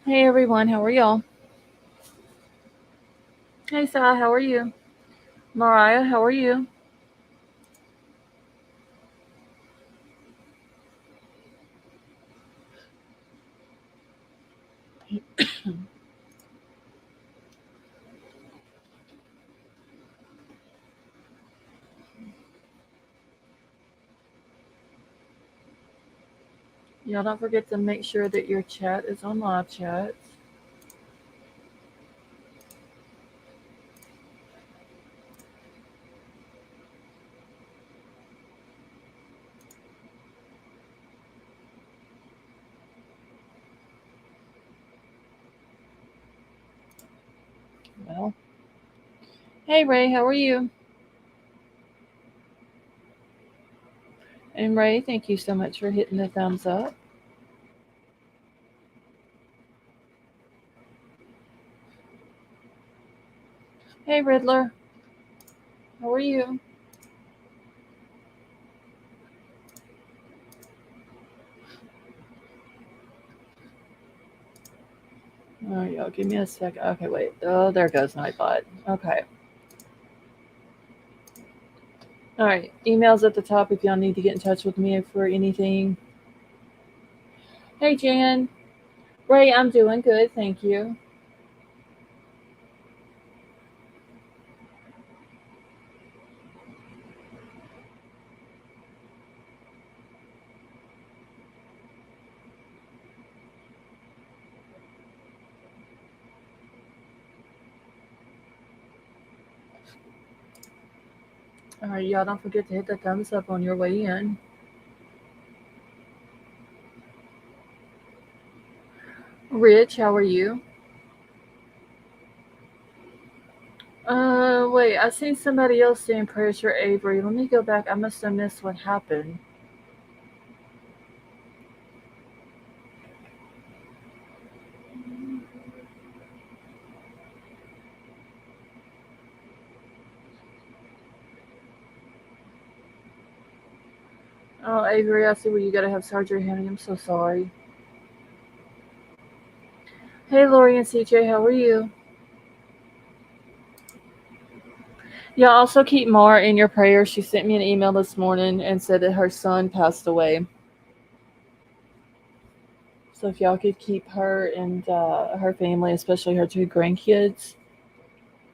Hey everyone, how are y'all? Hey Sai, how are you? Mariah, how are you? Y'all don't forget to make sure that your chat is on live chat. Well, hey Ray, how are you? And Ray, thank you so much for hitting the thumbs up. Hey Riddler, how are you? Oh, y'all, give me a sec. Okay, wait. Oh, there goes Nightbot. Okay. All right. Emails at the top if y'all need to get in touch with me for anything. Hey Jan. Ray, I'm doing good, thank you. All right, y'all don't forget to hit the thumbs up on your way in. Rich, how are you? Wait, I seen somebody else saying prayers for Avery. Let me go back. I must have missed what happened. Oh, Avery, I see where you gotta have surgery, honey. I'm so sorry. Hey, Lori and CJ, how are you? Yeah, also keep Mara in your prayers. She sent me an email this morning and said that her son passed away. So if y'all could keep her and her family, especially her two grandkids,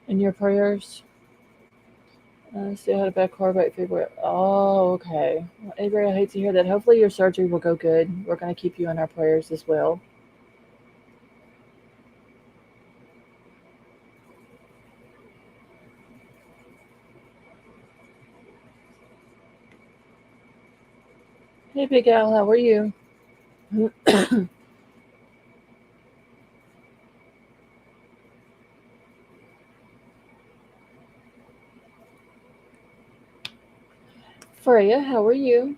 in your prayers. Still had a bad car right February. Oh, okay. Well, Avery, I hate to hear that. Hopefully your surgery will go good. We're going to keep you in our prayers as well. Hey, Big Al, how are you? Freya, how are you?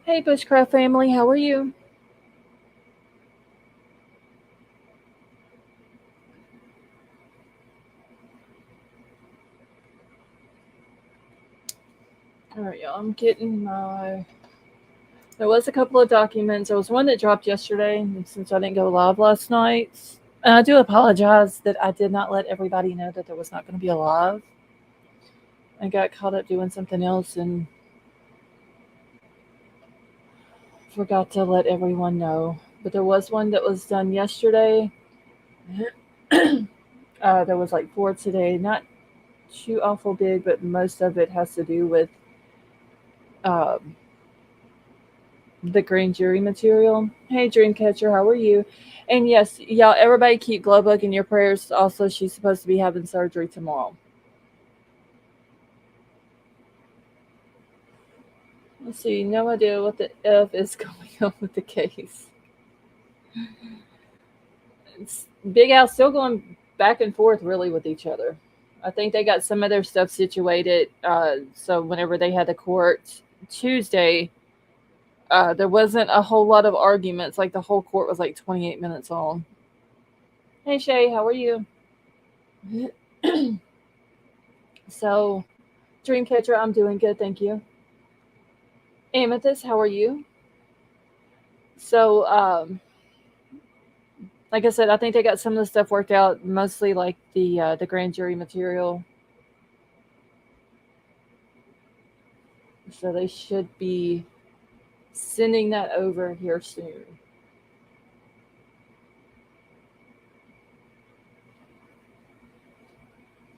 Hey, Bushcraft family, how are you? All right, y'all. I'm getting my. There was a couple of documents. There was one that dropped yesterday, and since I didn't go live last night, and I do apologize that I did not let everybody know that there was not going to be a live. I got caught up doing something else and forgot to let everyone know. But there was one that was done yesterday. There was like four today. Not too awful big, but most of it has to do with um, the grand jury material. Hey, Dreamcatcher, how are you? And yes, y'all, everybody keep Glowbug in your prayers. Also, she's supposed to be having surgery tomorrow. Let's see, no idea what the F is going on with the case. Big Al's still going back and forth really with each other. I think they got some of their stuff situated. So whenever they had the court Tuesday, there wasn't a whole lot of arguments. Like the whole court was like 28 minutes long. Hey Shay, how are you? So, Dreamcatcher, I'm doing good, thank you. Amethyst, how are you? So, Like I said, I think they got some of the stuff worked out, mostly like the grand jury material. So they should be sending that over here soon.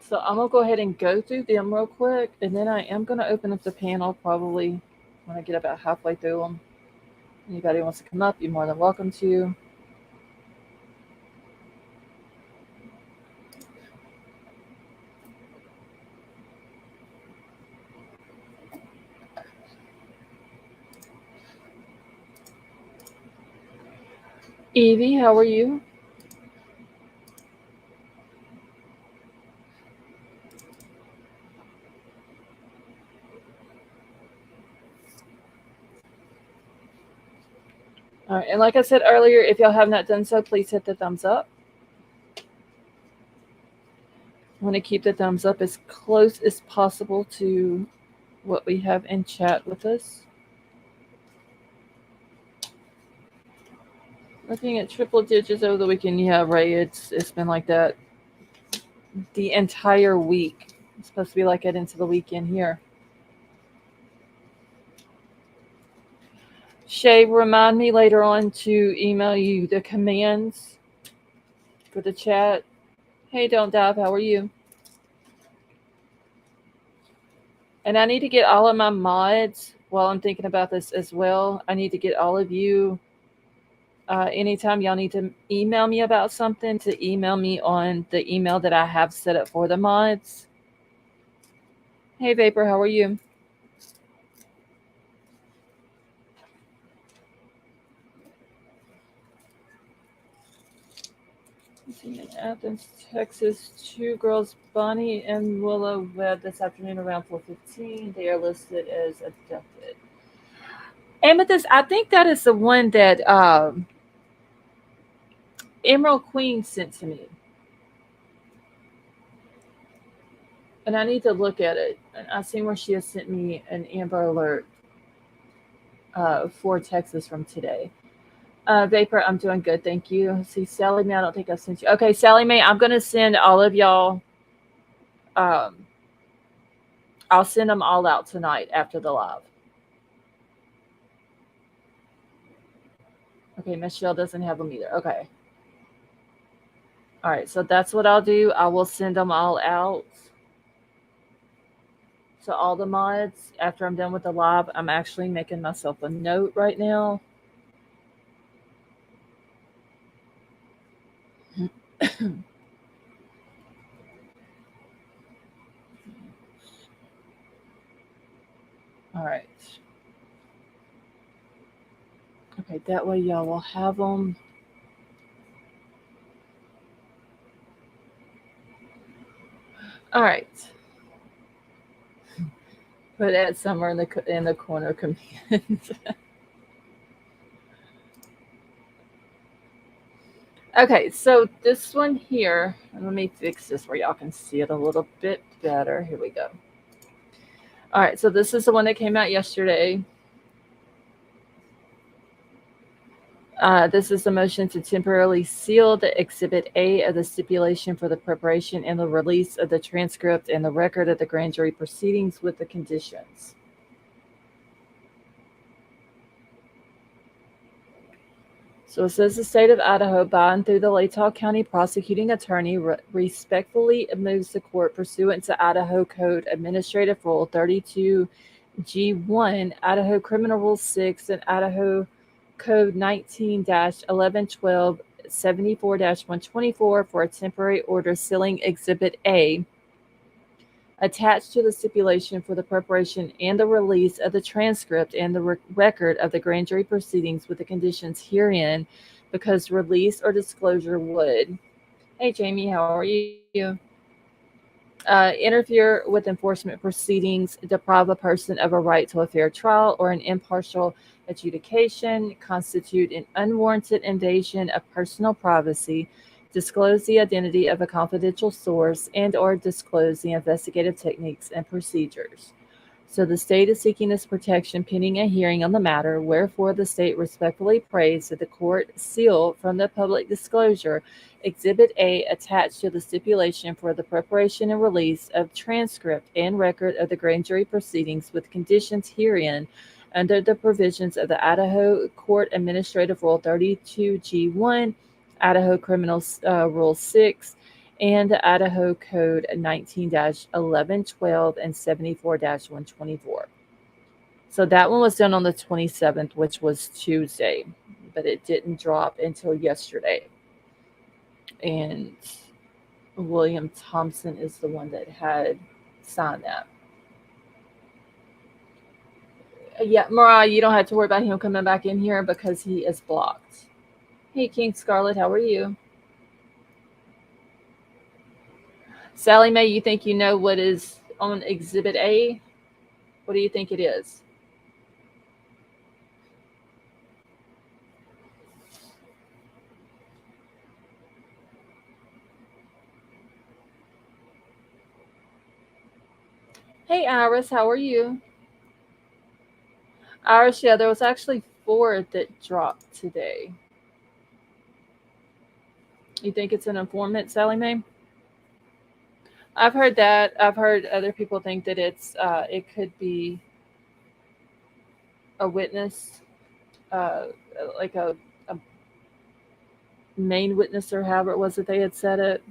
So I'm gonna go ahead and go through them real quick, and then I am gonna open up the panel probably when I get about halfway through them. Anybody wants to come up, you're more than welcome to. Evie, how are you? All right, and like I said earlier, if y'all have not done so, please hit the thumbs up. I want to keep the thumbs up as close as possible to what we have in chat with us. Looking at triple digits over the weekend, yeah, Ray, it's been like that the entire week. It's supposed to be like it into the weekend here. Shay, remind me later on to email you the commands for the chat. Hey, Don't Dive, how are you? And I need to get all of my mods while I'm thinking about this as well. I need to get all of you. Anytime y'all need to email me about something, to email me on the email that I have set up for the mods. Hey, Vapor, how are you? In Athens, Texas, two girls, Bonnie and Willow, wed this afternoon around 4:15. They are listed as abducted. Amethyst, I think that is the one that Emerald Queen sent to me. And I need to look at it. And I've seen where she has sent me an Amber Alert for Texas from today. Vapor, I'm doing good, thank you. See, Sally Mae, I don't think I've sent you. Okay, Sally Mae, I'm going to send all of y'all. I'll send them all out tonight after the live. Okay, Michelle doesn't have them either. Okay. All right, so that's what I'll do. I will send them all out. So all the mods, after I'm done with the live, I'm actually making myself a note right now. All right. Okay, that way y'all will have them. All right. Put that somewhere in the corner commands. Okay, so this one here, let me fix this where y'all can see it a little bit better. Here we go. All right, so this is the one that came out yesterday. This is the motion to temporarily seal the Exhibit A of the stipulation for the preparation and the release of the transcript and the record of the grand jury proceedings with the conditions. So it says the state of Idaho, by and through the Latah County prosecuting attorney, respectfully moves the court pursuant to Idaho Code Administrative Rule 32G1, Idaho Criminal Rule 6, and Idaho Code 19-1112 74-124 for a temporary order sealing Exhibit A attached to the stipulation for the preparation and the release of the transcript and the record of the grand jury proceedings with the conditions herein, because release or disclosure would, hey Jamie, how are you? Interfere with enforcement proceedings, deprive a person of a right to a fair trial or an impartial adjudication, constitute an unwarranted invasion of personal privacy, disclose the identity of a confidential source, and or disclose the investigative techniques and procedures. So the state is seeking this protection pending a hearing on the matter, wherefore the state respectfully prays that the court seal from the public disclosure Exhibit A attached to the stipulation for the preparation and release of transcript and record of the grand jury proceedings with conditions herein under the provisions of the Idaho Court Administrative Rule 32G1, Idaho Criminal Rule 6, and the Idaho Code 19-1112 and 74-124. So that one was done on the 27th, which was Tuesday, but it didn't drop until yesterday. And William Thompson is the one that had signed that. Yeah, Mariah, you don't have to worry about him coming back in here because he is blocked. Hey, King Scarlet, how are you? Sally Mae, you think you know what is on Exhibit A? What do you think it is? Hey, Iris, how are you? Iris, yeah, there was actually 4 that dropped today. You think it's an informant, Sally Mae? I've heard that. I've heard other people think that it could be a witness, uh, like a main witness or however it was that they had said it.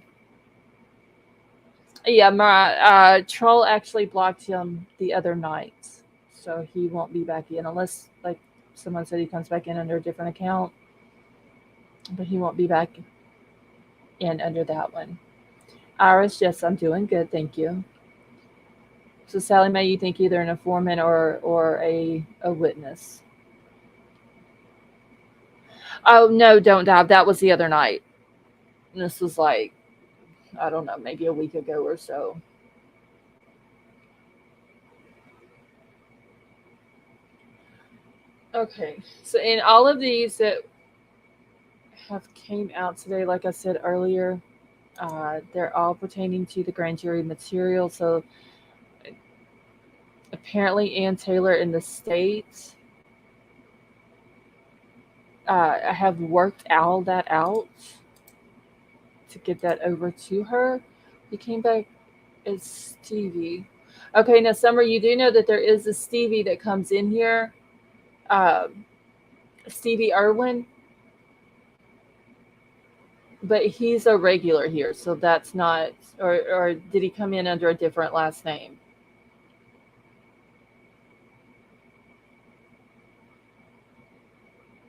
Yeah, Troll actually blocked him the other night, so he won't be back in unless, like, someone said he comes back in under a different account, but he won't be back in under that one. Iris, yes, I'm doing good, thank you. So Sally Mae, you think either an informant or a witness? Oh no, don't dive. That was the other night. This was like, I don't know, maybe a week ago or so. Okay, so in all of these that have came out today, like I said earlier, they're all pertaining to the grand jury material. So apparently, Ann Taylor in the state have worked all that out to get that over to her. He came back as Stevie. Okay, now Summer, you do know that there is a Stevie that comes in here, um, Stevie Irwin, but he's a regular here, so that's not. Or did he come in under a different last name?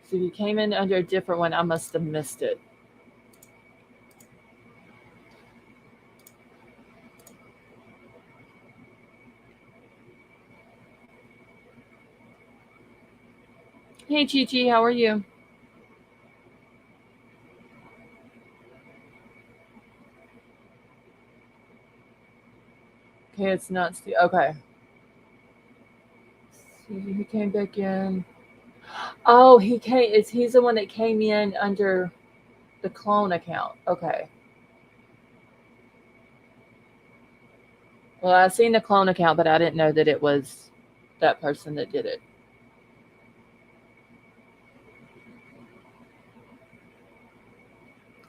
So if he came in under a different one, I must have missed it. Hey, Chi Chi, how are you? Okay, it's not Steve. Okay. He came back in. Oh, he came. He's the one that came in under the clone account. Okay. Well, I seen the clone account, but I didn't know that it was that person that did it.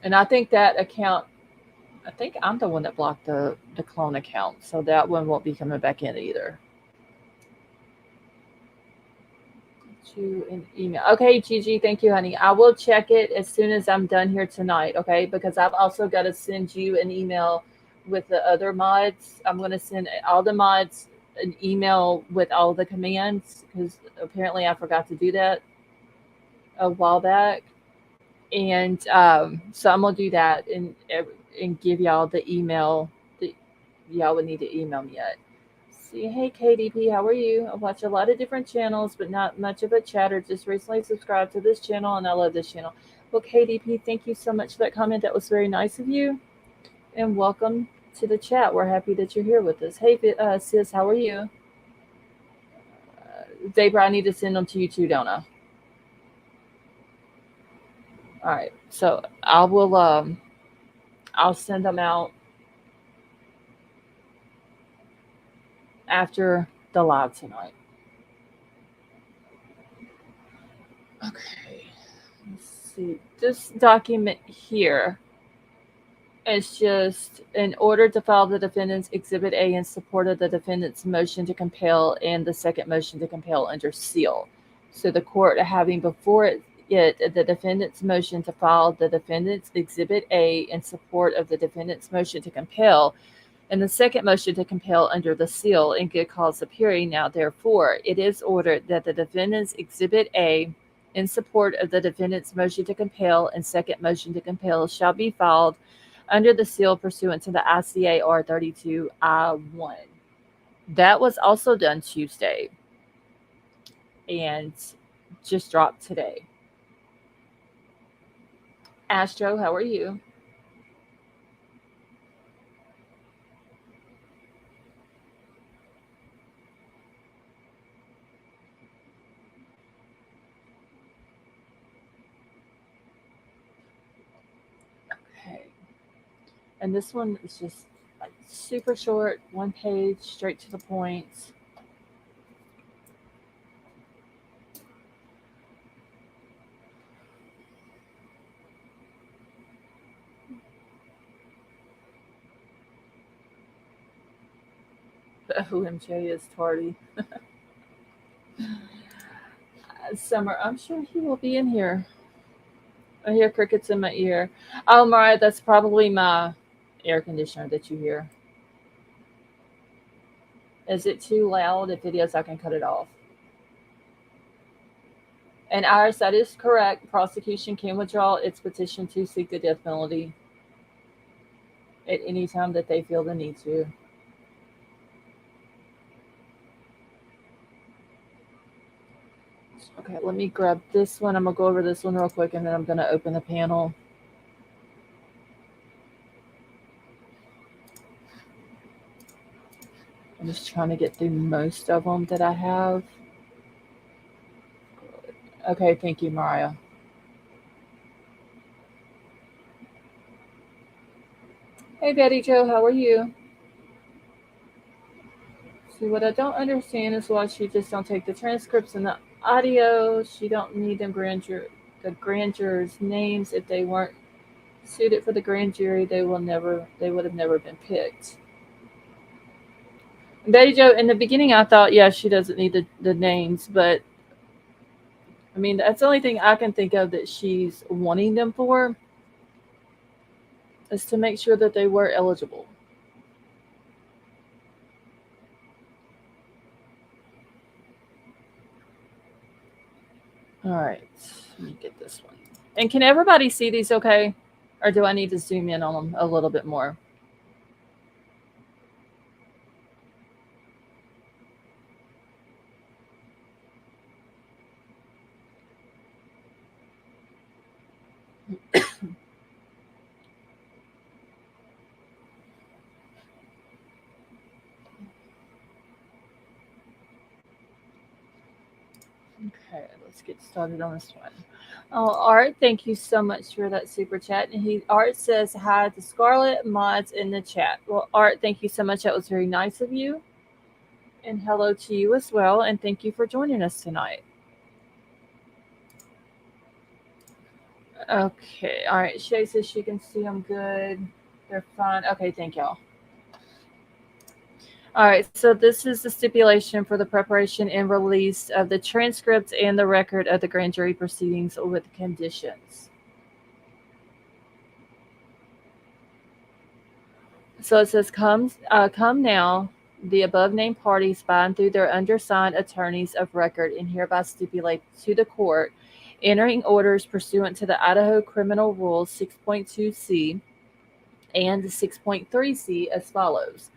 And I think that account. I think I'm the one that blocked the clone account, so that one won't be coming back in either. To an email. Okay, Gigi, thank you, honey. I will check it as soon as I'm done here tonight, okay? Because I've also got to send you an email with the other mods. I'm going to send all the mods an email with all the commands because apparently I forgot to do that a while back. And so I'm going to do that and give y'all the email that y'all would need to email me at. See, hey KDP, how are you? I watch a lot of different channels, but not much of a chatter. Just recently subscribed to this channel, and I love this channel. Well, KDP, thank you so much for that comment. That was very nice of you, and welcome to the chat. We're happy that you're here with us. Hey, sis, how are you? Vapor, I need to send them to you too, don't I? All right, so I will. I'll send them out after the live tonight. Okay. Let's see. This document here is just in order to file the defendant's Exhibit A in support of the defendant's motion to compel and the second motion to compel under seal. So the court having before it the defendant's motion to file the defendant's Exhibit A in support of the defendant's motion to compel and the second motion to compel under the seal in good cause of hearing. Now, therefore, it is ordered that the defendant's Exhibit A in support of the defendant's motion to compel and second motion to compel shall be filed under the seal pursuant to the ICAR 32I1. That was also done Tuesday and just dropped today. Astro, how are you? Okay. And this one is just like super short, one page, straight to the point. OMJ is tardy. Summer, I'm sure he will be in here. I hear crickets in my ear. Oh, Mariah, that's probably my air conditioner that you hear. Is it too loud? If it is, I can cut it off. And Iris, that is correct. Prosecution can withdraw its petition to seek the death penalty at any time that they feel the need to. Okay, let me grab this one. I'm going to go over this one real quick, and then I'm going to open the panel. I'm just trying to get through most of them that I have. Okay, thank you, Mariah. Hey, Betty Jo, how are you? See, what I don't understand is why she just don't take the transcripts and the audio. She don't need the grand jurors' names. If they weren't suited for the grand jury, they would have never been picked. Betty Jo, in the beginning, I thought, yeah, she doesn't need the names, but I mean, that's the only thing I can think of that she's wanting them for is to make sure that they were eligible. All right, let me get this one. And can everybody see these okay? Or do I need to zoom in on them a little bit more? Okay, let's get started on this one. Oh, Art, thank you so much for that super chat. And Art says hi to Scarlett Mods in the chat. Well, Art, thank you so much. That was very nice of you. And hello to you as well. And thank you for joining us tonight. Okay, all right. Shay says she can see them good. They're fine. Okay, thank y'all. All right, so this is the stipulation for the preparation and release of the transcript and the record of the grand jury proceedings with conditions. So it says, come now, the above named parties bind through their undersigned attorneys of record and hereby stipulate to the court entering orders pursuant to the Idaho Criminal Rules 6.2c and 6.3c as follows.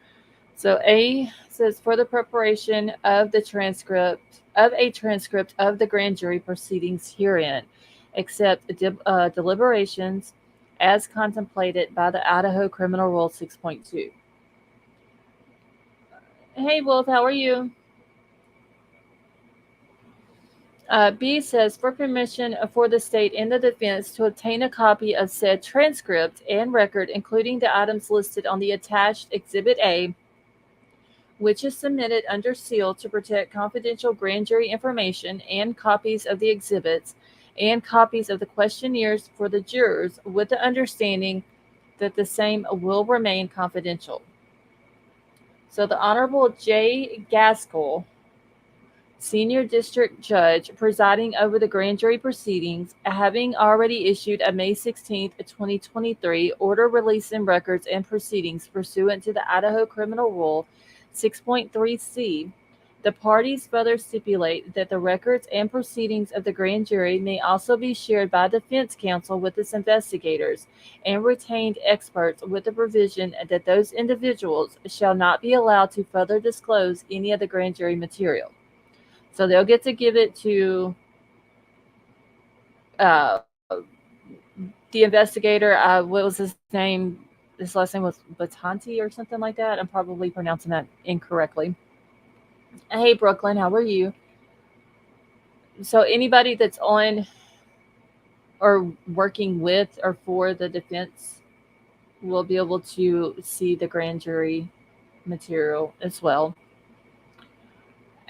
So A says for the preparation of a transcript of the grand jury proceedings herein, except deliberations as contemplated by the Idaho Criminal Rule 6.2. Hey, Wolf, how are you? B says for permission for the state and the defense to obtain a copy of said transcript and record, including the items listed on the attached Exhibit A, which is submitted under seal to protect confidential grand jury information, and copies of the exhibits and copies of the questionnaires for the jurors, with the understanding that the same will remain confidential. So the Honorable J. Gaskell, Senior District Judge presiding over the grand jury proceedings, having already issued a May 16th, 2023 order releasing records and proceedings pursuant to the Idaho Criminal Rule 6.3c, the parties further stipulate that the records and proceedings of the grand jury may also be shared by defense counsel with its investigators and retained experts, with the provision that those individuals shall not be allowed to further disclose any of the grand jury material. So they'll get to give it to uh, the investigator. What was his name? His last name was Batanti or something like that. I'm probably pronouncing that incorrectly. Hey, Brooklyn, how are you? So anybody that's on or working with or for the defense will be able to see the grand jury material as well.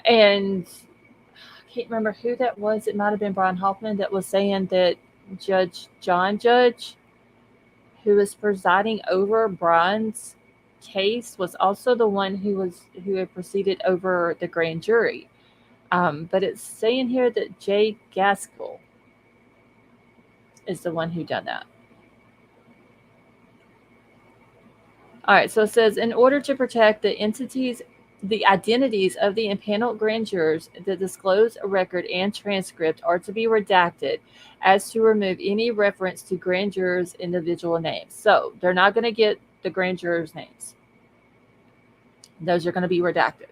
And I can't remember who that was. It might have been Brian Hoffman that was saying that John Judge, who was presiding over Bryan's case, was also the one who had proceeded over the grand jury. But it's saying here that Jay Gaskell is the one who done that. All right, so it says, in order to protect the identities of the impaneled grand jurors, the disclosed record and transcript are to be redacted as to remove any reference to grand jurors' individual names. So they're not going to get the grand jurors' names. Those are going to be redacted.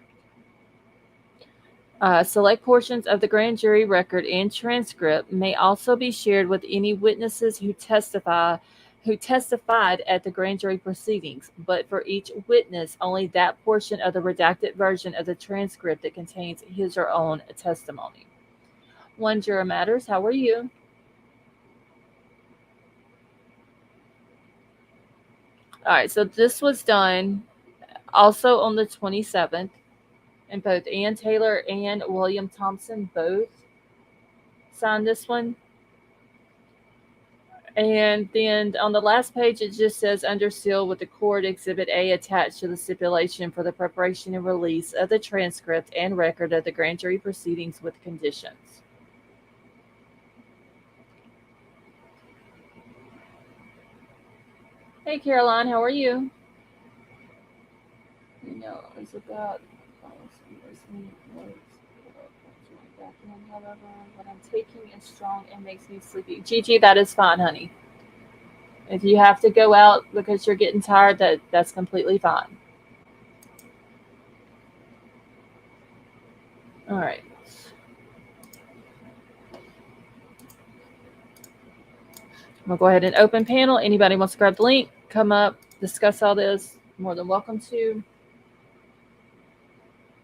Select portions of the grand jury record and transcript may also be shared with any witnesses who testified at the grand jury proceedings, but for each witness, only that portion of the redacted version of the transcript that contains his or own testimony. One juror matters. How are you? All right, so this was done also on the 27th, and both Ann Taylor and William Thompson both signed this one. And then on the last page, it just says under seal with the court Exhibit A attached to the stipulation for the preparation and release of the transcript and record of the grand jury proceedings with conditions. Hey, Caroline, how are you? You know, it's about however, what I'm taking is strong and makes me sleepy. Gigi, that is fine, honey. If you have to go out because you're getting tired, that's completely fine. All right. We'll go ahead and open panel. Anybody wants to grab the link, come up, discuss all this, more than welcome to.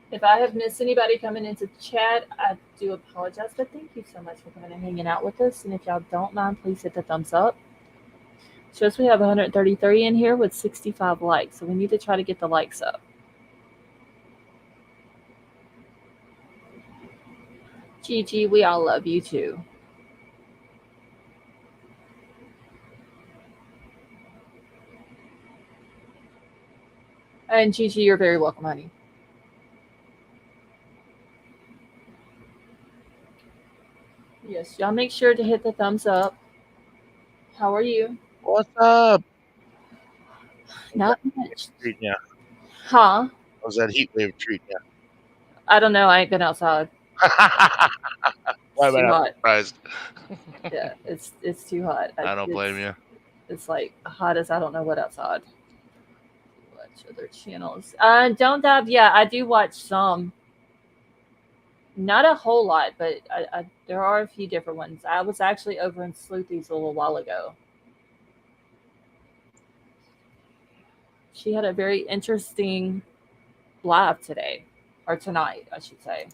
If I have missed anybody coming into the chat, I do apologize, but thank you so much for coming and hanging out with us. And if y'all don't mind, please hit the thumbs up. Shows we have 133 in here with 65 likes, so we need to try to get the likes up. Gigi, we all love you too. And Gigi, you're very welcome, honey. Yes, y'all make sure to hit the thumbs up. How are you? What's up? Not much. Treating you. Huh? How's that heat wave treating you? I don't know. I ain't been outside. Why It's too am I hot. surprised? Yeah, it's too hot. I don't blame you. It's like hot as I don't know what outside. Watch other channels. Don't dive. Yeah, I do watch some. Not a whole lot, but there are a few different ones. I was actually over in Sleuthy's a little while ago. She had a very interesting live today, or tonight, I should say.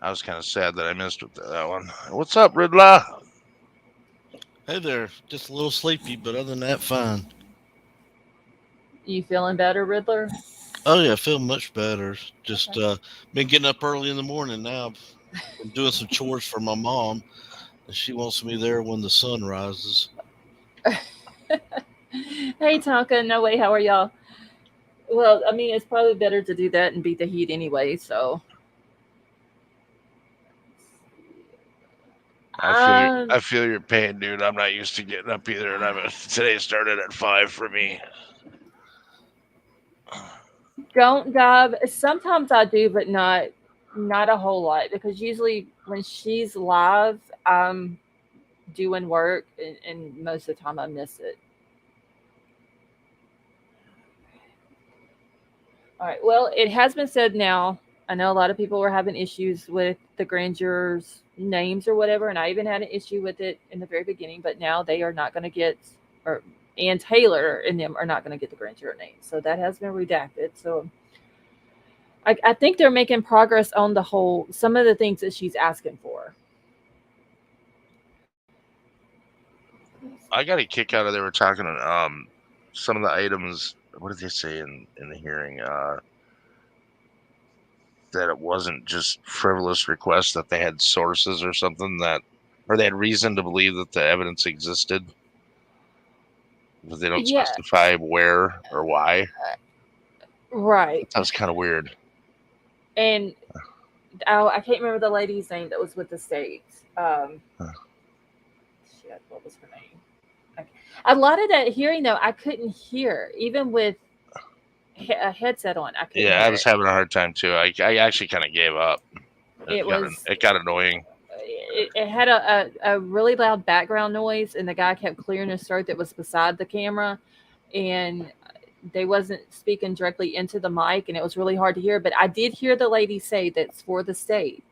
I was kind of sad that I missed that one. What's up, Riddler? Hey there. Just a little sleepy, but other than that, fine. You feeling better, Riddler? Oh yeah, I feel much better. Just been getting up early in the morning now. I'm doing some chores for my mom, and she wants me there when the sun rises. Hey, Tonka. No way. How are y'all? Well, I mean, it's probably better to do that and beat the heat anyway. So, I feel your pain, dude. I'm not used to getting up either, and today started at 5 for me. don't dive. Sometimes I do, but not a whole lot because usually when she's live, I'm doing work, and most of the time I miss it. All right. Well, it has been said now. I know a lot of people were having issues with the grand jurors' names or whatever, and I even had an issue with it in the very beginning. But now they are not going to get, or Ann Taylor and them are not going to get the grand juror names. So that has been redacted. So I think they're making progress on the whole, some of the things that she's asking for. I got a kick out of they were talking some of the items. What did they say in the hearing? That it wasn't just frivolous requests, that they had sources or something or they had reason to believe that the evidence existed, but they don't Yeah, specify where or why. right. That was kind of weird. And I can't remember the lady's name that was with the state. Shit, what was her name? A lot of that hearing though, I couldn't hear, even with a headset on. I couldn't Yeah, I hear was it. having a hard time too. I actually kind of gave up. It It got annoying. it had a really loud background noise, and the guy kept clearing his throat that was beside the camera, and they wasn't speaking directly into the mic, and it was really hard to hear. But I did hear the lady say that's for the state,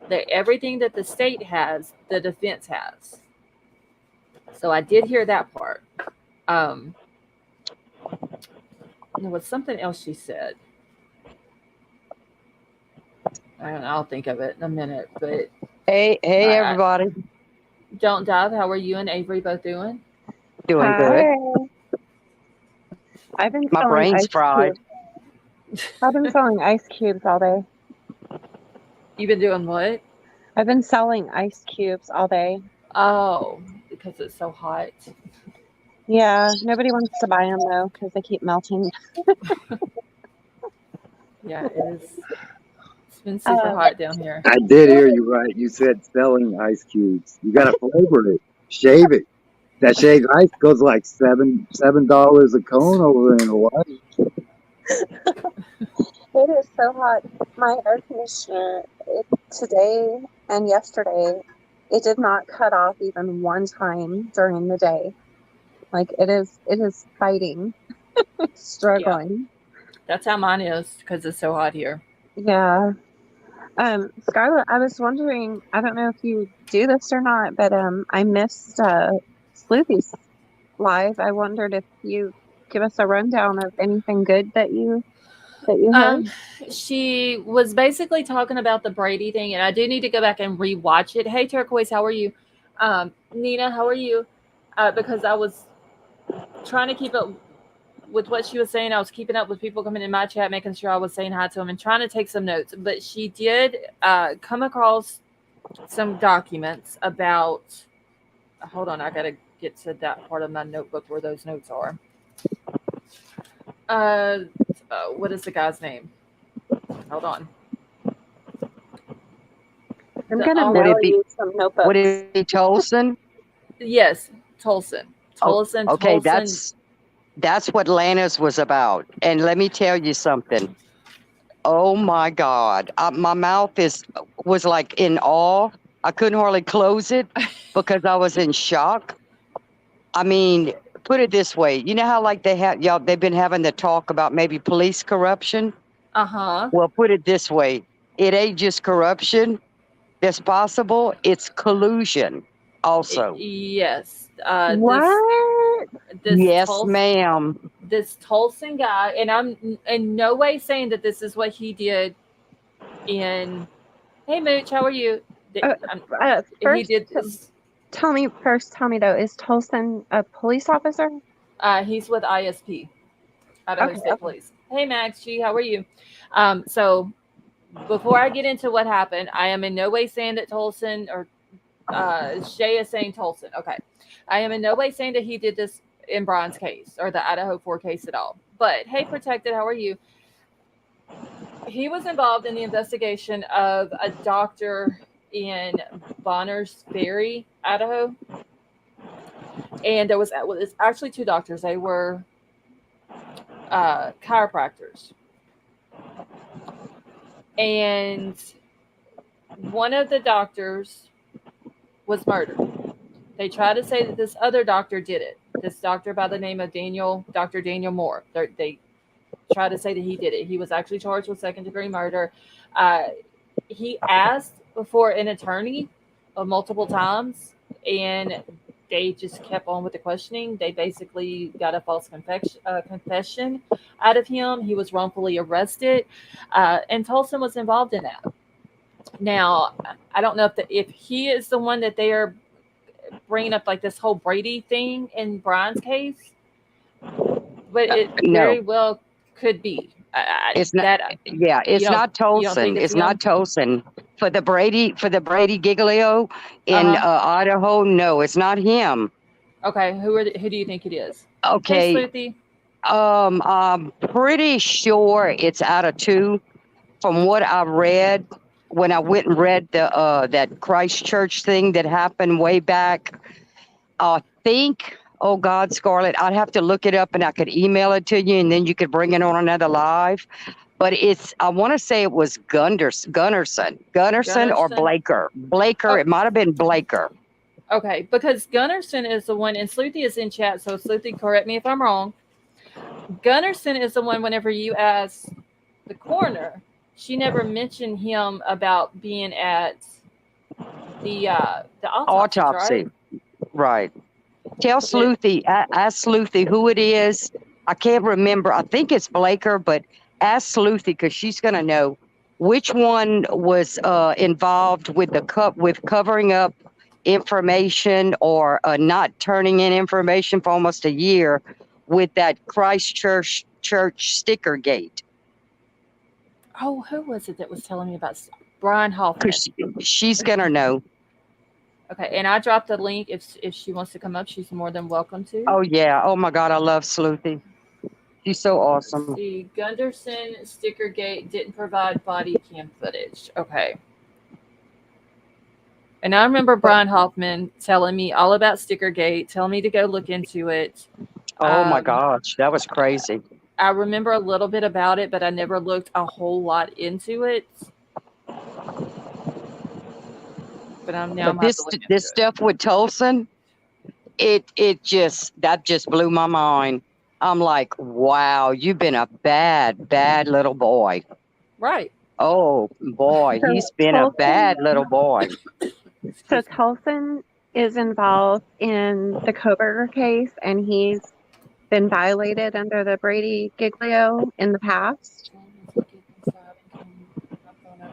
that everything that the state has, the defense has. So I did hear that part. Um, there was something else she said. I'll think of it in a minute. But Hey, I everybody. don't dive. How are you and Avery both doing? Doing good. Hi. I've been My selling brain's ice fried. cubes. I've been selling ice cubes all day. You've been doing what? I've been selling ice cubes all day. Oh, because it's so hot. Yeah, nobody wants to buy them though because they keep melting. Yeah, it is. It's been super hot down here. I did hear you right. You said selling ice cubes. You gotta flavor it, shave it. That shaved ice goes like $7 a cone over in Hawaii. It is so hot. My air conditioner today and yesterday, it did not cut off even one time during the day. Like it is fighting, struggling. That's how mine is because it's so hot here. Yeah. Scarlett, I was wondering, I don't know if you do this or not, but I missed Sloopy's live. I wondered if you give us a rundown of anything good that you heard. She was basically talking about the Brady thing, and I do need to go back and rewatch it. Hey, Turquoise, how are you? Nina, how are you? Because I was trying to keep up with what she was saying. I was keeping up with people coming in my chat, making sure I was saying hi to them and trying to take some notes. But she did come across some documents about. Hold on, I gotta get to that part of my notebook where those notes are. What is the guy's name? Hold on. I'm gonna Would mail it be- you some notebooks. Would it be Tolson? Yes, Tolson. Tolson. Okay, Tolson. that's what Lana's was about. And let me tell you something. Oh my God, my mouth was like in awe. I couldn't hardly close it because I was in shock. I mean, put it this way. You know how like they've been having the talk about maybe police corruption? Uh-huh. Well, put it this way. It ain't just corruption that's possible. It's collusion also. Yes. What? This Yes, Tolson, ma'am. this Tolson guy, and I'm in no way saying that this is what he did in. Hey, Mooch, how are you? He First, did this. tell me though, is Tolson a police officer? He's with ISP, Idaho Okay, State okay. Police. Hey, Max G, how are you? So before I get into what happened, I am in no way saying that Tolson or Shay is saying Tolson. Okay. I am in no way saying that he did this in Bryan's case or the Idaho 4 case at all. But hey, Protected, how are you? He was involved in the investigation of a doctor in Bonners Ferry, Idaho. And there was it's actually two doctors. They were chiropractors. And one of the doctors was murdered. They try to say that this other doctor did it. This doctor by the name of Dr. Daniel Moore. They try to say that he did it. He was actually charged with second-degree murder. He asked for an attorney multiple times, and they just kept on with the questioning. They basically got a false confession out of him. He was wrongfully arrested, and Tolson was involved in that. Now, I don't know if he is the one that they are bringing up, like this whole Brady thing in Bryan's case, but it very well could be. It's not. It's not Tolson. It's not Tolson for the Brady Giglio in Idaho. No, it's not him. Okay, who do you think it is? Okay, hey, I'm pretty sure it's out of two. From what I read when I went and read the that Christchurch thing that happened way back, I think. Oh God, Scarlett, I'd have to look it up and I could email it to you and then you could bring it on another live. But I want to say it was Gunderson or Blaker. Oh. It might have been Blaker. Okay, because Gunderson is the one, and Sleuthy is in chat, so Sleuthy, correct me if I'm wrong. Gunderson is the one, whenever you ask the coroner, she never mentioned him about being at the autopsy. Right. Tell Sleuthy, ask Sleuthy who it is. I can't remember. I think it's Blaker, but ask Sleuthy because she's going to know which one was involved with with covering up information or not turning in information for almost a year with that Christchurch sticker gate. Oh, who was it that was telling me about Bryan Hoffman? She's going to know. Okay, and I dropped the link. If she wants to come up, she's more than welcome to. Oh, yeah. Oh, my God. I love Sleuthy. She's so awesome. Let's see, Gunderson Stickergate didn't provide body cam footage. Okay. And I remember Bryan Hoffman telling me all about Stickergate, telling me to go look into it. Oh, my gosh. That was crazy. I remember a little bit about it, but I never looked a whole lot into it. But this stuff with Tolson, that just blew my mind. I'm like, wow, you've been a bad little boy. Right. Oh boy, he's been a bad little boy. So Tolson is involved in the Kohberger case, and he's been violated under the Brady Giglio in the past.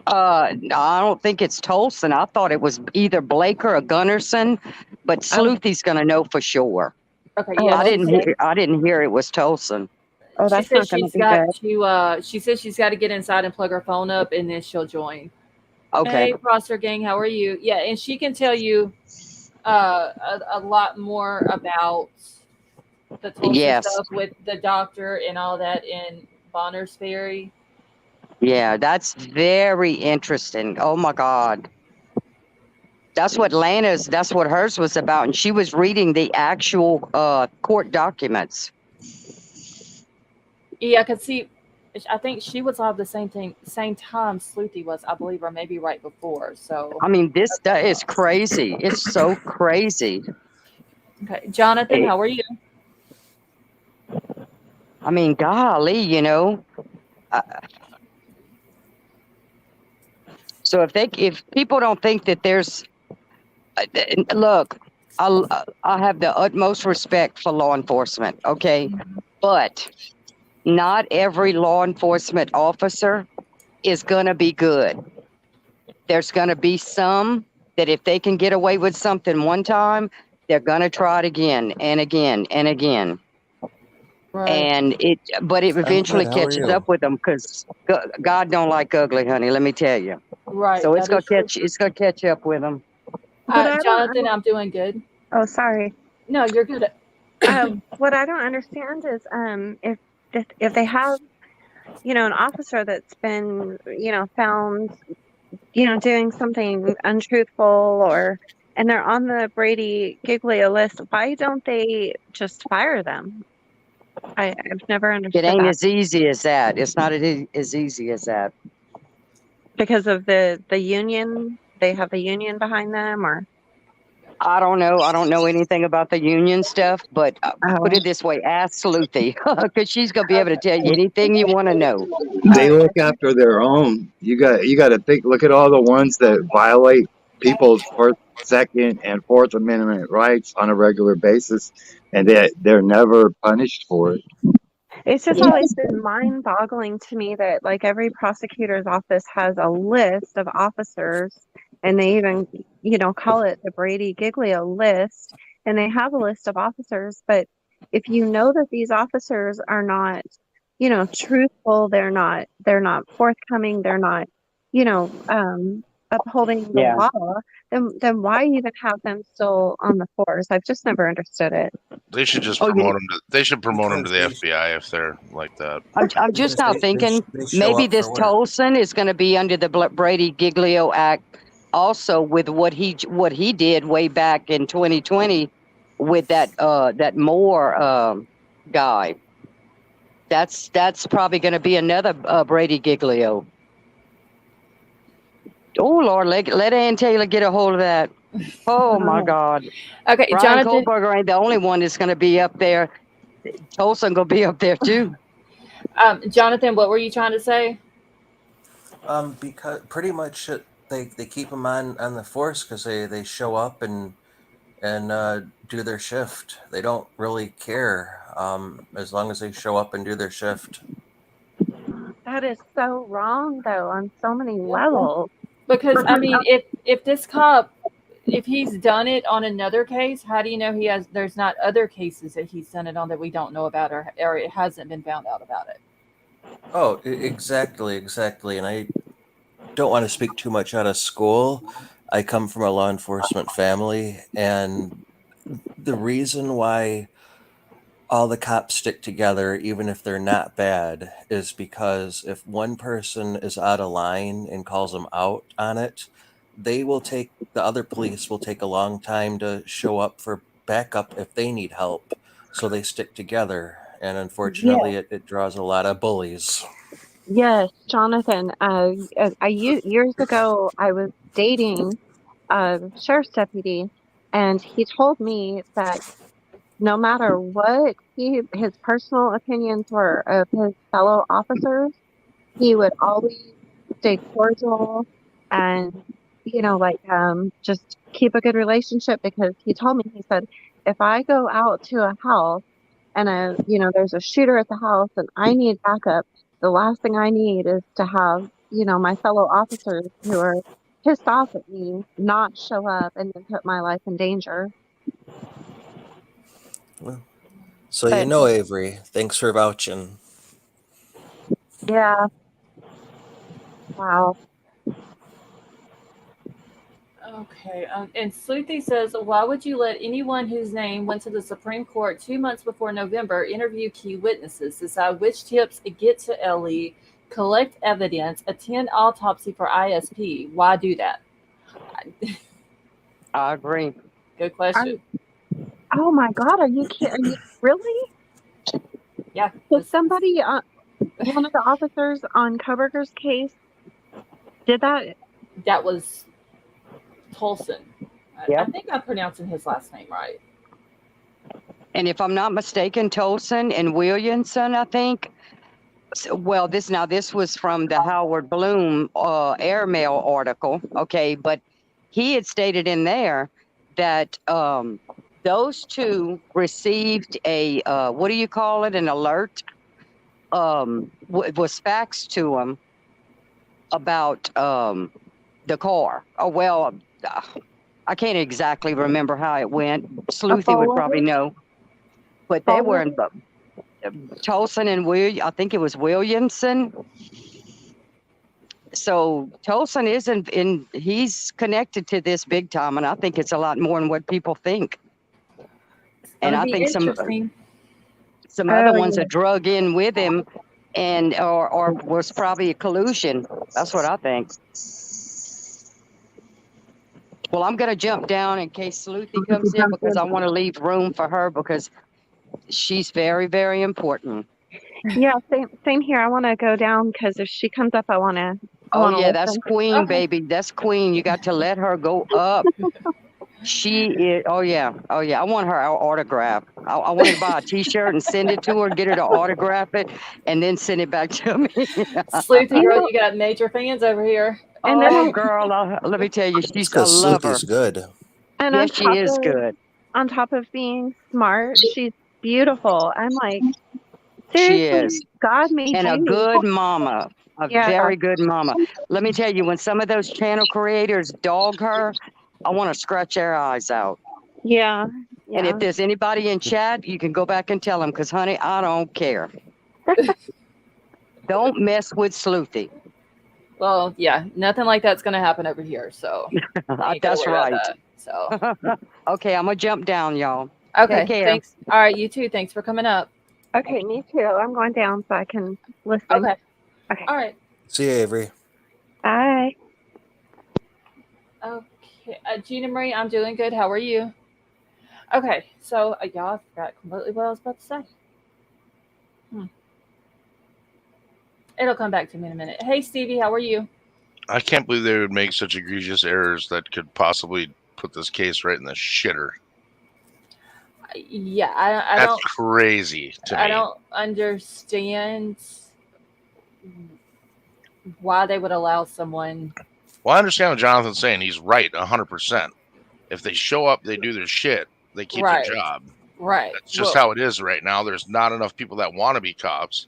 I don't think it's Tolson. I thought it was either Blaker or Gunderson, but Sleuthy's going to know for sure. Okay, yeah. I didn't hear it was Tolson. Oh, that's not going to be good. She says she's got to get inside and plug her phone up, and then she'll join. Okay. Hey, Prosser Gang, how are you? Yeah, and she can tell you a lot more about the Tolson stuff with the doctor and all that in Bonners Ferry. Yeah, that's very interesting. Oh my God. That's what hers was about. And she was reading the actual court documents. Yeah, I could see. I think she was on the same time Sleuthy was, I believe, or maybe right before. So I mean, this is crazy. It's so crazy. Okay, Jonathan, how are you? I mean, golly, so if people don't think that there's, look, I have the utmost respect for law enforcement, okay, but not every law enforcement officer is gonna be good. There's gonna be some that if they can get away with something one time, they're gonna try it again and again and again. And but it I'm eventually good. How are catches you? up with them because God don't like ugly, honey. Let me tell you. Right. So it's That is true. it's gonna catch up with them. But I don't. Jonathan, I'm doing good. Oh, sorry. No, you're good. What I don't understand is if they have an officer that's been found doing something untruthful and they're on the Brady Giglio list, why don't they just fire them? I've never It understood ain't that as easy as that. It's not as easy as that. because of the union. They have the union behind them, or I don't know. I don't know anything about the union stuff, but put oh, it this way: ask Sleuthie, because she's gonna be able to tell you anything you want to know. They look after their own. You got to think. Look at all the ones that violate people's First, Second, and Fourth Amendment rights on a regular basis, and they're never punished for it. it's just always been mind-boggling to me that like every prosecutor's office has a list of officers, and they even call it the Brady Giglio list, and they have a list of officers. But if you know that these officers are not, truthful, they're not forthcoming, they're not, upholding the Yeah. law, then why even have them still on the force? I've just never understood it. They should just Oh, promote them. They should promote them to the Because FBI if they're like that. I'm just because now they thinking they show maybe up this for work. Tolson is going to be under the Brady Giglio Act, also with what he did way back in 2020 with that Moore guy. That's probably going to be another Brady Giglio. Oh Lord, let Ann Taylor get a hold of that. Oh my God, Okay, Bryan Jonathan. Kohberger ain't the only one that's going to be up there. Tolson gonna be up there too. Jonathan, what were you trying to say? Because pretty much they keep them on the force because they show up and do their shift. They don't really care as long as they show up and do their shift. That is so wrong, though, on so many levels. Because I mean, if this cop, if he's done it on another case, how do you know there's not other cases that he's done it on that we don't know about, or it hasn't been found out about it? Oh, exactly. And I don't want to speak too much out of school. I come from a law enforcement family, and the reason why all the cops stick together, even if they're not bad, is because if one person is out of line and calls them out on it, the other police will take a long time to show up for backup if they need help. So they stick together. And unfortunately, it draws a lot of bullies. Yes, Jonathan. Years ago, I was dating a sheriff's deputy, and he told me that no matter what his personal opinions were of his fellow officers, he would always stay cordial and just keep a good relationship, because he said, if I go out to a house and there's a shooter at the house and I need backup, the last thing I need is to have my fellow officers who are pissed off at me not show up and then put my life in danger. Well, so But Avery, thanks for vouching. yeah, wow. Okay, and Sleuthie says, why would you let anyone whose name went to the Supreme Court 2 months before November interview key witnesses, decide which tips get to LE, collect evidence, attend autopsy for ISP? Why do that? I agree. Good question. Oh my God, are you kidding? Are you really? Yeah. Was somebody, one of the officers on Kohberger's case, did that? That was Tolson. I Yep. think I'm pronouncing his last name right. And if I'm not mistaken, Tolson and Williamson, I think. Well, this was from the Howard Bloom airmail article, okay, but he had stated in there that those two received a what do you call it, an alert, was faxed to them about the car. Oh well, I can't exactly remember how it went. Sleuthie would probably know, but they were in Tolson and I think it was Williamson. So Tolson he's connected to this big time, and I think it's a lot more than what people think. And I think some other ones are drug in with him, and or was probably a collusion. That's what I think. Well, I'm gonna jump down in case Sleuthie comes in because I want to leave room for her because she's very, very important. Yeah, same here. I want to go down because if she comes up, I want to. Oh yeah, that's Queen, baby. That's Queen. You got to let her go up. She is. Oh yeah. I want her autograph. I want to buy a T-shirt and send it to her, get her to autograph it, and then send it back to me. Sleuthie girl, you got major fans over here. And oh girl, let me tell you, I love her. Sleuthie's good. And yes, she is good. On top of being smart, she's beautiful. I'm like, she seriously, is. God made and you. a good mama. Very good mama. Let me tell you, when some of those channel creators dog her, I want to scratch their eyes out. Yeah. And if there's anybody in chat, you can go back and tell them, because, honey, I don't care. Don't mess with Sleuthie. Well, yeah, nothing like that's going to happen over here. So that's right. That, so okay, I'm going to jump down, y'all. Okay, Take care. Thanks. All right, you too. Thanks for coming up. Okay, me too. I'm going down so I can listen. Okay. Okay. All right. See you, Avery. Bye. Okay, Gina Marie, I'm doing good. How are you? Okay, so y'all forgot completely what I was about to say. It'll come back to me in a minute. Hey, Stevie, how are you? I can't believe they would make such egregious errors that could possibly put this case right in the shitter. Yeah, I That's don't. crazy to me. I don't understand why they would allow someone. Well, I understand what Jonathan's saying. He's right, 100%. If they show up, they do their shit, they keep their job. Right. That's just how it is right now. There's not enough people that want to be cops.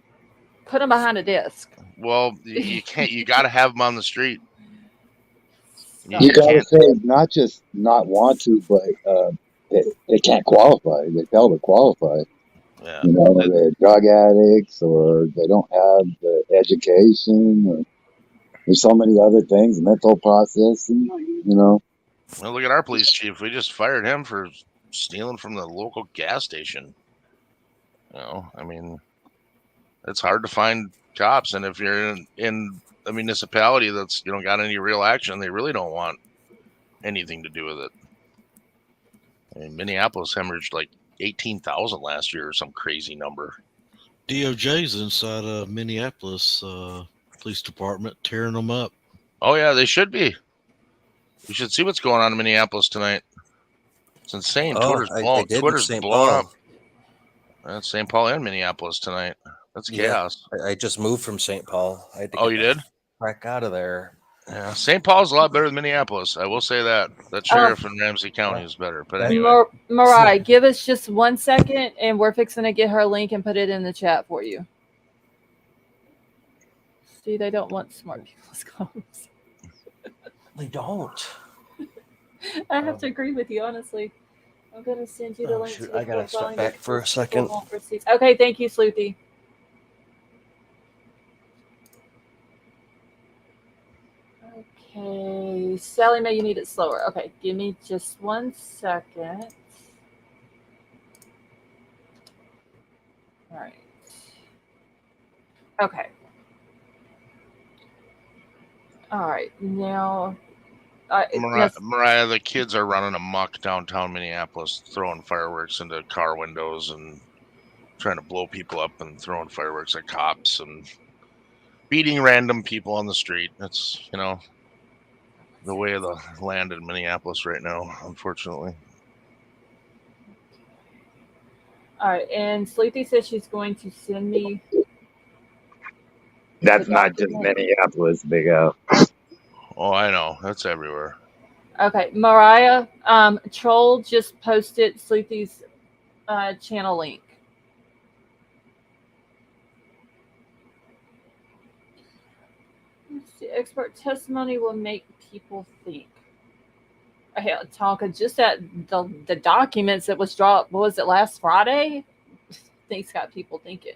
Put them behind a desk. Well, you can't. You got to have them on the street. You got to say not just not want to, but they can't qualify. They fail to qualify. Yeah. You know, they're drug addicts, or they don't have the education, or there's so many other things, mental processing. You know. Well, look at our police chief. We just fired him for stealing from the local gas station. You know, I mean, it's hard to find cops, and if you're in a municipality that's got any real action, they really don't want anything to do with it. I mean, Minneapolis hemorrhaged like 18,000 last year, or some crazy number. DOJ's inside of Minneapolis police department tearing them up. Oh yeah, they should be. We should see what's going on in Minneapolis tonight. It's insane. Twitter's blowing up. That's St. Paul and Minneapolis tonight. That's chaos. I just moved from St. Paul. I had to you did? Crack out of there. Yeah, St. Paul's a lot better than Minneapolis. I will say that. That sheriff in Ramsey County is better. But anyway. Mariah, give us just 1 second, and we're fixing to get her link and put it in the chat for you. See, they don't want smart people's comments. They don't. I have to agree with you, honestly. I'm going to send you the link. Shoot, I got to step back for a second. Okay, thank you, Sleuthie. Okay, Sally Mae, you need it slower. Okay, give me just 1 second. All right. Okay. All right, now... Mariah, the kids are running amok downtown Minneapolis, throwing fireworks into car windows and trying to blow people up and throwing fireworks at cops and beating random people on the street. It's, the way of the land in Minneapolis right now, unfortunately. All right, and Sleuthie says she's going to send me... That's not just Minneapolis, Big O. Oh, I know. That's everywhere. Okay, Mariah, Troll just posted Sleuthie's channel link. Let's see, expert testimony will make people think. Okay, Tonka, just at the documents that was dropped, what was it, last Friday? things got people thinking.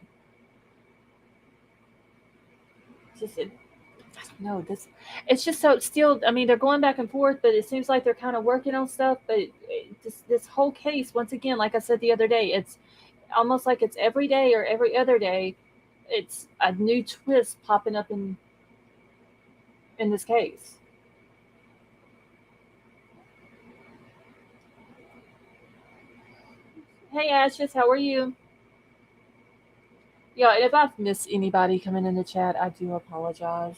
Just I don't know this. It's just so still. I mean, they're going back and forth, but it seems like they're kind of working on stuff. But this whole case, once again, like I said the other day, it's almost like it's every day or every other day. It's a new twist popping up in this case. Hey Ashes, how are you? Yeah, if I've missed anybody coming in the chat, I do apologize.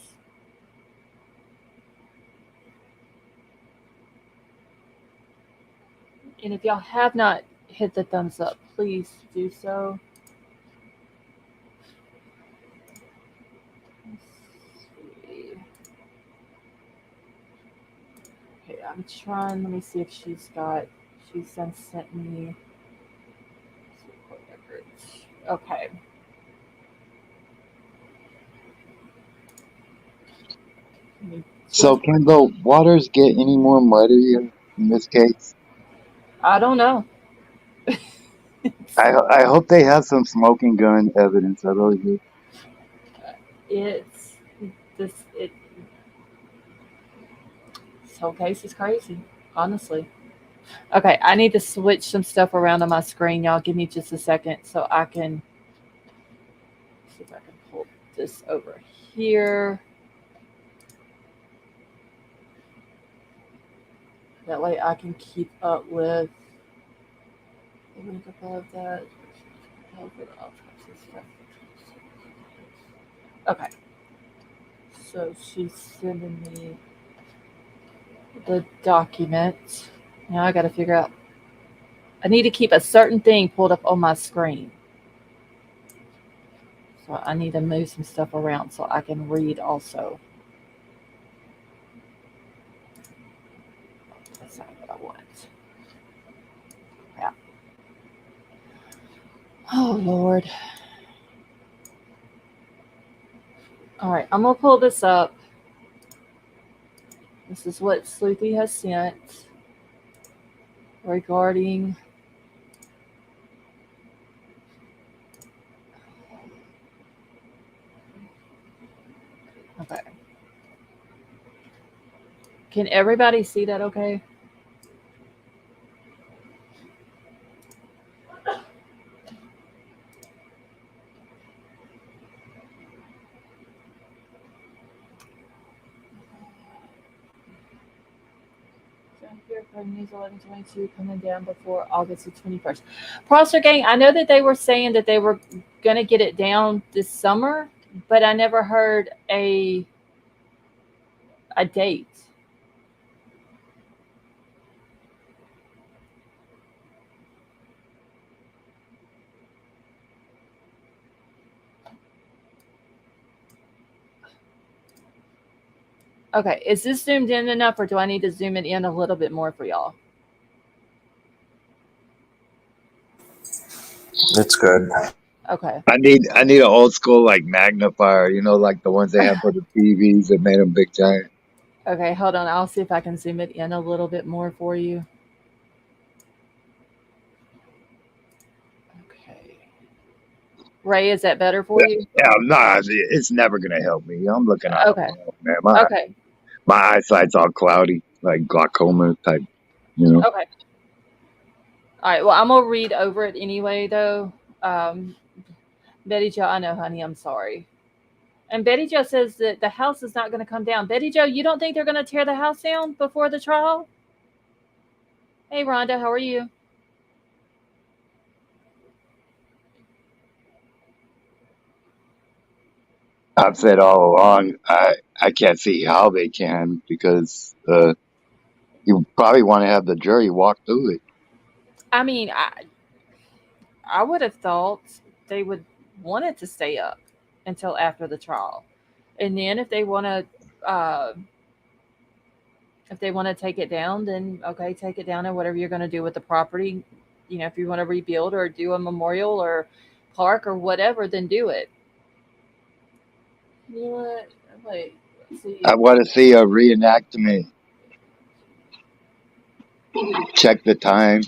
And if y'all have not hit the thumbs up, please do so. Let's see. Okay, I'm trying. Let me see if she's sent me. Okay. So can the waters get any more muddier in this case? I don't know. I hope they have some smoking gun evidence. I really do. It's this whole case is crazy, honestly. Okay, I need to switch some stuff around on my screen. Y'all give me just a second so I can see if I can pull this over here. That way I can keep up with the link above that. Okay. So she's sending me the document. Now I got to figure out. I need to keep a certain thing pulled up on my screen. So I need to move some stuff around so I can read also. That's not what I want. Yeah. Oh, Lord. All right, I'm going to pull this up. This is what Sleuthy has sent regarding okay. Can everybody see that okay? Here for News 1122 coming down before August the 21st. Prosser Gang, I know that they were saying that they were going to get it down this summer, but I never heard a date. Okay, is this zoomed in enough, or do I need to zoom it in a little bit more for y'all? It's good. Okay. I need an old school like magnifier, you know, like the ones they have for the TVs that made them big giant. Okay, hold on. I'll see if I can zoom it in a little bit more for you. Okay. Ray, is that better for you? Yeah, nah, it's never gonna help me. I'm looking at Okay. man. Okay. My eyesight's all cloudy, like glaucoma type, you know. Okay. All right. Well, I'm gonna read over it anyway, though. Betty Jo, I know, honey. I'm sorry. And Betty Jo says that the house is not going to come down. Betty Jo, you don't think they're going to tear the house down before the trial? Hey, Rhonda, how are you? I've said all along, I can't see how they can because you probably want to have the jury walk through it. I mean, I would have thought they would want it to stay up until after the trial, and then if they want to take it down, then okay, take it down, and whatever you're going to do with the property, you know, if you want to rebuild or do a memorial or park or whatever, then do it. You know what? Wait, let's see. I want to see a reenactment. Check the time.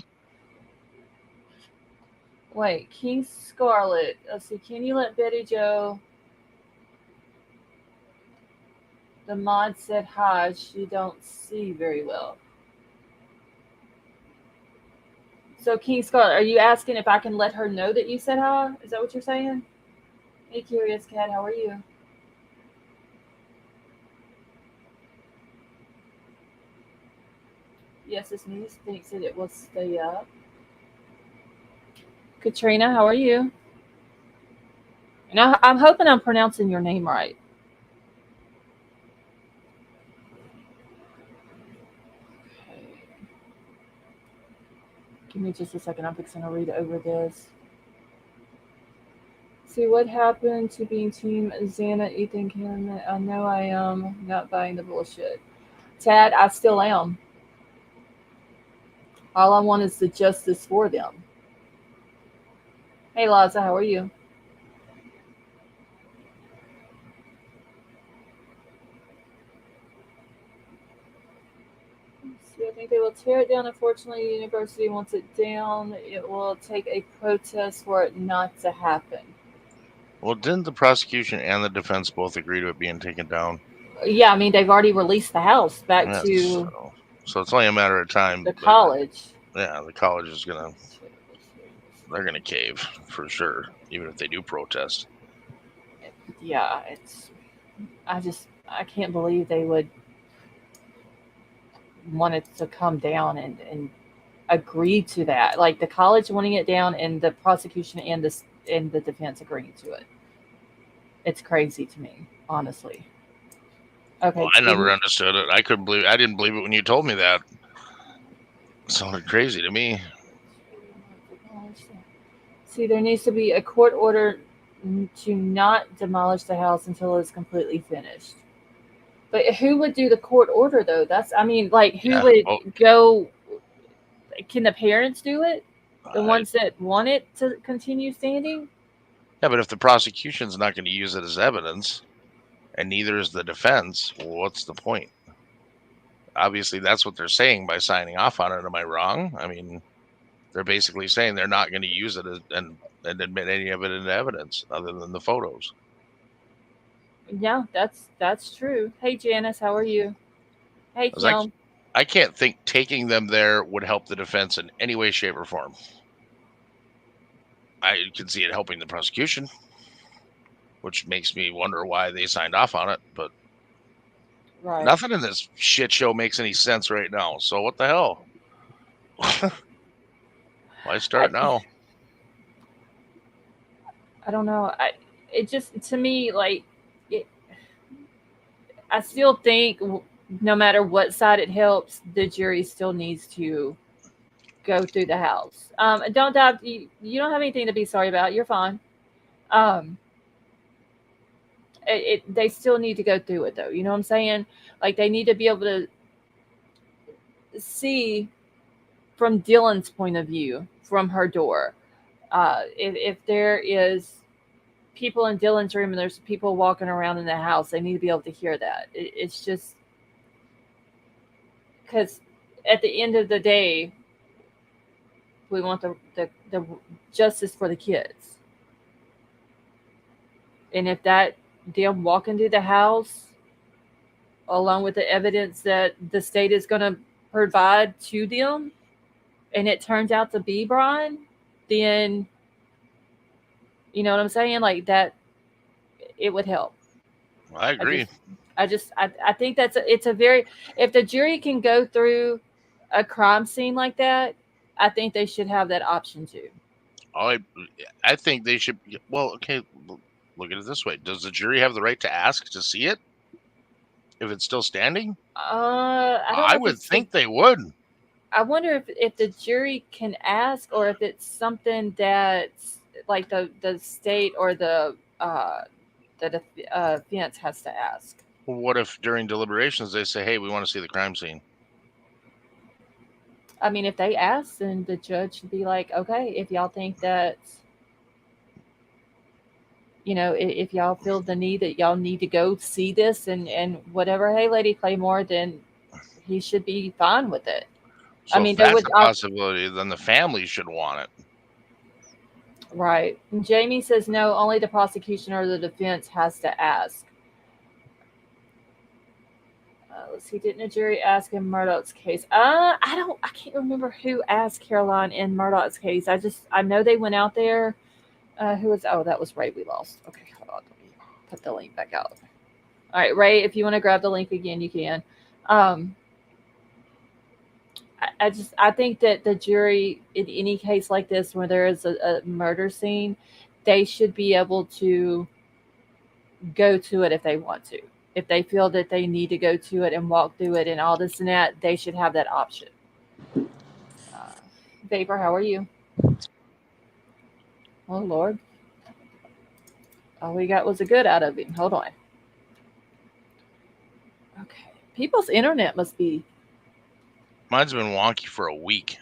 Wait, King Scarlet. Let's see. Can you let Betty Joe? The mod said hi. She don't see very well. So King Scarlet, are you asking if I can let her know that you said hi? Is that what you're saying? Hey, Curious Cat, how are you? Yes, this news thinks that it will stay up. Katrina, how are you? And I'm hoping I'm pronouncing your name right. Okay. Give me just a second. I'm fixing to read over this. See what happened to being Team Xana, Ethan Kim. I know I am not buying the bullshit. Tad, I still am. All I want is the justice for them. Hey, Laza, how are you? See, I think they will tear it down. Unfortunately, the university wants it down. It will take a protest for it not to happen. Well, didn't the prosecution and the defense both agree to it being taken down? Yeah, I mean, they've already released the house back Yes, to so it's only a matter of time. the college. Yeah, the college is they're gonna cave for sure, even if they do protest. Yeah, I can't believe they would want it to come down and agree to that. Like the college wanting it down and the prosecution and the defense agreeing to it. It's crazy to me, honestly. Okay. Well, I never understood it. I didn't believe it when you told me that. It sounded crazy to me. See, there needs to be a court order to not demolish the house until it's completely finished. But who would do the court order though? Who would go? Can the parents do it? The ones that want it to continue standing? Yeah, but if the prosecution's not going to use it as evidence, and neither is the defense, well, what's the point? Obviously, that's what they're saying by signing off on it. Am I wrong? I mean, they're basically saying they're not going to use it and admit any of it into evidence other than the photos. Yeah, that's true. Hey, Janice, how are you? Hey, Kim. I can't think taking them there would help the defense in any way, shape, or form. I can see it helping the prosecution, which makes me wonder why they signed off on it. But nothing in this shit show makes any sense right now. So what the hell? Why start now? I don't know. It just, to me, like, I still think no matter what side it helps, the jury still needs to go through the house. Don't doubt you don't have anything to be sorry about. You're fine. They still need to go through it though. You know what I'm saying? Like they need to be able to see from Dylan's point of view from her door. If there is people in Dylan's room and there's people walking around in the house, they need to be able to hear that. It's just because at the end of the day, we want the justice for the kids. And if that them walking through the house along with the evidence that the state is going to provide to them and it turns out to be Bryan, then you know what I'm saying? Like that, it would help. I agree. I think it's a very, if the jury can go through a crime scene like that, I think they should have that option too. I think they should. Well, okay, look at it this way. Does the jury have the right to ask to see it if it's still standing? I would think they would. I wonder if the jury can ask or if it's something that like the state or the defense has to ask. Well, what if during deliberations they say, hey, we want to see the crime scene? I mean, if they ask, then the judge should be like, okay, if y'all think that, you know, if y'all feel the need that y'all need to go see this and whatever, hey, Lady Claymore, then he should be fine with it. So I mean, if that's a possibility, then the family should want it. Right. And Jamie says no, only the prosecution or the defense has to ask. Let's see, didn't a jury ask in Murdoch's case? I can't remember who asked Caroline in Murdoch's case. I know they went out there. Who was, that was Ray we lost. Okay, hold on. Let me put the link back out. All right, Ray, if you want to grab the link again, you can. I think that the jury, in any case like this, where there is a murder scene, they should be able to go to it if they want to. If they feel that they need to go to it and walk through it and all this and that, they should have that option. Vapor, how are you? Oh, Lord. All we got was a good out of him. Hold on. Okay. People's internet must be... Mine's been wonky for a week.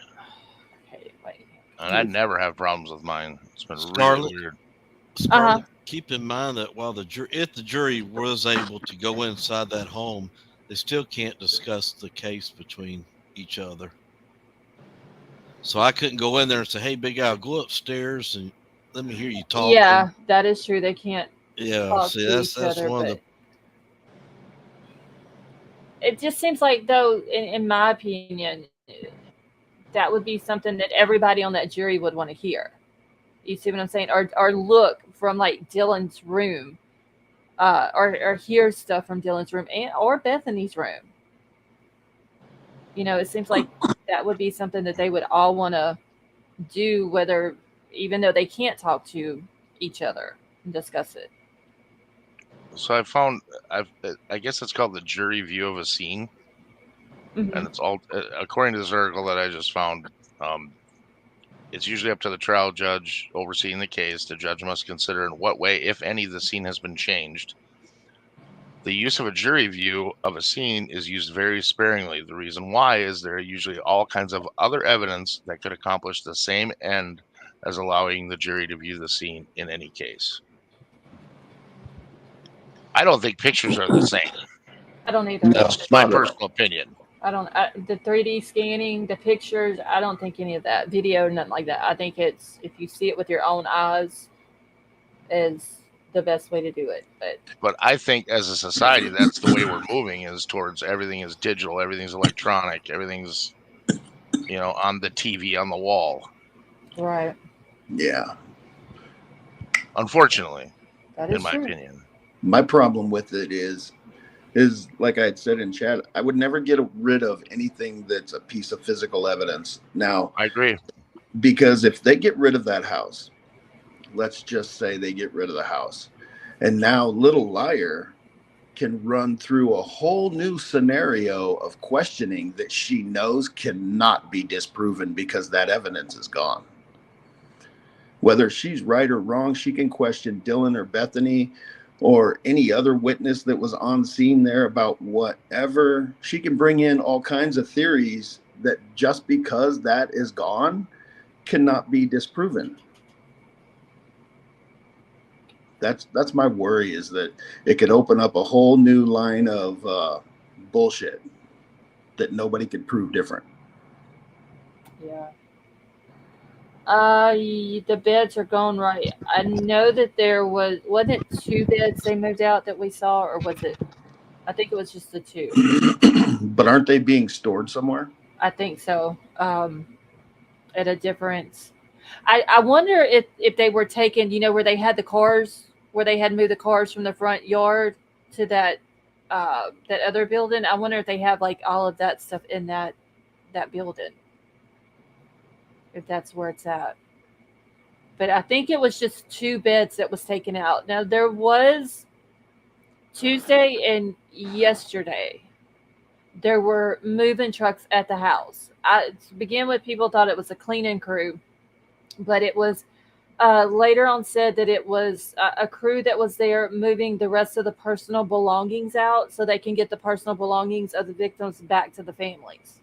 Okay, wait. And I never have problems with mine. It's been Scarlett, really weird. Scarlett, keep in mind that while if the jury was able to go inside that home, they still can't discuss the case between each other. So I couldn't go in there and say, "Hey, Big Al, go upstairs and let me hear you talk." Yeah, that is true. They can't. Yeah, see, that's one of the. It just seems like, though, in my opinion, that would be something that everybody on that jury would want to hear. You see what I'm saying? Or look from like Dylan's room, or hear stuff from Dylan's room or Bethany's room. It seems like that would be something that they would all want to do, even though they can't talk to each other and discuss it. So I found, I guess it's called the jury view of a scene. Mm-hmm. And it's all, according to this article that I just found, it's usually up to the trial judge overseeing the case. The judge must consider in what way, if any, the scene has been changed. The use of a jury view of a scene is used very sparingly. The reason why is there are usually all kinds of other evidence that could accomplish the same end as allowing the jury to view the scene in any case. I don't think pictures are the same. I don't either. That's my personal opinion. The 3D scanning, the pictures, I don't think any of that. Video, nothing like that. I think it's, if you see it with your own eyes, is the best way to do it. But I think as a society, that's the way we're moving, is towards everything is digital, everything's electronic, everything's, on the TV, on the wall. Right. Yeah. Unfortunately, in my opinion. My problem with it is like I had said in chat, I would never get rid of anything that's a piece of physical evidence. Now, I agree. Because if they get rid of that house, let's just say they get rid of the house, and now Little Liar can run through a whole new scenario of questioning that she knows cannot be disproven because that evidence is gone. Whether she's right or wrong, she can question Dylan or Bethany or any other witness that was on scene there about whatever. She can bring in all kinds of theories that just because that is gone cannot be disproven. That's my worry, is that it could open up a whole new line of bullshit that nobody could prove different. Yeah. The beds are going right. I know that wasn't it 2 beds they moved out that we saw, or was it? I think it was just the 2. But aren't they being stored somewhere? I think so. At a different. I wonder if they were taken, where they had the cars, where they had moved the cars from the front yard to that other building. I wonder if they have like all of that stuff in that building. If that's where it's at. But I think it was just 2 beds that was taken out. Now, there was Tuesday and yesterday, there were moving trucks at the house. To begin with, people thought it was a cleaning crew, but it was later on said that it was a crew that was there moving the rest of the personal belongings out so they can get the personal belongings of the victims back to the families.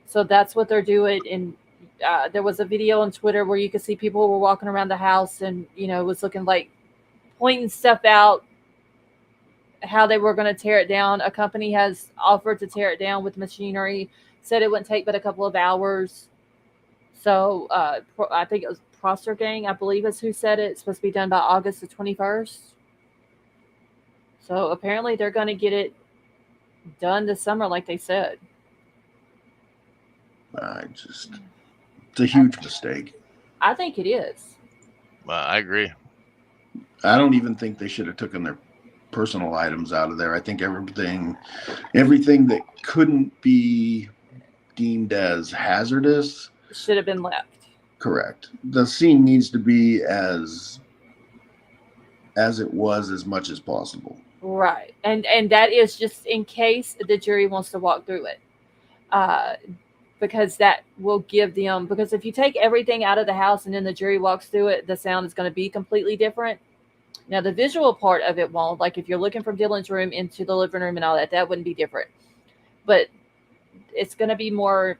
So that's what they're doing. And there was a video on Twitter where you could see people were walking around the house and, it was looking like pointing stuff out, how they were going to tear it down. A company has offered to tear it down with machinery, said it wouldn't take but a couple of hours. So I think it was Prosser gang, I believe is who said it. It's supposed to be done by August the 21st. So apparently they're going to get it done this summer, like they said. It's a huge mistake. I think it is. I agree. I don't even think they should have taken their personal items out of there. I think everything that couldn't be deemed as hazardous should have been left. Correct. The scene needs to be as it was as much as possible. Right. And that is just in case the jury wants to walk through it. Because that will give them, because if you take everything out of the house and then the jury walks through it, the sound is going to be completely different. Now, the visual part of it won't. Like if you're looking from Dylan's room into the living room and all that, that wouldn't be different. But it's going to be more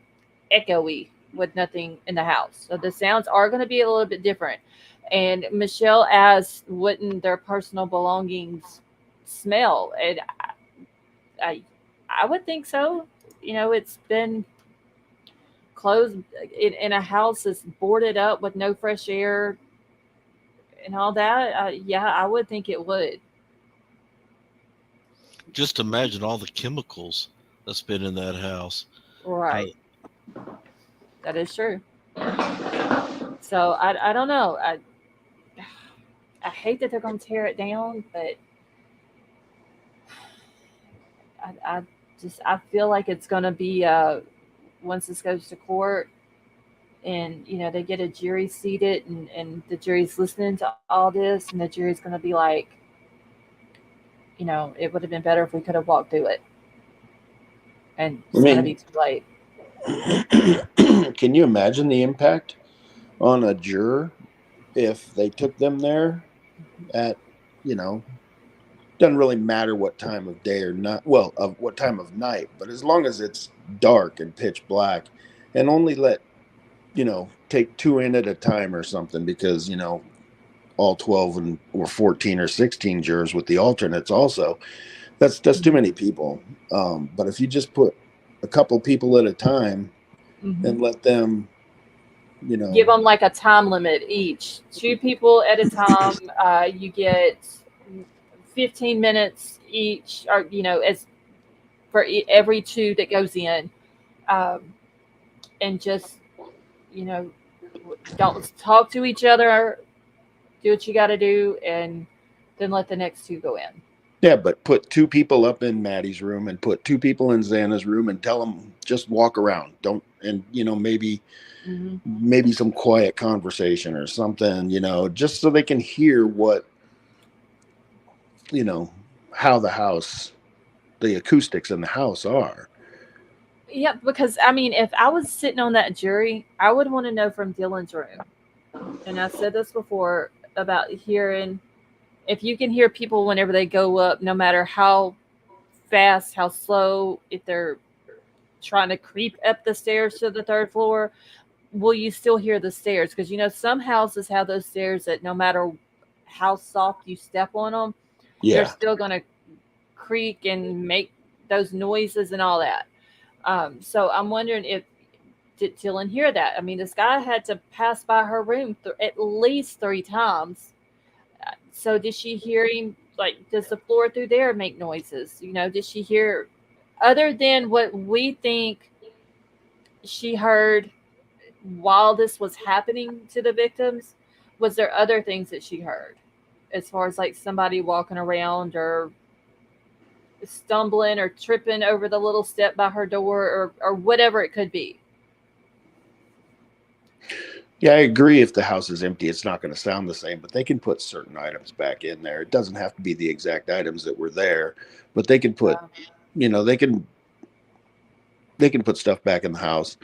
echoey with nothing in the house. So the sounds are going to be a little bit different. And Michelle asked, wouldn't their personal belongings smell? And I would think so. You know, it's been closed in a house that's boarded up with no fresh air and all that. Yeah, I would think it would. Just imagine all the chemicals that's been in that house. Right. That is true. So I don't know. I hate that they're going to tear it down, but I feel like it's going to be once this goes to court and, you know, they get a jury seated and the jury's listening to all this and the jury's going to be like, you know, it would have been better if we could have walked through it. And it's going to be too late. Can you imagine the impact on a juror if they took them there at, you know, doesn't really matter what time of day or not, well, of what time of night, but as long as it's dark and pitch black, and only let, you know, take 2 in at a time or something, because, you know, all 12 or 14 or 16 jurors with the alternates also, that's too many people. But if you just put a couple people at a time and let them, you know, give them like a time limit each, 2 people at a time. You get 15 minutes each, or, you know, as for every 2 that goes in, and just, you know, don't talk to each other, do what you got to do, and then let the next 2 go in. Yeah, but put 2 people up in Maddie's room and put 2 people in Xana's room and tell them just walk around. Don't, and, you know, maybe some quiet conversation or something, you know, just so they can hear what, you know, how the acoustics in the house are. Yeah, because, I mean, if I was sitting on that jury, I would want to know from Dylan's room. And I said this before about hearing, if you can hear people whenever they go up, no matter how fast, how slow, if they're trying to creep up the stairs to the 3rd floor, will you still hear the stairs? Because, you know, some houses have those stairs that no matter how soft you step on them, they're still going to creak and make those noises and all that. So I'm wondering did Dylan hear that? I mean, this guy had to pass by her room at least 3 times. So did she hear him? Like, does the floor through there make noises? You know, did she hear, other than what we think she heard while this was happening to the victims, was there other things that she heard? As far as like somebody walking around or stumbling or tripping over the little step by her door or whatever it could be. Yeah, I agree. If the house is empty, it's not going to sound the same, but they can put certain items back in there. It doesn't have to be the exact items that were there, but they can put, you know, they can put stuff back in the house.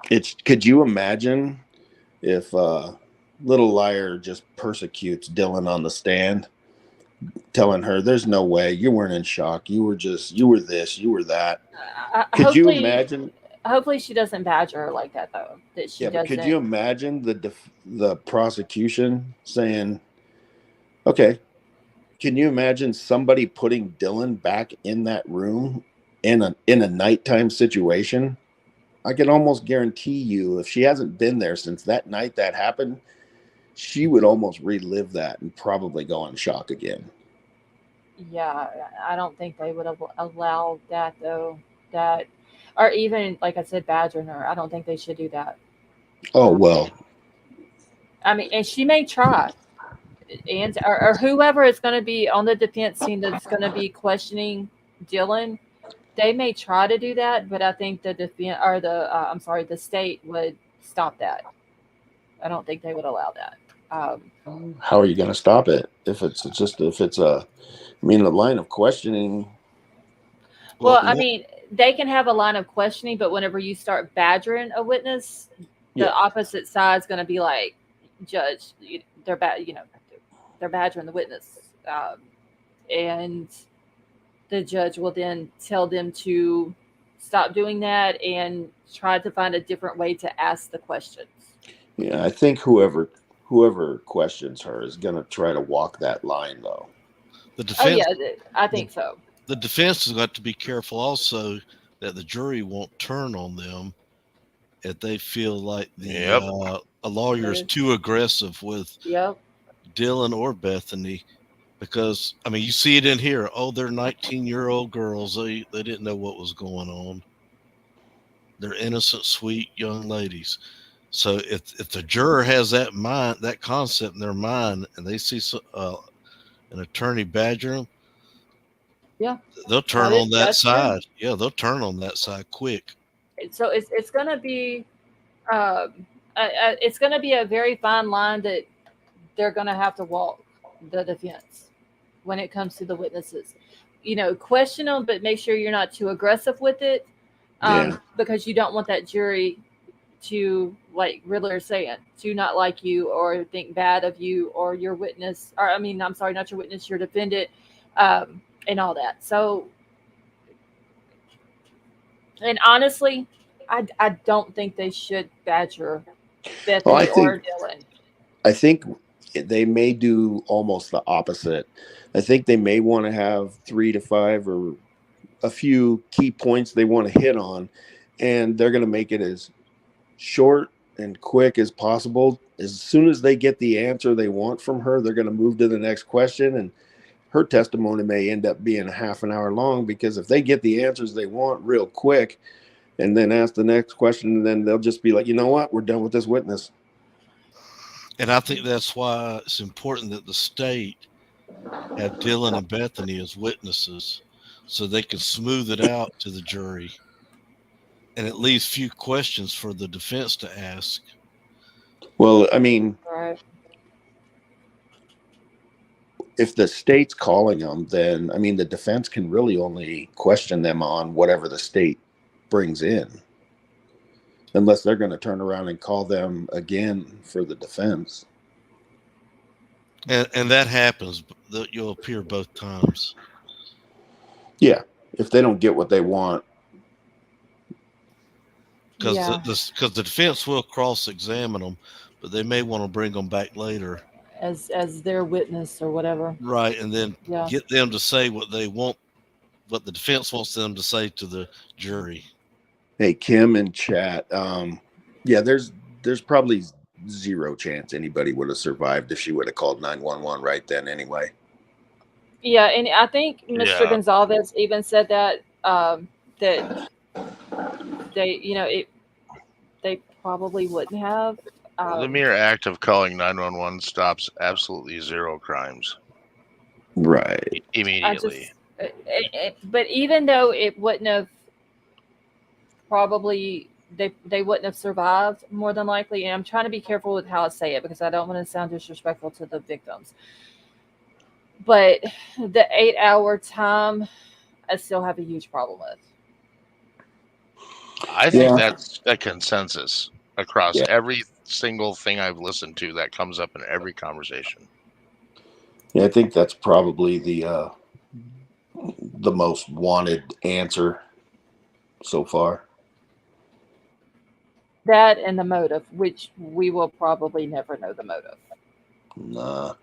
Could you imagine if Little Liar just persecutes Dylan on the stand, telling her there's no way, you weren't in shock, you were this, you were that. Could you imagine? Hopefully she doesn't badger her like that, though. That she doesn't. Could you imagine the prosecution saying, okay, can you imagine somebody putting Dylan back in that room in a nighttime situation? I can almost guarantee you, if she hasn't been there since that night that happened, she would almost relive that and probably go on shock again. Yeah, I don't think they would have allowed that though. That, or even like I said, badgering her. I don't think they should do that. Oh, Um, well, I mean, and she may try, and or whoever is going to be on the defense team that's going to be questioning Dylan, they may try to do that, but I think the defense or I'm sorry, the state would stop that. I don't think they would allow that. how are you going to stop it if it's I mean, the line of questioning? Well, I mean, they can have a line of questioning, but whenever you start badgering a witness, the Yeah. opposite side is going to be like, Judge, they're they're badgering the witness, and the judge will then tell them to stop doing that and try to find a different way to ask the questions. Yeah, I think whoever questions her is going to try to walk that line, though. The Oh defense, yeah, I think so. the defense has got to be careful also that the jury won't turn on them if they feel like a lawyer is too aggressive with Yep. Dylan or Bethany, because I mean you see it in here. Oh, they're 19-year-old girls. They didn't know what was going on. They're innocent, sweet young ladies. So if the juror has that concept in their mind, and they see an attorney badger them, Yeah. they'll turn on that That's true. side. Yeah, they'll turn on that side quick. So it's going to be it's going to be a very fine line that they're going to have to walk, the defense, when it comes to the witnesses. Question them, but make sure you're not too aggressive with it, because you don't want that jury to, like Riddler saying, to not like you or think bad of you or your witness, or I mean, I'm sorry, not your witness, your defendant, and all that. So, and honestly, I don't think they should badger Bethany or Dylan. I think they may do almost the opposite. I think they may want to have 3 to 5 or a few key points they want to hit on, and they're going to make it as short and quick as possible. As soon as they get the answer they want from her, they're going to move to the next question, and her testimony may end up being a half an hour long, because if they get the answers they want real quick and then ask the next question, then they'll just be like, you know what, we're done with this witness. And I think that's why it's important that the state have Dylan and Bethany as witnesses so they can smooth it out to the jury. And it leaves few questions for the defense to ask. Well, I mean, Right. if the state's calling them, then, I mean, the defense can really only question them on whatever the state brings in, unless they're going to turn around and call them again for the defense. And that happens. You'll appear both times. Yeah, if they don't get what they want. Because the defense will cross-examine them, but they may want to bring them back later as their witness or whatever. Right, and then get them to say what they want, what the defense wants them to say to the jury. Hey, Kim in chat. Yeah, there's probably zero chance anybody would have survived if she would have called 911 right then anyway. Yeah, and I think Mr. Gonzalez even said that that they, they probably wouldn't have. The mere act of calling 911 stops absolutely zero crimes. Right. Immediately. But even though it wouldn't have, probably they wouldn't have survived, more than likely. And I'm trying to be careful with how I say it because I don't want to sound disrespectful to the victims. But the 8-hour time, I still have a huge problem with. I think that's a consensus across every single thing I've listened to that comes up in every conversation. Yeah, I think that's probably the most wanted answer so far. That and the motive, which we will probably never know the motive. Nah.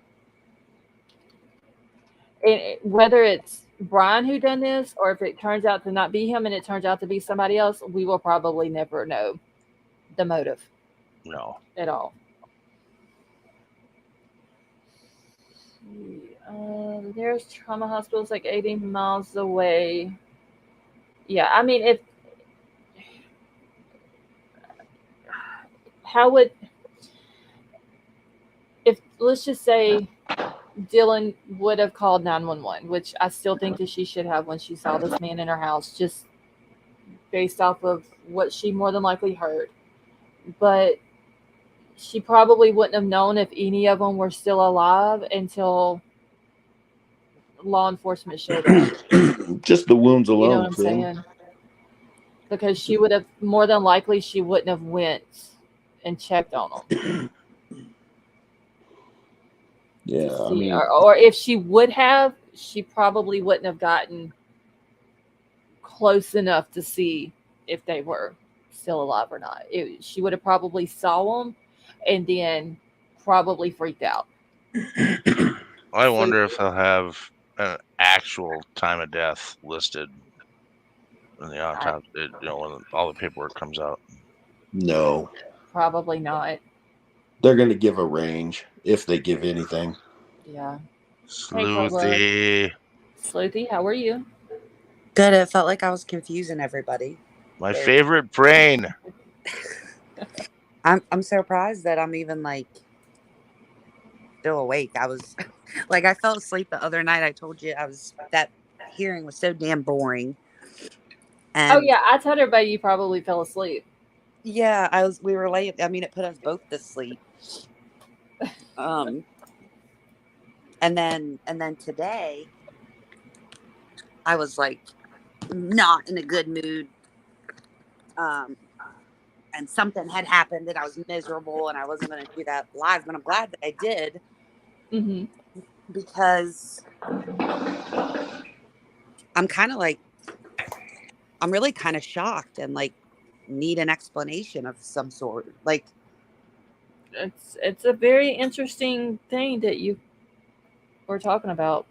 And whether it's Bryan who done this, or if it turns out to not be him and it turns out to be somebody else, we will probably never know the motive No. at all. There's trauma hospitals like 80 miles away. Yeah, I mean, how would, if, let's just say Dylan would have called 911, which I still think that she should have when she saw this man in her house, just based off of what she more than likely heard. But she probably wouldn't have known if any of them were still alive until law enforcement showed up. Just the wounds You know alone, what I'm Tim. saying? Because she would have, more than likely, she wouldn't have went and checked on them. Yeah, I mean, or if she would have, she probably wouldn't have gotten close enough to see if they were still alive or not. She would have probably saw them and then probably freaked out. I wonder if they'll have an actual time of death listed in the autopsy, when all the paperwork comes out. no. Probably not. They're going to give a range if they give anything. Yeah. Sleuthy. Sleuthy, how are you? Good. It felt like I was confusing everybody. My favorite brain. I'm surprised that I'm even still awake. I was I fell asleep the other night. I told you that hearing was so damn boring. And oh yeah, I told everybody you probably fell asleep. Yeah, we were late. I mean, it put us both to sleep. And then today I was not in a good mood. And something had happened and I was miserable and I wasn't going to do that live, but I'm glad that I did. Mm-hmm. Because I'm kind of I'm really kind of shocked and need an explanation of some sort. It's a very interesting thing that you were talking about.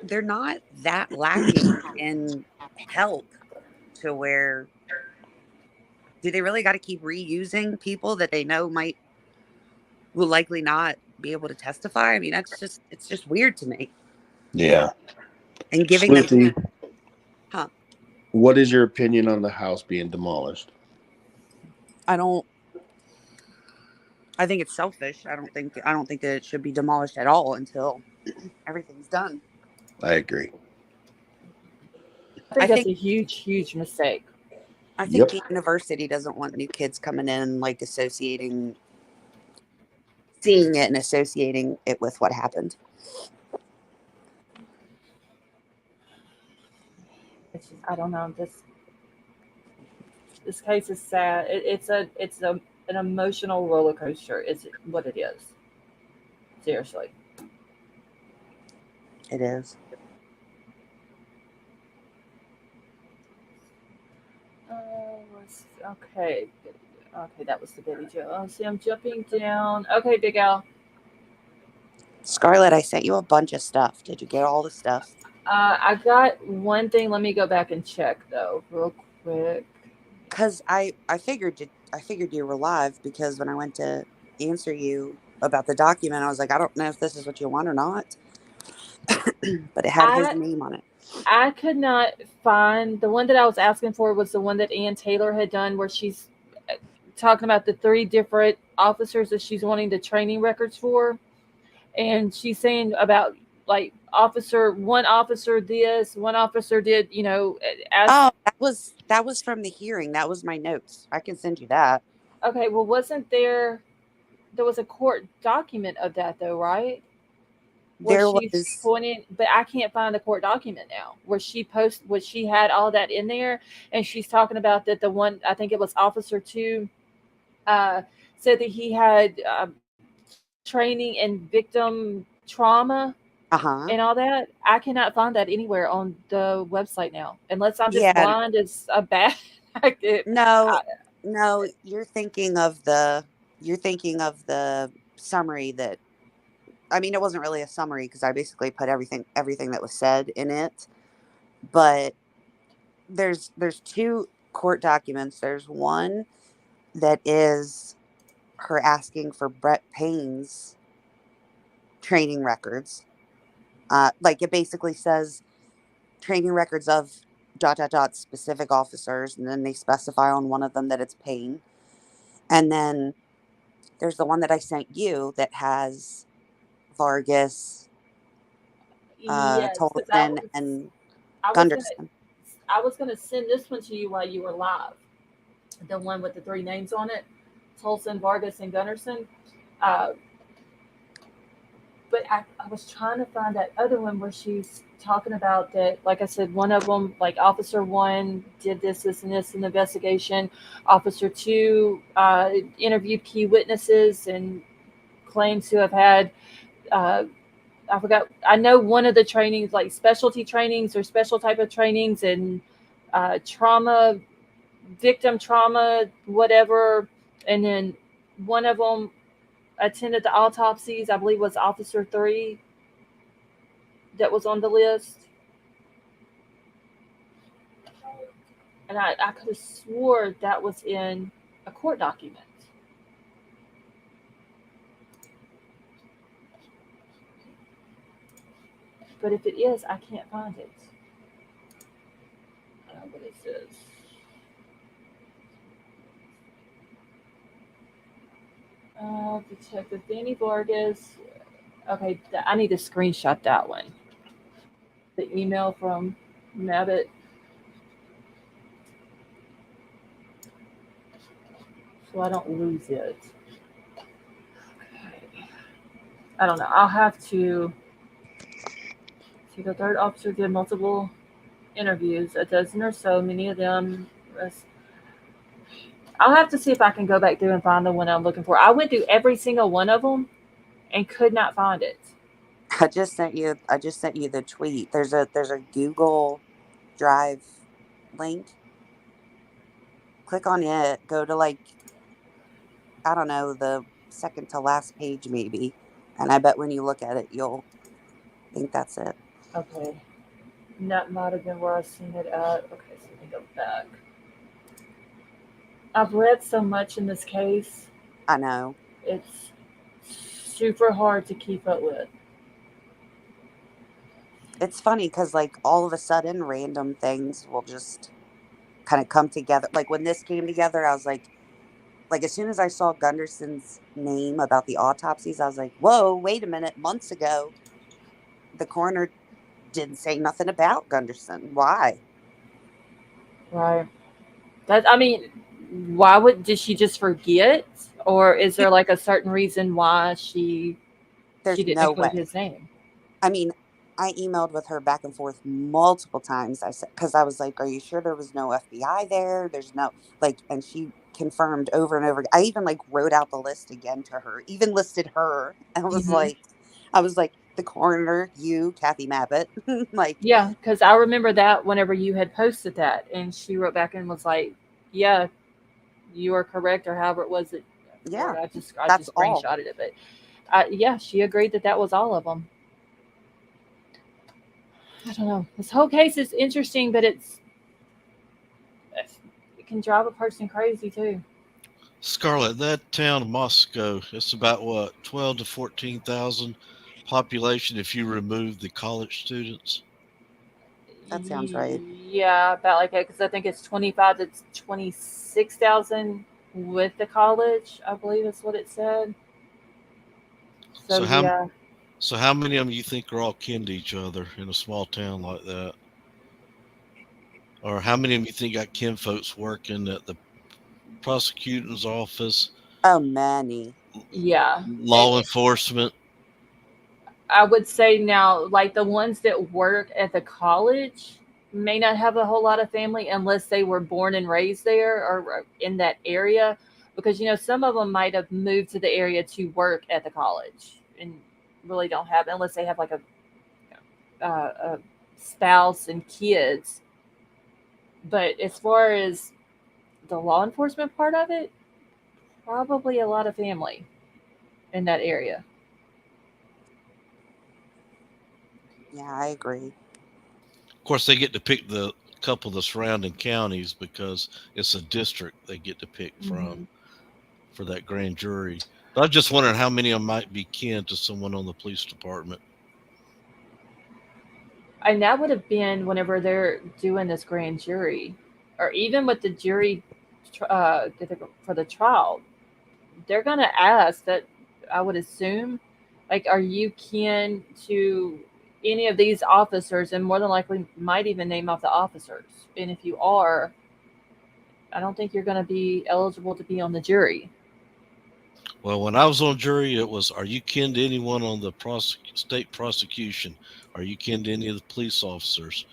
They're not that lacking in help to where, do they really got to keep reusing people that they know will likely not be able to testify? I mean, it's just weird to me. Yeah. And giving Sleuthy, them, huh? What is your opinion on the house being demolished? I think it's selfish. I don't think that it should be demolished at all until everything's done. I agree. I think that's a huge mistake. I think the university doesn't want new kids coming in seeing it and associating it with what happened. I don't know. This case is sad. It's an emotional roller coaster. Is what it is. Seriously, it is. Okay, that was the Betty Joe. Oh, see, I'm jumping down. Okay, Big Al. Scarlett, I sent you a bunch of stuff. Did you get all the stuff? I got one thing. Let me go back and check though, real quick. Because I figured you were live, because when I went to answer you about the document, I was like, I don't know if this is what you want or not. But it had his name on it. I could not find the one that I was asking for. Was the one that Ann Taylor had done, where she's talking about the 3 different officers that she's wanting the training records for, and she's saying about one officer this, one officer did, that was from the hearing. That was my notes. I can send you that. Okay, well, wasn't there was a court document of that though, right? There was pointing, but I can't find the court document now where she had all that in there, and she's talking about that the one, I think it was Officer 2, said that he had training in victim trauma and all that. I cannot find that anywhere on the website now, unless I'm just blind as a bat. No, you're thinking of the summary that I mean, it wasn't really a summary because I basically put everything that was said in it. But there's two court documents. There's one that is her asking for Brett Payne's training records. Like it basically says training records of specific officers, and then they specify on one of them that it's Payne. And then there's the one that I sent you that has Vargas, Yes, because Tolson, and I was gonna Gunderson. I was gonna send this one to you while you were live. The one with the three names on it, Tolson, Vargas, and Gunderson. Uh, but I was trying to find that other one where she's talking about that, like I said, one of them, like Officer 1 did this, and this in the investigation. Officer 2 interviewed key witnesses and claims to have had, I forgot, I know one of the trainings, like specialty trainings or special type of trainings and trauma, victim trauma, whatever. And then one of them attended the autopsies, I believe was Officer 3 that was on the list. And I could have swore that was in a court document. But if it is, I can't find it. I don't know what it says. Detective Danny Vargas. Okay, I need to screenshot that one. The email from Mabbott. So I don't lose it. Okay. I don't know. I'll have to see. The third officer did multiple interviews, a dozen or so, many of them. I'll have to see if I can go back through and find the one I'm looking for. I went through every single one of them and could not find it. I just sent you the tweet. There's a Google Drive link. Click on it. Go to, like, I don't know, the second to last page maybe. And I bet when you look at it, you'll think that's it. Okay. That might have been where I seen it at. Okay, so let me go back. I've read so much in this case. I know. It's super hard to keep up with. It's funny because, like, all of a sudden, random things will just kind of come together. Like, when this came together, I was like, as soon as I saw Gunderson's name about the autopsies, I was like, whoa, wait a minute. Months ago, the coroner didn't say nothing about Gunderson. Why? Right. I mean, did she just forget? Or is there like a certain reason why she didn't no include way. his name? I mean, I emailed with her back and forth multiple times. I said, because I was like, are you sure there was no FBI there? There's no, like, and she confirmed over and over. I even, like, wrote out the list again to her, even listed her. And I was like, the coroner, you, Kathy Mabbott. Like, yeah, because I remember that whenever you had posted that, and she wrote back and was like, yeah, you are correct, or however it was. Yeah, I just all. screenshotted it, but yeah, she agreed that was all of them. I don't know. This whole case is interesting, but it can drive a person crazy too. Scarlett, that town of Moscow, it's about what, 12 to 14,000 population if you remove the college students? That sounds right. Yeah, about like that, because I think it's 25 to 26,000 with the college, I believe is what it said. So how many of them you think are all kin to each other in a small town like that? Or how many of them you think got kin folks working at the prosecutor's office? Oh, many. Yeah. Law enforcement. I would say now, like the ones that work at the college may not have a whole lot of family unless they were born and raised there or in that area, because some of them might have moved to the area to work at the college and really don't have, unless they have like a spouse and kids. But as far as the law enforcement part of it, probably a lot of family in that area. Yeah, I agree. Of course, they get to pick the couple of the surrounding counties because it's a district they get to pick from for that grand jury. But I'm just wondering how many of them might be kin to someone on the police department. And that would have been whenever they're doing this grand jury, or even with the jury for the trial. They're going to ask that, I would assume, like, are you kin to any of these officers? And more than likely, might even name off the officers. And if you are, I don't think you're going to be eligible to be on the jury. Well, when I was on jury, it was, are you kin to anyone on the state prosecution? Are you kin to any of the police officers?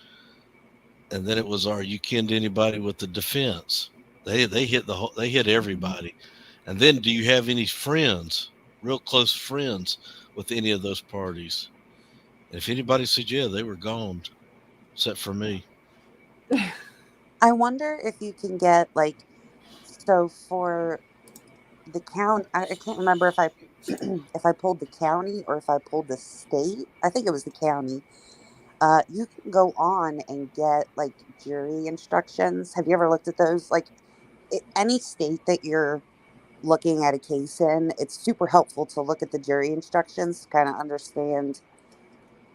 And then it was, are you kin to anybody with the defense? They hit they hit everybody. And then, do you have any friends, real close friends with any of those parties? And if anybody said yeah, they were gone, except for me. I wonder if you can get like, so for the count, I can't remember if I if I pulled the county or if I pulled the state. I think it was the county. You can go on and get like jury instructions. Have you ever looked at those? Like any state that you're looking at a case in, it's super helpful to look at the jury instructions to kind of understand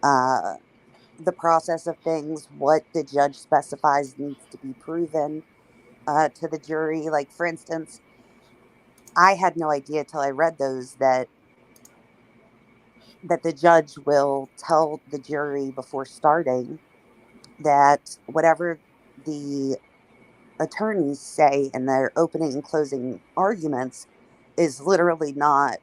uh, the process of things, what the judge specifies needs to be proven to the jury. Like, for instance, I had no idea till I read those that the judge will tell the jury before starting that whatever the attorneys say in their opening and closing arguments is literally not,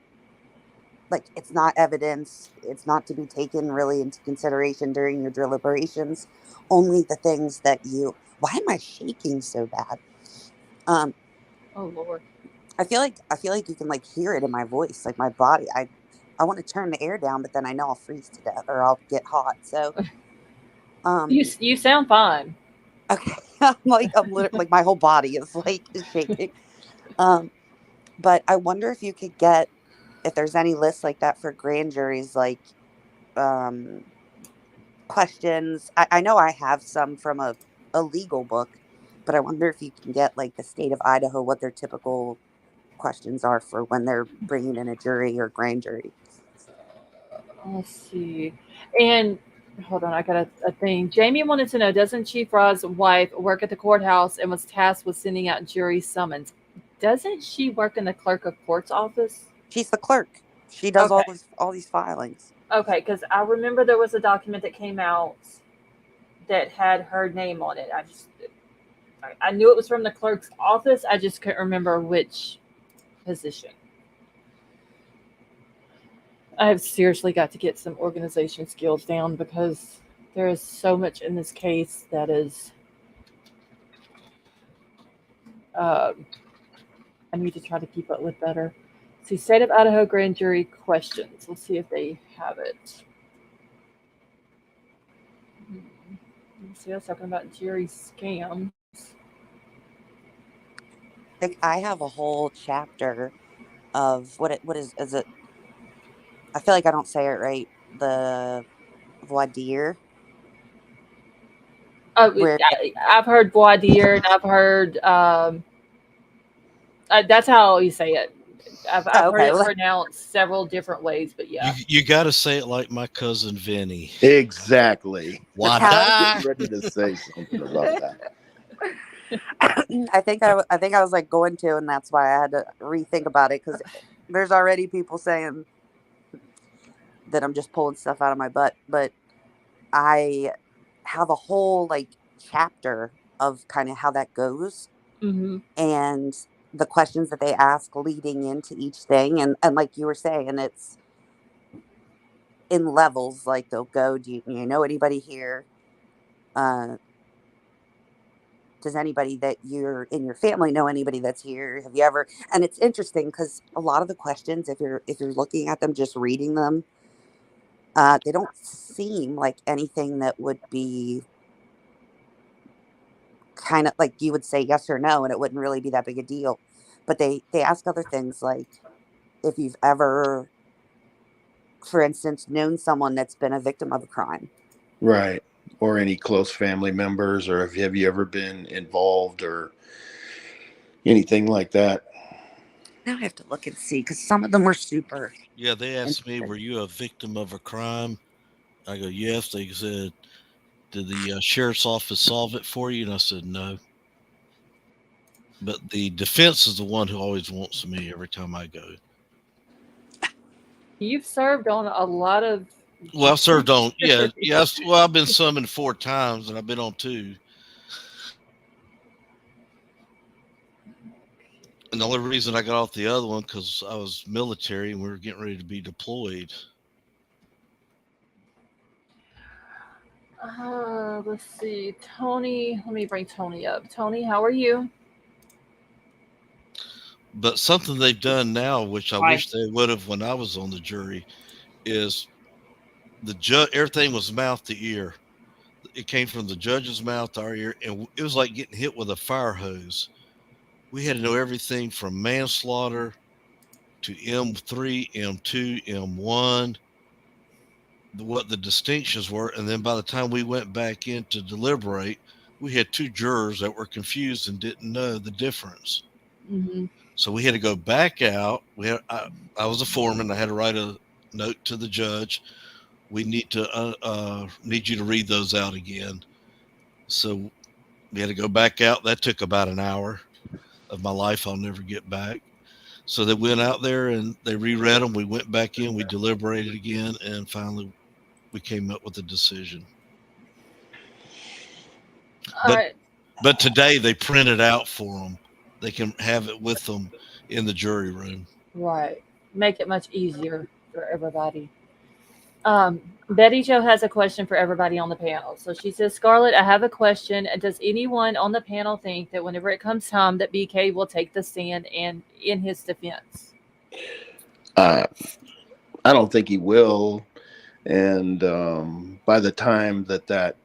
like, it's not evidence. It's not to be taken really into consideration during your deliberations. Only the things that you, why am I shaking so bad? Um, Oh Lord. I feel like you can like hear it in my voice, like my body. I want to turn the air down, but then I know I'll freeze to death or I'll get hot. So, um, You sound fine. okay, I'm literally like my whole body is like shaking. Um, but I wonder if you could get, if there's any lists like that for grand juries, like um questions. I know I have some from a legal book, but I wonder if you can get like the state of Idaho, what their typical questions are for when they're bringing in a jury or grand jury. Let's see. And hold on, I got a thing. Jamie wanted to know, doesn't Chief Rod's wife work at the courthouse and was tasked with sending out jury summons? Doesn't she work in the clerk of court's office? She's the clerk. She does Okay. all these filings. Okay, because I remember there was a document that came out that had her name on it. I knew it was from the clerk's office. I just couldn't remember which position. I have seriously got to get some organization skills down because there is so much in this case that is. Um, I need to try to keep up with better. See, state of Idaho grand jury questions. Let's see if they have it. Let's see, I was talking about jury scams. Like I have a whole chapter of what is it? I feel like I don't say it right. The voir dire, Oh, where I've heard voir dire, and I've heard that's how you say it. I've oh, heard okay, it well, pronounced several different ways, but yeah. You got to say it like my cousin Vinny. Exactly. What? I was getting ready to say something about that. I think I was like going to, and that's why I had to rethink about it because there's already people saying that I'm just pulling stuff out of my butt, but I have a whole like chapter of kind of how that goes Mm-hmm. and the questions that they ask leading into each thing, and like you were saying, it's in levels. Like they'll go, do you know anybody here? Uh, does anybody that you're in your family know anybody that's here? Have you ever? And it's interesting because a lot of the questions, if you're looking at them, just reading them, they don't seem like anything that would be kind of like you would say yes or no, and it wouldn't really be that big a deal. But they ask other things like if you've ever, for instance, known someone that's been a victim of a crime. Right. Or any close family members, or have you ever been involved or anything like that? Now I have to look and see because some of them were super Yeah, they asked me, interested. "Were you a victim of a crime?" I go, "Yes." They said, "Did the sheriff's office solve it for you?" And I said, "No." But the defense is the one who always wants me every time I go. You've served on a lot of. Well, I've served on, yes. Well, I've been summoned 4 times, and I've been on 2. And the only reason I got off the other one because I was military and we were getting ready to be deployed. Let's see. Tony, let me bring Tony up. Tony, how are you? But something they've done now, which I Hi. wish they would have when I was on the jury, is the judge. Everything was mouth to ear. It came from the judge's mouth to our ear, and it was like getting hit with a fire hose. We had to know everything from manslaughter to M3, M2, M1, what the distinctions were, and then by the time we went back in to deliberate, we had 2 jurors that were confused and didn't know the difference. Mm-hmm. So we had to go back out. I was a foreman. I had to write a note to the judge. We need you to read those out again. So we had to go back out. That took about an hour of my life I'll never get back. So they went out there and they reread them. We went back in. We deliberated again, and finally we came up with a decision. All right. But today they print it out for them. They can have it with them in the jury room. Right. Make it much easier for everybody. Betty Jo has a question for everybody on the panel. So she says, Scarlett, I have a question. Does anyone on the panel think that whenever it comes time that BK will take the stand and in his defense? I don't think he will. And by the time that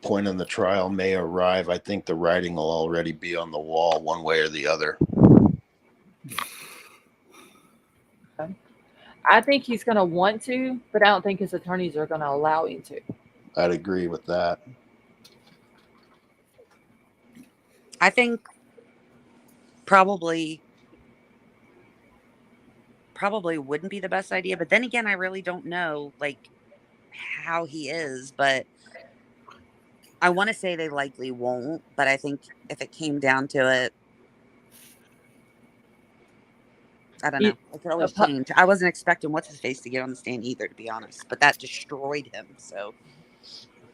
point in the trial may arrive, I think the writing will already be on the wall one way or the other. Okay. I think he's going to want to, but I don't think his attorneys are going to allow him to. I'd agree with that. I think probably wouldn't be the best idea. But then again, I really don't know like how he is, but I want to say they likely won't. But I think if it came down to it, I don't know. It could always change. I wasn't expecting what's his face to get on the stand either, to be honest. But that destroyed him. So.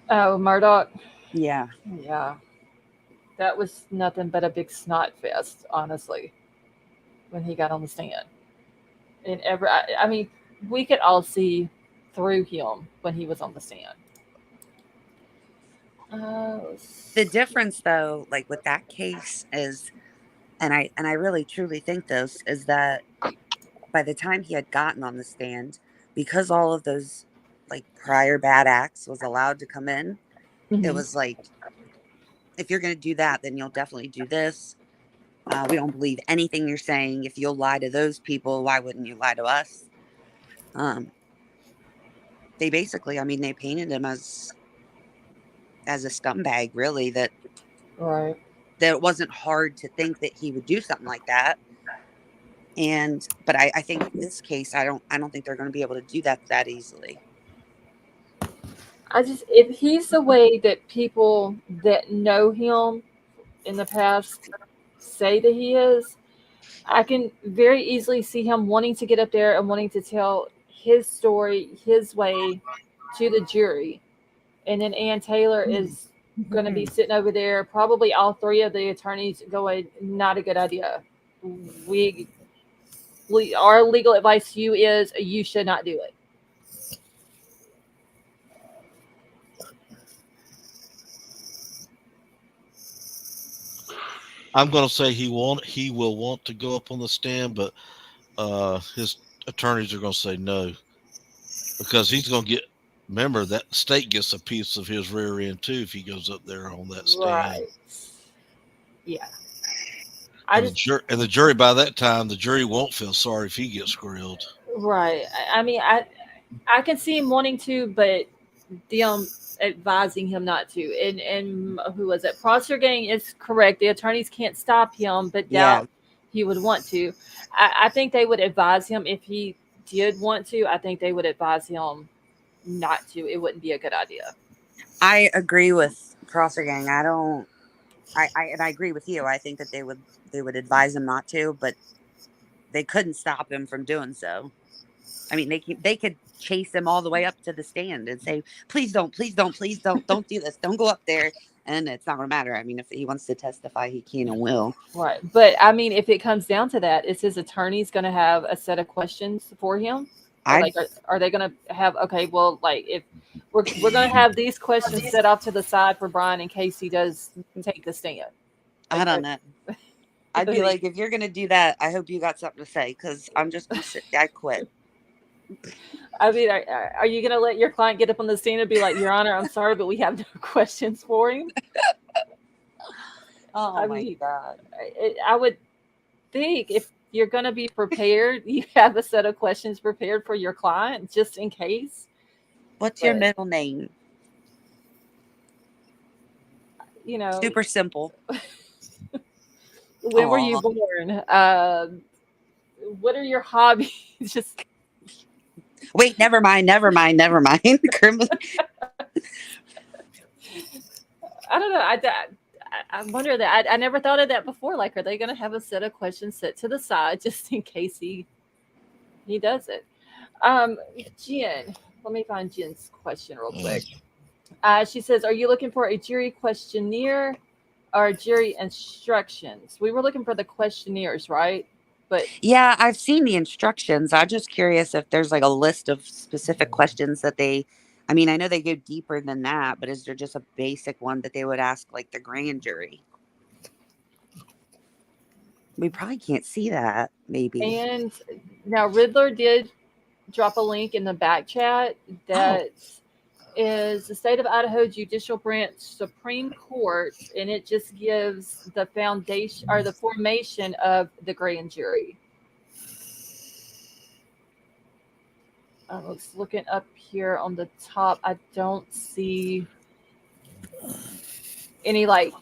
Oh, Murdoch. Yeah. Yeah. That was nothing but a big snot fest, honestly, when he got on the stand. And I mean, we could all see through him when he was on the stand. The difference, though, like with that case is, and I really truly think this is that by the time he had gotten on the stand, because all of those like prior bad acts was allowed to come in, it was like, if you're going to do that, then you'll definitely do this. We don't believe anything you're saying. If you'll lie to those people, why wouldn't you lie to us? They basically, I mean, they painted him as a scumbag, really, that it wasn't hard to think that he would do something like that. But I think in this case, I don't think they're going to be able to do that easily. If he's the way that people that know him in the past say that he is, I can very easily see him wanting to get up there and wanting to tell his story his way to the jury. And then Ann Taylor is going to be sitting over there, probably all 3 of the attorneys going, not a good idea. Our legal advice to you is you should not do it. I'm going to say he will want to go up on the stand, but his attorneys are going to say no, because he's going to get. Remember that state gets a piece of his rear end too if he goes up there on that stand. Right. Yeah. And the jury by that time, the jury won't feel sorry if he gets grilled. Right. I mean, I can see him wanting to, but them advising him not to. And who was it? Prosser Gang is correct. The attorneys can't stop him, but Yeah. doubt he would want to. I think they would advise him if he did want to. I think they would advise him not to. It wouldn't be a good idea. I agree with Prosser Gang. I agree with you. I think that they would advise him not to, but they couldn't stop him from doing so. I mean, they could chase him all the way up to the stand and say, please don't do this. Don't go up there. And it's not going to matter. I mean, if he wants to testify, he can and will. Right. But I mean, if it comes down to that, is his attorneys going to have a set of questions for him? Or like, are they going to have, okay, well, like if we're going to have these questions set off to the side for Bryan in case he does take the stand. I don't know. I'd be like, if you're going to do that, I hope you got something to say, because I'm just going to sit. I quit. I mean, are you going to let your client get up on the stand and be like, Your Honor, I'm sorry, but we have no questions for him? Oh, my God. I would think if you're going to be prepared, you have a set of questions prepared for your client just in case. What's your middle name? You know, super simple. When were you born? What are your hobbies? Just wait, never mind. I don't know. I wonder that. I never thought of that before. Like, are they going to have a set of questions set to the side just in case he does it? Jen, let me find Jen's question real quick. She says, "Are you looking for a jury questionnaire or jury instructions?" We were looking for the questionnaires, right? But yeah, I've seen the instructions. I'm just curious if there's like a list of specific questions that I mean, I know they go deeper than that, but is there just a basic one that they would ask like the grand jury? We probably can't see that, maybe. And now Riddler did drop a link in the back chat that is the State of Idaho Judicial Branch Supreme Court, and it just gives the foundation or the formation of the grand jury. I was looking up here on the top. I don't see any like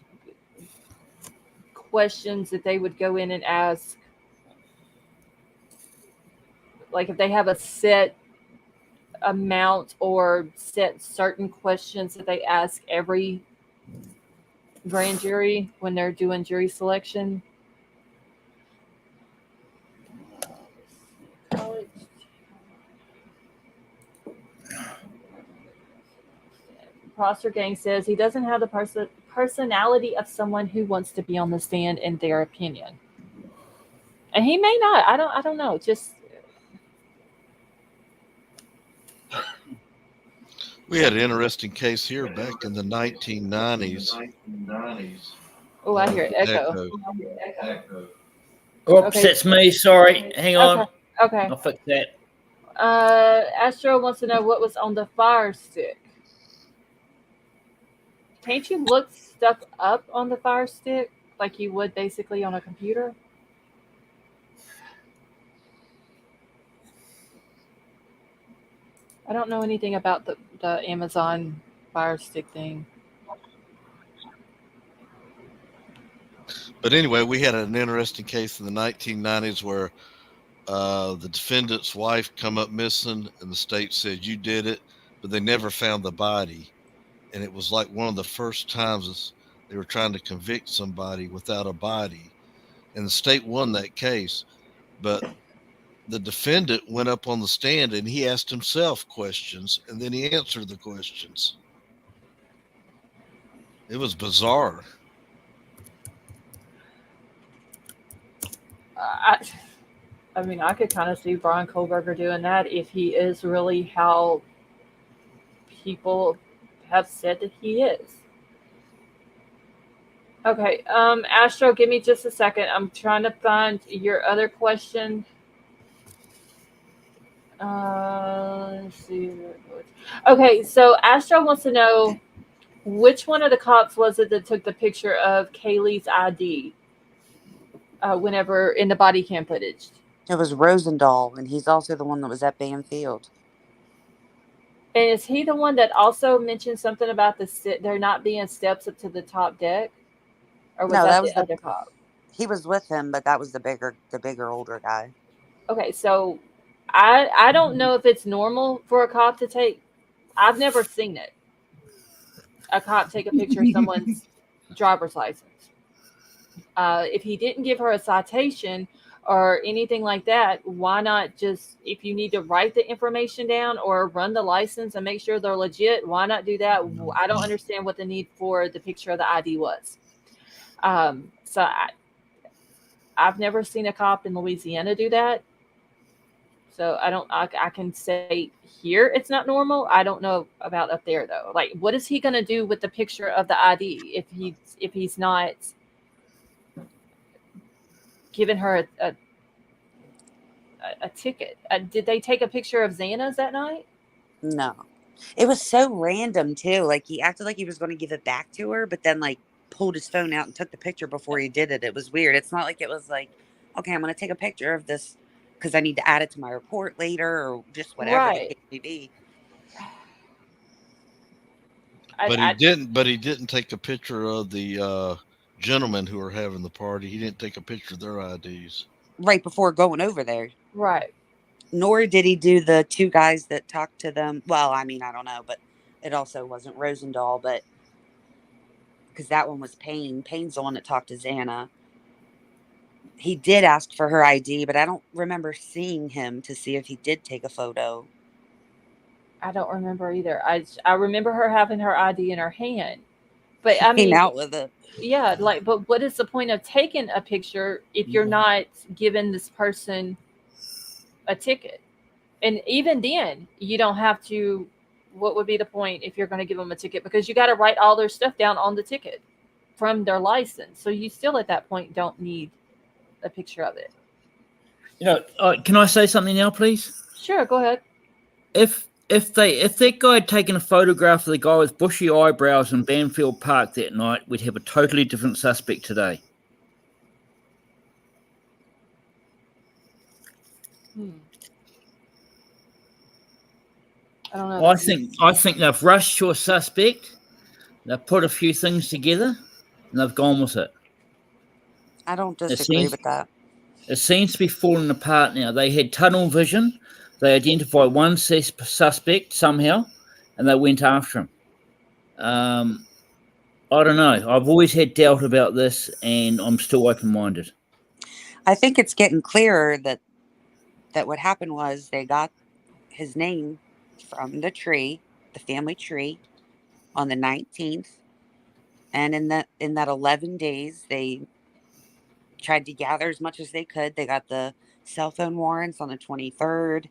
questions that they would go in and ask. Like if they have a set amount or set certain questions that they ask every grand jury when they're doing jury selection. Prosser Gang says he doesn't have the personality of someone who wants to be on the stand, in their opinion, and he may not. I don't know. Just we had an interesting case here back in the 1990s. Oh, I hear echo. Oops, it's me. Sorry. Hang on. Okay. I'll fix that. Astro wants to know what was on the fire stick. Can't you look stuff up on the fire stick like you would basically on a computer? I don't know anything about the Amazon Fire Stick thing. But anyway, we had an interesting case in the 1990s where the defendant's wife come up missing, and the state said, you did it, but they never found the body. And it was like one of the first times they were trying to convict somebody without a body. And the state won that case. But the defendant went up on the stand and he asked himself questions, and then he answered the questions. It was bizarre. I mean, I could kind of see Bryan Kohberger doing that if he is really how people have said that he is. Okay, Astro, give me just a second. I'm trying to find your other question. Let's see. Okay, so Astro wants to know which one of the cops was it that took the picture of Kaylee's ID whenever in the body cam footage? It was Rosendahl, and he's also the one that was at Banfield. And is he the one that also mentioned something about there not being steps up to the top deck, or was No, that that the was the other cop? he was with him, but that was the bigger older guy. Okay, so I don't know if it's normal for a cop to take. I've never seen it. A cop take a picture of someone's driver's license. If he didn't give her a citation or anything like that, why not just, if you need to write the information down or run the license and make sure they're legit, why not do that? I don't understand what the need for the picture of the ID was. So I've never seen a cop in Louisiana do that. So I can say here it's not normal. I don't know about up there though. Like, what is he going to do with the picture of the ID if he's not giving her a ticket? Did they take a picture of Xana's that night? No, it was so random too. Like he acted like he was going to give it back to her, but then like pulled his phone out and took the picture before he did it. It was weird. It's not like it was like, okay, I'm going to take a picture of this because I need to add it to my report later or just whatever the Right. case may be. But he didn't take a picture of the gentlemen who were having the party. He didn't take a picture of their IDs Right before going over there. Right. Nor did he do the two guys that talked to them. Well, I mean, I don't know, but it also wasn't Rosendahl, but because that one was Payne. Payne's the one that talked to Xana. He did ask for her ID, but I don't remember seeing him to see if he did take a photo. I don't remember either. I remember her having her ID in her hand, but I Came mean, out with it. yeah, like, but what is the point of taking a picture if you're not giving this person a ticket? And even then, you don't have to. What would be the point if you're going to give them a ticket? Because you got to write all their stuff down on the ticket from their license. So you still at that point don't need a picture of it. You know, can I say something now, please? Sure, go ahead. If that guy had taken a photograph of the guy with bushy eyebrows in Banfield Park that night, we'd have a totally different suspect today. I don't know. I think they've rushed to a suspect, they've put a few things together, and they've gone with it. I don't disagree with that. It seems to be falling apart now. They had tunnel vision. They identified one suspect somehow, and they went after him. I don't know. I've always had doubt about this, and I'm still open-minded. I think it's getting clearer that what happened was they got his name from the tree, the family tree, on the 19th, and in that 11 days they tried to gather as much as they could. They got the cell phone warrants on the 23rd.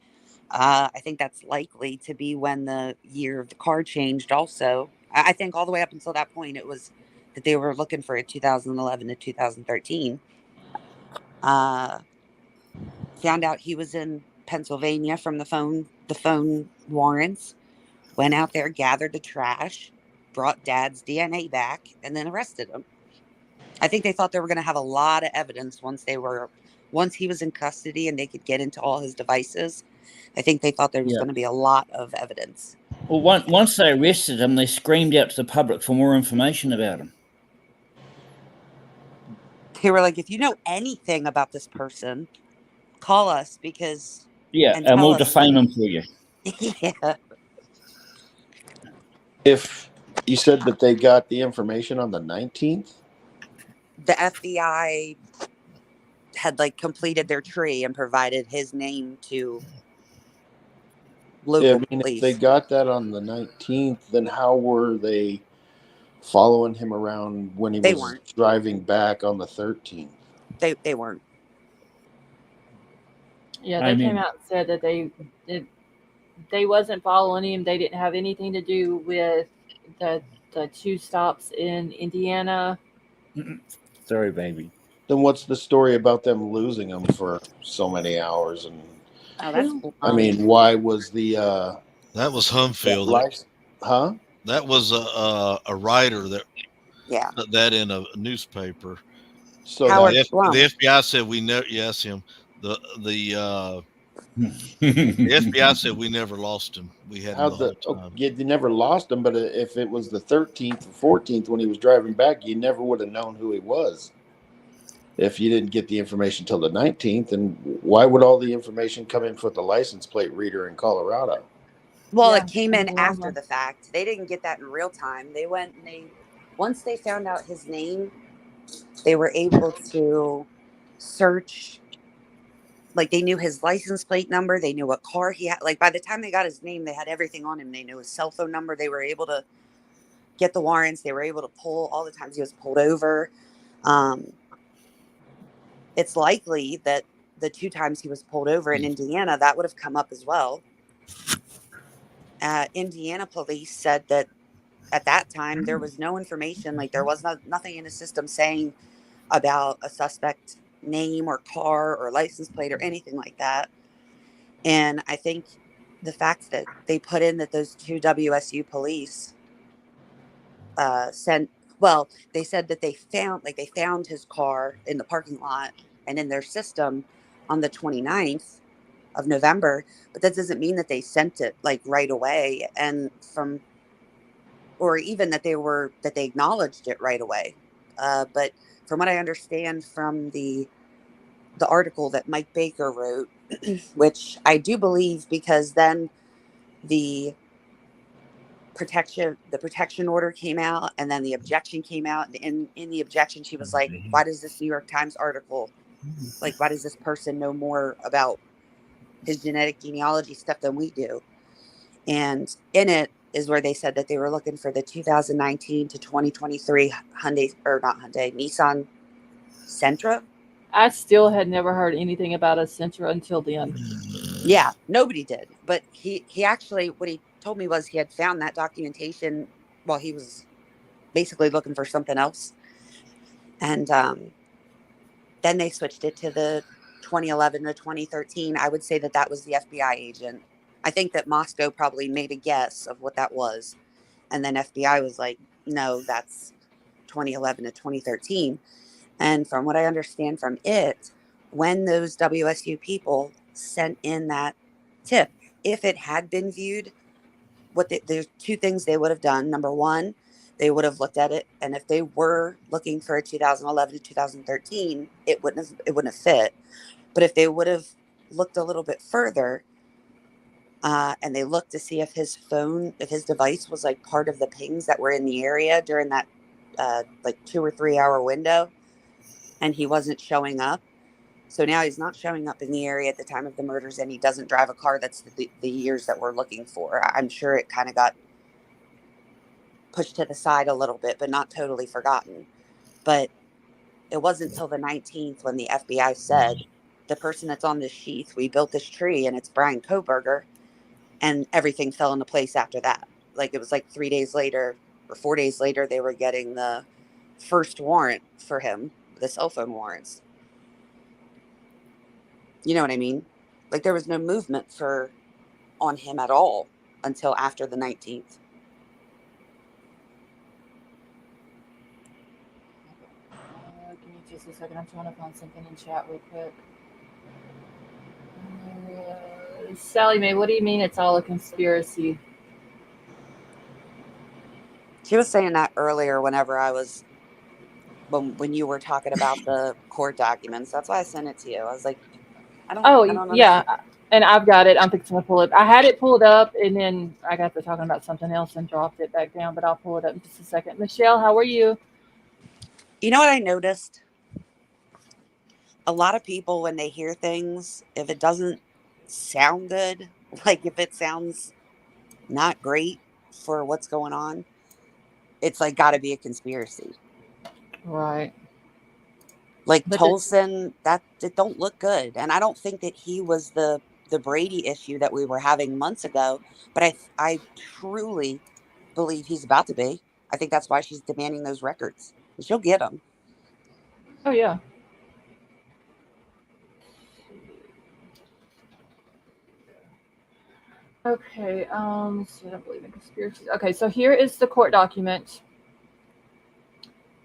I think that's likely to be when the year of the car changed also. I think all the way up until that point, it was that they were looking for a 2011 to 2013. Found out he was in Pennsylvania from the phone warrants. Went out there, gathered the trash, brought Dad's DNA back, and then arrested him. I think they thought they were going to have a lot of evidence once he was in custody and they could get into all his devices. I think they thought there was going to be a lot of evidence. Well, once they arrested him, they screamed out to the public for more information about him. They were like, if you know anything about this person, call us because... Yeah, and we'll defame him for you. Yeah. If you said that they got the information on the 19th? The FBI had completed their tree and provided his name to local police. If they got that on the 19th, then how were they following him around when he was driving back on the 13th? They weren't. Yeah, they came out and said that they wasn't following him. They didn't have anything to do with the two stops in Indiana. Sorry, baby. Then what's the story about them losing him for so many hours? And I mean, why was the that was Humfield? That was a writer that put that in a newspaper. So the FBI said we never. Yes, him. The The FBI said we never lost him. We had him the whole time. You never lost him, but if it was the 13th or 14th when he was driving back, you never would have known who he was if you didn't get the information till the 19th. And why would all the information come in with the license plate reader in Colorado? Well, Yeah, it came in Oklahoma. after the fact. They didn't get that in real time. They went and once they found out his name, they were able to search. Like, they knew his license plate number. They knew what car he had. Like, by the time they got his name, they had everything on him. They knew his cell phone number. They were able to get the warrants. They were able to pull all the times he was pulled over. It's likely that the 2 times he was pulled over in Indiana, that would have come up as well. Indiana police said that at that time, there was no information. Like, there was nothing in the system saying about a suspect name or car or license plate or anything like that. And I think the fact that they put in that those 2 WSU police they said that they found his car in the parking lot and in their system on the 29th of November, but that doesn't mean that they sent it like right away, or even that they acknowledged it right away. But from what I understand from the article that Mike Baker wrote, which I do believe, because then the protection order came out, and then the objection came out, and in the objection she was like, why does this New York Times article, like, why does this person know more about his genetic genealogy stuff than we do? And in it is where they said that they were looking for the 2019 to 2023 Nissan Sentra. I still had never heard anything about a Sentra until then. Yeah, nobody did. But he actually, what he told me was he had found that documentation while he was basically looking for something else. And then they switched it to the 2011 to 2013. I would say that was the FBI agent. I think that Moscow probably made a guess of what that was. And then FBI was like, no, that's 2011 to 2013. And from what I understand from it, when those WSU people sent in that tip, if it had been viewed, there's 2 things they would have done. Number one, they would have looked at it, and if they were looking for a 2011 to 2013, it wouldn't have fit. But if they would have looked a little bit further, and they looked to see if his device was like part of the pings that were in the area during that like 2 or 3 hour window, and he wasn't showing up. So now he's not showing up in the area at the time of the murders, and he doesn't drive a car that's the years that we're looking for. I'm sure it kind of got pushed to the side a little bit, but not totally forgotten. But it wasn't until the 19th when the FBI said, the person that's on this sheath, we built this tree, and it's Bryan Kohberger, and everything fell into place after that. Like, it was like 3 days later or 4 days later, they were getting the first warrant for him, the cell phone warrants. You know what I mean? Like, there was no movement on him at all until after the 19th. Give me just a second. I'm trying to find something in chat real quick. Sally Mae, what do you mean it's all a conspiracy? She was saying that earlier when you were talking about the court documents. That's why I sent it to you. I was like, I don't understand. And I've got it. I'm fixing to pull it. I had it pulled up, and then I got to talking about something else and dropped it back down, but I'll pull it up in just a second. Michelle, how are you? You know what I noticed? A lot of people, when they hear things, if it doesn't sound good, like if it sounds not great for what's going on, it's like got to be a conspiracy. Right. Like But Tolson, it don't look good. And I don't think that he was the Brady issue that we were having months ago, but I truly believe he's about to be. I think that's why she's demanding those records. She'll get them. Oh, yeah. Okay, so I don't believe in conspiracies. Okay, so here is the court document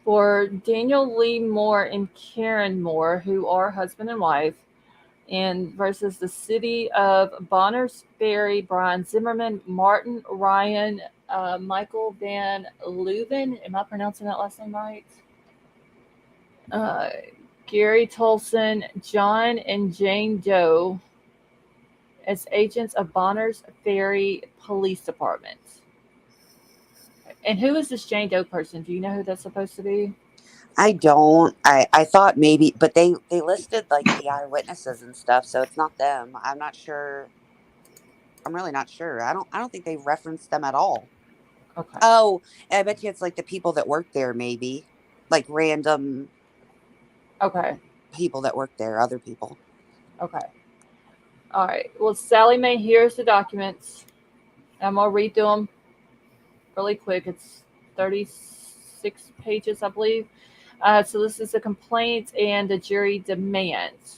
for Daniel Lee Moore and Karen Moore, who are husband and wife. and versus the city of Bonners Ferry, Brian Zimmerman, Martin Ryan, Michael Van Leuven. Am I pronouncing that last name right? Uh, Gary Tolson, John and Jane Doe as agents of Bonners Ferry Police Department. And who is this Jane Doe person? Do you know who that's supposed to be? I don't. I thought maybe, but they listed like the eyewitnesses and stuff, so it's not them. I'm not sure. I'm really not sure. I don't think they referenced them at all. Okay. Oh, I bet you it's like the people that work there, maybe like random Okay. people that work there, other people. Okay. All right. Well, Sally Mae, here's the documents. I'm going to read through them really quick. It's 36 pages, I believe. So this is a complaint and the jury demands.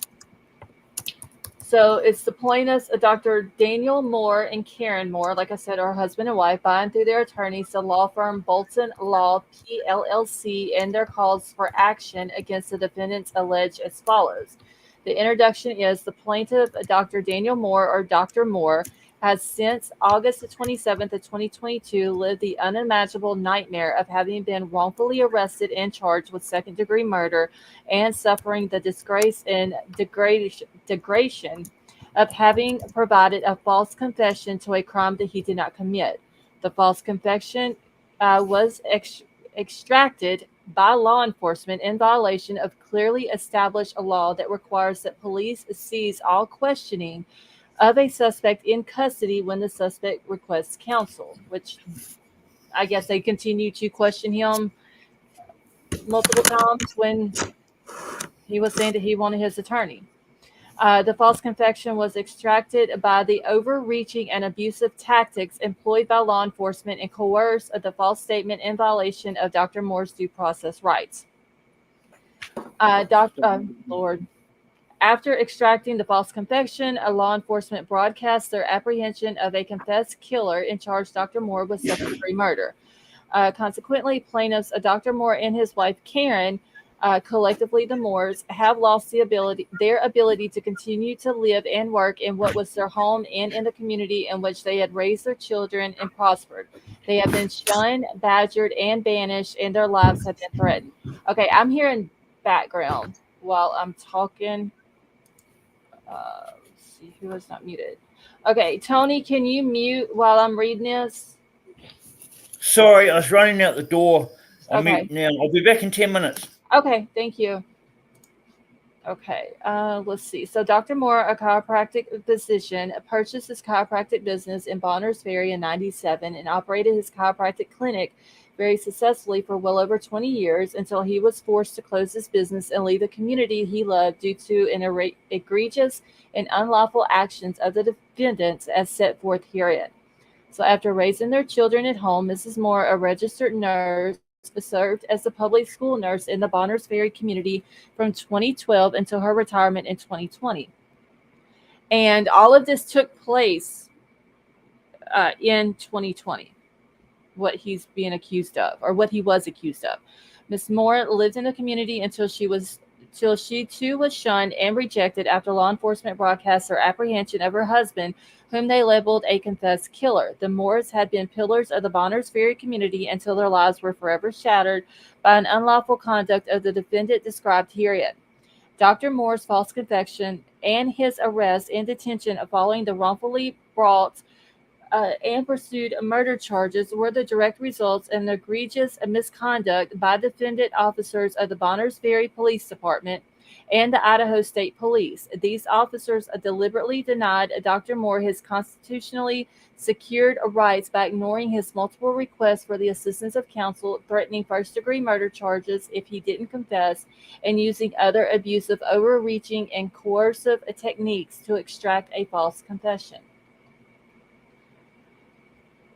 So it's the plaintiffs, Dr. Daniel Moore and Karen Moore, like I said, are husband and wife, buying through their attorneys, the law firm Bolton Law PLLC, and their calls for action against the defendants alleged as follows. The introduction is the plaintiff, Dr. Daniel Moore, or Dr. Moore, has since August the 27th of 2022 lived the unimaginable nightmare of having been wrongfully arrested and charged with second-degree murder and suffering the disgrace and degradation of having provided a false confession to a crime that he did not commit. The false confession was extracted by law enforcement in violation of clearly established law that requires that police cease all questioning of a suspect in custody when the suspect requests counsel, which I guess they continue to question him multiple times when he was saying that he wanted his attorney. The false confession was extracted by the overreaching and abusive tactics employed by law enforcement and coerced the false statement in violation of Dr. Moore's due process rights. Lord. After extracting the false confession, a law enforcement broadcast their apprehension of a confessed killer and charged Dr. Moore with second-degree murder. Consequently, plaintiffs, Dr. Moore and his wife Karen, collectively the Moores, have lost their ability to continue to live and work in what was their home and in the community in which they had raised their children and prospered. They have been shunned, badgered, and banished, and their lives have been threatened. Okay, I'm hearing background while I'm talking. Let's see who is not muted. Okay, Tony, can you mute while I'm reading this? Sorry, I was running out the door. I'm Okay. mute now. I'll be back in 10 minutes. Okay, thank you. Okay, let's see. So Dr. Moore, a chiropractic physician, purchased his chiropractic business in Bonners Ferry in 1997 and operated his chiropractic clinic very successfully for well over 20 years until he was forced to close his business and leave the community he loved due to an egregious and unlawful actions of the defendants as set forth herein. So after raising their children at home, Mrs. Moore, a registered nurse, served as the public school nurse in the Bonners Ferry community from 2012 until her retirement in 2020. And all of this took place in 2020, what he's being accused of, or what he was accused of. Ms. Moore lived in the community until she too was shunned and rejected after law enforcement broadcast her apprehension of her husband, whom they labeled a confessed killer. The Moores had been pillars of the Bonners Ferry community until their lives were forever shattered by an unlawful conduct of the defendant described herein. Dr. Moore's false confession and his arrest and detention following the wrongfully brought and pursued murder charges were the direct results of the egregious misconduct by defendant officers of the Bonners Ferry Police Department and the Idaho State Police. These officers deliberately denied Dr. Moore his constitutionally secured rights by ignoring his multiple requests for the assistance of counsel, threatening first-degree murder charges if he didn't confess, and using other abusive, overreaching, and coercive techniques to extract a false confession.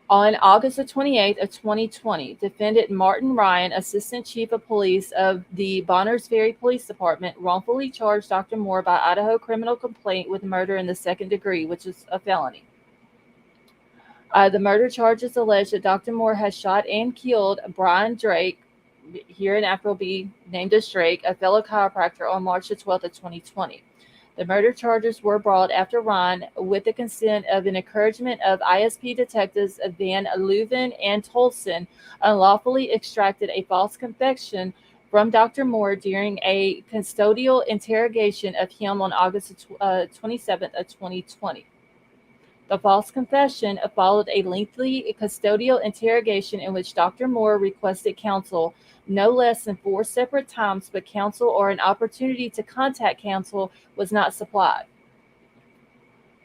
On August 28th of 2020, defendant Martin Ryan, assistant chief of police of the Bonners Ferry Police Department, wrongfully charged Dr. Moore by Idaho criminal complaint with murder in the second degree, which is a felony. The murder charges allege that Dr. Moore has shot and killed Bryan Drake, hereinafter will be named as Drake, a fellow chiropractor, on March 12th of 2020. The murder charges were brought after Ron, with the consent of an encouragement of ISP detectives Van Leuven and Tolson, unlawfully extracted a false confession from Dr. Moore during a custodial interrogation of him on August 27th of 2020. The false confession followed a lengthy custodial interrogation in which Dr. Moore requested counsel no less than 4 separate times, but counsel or an opportunity to contact counsel was not supplied.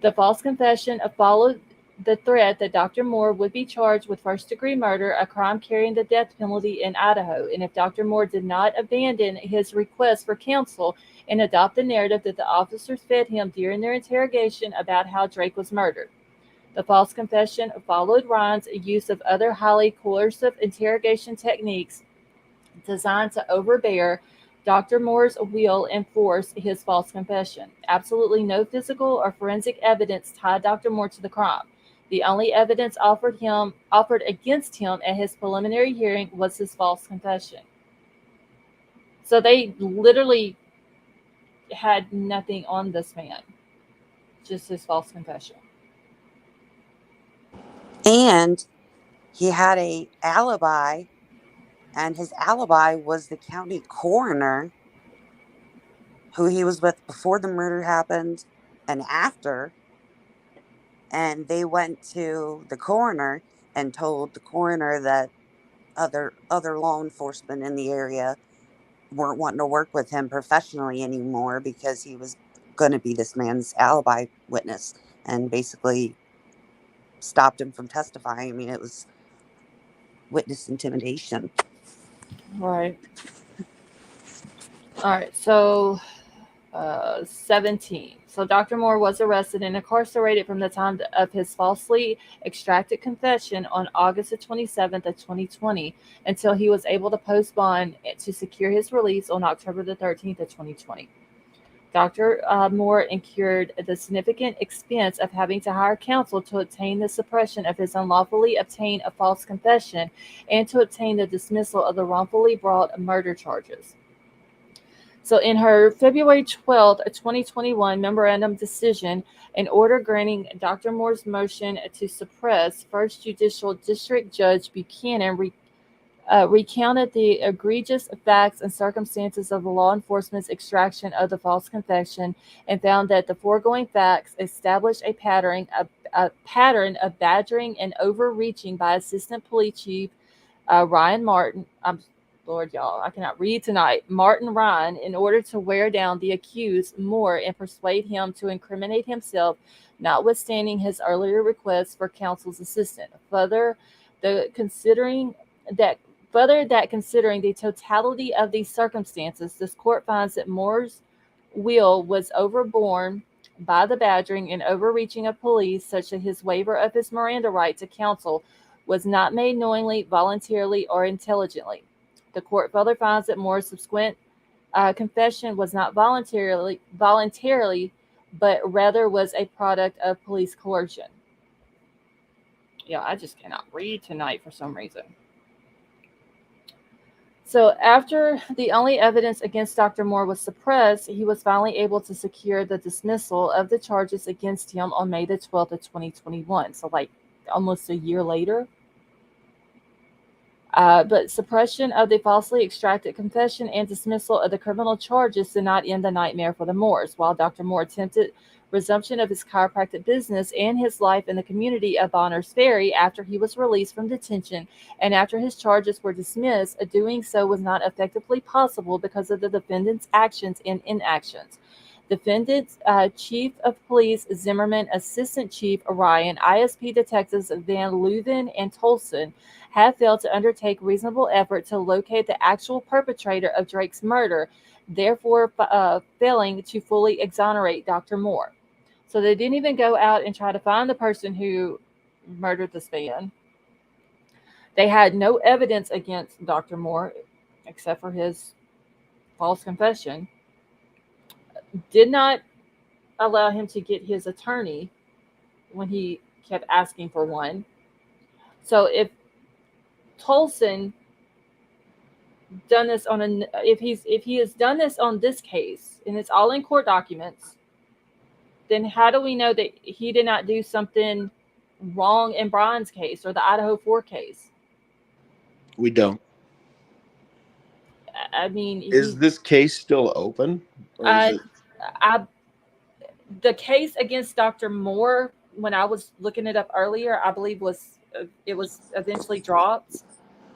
The false confession followed the threat that Dr. Moore would be charged with first-degree murder, a crime carrying the death penalty in Idaho, and if Dr. Moore did not abandon his request for counsel and adopt the narrative that the officers fed him during their interrogation about how Drake was murdered. The false confession followed Ryan's use of other highly coercive interrogation techniques designed to overbear Dr. Moore's will and force his false confession. Absolutely no physical or forensic evidence tied Dr. Moore to the crime. The only evidence offered against him at his preliminary hearing was his false confession. So they literally had nothing on this man, just his false confession. And he had a alibi, and his alibi was the county coroner who he was with before the murder happened and after. And they went to the coroner and told the coroner that other law enforcement in the area weren't wanting to work with him professionally anymore because he was going to be this man's alibi witness, and basically stopped him from testifying. I mean, it was witness intimidation. Right. All right. So 17. So Dr. Moore was arrested and incarcerated from the time of his falsely extracted confession on August 27th of 2020 until he was able to post bond to secure his release on October the 13th of 2020. Dr. Moore incurred the significant expense of having to hire counsel to obtain the suppression of his unlawfully obtained a false confession and to obtain the dismissal of the wrongfully brought murder charges. So in her February 12th, 2021 memorandum decision, an order granting Dr. Moore's motion to suppress, First Judicial District Judge Buchanan recounted the egregious facts and circumstances of the law enforcement's extraction of the false confession and found that the foregoing facts established a pattern of badgering and overreaching by Assistant Police Chief Ryan Martin. Lord, y'all, I cannot read tonight. Martin Ryan, in order to wear down the accused Moore and persuade him to incriminate himself, notwithstanding his earlier request for counsel's assistance. Further, considering the totality of these circumstances, this court finds that Moore's will was overborne by the badgering and overreaching of police, such that his waiver of his Miranda right to counsel was not made knowingly, voluntarily, or intelligently. The court further finds that Moore's subsequent confession was not voluntarily, but rather was a product of police coercion. Yeah, I just cannot read tonight for some reason. So after the only evidence against Dr. Moore was suppressed, he was finally able to secure the dismissal of the charges against him on May the 12th of 2021. So like almost a year later. But suppression of the falsely extracted confession and dismissal of the criminal charges did not end the nightmare for the Moores. While Dr. Moore attempted resumption of his chiropractic business and his life in the community of Bonners Ferry after he was released from detention and after his charges were dismissed, doing so was not effectively possible because of the defendant's actions and inactions. Defendant's Chief of Police Zimmerman, Assistant Chief Ryan, ISP Detectives Van Leuven and Tolson have failed to undertake reasonable effort to locate the actual perpetrator of Drake's murder, therefore failing to fully exonerate Dr. Moore. So they didn't even go out and try to find the person who murdered this man. They had no evidence against Dr. Moore except for his false confession. Did not allow him to get his attorney when he kept asking for one. So if Tolson done this on if he has done this on this case, and it's all in court documents, then how do we know that he did not do something wrong in Bryan's case or the Idaho 4 case? We don't. I mean, Is this case still open? Or is it? The case against Dr. Moore, when I was looking it up earlier, I believe it was eventually dropped.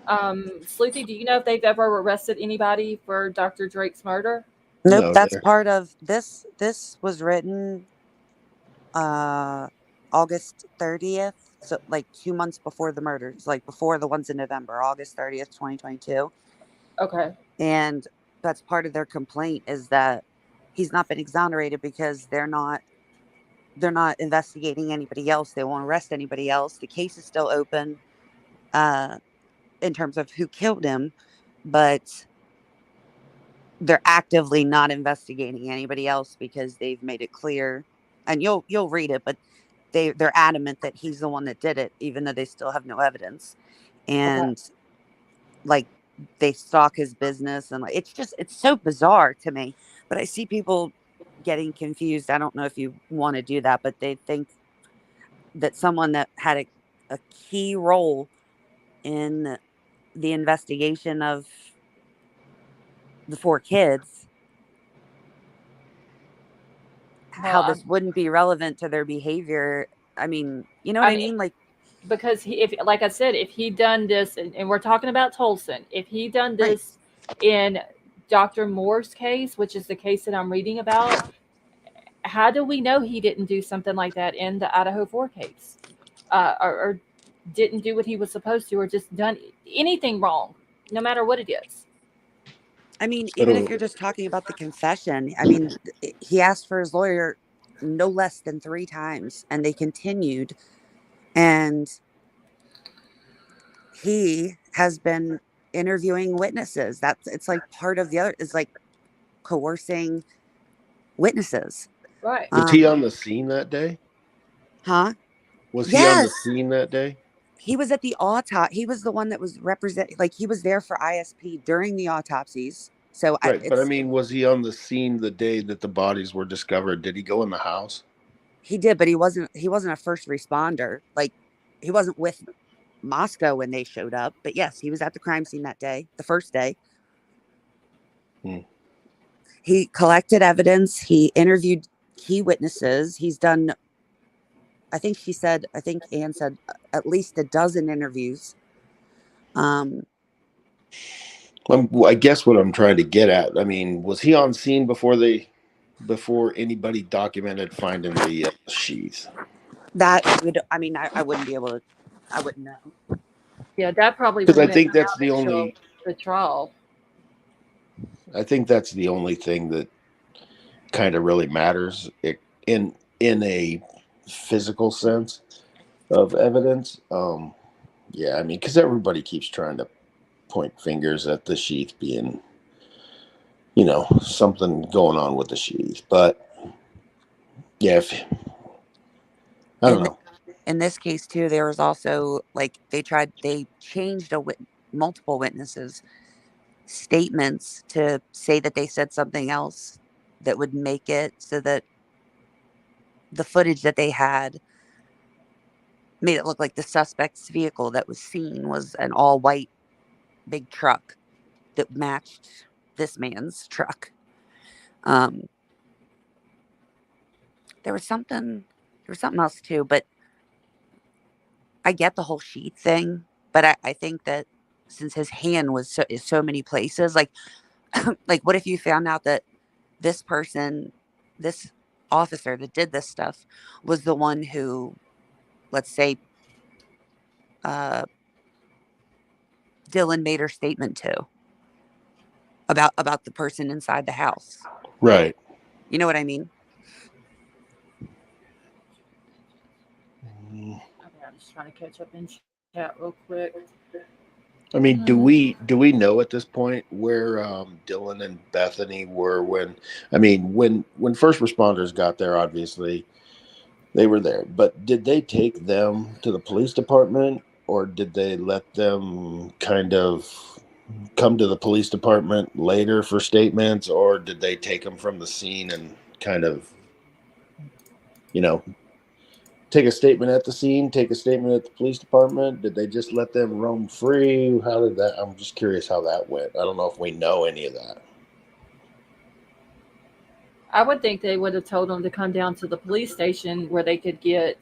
Sleuthy, do you know if they've ever arrested anybody for Dr. Drake's murder? Nope, No, that's part of this. This was written August 30th, so like 2 months before the murders, like before the ones in November, August 30th, 2022. Okay. And that's part of their complaint, is that he's not been exonerated because they're not investigating anybody else. They won't arrest anybody else. The case is still open in terms of who killed him, but they're actively not investigating anybody else because they've made it clear, and you'll read it, but they're adamant that he's the one that did it, even though they still have no evidence. And like, they stalk his business, and like, it's so bizarre to me. But I see people getting confused. I don't know if you want to do that, but they think that someone that had a key role in the investigation of the 4 kids, how this wouldn't be relevant to their behavior. I mean, you know what I mean? Like, because like I said, if he done this, and we're talking about Tolson, if he done this in Dr. Moore's case, which is the case that I'm reading about, how do we know he didn't do something like that in the Idaho 4 case, or didn't do what he was supposed to, or just done anything wrong, no matter what it is? I mean, even if you're just talking about the confession, I mean, he asked for his lawyer no less than 3 times, and they continued. And he has been interviewing witnesses. It's like part of the other, is like coercing witnesses. Right. Was he on the scene that day? Huh? Was he on the scene that day? He was at the autopsy. He was the one that was like, he was there for ISP during the autopsies. So right, but I mean, was he on the scene the day that the bodies were discovered? Did he go in the house? He did, but he wasn't a first responder. Like, he wasn't with Moscow when they showed up. But yes, he was at the crime scene that day, the first day. He collected evidence. He interviewed key witnesses. He's done, I think Ann said, at least a dozen interviews. I guess what I'm trying to get at, I mean, was he on scene before anybody documented finding the sheath? That would, I mean, I wouldn't be able to, I wouldn't know. Yeah, that probably, because I think that's the only the trial. I think that's the only thing that kind of really matters in a physical sense of evidence. Yeah, I mean, because everybody keeps trying to point fingers at the sheath being, something going on with the sheath. But yeah, I don't know. In this case too, there was also, like, they changed multiple witnesses' statements to say that they said something else that would make it so that the footage that they had made it look like the suspect's vehicle that was seen was an all white big truck that matched this man's truck. There was something else too, but I get the whole sheet thing, but I think that since his hand was so many places, like, like, what if you found out that this officer that did this stuff was the one who, let's say, Dylan made her statement to about the person inside the house. Right. You know what I mean? Okay, I'm just trying to catch up in chat real quick. I mean, do we know at this point where Dylan and Bethany were when first responders got there? Obviously, they were there, but did they take them to the police department, or did they let them kind of come to the police department later for statements, or did they take them from the scene and kind of you know, take a statement at the scene, take a statement at the police department? Did they just let them roam free? How did that? I'm just curious how that went. I don't know if we know any of that. I would think they would have told them to come down to the police station where they could get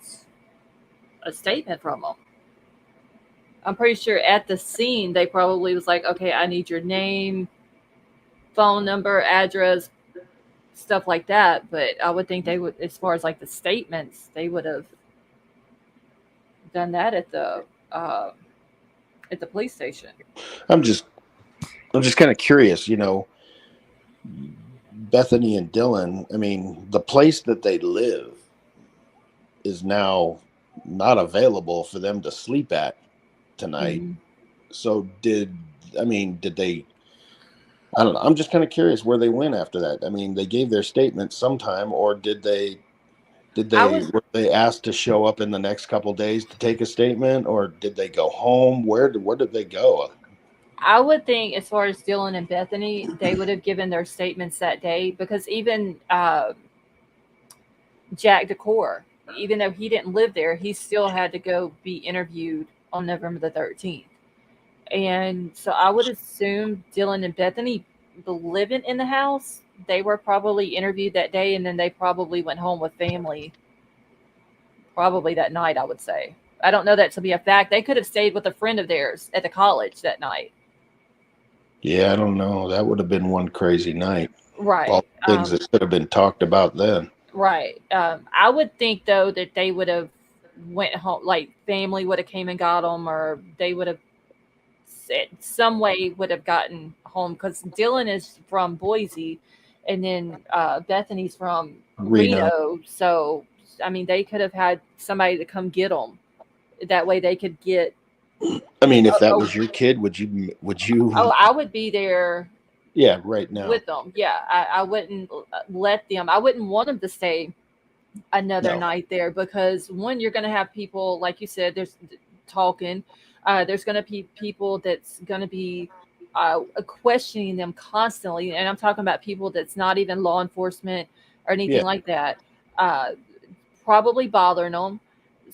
a statement from them. I'm pretty sure at the scene they probably was like, okay, I need your name, phone number, address, stuff like that. But I would think they would, as far as like the statements, they would have done that at the police station. I'm just kind of curious, you know, Bethany and Dylan, I mean, the place that they live is now not available for them to sleep at tonight. Mhm. So did they, I don't know. I'm just kind of curious where they went after that. I mean, they gave their statement sometime, or were they asked to show up in the next couple days to take a statement, or did they go home? Where did they go? I would think, as far as Dylan and Bethany, they would have given their statements that day, because even Jack Decor, even though he didn't live there, he still had to go be interviewed on November the 13th. And so I would assume Dylan and Bethany living in the house, they were probably interviewed that day, and then they probably went home with family probably that night, I would say. I don't know that to be a fact. They could have stayed with a friend of theirs at the college that night. Yeah, I don't know. That would have been one crazy night. Right. All the things that could have been talked about then. Right. I would think, though, that they would have went home, like family would have came and got them, or they would have some way would have gotten home, because Dylan is from Boise, and then Bethany's from Reno. So, I mean, they could have had somebody to come get them. That way they could get. I mean, if that was your kid, would you? Oh, I would be there. Yeah, right now. With them. Yeah, I wouldn't let them. I wouldn't want them to stay another night there, because one, you're going to have people, like you said, there's talking. There's going to be people that's going to be questioning them constantly. And I'm talking about people that's not even law enforcement or anything like that. Probably bothering them,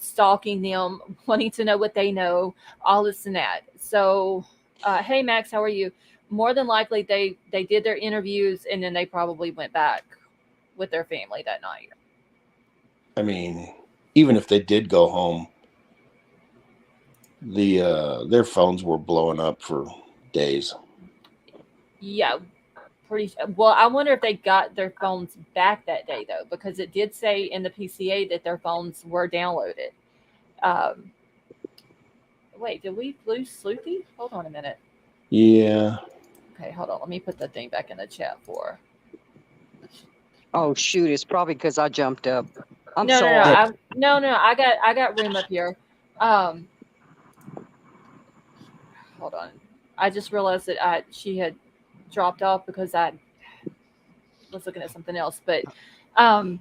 stalking them, wanting to know what they know, all this and that. So, hey, Max, how are you? More than likely, they did their interviews, and then they probably went back with their family that night. I mean, even if they did go home, their phones were blowing up for days. Yeah, pretty well. I wonder if they got their phones back that day, though, because it did say in the PCA that their phones were downloaded. Wait, did we lose Sleuthy? Hold on a minute. Yeah. Okay, hold on. Let me put the thing back in the chat for. Oh shoot! It's probably because I jumped up. I'm sorry. No. I got room up here. Hold on. I just realized that she had dropped off because I was looking at something else. But hold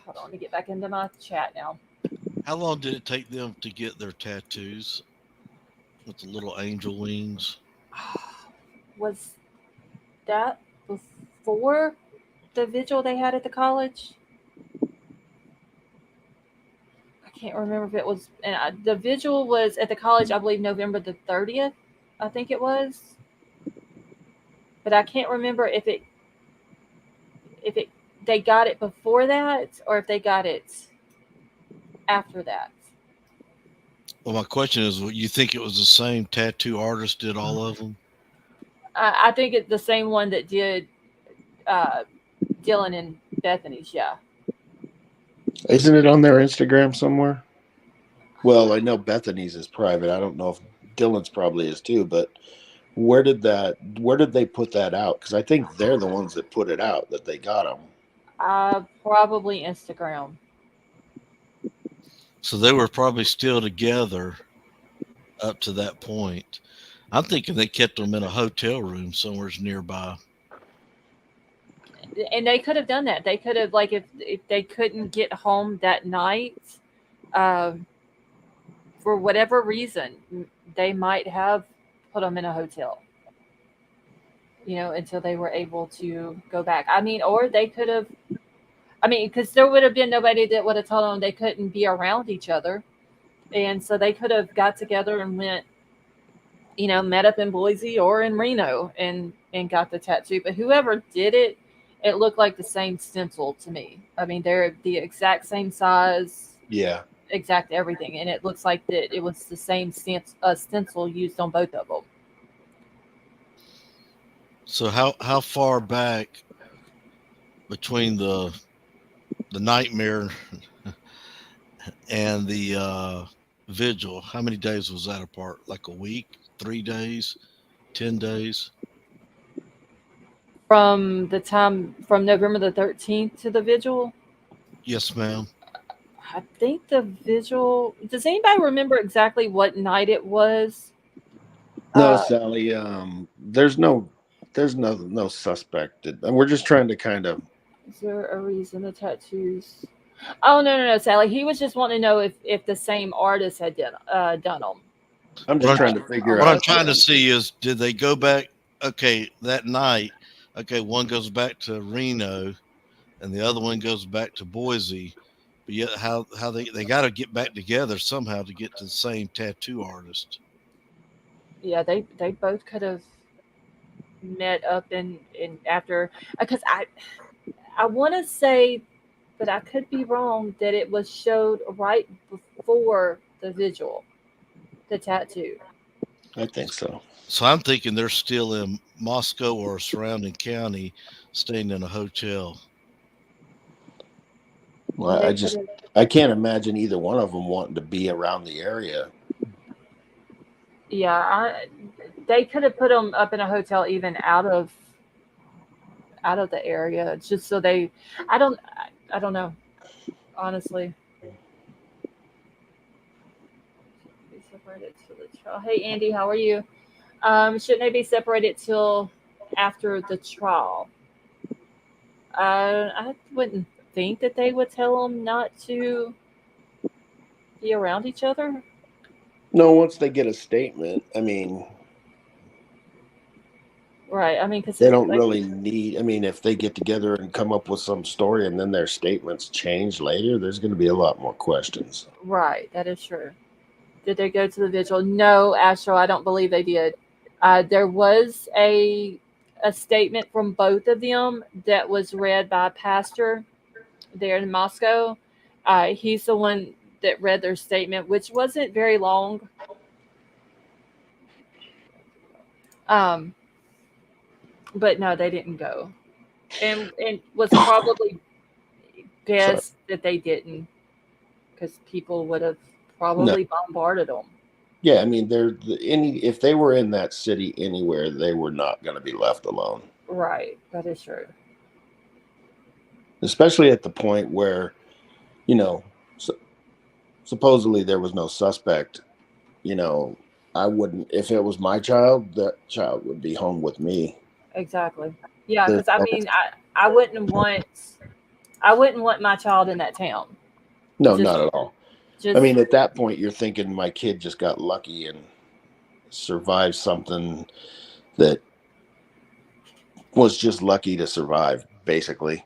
on, let me get back into my chat now. How long did it take them to get their tattoos with the little angel wings? Was that before the vigil they had at the college? I can't remember if it was. And the vigil was at the college, I believe, November the 30th. I think it was. But I can't remember if they got it before that, or if they got it after that. Well, my question is, you think it was the same tattoo artist did all of them? I think it's the same one that did Dylan and Bethany's, yeah. Isn't it on their Instagram somewhere? Well, I know Bethany's is private. I don't know if Dylan's probably is too, but where did they put that out? Because I think they're the ones that put it out, that they got them. Probably Instagram. So they were probably still together up to that point. I'm thinking they kept them in a hotel room somewhere nearby. And they could have done that. They could have, like, if they couldn't get home that night, for whatever reason, they might have put them in a hotel, until they were able to go back. I mean, or they could have, I mean, because there would have been nobody that would have told them they couldn't be around each other. And so they could have got together and went, met up in Boise or in Reno and got the tattoo. But whoever did it, it looked like the same stencil to me. I mean, they're the exact same size, Yeah. exact everything, and it looks like that it was the same stencil used on both of them. So how far back between the nightmare and the vigil? How many days was that apart? Like a week, 3 days, 10 days? From November the 13th to the vigil, Yes, ma'am. I think the vigil. Does anybody remember exactly what night it was? No, Uh, Sally. There's no suspect, and we're just trying to kind of. is there a reason the tattoos? Oh no, Sally. He was just wanting to know if the same artist had done them. I'm just trying to figure What I'm out. trying to see is, did they go back? Okay, that night. Okay, one goes back to Reno, and the other one goes back to Boise. But yet, how they got to get back together somehow to get to the same tattoo artist. Yeah, they both could have met up in after, because I want to say, but I could be wrong, that it was showed right before the vigil, the tattoo. I think so. So I'm thinking they're still in Moscow or surrounding county, staying in a hotel. Well, I can't imagine either one of them wanting to be around the area. Yeah, they could have put them up in a hotel, even out of the area, just so they. I don't know, honestly. Be separated to the trial. Hey Andy, how are you? Shouldn't they be separated till after the trial? I wouldn't think that they would tell them not to be around each other. No, once they get a statement, I mean, Right. I mean, because they don't really need. I mean, if they get together and come up with some story and then their statements change later, there's going to be a lot more questions. Right. That is true. Did they go to the vigil? No, Astro, I don't believe they did. There was a statement from both of them that was read by a pastor there in Moscow. He's the one that read their statement, which wasn't very long. But no, they didn't go, and was probably best that they didn't, because people would have probably bombarded them. Yeah, I mean, if they were in that city anywhere, they were not going to be left alone. Right, that is true. Especially at the point where, supposedly there was no suspect. I wouldn't, if it was my child, that child would be home with me. Exactly. Yeah, because I mean, I wouldn't want my child in that town. No, not at all. I mean, at that point, you're thinking my kid just got lucky and survived something that was just lucky to survive, basically.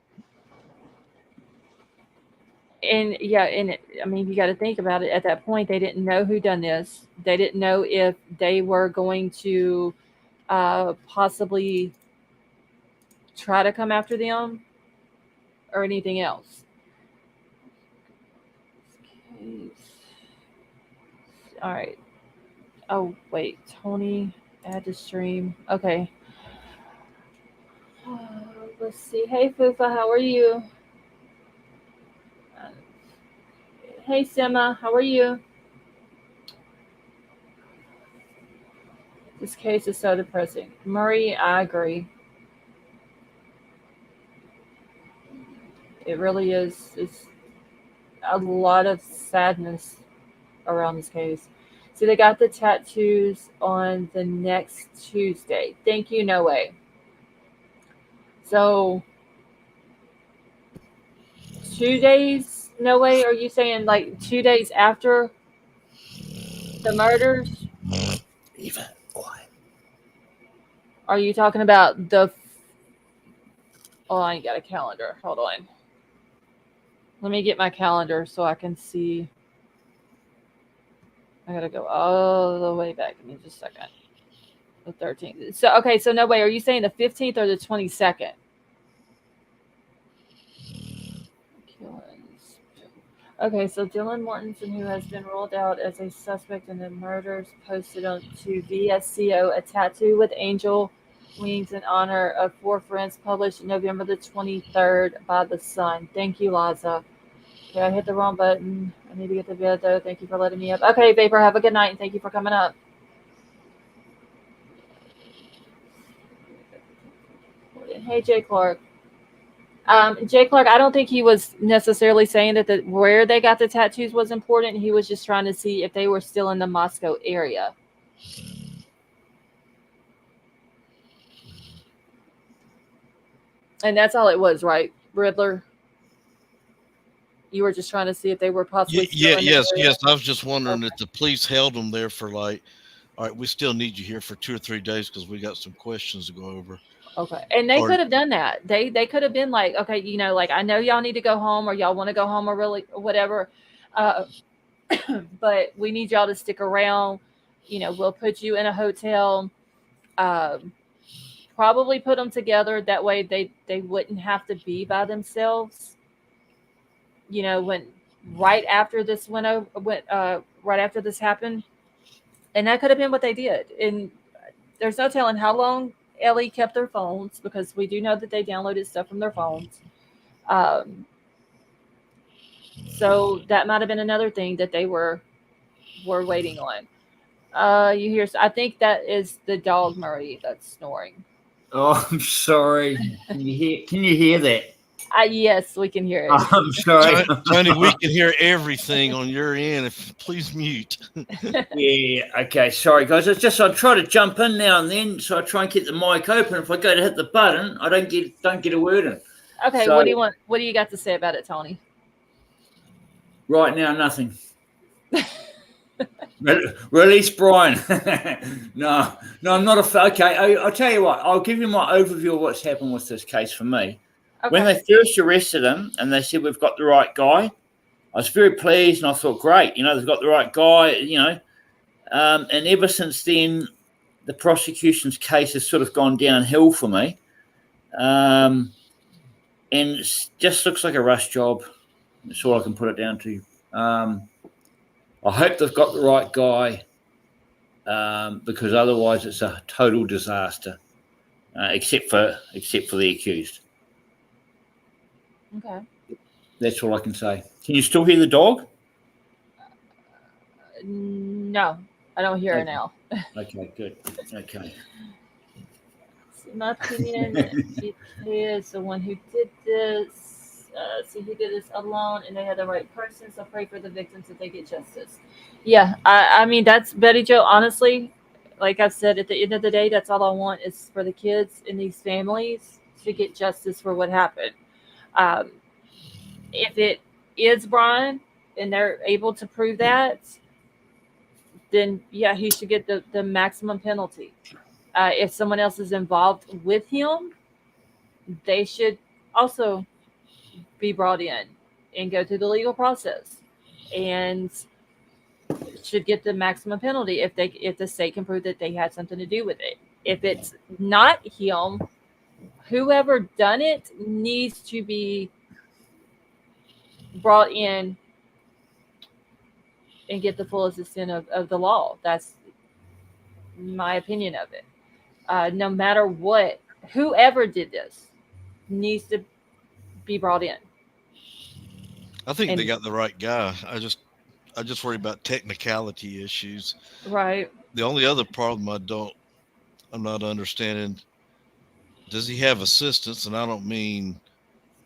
And yeah, I mean, you got to think about it. At that point, they didn't know who done this. They didn't know if they were going to possibly try to come after them or anything else. All right. Oh wait, Tony, add to stream. Okay. Let's see. Hey Fufa, how are you? Hey Sima, how are you? This case is so depressing. Murray, I agree. It really is. It's a lot of sadness around this case. So they got the tattoos on the next Tuesday. Thank you, No Way. So 2 days, No Way? Are you saying like 2 days after the murders? Even quiet. Are you talking about the? Oh, I ain't got a calendar. Hold on. Let me get my calendar so I can see. I gotta go all the way back. Give me just a second. The 13th. So okay, so no way. Are you saying the 15th or the 22nd? Killings. Okay, so Dylan Mortensen, who has been ruled out as a suspect in the murders, posted on to VSCO a tattoo with angel wings in honor of 4 friends, published November the 23rd by The Sun. Thank you, Liza. Okay, I hit the wrong button. I need to get to bed, though. Thank you for letting me up. Okay, Vapor, have a good night, and thank you for coming up. Hey, Jay Clark. Jay Clark, I don't think he was necessarily saying that where they got the tattoos was important. He was just trying to see if they were still in the Moscow area. And that's all it was, right, Riddler? You were just trying to see if they were possibly still in the area? Yes. I was just wondering if the police held them there for like, all right, we still need you here for 2 or 3 days because we got some questions to go over. Okay. And they could have done that. They could have been like, okay, like, I know y'all need to go home, or y'all want to go home, or really whatever. But we need y'all to stick around. We'll put you in a hotel. Probably put them together. That way they wouldn't have to be by themselves. When right after this right after this happened. And that could have been what they did. And there's no telling how long Ellie kept their phones, because we do know that they downloaded stuff from their phones. So that might have been another thing that they were waiting on. You hear? I think that is the dog, Murray, that's snoring. Oh, I'm sorry. Can you hear that? Yes, we can hear it. I'm sorry, Tony. We can hear everything on your end. Please mute. Yeah. Okay. Sorry, guys. It's just I try to jump in now and then, so I try and keep the mic open. If I go to hit the button, I don't get a word in. Okay. So, what do you want? What do you got to say about it, Tony? Right now, nothing. Release Bryan. No, I'm not a. Okay, I'll tell you what. I'll give you my overview of what's happened with this case for me. Okay. When they first arrested him and they said we've got the right guy, I was very pleased, and I thought, great, they've got the right guy, and ever since then, the prosecution's case has sort of gone downhill for me, and it just looks like a rush job. That's all I can put it down to. I hope they've got the right guy, because otherwise it's a total disaster, except for the accused. Okay. That's all I can say. Can you still hear the dog? No, I don't hear it now. Okay, good. Okay. In my opinion, she is the one who did this. He did this alone, and they had the right person. So pray for the victims that they get justice. Yeah, I mean, that's Betty Jo. Honestly, like I've said, at the end of the day, that's all I want is for the kids in these families to get justice for what happened. If it is Bryan and they're able to prove that, then yeah, he should get the maximum penalty. If someone else is involved with him, they should also be brought in and go through the legal process and should get the maximum penalty if the state can prove that they had something to do with it. If it's not him, whoever done it needs to be brought in and get the fullest extent of the law. That's my opinion of it. No matter what, whoever did this needs to be brought in. I think they got the right guy. I just worry about technicality issues. Right. The only other problem I'm not understanding, does he have assistance? And I don't mean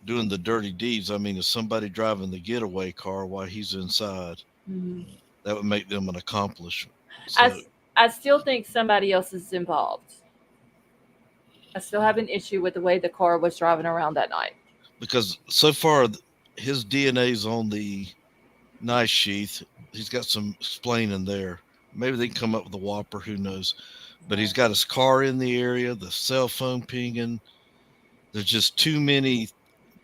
doing the dirty deeds. I mean, is somebody driving the getaway car while he's inside? Mm-hmm. That would make them an accomplice. So, I still think somebody else is involved. I still have an issue with the way the car was driving around that night. Because so far, his DNA's on the knife sheath. He's got some splaining there. Maybe they can come up with a whopper. Who knows? But he's got his car in the area, the cell phone pinging. There's just too many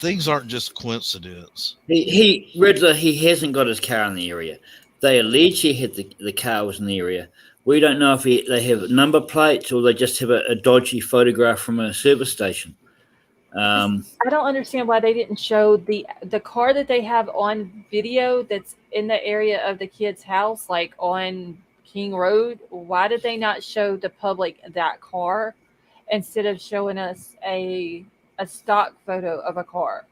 things aren't just coincidence. Riddler, he hasn't got his car in the area. They allege he had the car was in the area. We don't know if they have number plates or they just have a dodgy photograph from a service station. I don't understand why they didn't show the car that they have on video that's in the area of the kid's house, like on King Road. Why did they not show the public that car instead of showing us a stock photo of a car?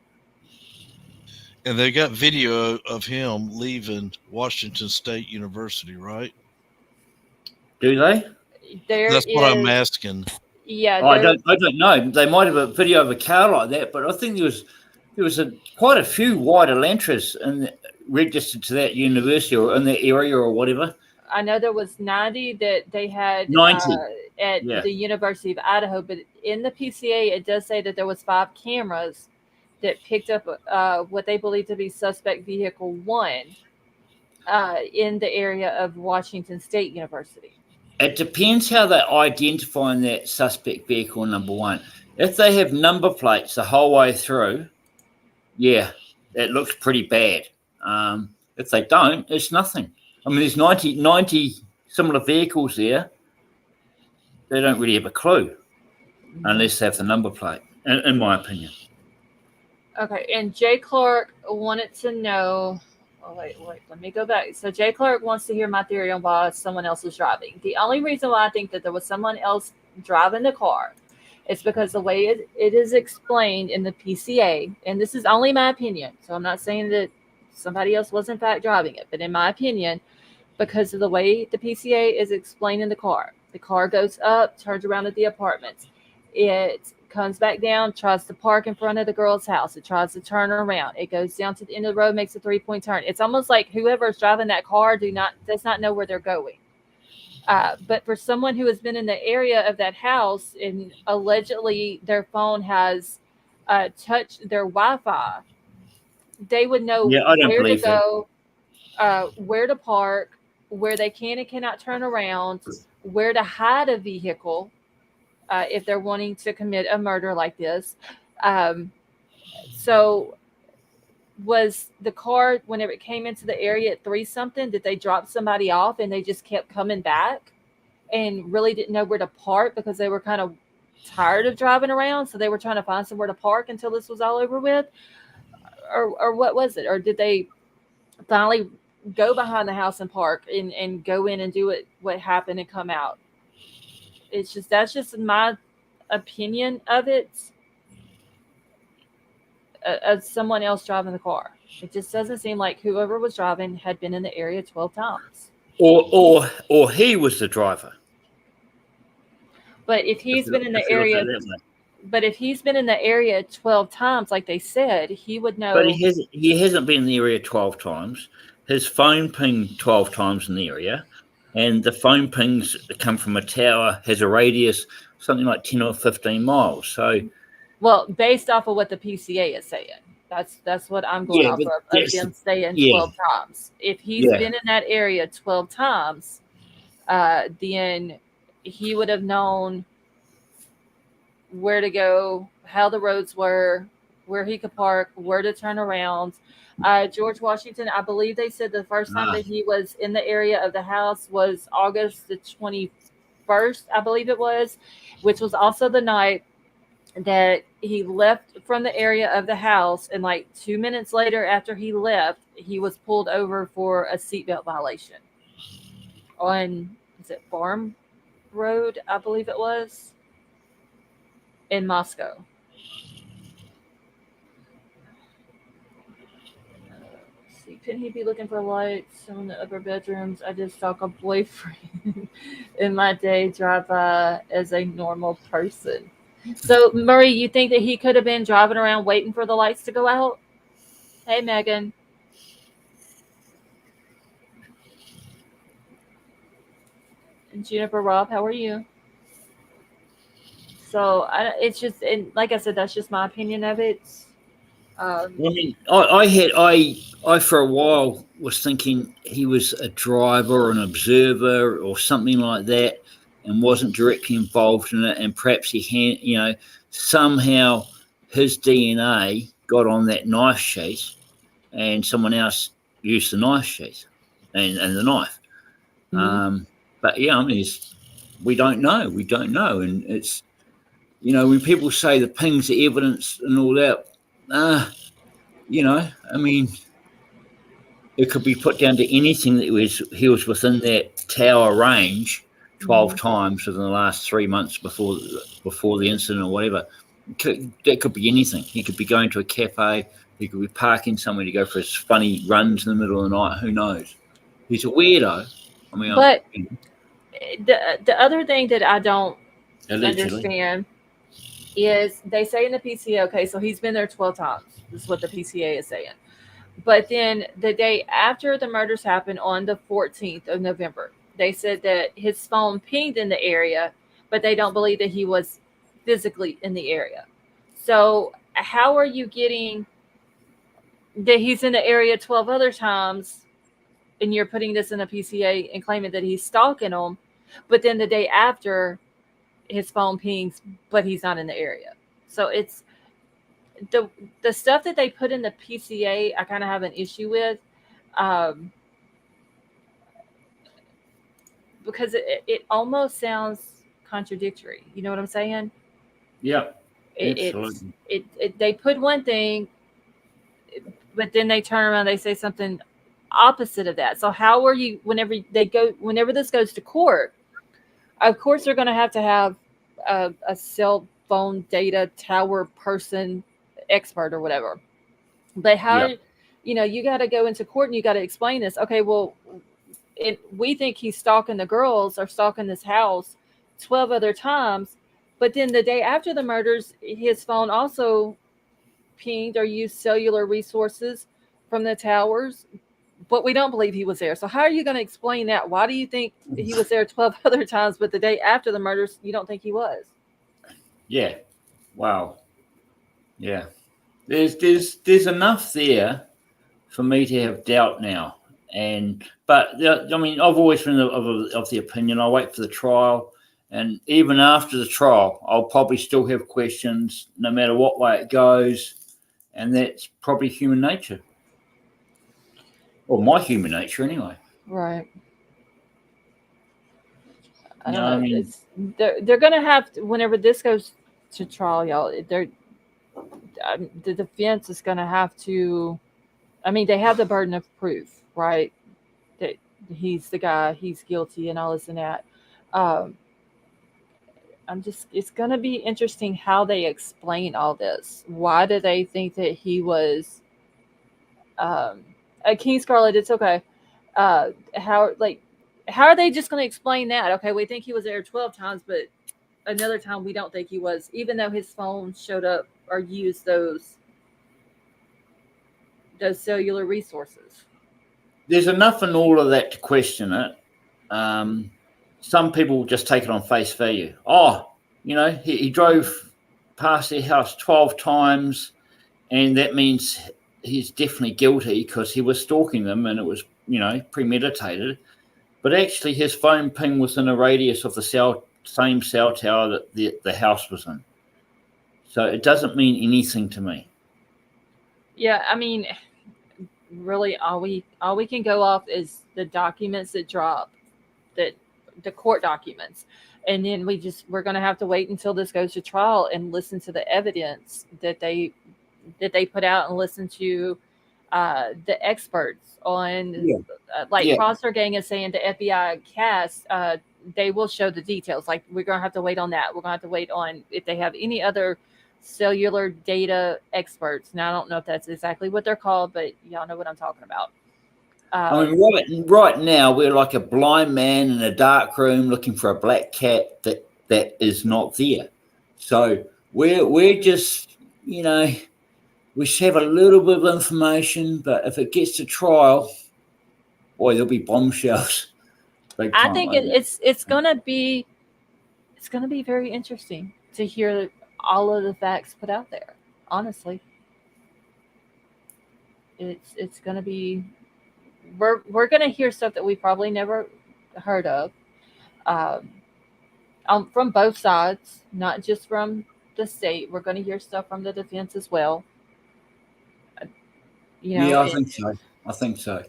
And they got video of him leaving Washington State University, right? Do they? That's what I'm asking. Yeah, I don't know. They might have a video of a car like that, but I think there was quite a few white Elantras registered to that university or in that area or whatever. I know there was 90 that they had 90 at the University of Idaho, but in the PCA it does say that there was 5 cameras that picked up what they believe to be suspect vehicle 1 in the area of Washington State University. It depends how they're identifying that suspect vehicle, number 1. If they have number plates the whole way through, yeah, it looks pretty bad. If they don't, it's nothing. I mean, there's 90 similar vehicles there. They don't really have a clue unless they have the number plate, in my opinion. Okay, and Jay Clark wanted to know... Oh, wait, let me go back. So Jay Clark wants to hear my theory on why someone else was driving. The only reason why I think that there was someone else driving the car is because the way it is explained in the PCA, and this is only my opinion, so I'm not saying that somebody else was in fact driving it, but in my opinion, because of the way the PCA is explained in the car goes up, turns around at the apartments. It comes back down, tries to park in front of the girl's house. It tries to turn around. It goes down to the end of the road, makes a 3-point turn. It's almost like whoever's driving that car does not know where they're going. But for someone who has been in the area of that house and allegedly their phone has touched their Wi-Fi, they would know where to go, where to park, where they can and cannot turn around, where to hide a vehicle. If they're wanting to commit a murder like this. So was the car, whenever it came into the area at 3-something, did they drop somebody off and they just kept coming back and really didn't know where to park because they were kind of tired of driving around? So they were trying to find somewhere to park until this was all over with? Or what was it? Or did they finally go behind the house and park and go in and do what happened and come out? That's just my opinion of it. As someone else driving the car, it just doesn't seem like whoever was driving had been in the area 12 times. Or he was the driver. But if he's been in the area, if he's been in the area 12 times, like they said, he would know. But he hasn't been in the area 12 times. His phone pinged 12 times in the area. And the phone pings that come from a tower has a radius something like 10 or 15 miles. So, well, based off of what the PCA is saying, that's what I'm going off of them saying 12 times. If he's been in that area 12 times, then he would have known where to go, how the roads were, where he could park, where to turn around. George Washington, I believe they said the first time that he was in the area of the house was August the 21st, I believe it was, which was also the night that he left from the area of the house. And like 2 minutes later after he left, he was pulled over for a seatbelt violation on, is it Farm Road, I believe it was, in Moscow. Can he be looking for lights in the upper bedrooms? I just stalk a boyfriend in my day, drive by as a normal person. So, Murray, you think that he could have been driving around waiting for the lights to go out? Hey, Megan. And Juniper Rob, how are you? So, it's just, and like I said, that's just my opinion of it. I mean, I for a while was thinking he was a driver or an observer or something like that, and wasn't directly involved in it. And perhaps he somehow his DNA got on that knife sheath, and someone else used the knife sheath and the knife. But yeah, I mean, we don't know, and it's, you know, when people say the ping's the evidence and all that, you know, I mean, it could be put down to anything that he was within that tower range 12 times within the last 3 months before the incident or whatever. That could be anything. He could be going to a cafe. He could be parking somewhere to go for his funny runs in the middle of the night. Who knows? He's a weirdo. I mean, but the other thing that I don't allegedly understand is they say in the PCA, okay, so he's been there 12 times. This is what the PCA is saying. But then the day after the murders happened on the 14th of November, they said that his phone pinged in the area, but they don't believe that he was physically in the area. So how are you getting that he's in the area 12 other times, and you're putting this in a PCA and claiming that he's stalking them, but then the day after his phone pings, but he's not in the area? So it's the stuff that they put in the PCA, I kind of have an issue with, because it almost sounds contradictory. You know what I'm saying? Yeah, absolutely. They put one thing, but then they turn around, they say something opposite of that. So how are you, whenever this goes to court, of course they're going to have a cell phone data tower person expert or whatever. But how, you know, you got to go into court and you got to explain this. Okay, well, we think he's stalking the girls or stalking this house 12 other times, but then the day after the murders, his phone also pinged or used cellular resources from the towers, but we don't believe he was there. So how are you going to explain that? Why do you think he was there 12 other times, but the day after the murders, you don't think he was? Yeah. Wow. Yeah. There's enough there for me to have doubt now. But I mean, I've always been of the opinion, I'll wait for the trial, and even after the trial, I'll probably still have questions no matter what way it goes, and that's probably human nature, or my human nature anyway. Right. I You don't know, know. I mean, They're going to have to, whenever this goes to trial, y'all, the defense is going to have to, I mean, they have the burden of proof, right? That he's the guy, he's guilty, and all this and that. It's going to be interesting how they explain all this. Why do they think that he was, King Scarlet? It's okay. How are they just going to explain that? Okay, we think he was there 12 times, but another time we don't think he was, even though his phone showed up or used those cellular resources. There's enough in all of that to question it. Some people just take it on face value. Oh, you know, he drove past their house 12 times, and that means he's definitely guilty because he was stalking them, and it was, you know, premeditated. But actually, his phone ping was in a radius of the same cell tower that the house was in. So it doesn't mean anything to me. Yeah, I mean, really, all we can go off is the documents that drop, that the court documents, and then we're going to have to wait until this goes to trial and listen to the evidence that they put out, and listen to the experts on, Prosser Gang is saying, the FBI cast, they will show the details. Like, we're going to have to wait on that. We're going to have to wait on if they have any other cellular data experts. Now, I don't know if that's exactly what they're called, but y'all know what I'm talking about. I mean, right now we're like a blind man in a dark room looking for a black cat that is not there. So we're just, you know, we just have a little bit of information, but if it gets to trial, boy, there'll be bombshells. I think it's gonna be very interesting to hear all of the facts put out there. Honestly, it's gonna be, we're gonna hear stuff that we probably never heard of, from both sides, not just from the state. We're gonna hear stuff from the defense as well. Yeah, I think so. I think so.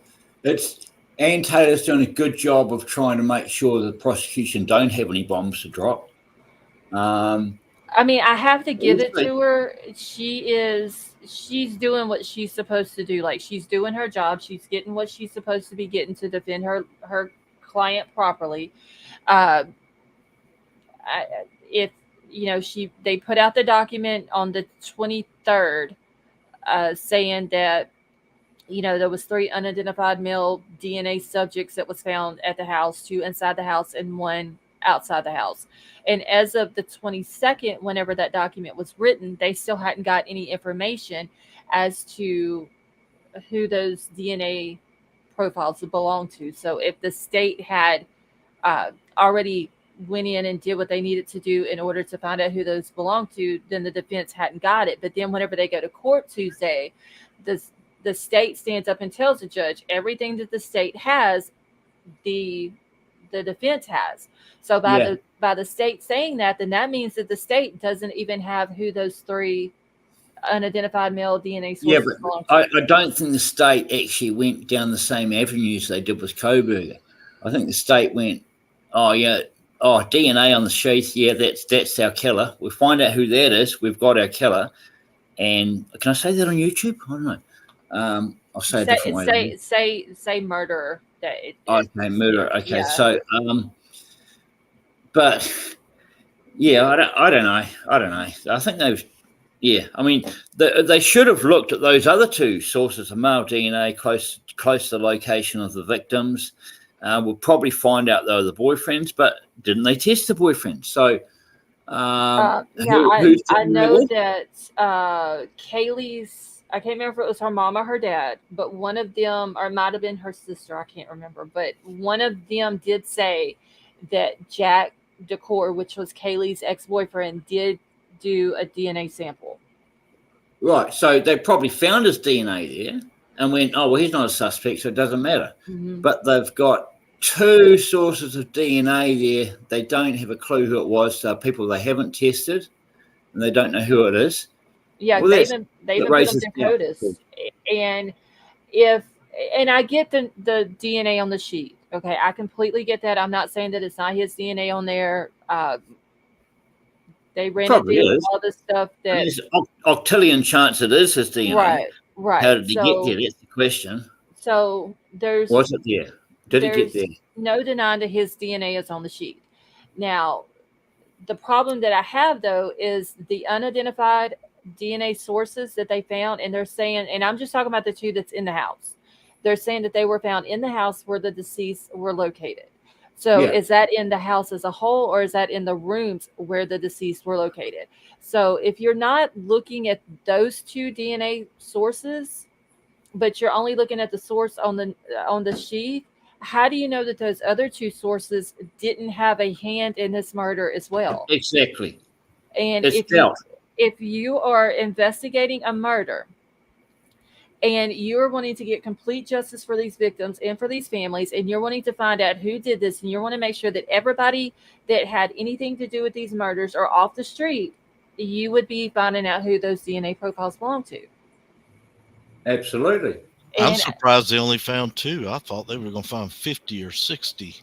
Ann Taylor's doing a good job of trying to make sure the prosecution don't have any bombs to drop. I mean, I have to give it to her. She's doing what she's supposed to do. Like, she's doing her job. She's getting what she's supposed to be getting to defend her client properly. If they put out the document on the 23rd, saying that there was 3 unidentified male DNA subjects that was found at the house, 2 inside the house and 1 outside the house. And as of the 22nd, whenever that document was written, they still hadn't got any information as to who those DNA profiles belong to. So if the state had already went in and did what they needed to do in order to find out who those belong to, then the defense hadn't got it. But then whenever they go to court Tuesday, the state stands up and tells the judge everything that the state has, the defense has. So by the state saying that, then that means that the state doesn't even have who those 3 unidentified male DNA sources belong to. I don't think the state actually went down the same avenues they did with Kohberger. I think the state went, DNA on the sheath, that's our killer. We'll find out who that is. We've got our killer. And can I say that on YouTube? I don't know. I'll say a different way. Say murderer. Okay, murderer. Okay, yeah. So, but yeah, I don't know. I think they've, I mean, they should have looked at those other 2 sources of male DNA close to the location of the victims. We'll probably find out they were the boyfriends, but didn't they test the boyfriends? So, I know that Kaylee's, I can't remember if it was her mom or her dad, but one of them, or it might have been her sister, I can't remember, but one of them did say that Jack Decor, which was Kaylee's ex-boyfriend, did do a DNA sample. Right, so they probably found his DNA there and went, oh, well, he's not a suspect, so it doesn't matter. Mm-hmm. But they've got 2 sources of DNA there. They don't have a clue who it was. So people they haven't tested, and they don't know who it is. Yeah, well, they even put them through CODIS. And I get the DNA on the sheet. Okay, I completely get that. I'm not saying that it's not his DNA on there. They ran it through all this stuff that there's an octillion chance it is his DNA. Right. How did he get there? That's the question. So was it there? Did he get there? No denying that his DNA is on the sheet. Now, the problem that I have though is the unidentified DNA sources that they found, and they're saying, and I'm just talking about the 2 that's in the house. They're saying that they were found in the house where the deceased were located. So is that in the house as a whole, or is that in the rooms where the deceased were located? So if you're not looking at those 2 DNA sources, but you're only looking at the source on the sheet, how do you know that those other 2 sources didn't have a hand in this murder as well? Exactly. And if you are investigating a murder and you're wanting to get complete justice for these victims and for these families, and you're wanting to find out who did this, and you want to make sure that everybody that had anything to do with these murders are off the street, you would be finding out who those DNA profiles belong to. Absolutely. I'm surprised they only found 2. I thought they were going to find 50 or 60.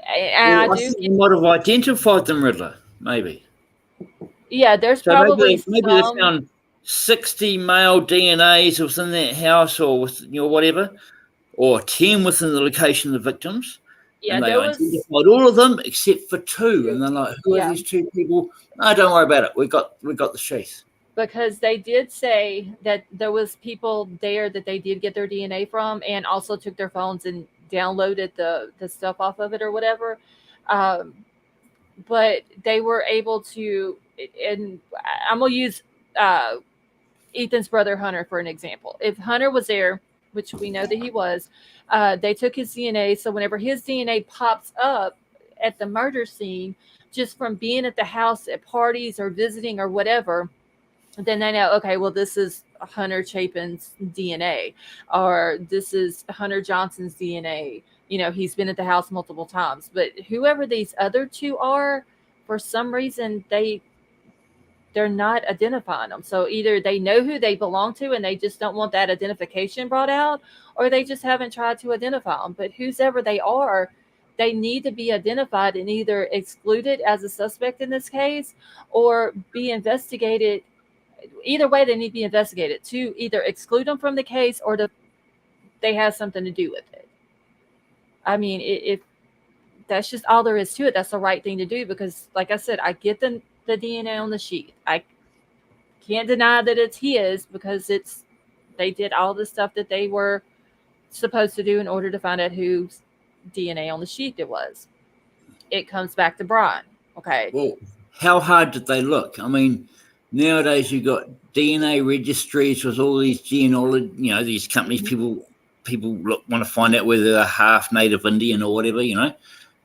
I think you might have identified them, Riddler, maybe. Yeah, there's probably maybe they found 60 male DNAs within that house, or with whatever, or 10 within the location of the victims. Yeah, and they identified all of them except for 2, and they're like, "Who are these 2 people?" No, don't worry about it. We got the sheath. Because they did say that there was people there that they did get their DNA from, and also took their phones and downloaded the stuff off of it or whatever. But they were able to, and I'm going to use Ethan's brother Hunter for an example. If Hunter was there, which we know that he was, they took his DNA. So whenever his DNA pops up at the murder scene, just from being at the house at parties or visiting or whatever, then they know, okay, well, this is Hunter Chapin's DNA, or this is Hunter Johnson's DNA. He's been at the house multiple times. But whoever these other 2 are, for some reason, they they're not identifying them. So either they know who they belong to and they just don't want that identification brought out, or they just haven't tried to identify them. But whoever they are, they need to be identified and either excluded as a suspect in this case or be investigated. Either way, they need to be investigated to either exclude them from the case or to they have something to do with it. I mean, if that's just all there is to it, that's the right thing to do because, like I said, I get the DNA on the sheet. I can't deny that it's his because they did all the stuff that they were supposed to do in order to find out whose DNA on the sheet it was. It comes back to Bryan. Okay. Well, how hard did they look? I mean, nowadays you've got DNA registries with all these genealogy, these companies, people want to find out whether they're half Native Indian or whatever,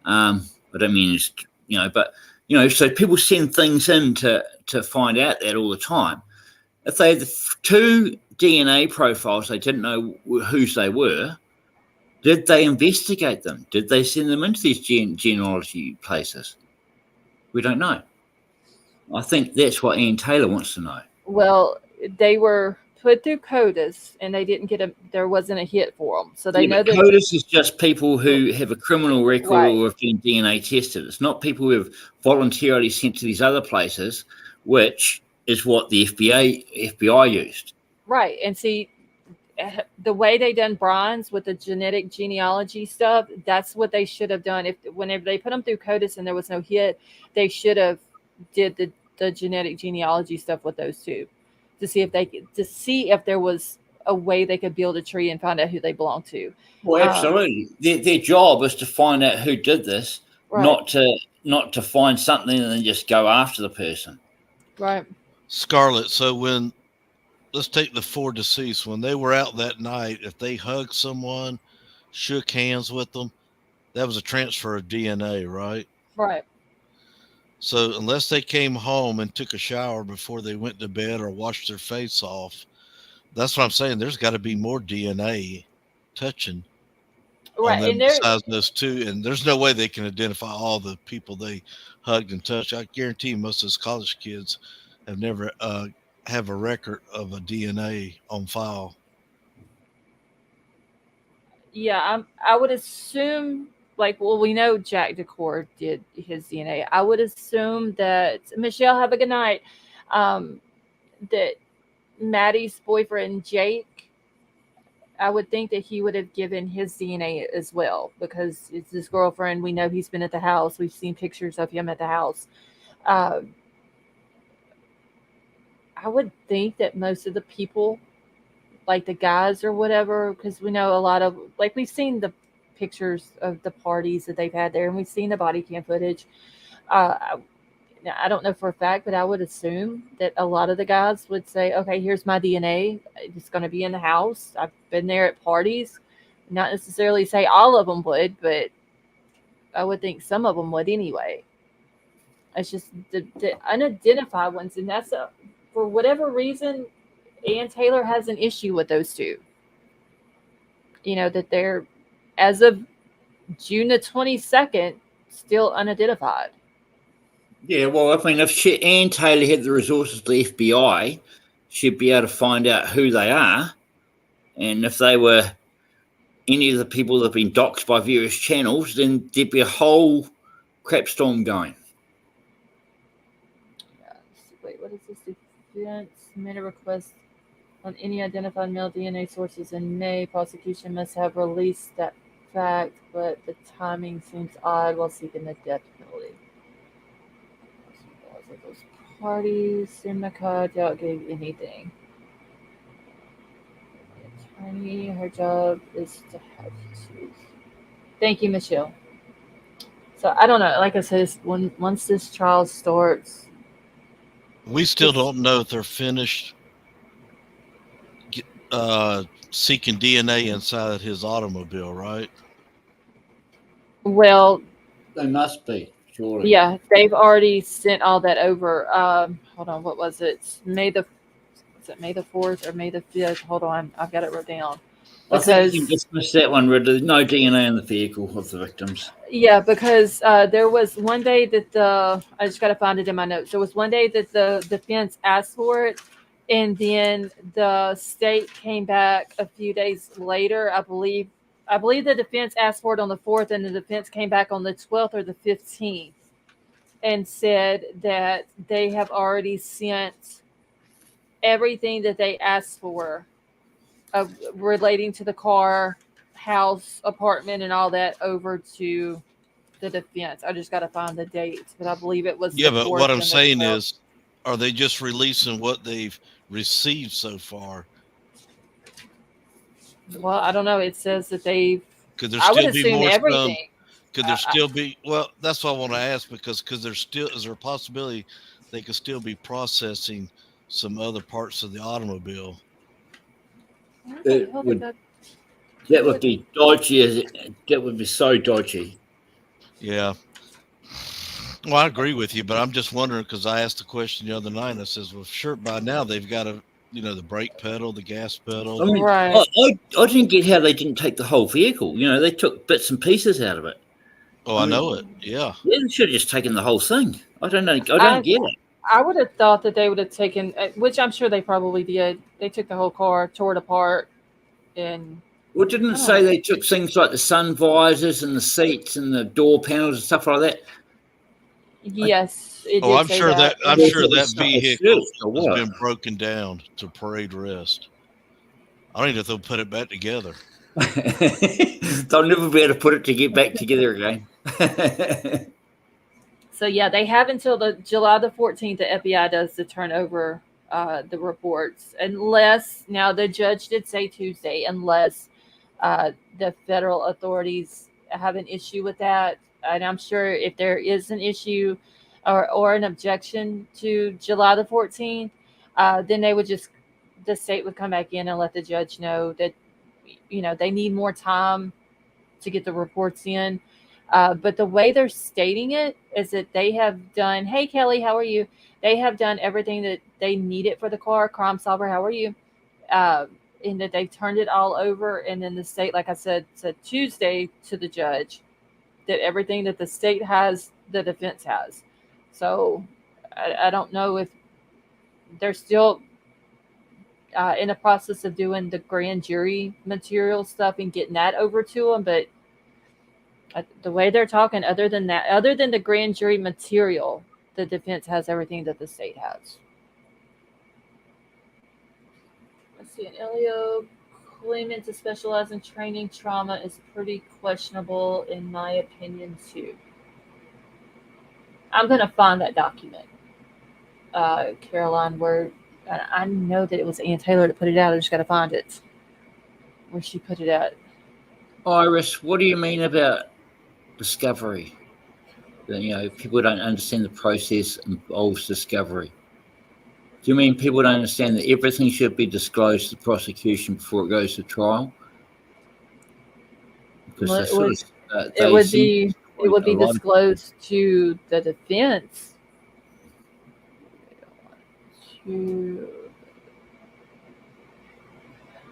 I don't mean it's, so people send things in to find out that all the time. If they had 2 DNA profiles, they didn't know whose they were. Did they investigate them? Did they send them into these genealogy places? We don't know. I think that's what Ian Taylor wants to know. Well, they were put through CODIS and they didn't there wasn't a hit for them. So they know that CODIS is just people who have a criminal record right. or have been DNA tested. It's not people who have voluntarily sent to these other places, which is what the FBI used. Right. And see, the way they done Bryan's with the genetic genealogy stuff, that's what they should have done. Whenever they put them through CODIS and there was no hit, they should have did the genetic genealogy stuff with those 2 to see if there was a way they could build a tree and find out who they belong to. Well, absolutely. Their job is to find out who did this, right. not to find something and then just go after the person. Right. Scarlett, so let's take the 4 deceased. When they were out that night, if they hugged someone, shook hands with them, that was a transfer of DNA, right? Right. So unless they came home and took a shower before they went to bed or washed their face off, that's what I'm saying. There's got to be more DNA touching right. on them And besides those 2. And there's no way they can identify all the people they hugged and touched. I guarantee most of those college kids have never have a record of a DNA on file. Yeah, I would assume, we know Jack DeCour did his DNA. I would assume that Michelle, have a good night. That Maddie's boyfriend Jake, I would think that he would have given his DNA as well because it's his girlfriend. We know he's been at the house. We've seen pictures of him at the house. I would think that most of the people, like the guys or whatever, because we know a lot of, we've seen the pictures of the parties that they've had there and we've seen the body cam footage. I don't know for a fact, but I would assume that a lot of the guys would say, okay, here's my DNA. It's going to be in the house. I've been there at parties. Not necessarily say all of them would, but I would think some of them would anyway. It's just the unidentified ones. And that's for whatever reason, Ann Taylor has an issue with those 2. That they're, as of June the 22nd, still unidentified. Yeah, well, I mean, if Ann Taylor had the resources of the FBI, she'd be able to find out who they are. And if they were any of the people that have been doxed by various channels, then there'd be a whole crap storm going. Wait, what is this? Defense made a request on any identified male DNA sources in May. Prosecution must have released that fact, but the timing seems odd while seeking the death penalty. Those parties, Simnica don't give anything. The attorney, her job is to have to. Thank you, Michelle. So I don't know. Like I said, once this trial starts, we still don't know if they're finished seeking DNA inside his automobile, right? Well, they must be, surely. Yeah, they've already sent all that over. Hold on, what was it? May the 4th or May the 5th? Hold on, I've got it wrote down. I think you because dismissed that one. There's no DNA in the vehicle of the victims. yeah, because there was one day that I just got to find it in my notes. There was one day that the defense asked for it, and then the state came back a few days later. I believe the defense asked for it on the 4th, and the defense came back on the 12th or the 15th and said that they have already sent everything that they asked for relating to the car, house, apartment, and all that over to the defense. I just got to find the dates, but I believe it was Yeah, the but 4th what I'm and the saying 12th. is, are they just releasing what they've received so far? Well, I don't know. It says that they. Could there I would still be assume more some? everything. Could there still be? Well, that's what I want to ask, because there's still, is there a possibility they could still be processing some other parts of the automobile? That would be dodgy. That would be so dodgy. Yeah. Well, I agree with you, but I'm just wondering, because I asked the question the other night, and I says, well, sure, by now they've got the brake pedal, the gas pedal. I mean, Right. I didn't get how they didn't take the whole vehicle. They took bits and pieces out of it. Oh, I know it. Yeah. Yeah, they should have just taken the whole thing. I don't know. I don't get it. I would have thought that they would have taken, which I'm sure they probably did. They took the whole car, tore it apart, and. Well, didn't it say they took things like the sun visors and the seats and the door panels and stuff like that? Yes, it did I'm say sure that. I'm sure that vehicle has what? been broken down to parade rest. I don't even know if they'll put it back together. They'll never be able to put it back together again. So yeah, they have until the July the 14th. The FBI does to turn over the reports, unless now the judge did say Tuesday, unless the federal authorities have an issue with that. And I'm sure if there is an issue or an objection to July the 14th, then the state would come back in and let the judge know that, they need more time to get the reports in. But the way they're stating it is that they have done, hey, Kelly, how are you? They have done everything that they needed for the car. Crime Solver, how are you? And that they've turned it all over. And then the state, like I said Tuesday to the judge that everything that the state has, the defense has. So I don't know if they're still in the process of doing the grand jury material stuff and getting that over to them. But the way they're talking, other than the grand jury material, the defense has everything that the state has. Let's see, an Elio claiming to specialize in training trauma is pretty questionable, in my opinion, too. I'm going to find that document, Caroline, where I know that it was Ann Taylor that put it out. I just got to find it, where she put it at. Iris, what do you mean about discovery? People don't understand the process involves discovery. Do you mean people don't understand that everything should be disclosed to the prosecution before it goes to trial? Because it would be disclosed to the defense.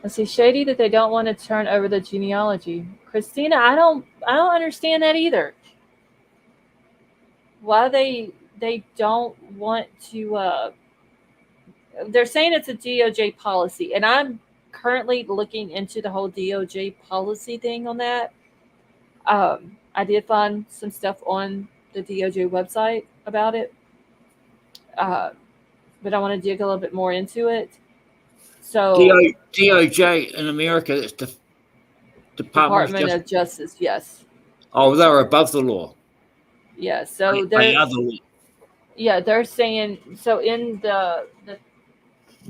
Let's see, shady that they don't want to turn over the genealogy. Christina, I don't understand that either. Why they don't want to they're saying it's a DOJ policy, and I'm currently looking into the whole DOJ policy thing on that. I did find some stuff on the DOJ website about it, but I want to dig a little bit more into it. So DOJ in America, it's the Department of Justice, yes. Oh, they're above the law. Yeah, so they're saying, so in the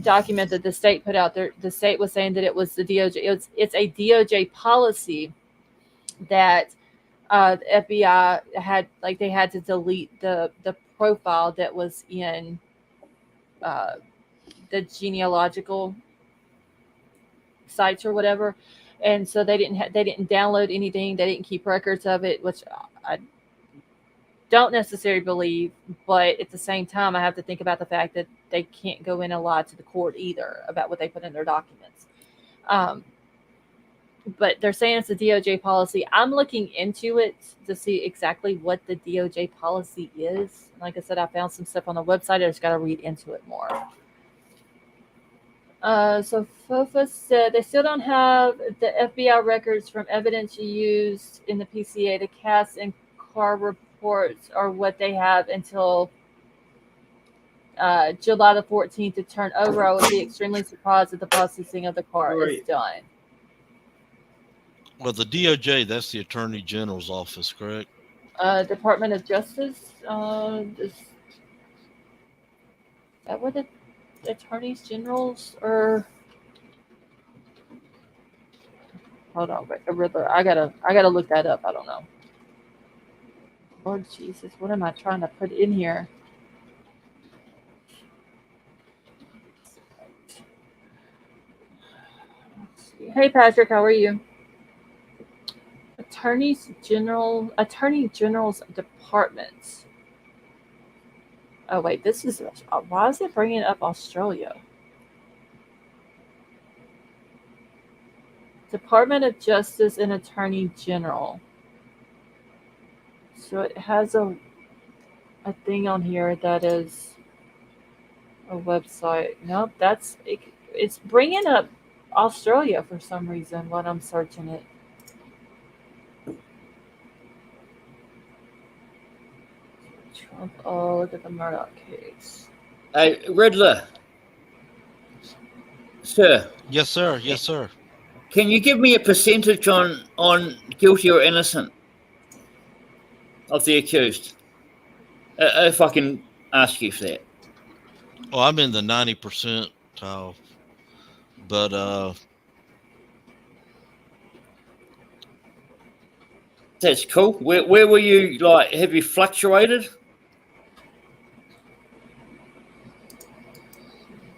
document that the state put out there, the state was saying that it was the DOJ. It's a DOJ policy that the FBI had, like they had to delete the profile that was in the genealogical sites or whatever, and so they didn't download anything. They didn't keep records of it, which I don't necessarily believe, but at the same time, I have to think about the fact that they can't go in and lie to the court either about what they put in their documents. but they're saying it's a DOJ policy. I'm looking into it to see exactly what the DOJ policy is. Like I said, I found some stuff on the website. I just got to read into it more. So FOFA said they still don't have the FBI records from evidence used in the PCA. The cast and car reports are what they have until July the 14th to turn over. I would be extremely surprised if the processing of the car is done. Well, the DOJ, that's the Attorney General's office, correct? Department of Justice. Is that what the attorneys generals are? Hold on, I gotta look that up. I don't know. Lord Jesus, what am I trying to put in here? Hey Patrick, how are you? Attorney General's departments. Oh wait, this is why is it bringing up Australia? Department of Justice and Attorney General. So it has a thing on here that is a website. Nope, it's bringing up Australia for some reason when I'm searching it. Trump, oh, look at the Murdoch case. Hey, Riddler. Sir. Yes, sir. Yes, sir. Can you give me a percentage on guilty or innocent of the accused? If I can ask you for that. Oh, I'm in the 90%, but that's cool. Where were you? Like, have you fluctuated?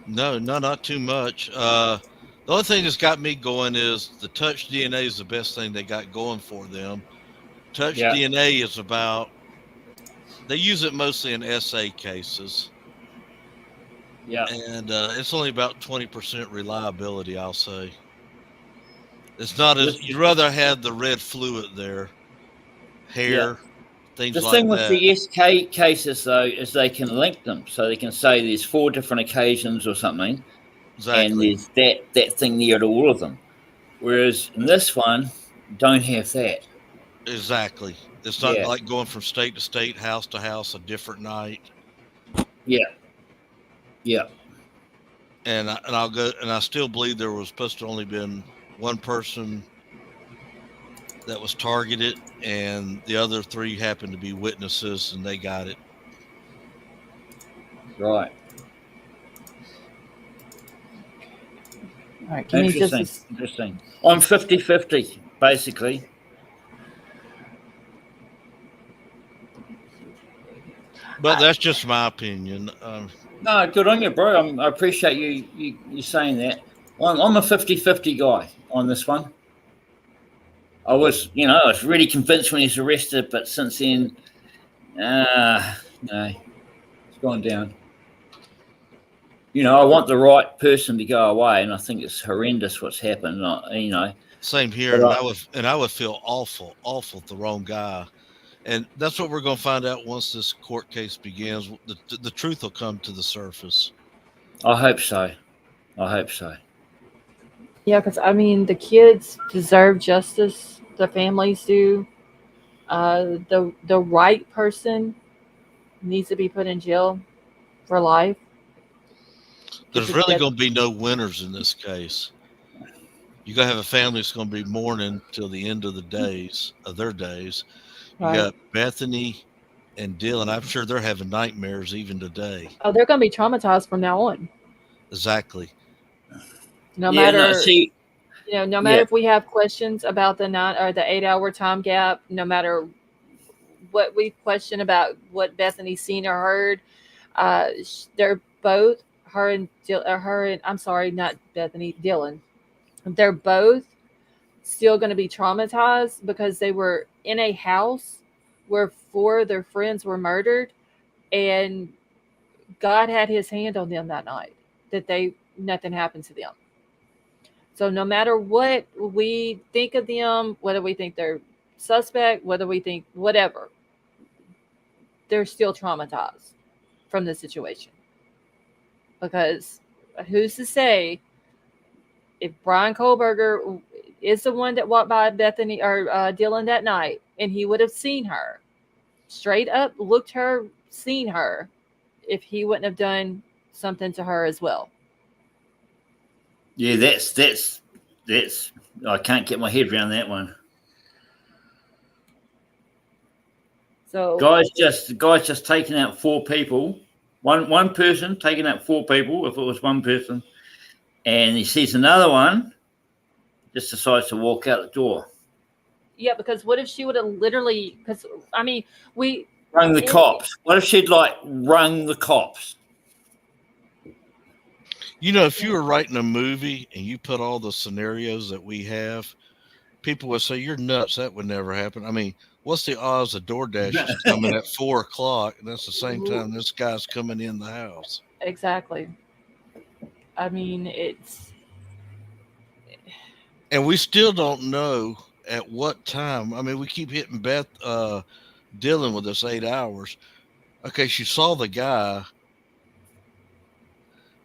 No, not too much. The only thing that's got me going is the touch DNA is the best thing they got going for them. Touch DNA is about, they use it mostly in SA cases. Yeah. And it's only about 20% reliability, I'll say. It's not as, you'd rather have the red fluid there, hair, things like that. The thing with the SK cases, though, is they can link them. So they can say there's 4 different occasions or something. Exactly. And there's that thing there to all of them. Whereas in this one, don't have that. Exactly. It's not like going from state to state, house to house, a different night. Yeah. Yeah. And I still believe there was supposed to only been one person that was targeted, and the other 3 happened to be witnesses, and they got it. Right. All right, Interesting. I'm 50-50, basically. But that's just my opinion. No, good on you, bro. I appreciate you saying that. I'm a 50-50 guy on this one. I was really convinced when he's arrested, but since then, no, it's gone down. I want the right person to go away, and I think it's horrendous what's happened. Same here, and I would feel awful if the wrong guy. And that's what we're going to find out once this court case begins. The truth will come to the surface. I hope so. Yeah, because the kids deserve justice. The families do. The right person needs to be put in jail for life. There's really going to be no winners in this case. You're going to have a family that's going to be mourning till the end of their days. You got Bethany and Dylan. I'm sure they're having nightmares even today. Oh, they're going to be traumatized from now on. Exactly. No matter if we have questions about the 9 or the 8-hour time gap, no matter what we question about what Bethany's seen or heard, they're both Dylan. They're both still going to be traumatized because they were in a house where 4 of their friends were murdered, and God had his hand on them that night, that nothing happened to them. So no matter what we think of them, whether we think they're suspect, whether we think whatever, they're still traumatized from the situation. Because who's to say if Bryan Kohberger is the one that walked by Bethany or Dylan that night, and he would have seen her, straight up looked her, seen her, if he wouldn't have done something to her as well. Yeah, that's. I can't get my head around that one. So Guys just taking out 4 people. One person taking out 4 people, if it was one person, and he sees another one, just decides to walk out the door. yeah, because what if she would have literally? Because I mean, we Rung the cops. What if she'd rung the cops? You know, if you were writing a movie and you put all the scenarios that we have, people would say, "You're nuts. That would never happen." I mean, what's the odds of DoorDash is coming at 4:00 and that's the same time this guy's coming in the house? Exactly. I mean, it's. And we still don't know at what time. I mean, we keep hitting Dylan with this 8 hours. Okay, she saw the guy,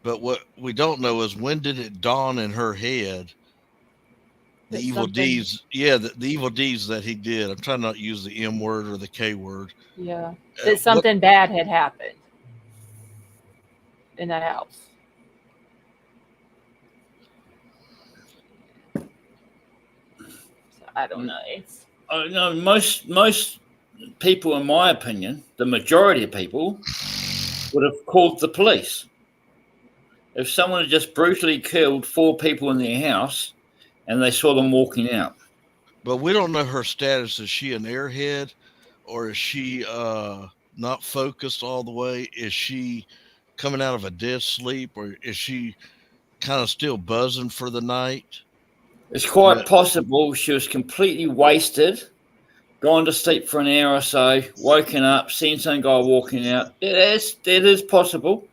but what we don't know is when did it dawn in her head the That evil something- deeds? Yeah, the evil deeds that he did. I'm trying not to use the M word or the K word. Yeah, that something bad had happened in that house. So I don't know. It's No, most people, in my opinion, the majority of people, would have called the police. If someone had just brutally killed 4 people in their house and they saw them walking out. But we don't know her status. Is she an airhead, or is she not focused all the way? Is she coming out of a dead sleep, or is she kind of still buzzing for the night? It's quite possible she was completely wasted, gone to sleep for an hour or so, woken up, seen some guy walking out. It is possible,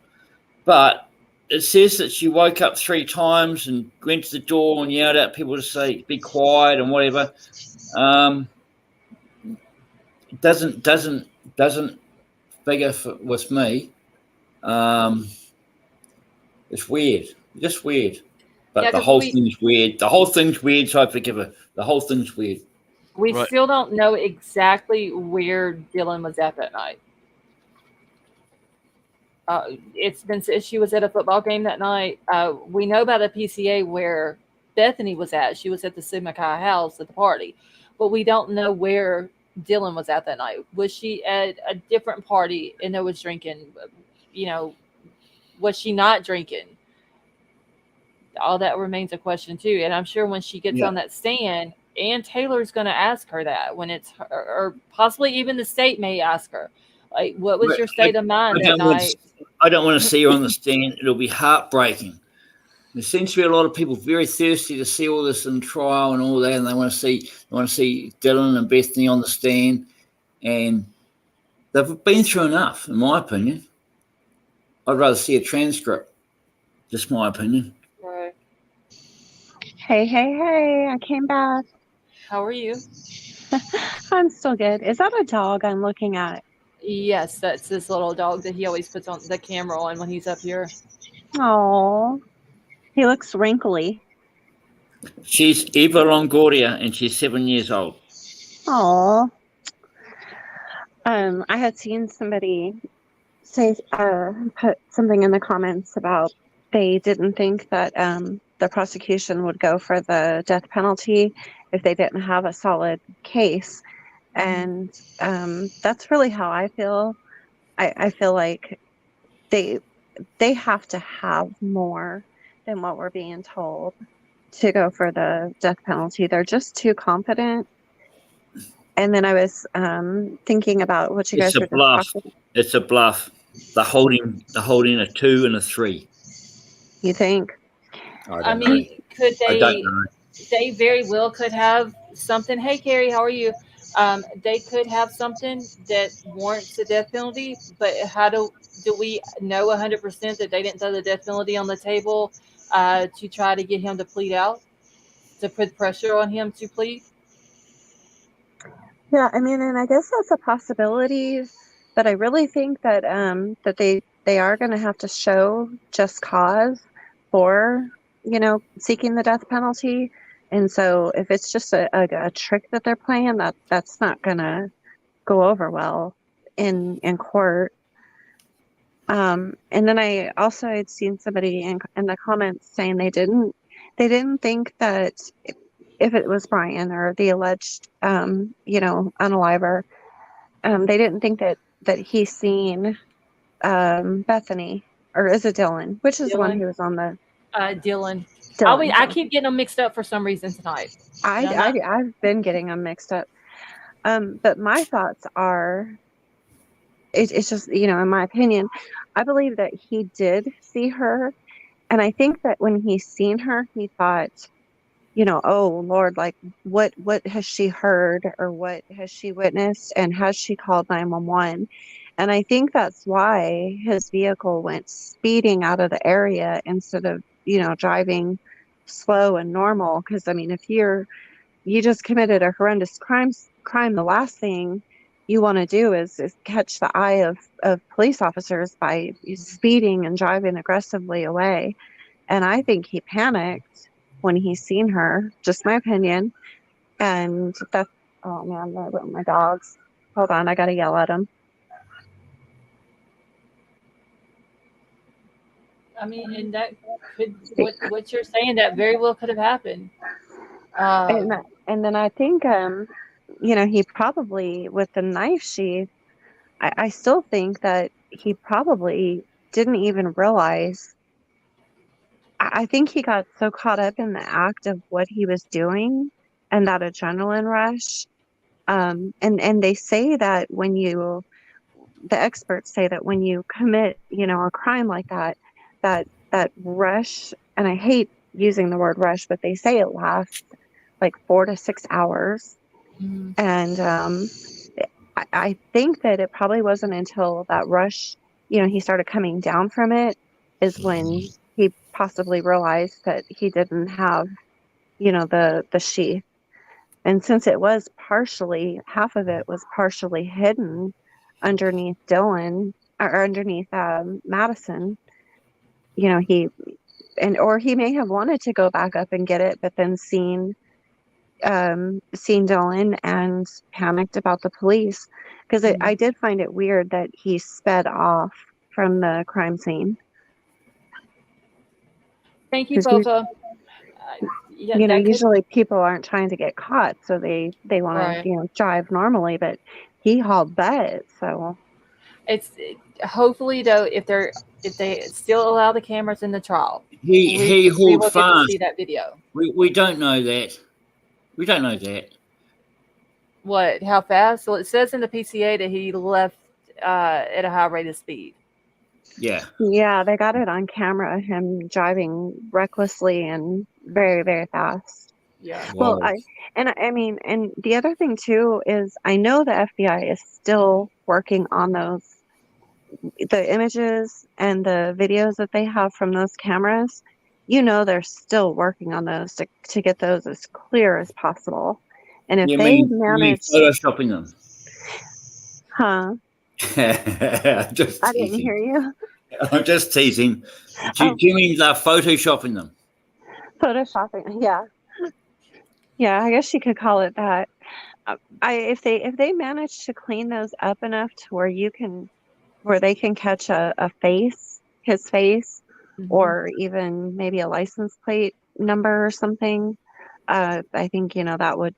but it says that she woke up 3 times and went to the door and yelled at people to say, "Be quiet" and whatever. Doesn't figure with me. It's weird, just weird. But Yeah, the 'cause whole thing's weird. The whole thing's weird, so I forgive her. The whole thing's weird. we Right. still don't know exactly where Dylan was at that night. It's been said she was at a football game that night. We know about a PCA where Bethany was at. She was at the Sigma Chi house at the party, but we don't know where Dylan was at that night. Was she at a different party and there was drinking? You know, was she not drinking? All that remains a question too. And I'm sure when she gets on that stand, Ann Taylor's going to ask her that when it's her, or possibly even the state may ask her, like, what was your state of mind that night? I don't want to see her on the stand. It'll be heartbreaking. There seems to be a lot of people very thirsty to see all this in trial and all that, and they want to see Dylan and Bethany on the stand, and they've been through enough, in my opinion. I'd rather see a transcript. Just my opinion. Right. Hey, I came back. How are you? I'm still good. Is that a dog I'm looking at? Yes, that's this little dog that he always puts on the camera on when he's up here. Oh, he looks wrinkly. She's Eva Longoria, and she's 7 years old. Oh, I had seen somebody say put something in the comments about they didn't think that the prosecution would go for the death penalty if they didn't have a solid case, and that's really how I feel. I feel like they have to have more than what we're being told to go for the death penalty. They're just too competent. And then I was thinking about what you guys were just talking. It's a bluff. They're holding a 2 and a 3. You think? I mean, could I they? don't know. They very well could have something. Hey, Carrie, how are you? They could have something that warrants the death penalty, but how do we know 100% that they didn't throw the death penalty on the table to try to get him to plead out? to put pressure on him to plead? Yeah, I mean, and I guess that's a possibility, but I really think that that they are going to have to show just cause for, seeking the death penalty. And so if it's just a trick that they're playing, that's not going to go over well in court. And then I also had seen somebody in the comments saying they didn't think that if it was Bryan or the alleged unaliver, they didn't think that he seen Bethany, or is it Dylan? Which is the one Dylan? who was on the Dylan. Dylan? I keep getting them mixed up for some reason tonight. I've been getting them mixed up. But my thoughts are, it's just, in my opinion, I believe that he did see her. And I think that when he seen her, he thought, oh Lord, like what has she heard or what has she witnessed, and has she called 911? And I think that's why his vehicle went speeding out of the area instead of, driving slow and normal. Because I mean, if you just committed a horrendous crime, the last thing you want to do is catch the eye of police officers by speeding and driving aggressively away. And I think he panicked when he seen her, just my opinion. And that's, oh man, my dogs. Hold on, I gotta yell at them. I mean, and that could, what you're saying, that very well could have happened. And then I think, he probably, with the knife sheath, I still think that he probably didn't even realize. I think he got so caught up in the act of what he was doing and that adrenaline rush. And they say that the experts say that when you commit, a crime like that rush, and I hate using the word rush, but they say it lasts like 4 to 6 hours. Mm-hmm. And I think that it probably wasn't until that rush, he started coming down from it, is when he possibly realized that he didn't have, the sheath. And since it was half of it was partially hidden underneath Dylan, or underneath Madison, or he may have wanted to go back up and get it, but then seen Dylan and panicked about the police. Because I did find it weird that he sped off from the crime scene. Thank you, Bofa. Usually people aren't trying to get caught, so they want to drive normally, but he hauled butt. So it's hopefully, though, if they still allow the cameras in the trial, he hauled we will fast. get to see that video. We don't know that. We don't know that. What? How fast? Well, it says in the PCA that he left at a high rate of speed. Yeah. Yeah, they got it on camera, him driving recklessly and very, very fast. Yeah. Well, and the other thing too is I know the FBI is still working on the images and the videos that they have from those cameras. They're still working on those to get those as clear as possible. And if they manage photoshopping them. Huh? Just I didn't hear you. I'm just teasing. Do you mean they're photoshopping them? Photoshopping, yeah. Yeah, I guess you could call it that. If they manage to clean those up enough to where they can catch his face, or even maybe a license plate number or something, I think that would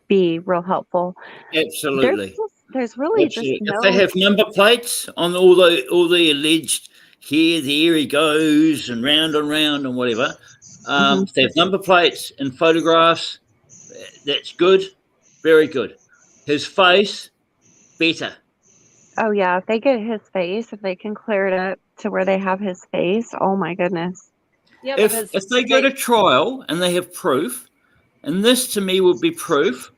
be real helpful. Absolutely. There's really Absolutely. just if they have number plates on all the alleged, here he goes and round and whatever. If they have number plates and photographs, that's good, very good. His face, better. Oh yeah, if they get his face, if they can clear it up to where they have his face, oh my goodness. Yeah, if they go to trial and they have proof, and this to me would be proof,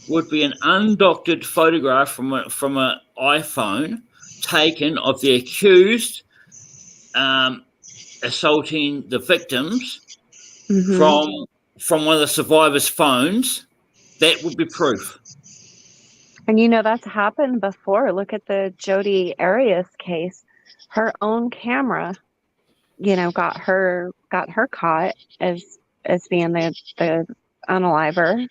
would be an undoctored photograph from an iPhone taken of the accused assaulting the victims from from one of the survivors' phones, that would be proof. And that's happened before. Look at the Jodi Arias case. Her own camera, got her caught as being the unaliver.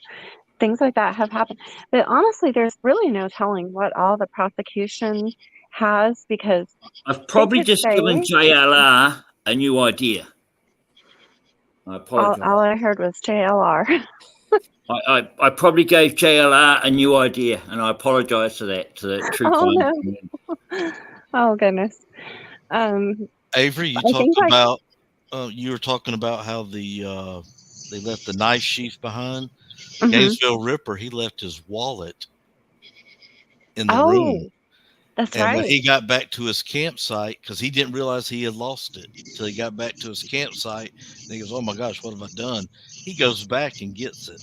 Things like that have happened. But honestly, there's really no telling what all the prosecution has, because I've probably just given JLR a new idea. I apologize. all I heard was JLR. I probably gave JLR a new idea, and I apologize to that true crime community. Oh goodness. Avery, you were talking about how they left the knife sheath behind. Mhm. Gainesville Ripper, he left his wallet in the room. That's and right. when he got back to his campsite, because he didn't realize he had lost it until he got back to his campsite, and he goes, "Oh my gosh, what have I done?" He goes back and gets it.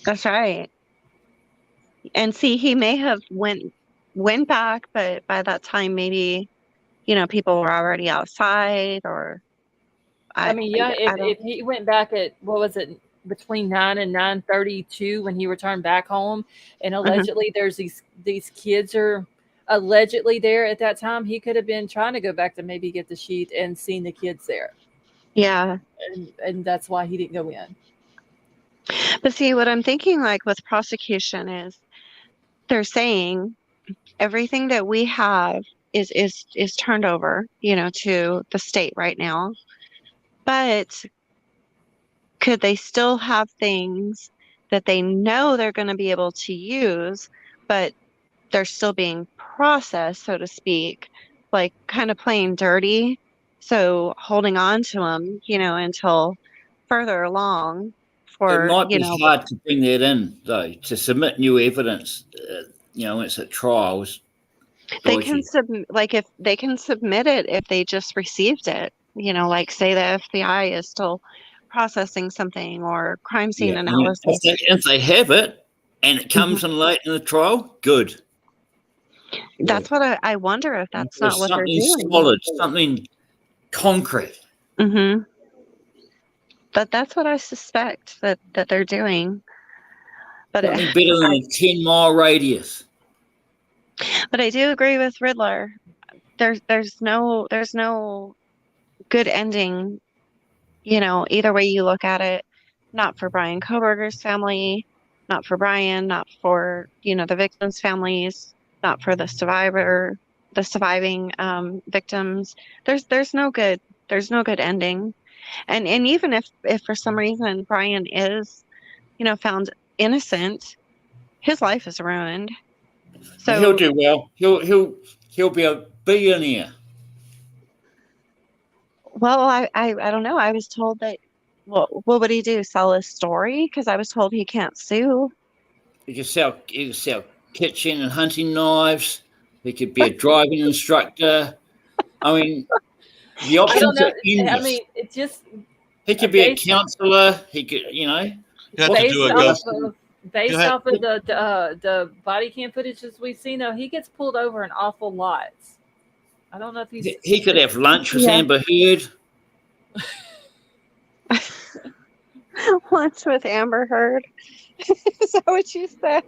That's right. And see, he may have went back, but by that time, maybe, people were already outside, or if he went back at, what was it, between 9 and 9:32 when he returned back home, and allegedly there's these kids are allegedly there at that time, he could have been trying to go back to maybe get the sheet and seen the kids there. Yeah. And that's why he didn't go in. But see, what I'm thinking, like with prosecution, is they're saying everything that we have is turned over, to the state right now. But could they still have things that they know they're going to be able to use, but they're still being processed, so to speak, like kind of playing dirty? So holding on to them, until further along. It might be hard to bring that in, though, to submit new evidence. When it's at trials. They can if they can submit it if they just received it. Like say the FBI is still processing something, or crime scene analysis. If they have it and it comes in late in the trial, good. That's what I wonder if that's not what they're doing. Something solid, something concrete. Mm-hmm. That's what I suspect that they're doing. But something better than a 10-mile radius. But I do agree with Riddler. There's no good ending, either way you look at it. Not for Bryan Kohberger's family, not for Bryan, not for, the victims' families, not for the surviving victims. There's no good ending. And even if for some reason Bryan is, found innocent, his life is ruined. So he'll do well. He'll be a billionaire. Well, I don't know. I was told that. Well, what would he do? Sell his story? Because I was told he can't sue. He could sell kitchen and hunting knives. He could be a driving instructor. I mean, the options are endless. I mean, it just. He could be a counselor. He could, Based off of the body cam footages we've seen, though, he gets pulled over an awful lot. I don't know if he's. He could have lunch with Amber Heard. Lunch with Amber Heard. Is that what you said?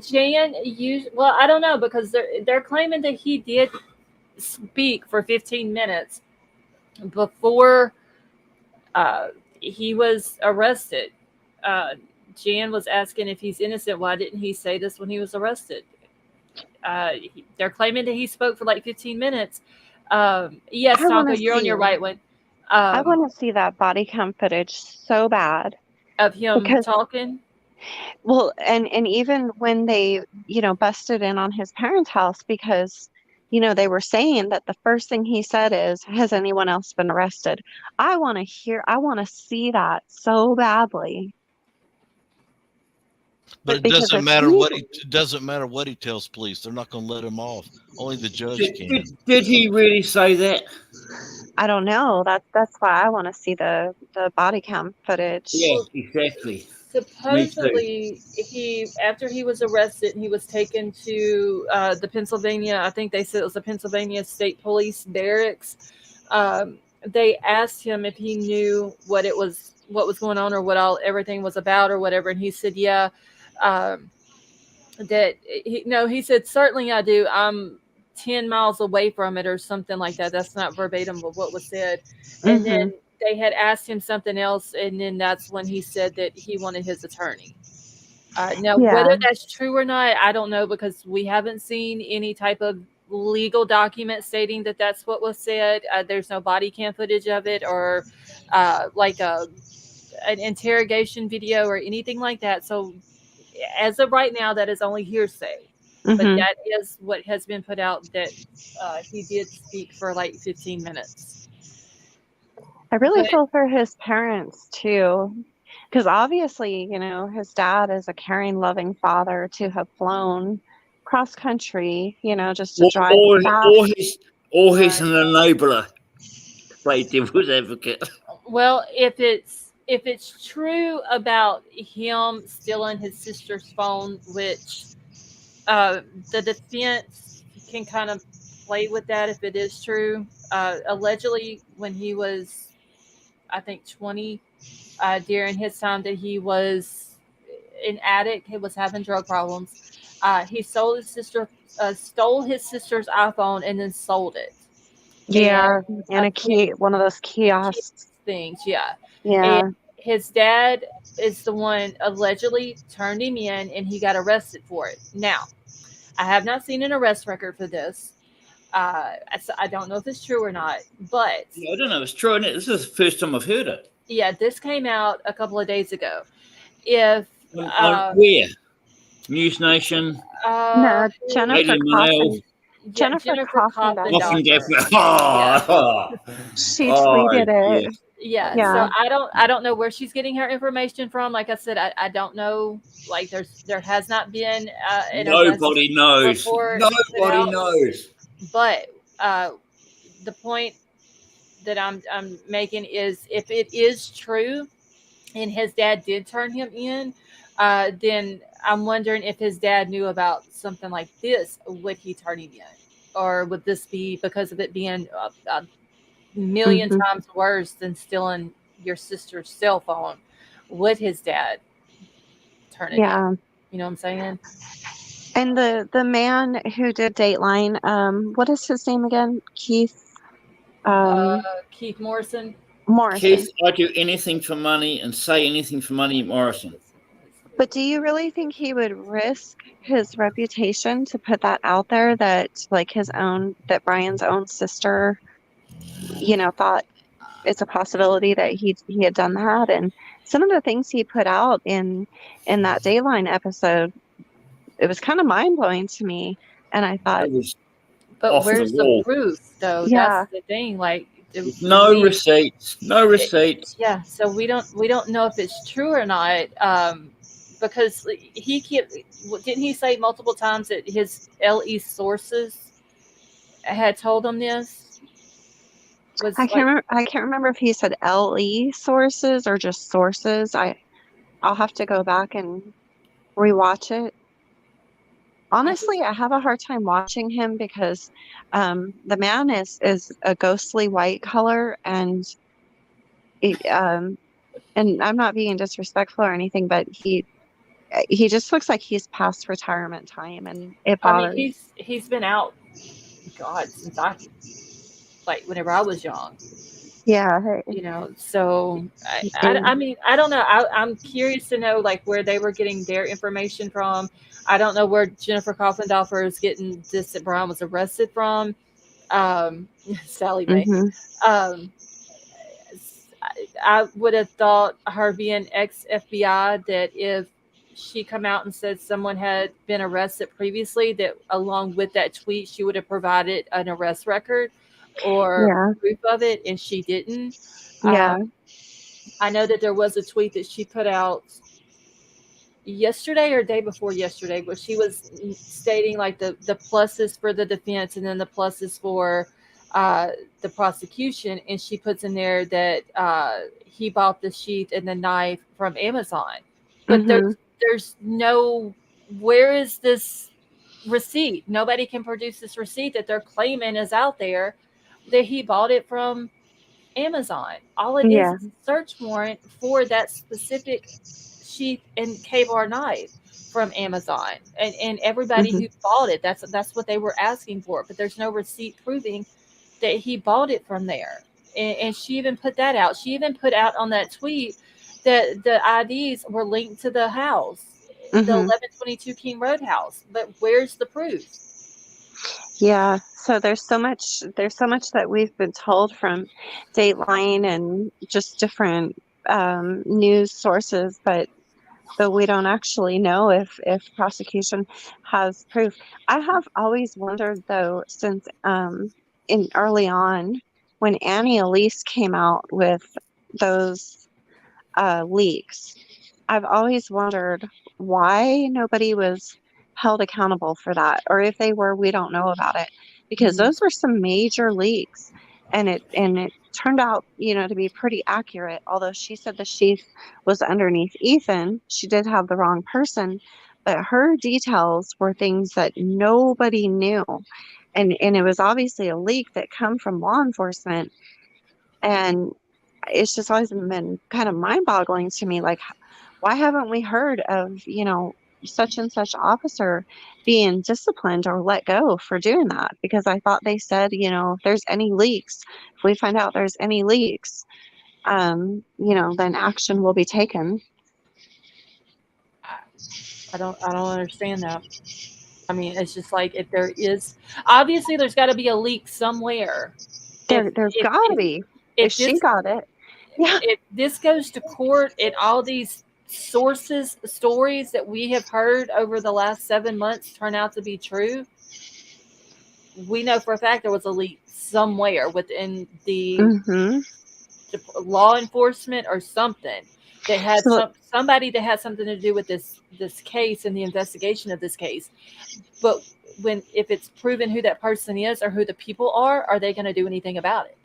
Jan, well, I don't know, because they're claiming that he did speak for 15 minutes before he was arrested. Jan was asking if he's innocent. Why didn't he say this when he was arrested? They're claiming that he spoke for like 15 minutes. Yes, Tonka, you're on your right one. I want to see that body cam footage so bad. Of him talking? Well, and even when they, busted in on his parents' house, because, they were saying that the first thing he said is, "Has anyone else been arrested?" I want to see that so badly. But it doesn't matter what he tells police. They're not going to let him off. Only the judge can. Did he really say that? I don't know. That's why I want to see the body cam footage. Yeah, exactly. Supposedly, after he was arrested, he was taken to the Pennsylvania. I think they said it was the Pennsylvania State Police barracks. they asked him if he knew what was going on, or everything was about, or whatever, and he said, yeah. That he said, certainly I do. I'm 10 miles away from it, or something like that. That's not verbatim of what was said. And then they had asked him something else, and then that's when he said that he wanted his attorney. Now, whether that's true or not, I don't know, because we haven't seen any type of legal document stating that that's what was said. There's no body cam footage of it, or like an interrogation video or anything like that. So as of right now, that is only hearsay. But that is what has been put out, that he did speak for like 15 minutes. I really feel for his parents too, because obviously, his dad is a caring, loving father to have flown cross country, just to drive fast. Or he's an enabler. Play devil's advocate. Well, if it's true about him stealing his sister's phone, which the defense can kind of play with that if it is true. Allegedly, when he was, I think, 20, during his time that he was an addict, he was having drug problems. He stole his sister's iPhone and then sold it. Yeah, and a key, one of those kiosks things. Yeah. Yeah. And his dad is the one allegedly turned him in, and he got arrested for it. Now, I have not seen an arrest record for this. I don't know if it's true or not, but I don't know if it's true. This is the first time I've heard it. Yeah, this came out a couple of days ago. If where? News Nation. No, Jennifer Coffin. Jennifer Coffin. She tweeted it. Yeah. So I don't know where she's getting her information from. Like I said, I don't know. Like there has not been nobody knows. Nobody knows. But the point that I'm making is, if it is true and his dad did turn him in, then I'm wondering if his dad knew about something like this. Would he turn him in? Or would this be because of it being a million times worse than stealing your sister's cell phone? Would his dad turn it in? You know what I'm saying? And the man who did Dateline, what is his name again? Keith Morrison. Keith, I do anything for money and say anything for money, Morrison. But do you really think he would risk his reputation to put that out there, that that Bryan's own sister, thought it's a possibility that he had done that? And some of the things he put out in that Dateline episode, it was kind of mind blowing to me. And I thought, but where's the proof, though? Yeah. That's the thing. Like, no receipts. Yeah, so we don't know if it's true or not. Because didn't he say multiple times that his LE sources had told him this? I can't remember if he said LE sources or just sources. I'll have to go back and rewatch it. Honestly, I have a hard time watching him because the man is a ghostly white color, and I'm not being disrespectful or anything, but he just looks like he's past retirement time, and it bothers me. He's been out, God, since whenever I was young. Yeah. So I mean, I don't know. I'm curious to know where they were getting their information from. I don't know where Jennifer Coffindorfer is getting this that Bryan was arrested from. Sally Mae. I would have thought, her being ex-FBI, that if she come out and said someone had been arrested previously, that along with that tweet, she would have provided an arrest record or proof of it, and she didn't. I know that there was a tweet that she put out yesterday or day before yesterday, where she was stating the pluses for the defense and then the pluses for the prosecution, and she puts in there that he bought the sheath and the knife from Amazon, but there's no, where is this receipt? Nobody can produce this receipt that they're claiming is out there, that he bought it from Amazon. All it Yeah. is a search warrant for that specific sheath and K-bar knife from Amazon, and everybody Mhm. who bought it. That's what they were asking for, but there's no receipt proving that he bought it from there. And she even put that out. She even put out on that tweet that the IDs were linked to the house, the Mhm. 1122 King Road house. But where's the proof? Yeah. So there's so much that we've been told from Dateline and just different news sources, but we don't actually know if prosecution has proof. I have always wondered though, since in early on when Annie Elise came out with those leaks, I've always wondered why nobody was held accountable for that, or if they were, we don't know about it, because Mhm. those were some major leaks, and it turned out, to be pretty accurate. Although she said the sheath was underneath Ethan, she did have the wrong person, but her details were things that nobody knew, and it was obviously a leak that come from law enforcement, and it's just always been kind of mind-boggling to me, like, why haven't we heard of, such and such officer being disciplined or let go for doing that? Because I thought they said, if there's any leaks, if we find out there's any leaks, then action will be taken. I don't understand that. I mean, it's just like, if there is, obviously there's got to be a leak somewhere. If There's if gotta if, be. If if she this got it. Yeah. if this goes to court and all these stories that we have heard over the last 7 months turn out to be true, we know for a fact there was a leak somewhere within the Mm-hmm. law enforcement or something that had So somebody that had something to do with this case and the investigation of this case. But if it's proven who that person is or who the people are they going to do anything about it?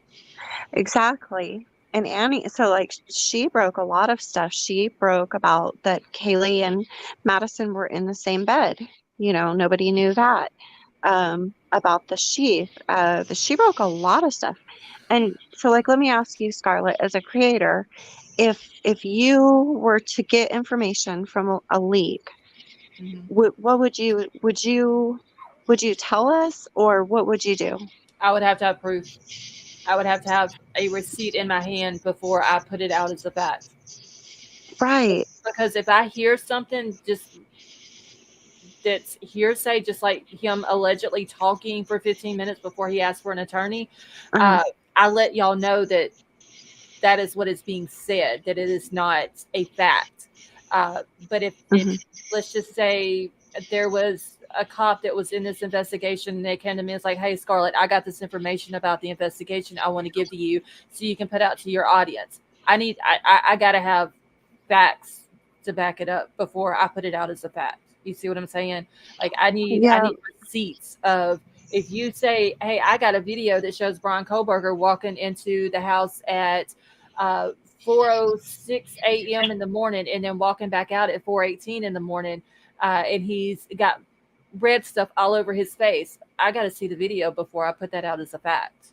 exactly. And Annie, so like she broke a lot of stuff. She broke about that Kaylee and Madison were in the same bed. Nobody knew that. About the sheath. She broke a lot of stuff. And so, like, let me ask you, Scarlett, as a creator, if you were to get information from a leak, what would you tell us, or what would you do? I would have to have proof. I would have to have a receipt in my hand before I put it out as a fact. Right. Because if I hear something just that's hearsay, just like him allegedly talking for 15 minutes before he asked for an attorney, Uh-huh. I let y'all know that is what is being said, that it is not a fact. But if let's just say there was a cop that was in this investigation and they came to me and it's like, hey, Scarlett, I got this information about the investigation I want to give to you so you can put out to your audience. I got to have facts to back it up before I put it out as a fact. You see what I'm saying? Like, I need receipts of, if you say, hey, I got a video that shows Bryan Kohberger walking into the house at 4:06 a.m. in the morning and then walking back out at 4:18 in the morning, and he's got red stuff all over his face. I got to see the video before I put that out as a fact,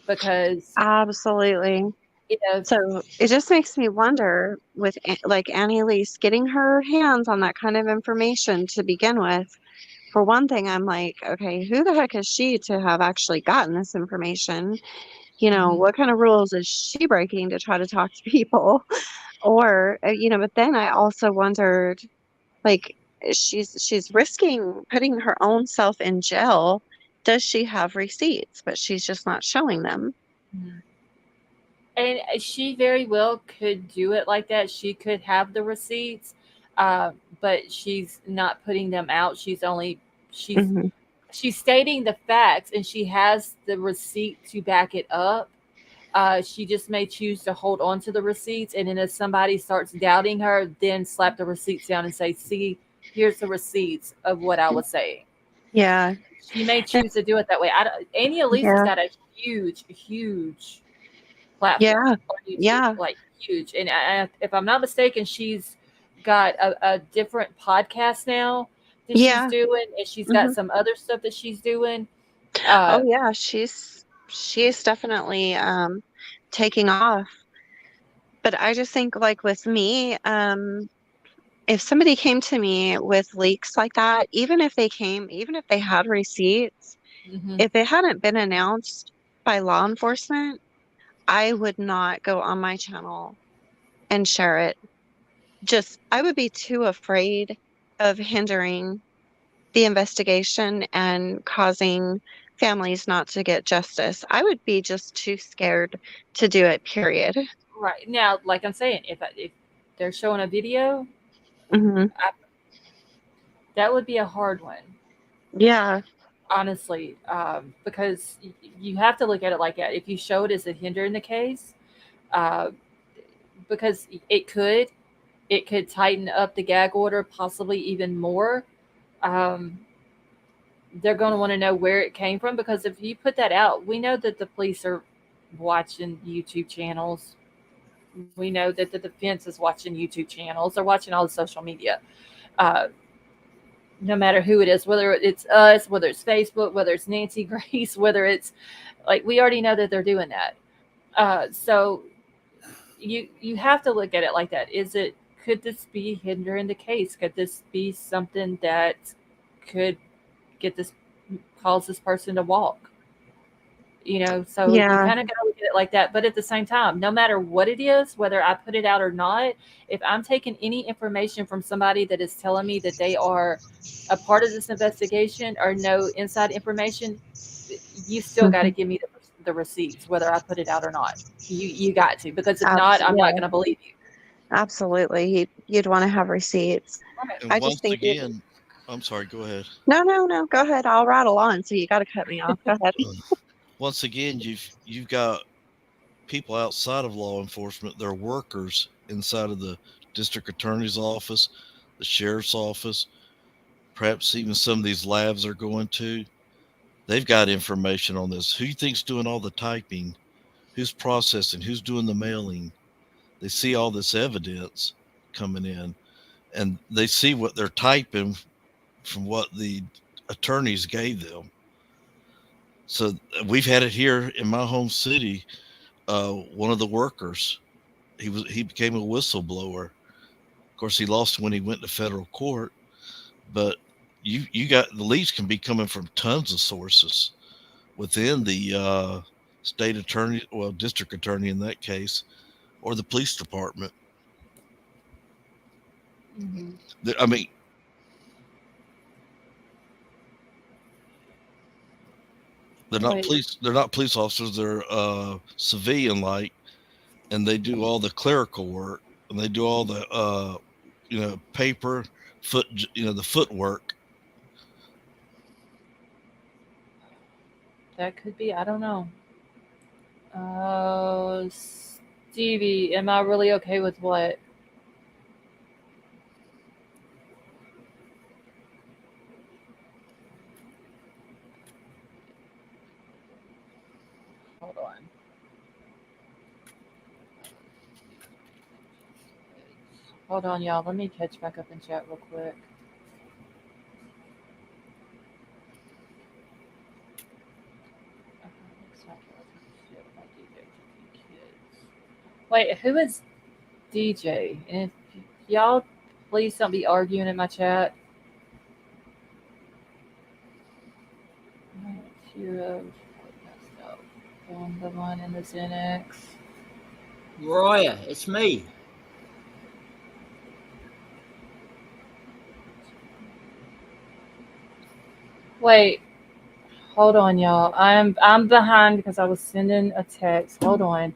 because Absolutely. So it just makes me wonder, with like Annie Elise getting her hands on that kind of information to begin with. For one thing, I'm like, okay, who the heck is she to have actually gotten this information? What kind of rules is she breaking to try to talk to people? Or, but then I also wondered, like, she's risking putting her own self in jail. Does she have receipts? But she's just not showing them. And she very well could do it like that. She could have the receipts, but she's not putting them out. She's stating the facts, and she has the receipt to back it up. She just may choose to hold on to the receipts, and then if somebody starts doubting her, then slap the receipts down and say, see, here's the receipts of what I was saying. Yeah. She may choose to do it that way. Annie Elise has got a huge platform. Yeah. Like, huge. And if I'm not mistaken, she's got a different podcast now that she's doing, and she's got some other stuff that she's doing. Oh yeah, she's definitely taking off. But I just think, like with me, if somebody came to me with leaks like that, even if they had receipts, Mm-hmm. if it hadn't been announced by law enforcement, I would not go on my channel and share it. I would be too afraid of hindering the investigation and causing families not to get justice. I would be just too scared to do it, period. Right now, like I'm saying, if they're showing a video, Hmm. that would be a hard one, Yeah. honestly, because you have to look at it like that. If you show it as a hinder in the case, uh, because it could tighten up the gag order possibly even more. Um, they're going to want to know where it came from, because if you put that out, we know that the police are watching YouTube channels. We know that the defense is watching YouTube channels. They're watching all the social media. Uh, no matter who it is, whether it's us, whether it's Facebook, whether it's Nancy Grace, whether it's like, we already know that they're doing that. So you have to look at it like that. Could this be hindering the case? Could this be something that could cause this person to walk? So you Yeah. kind of got to look at it like that. But at the same time, no matter what it is, whether I put it out or not, if I'm taking any information from somebody that is telling me that they are a part of this investigation or know inside information, you still got to give me the receipts, whether I put it out or not. You got to, because if not, I'm not Yeah, going to believe you. absolutely. You'd want to have receipts. Right. And I once just think again, I'm sorry, go ahead. no. Go ahead. I'll rattle on. So you got to cut me off. Go ahead. Once again, you've got people outside of law enforcement. They're workers inside of the district attorney's office, the sheriff's office, perhaps even some of these labs are going to. They've got information on this. Who you think's doing all the typing? Who's processing? Who's doing the mailing? They see all this evidence coming in, and they see what they're typing from what the attorneys gave them. So we've had it here in my home city. One of the workers, he became a whistleblower. Of course, he lost when he went to federal court, but you got the leads can be coming from tons of sources within the state attorney, well, district attorney in that case, or the police department. Mm-hmm. I mean, they're not police. They're not police officers. They're civilian like, and they do all the clerical work, and they do all the paper, the footwork. That could be. I don't know. Stevie, am I really okay with what? Hold on. Hold on, y'all. Let me catch back up in chat real quick. Wait, who is DJ? And if y'all please don't be arguing in my chat. Hero, on the one in the Xenex. Mariah, it's me. Wait, hold on, y'all. I'm behind because I was sending a text. Hold on.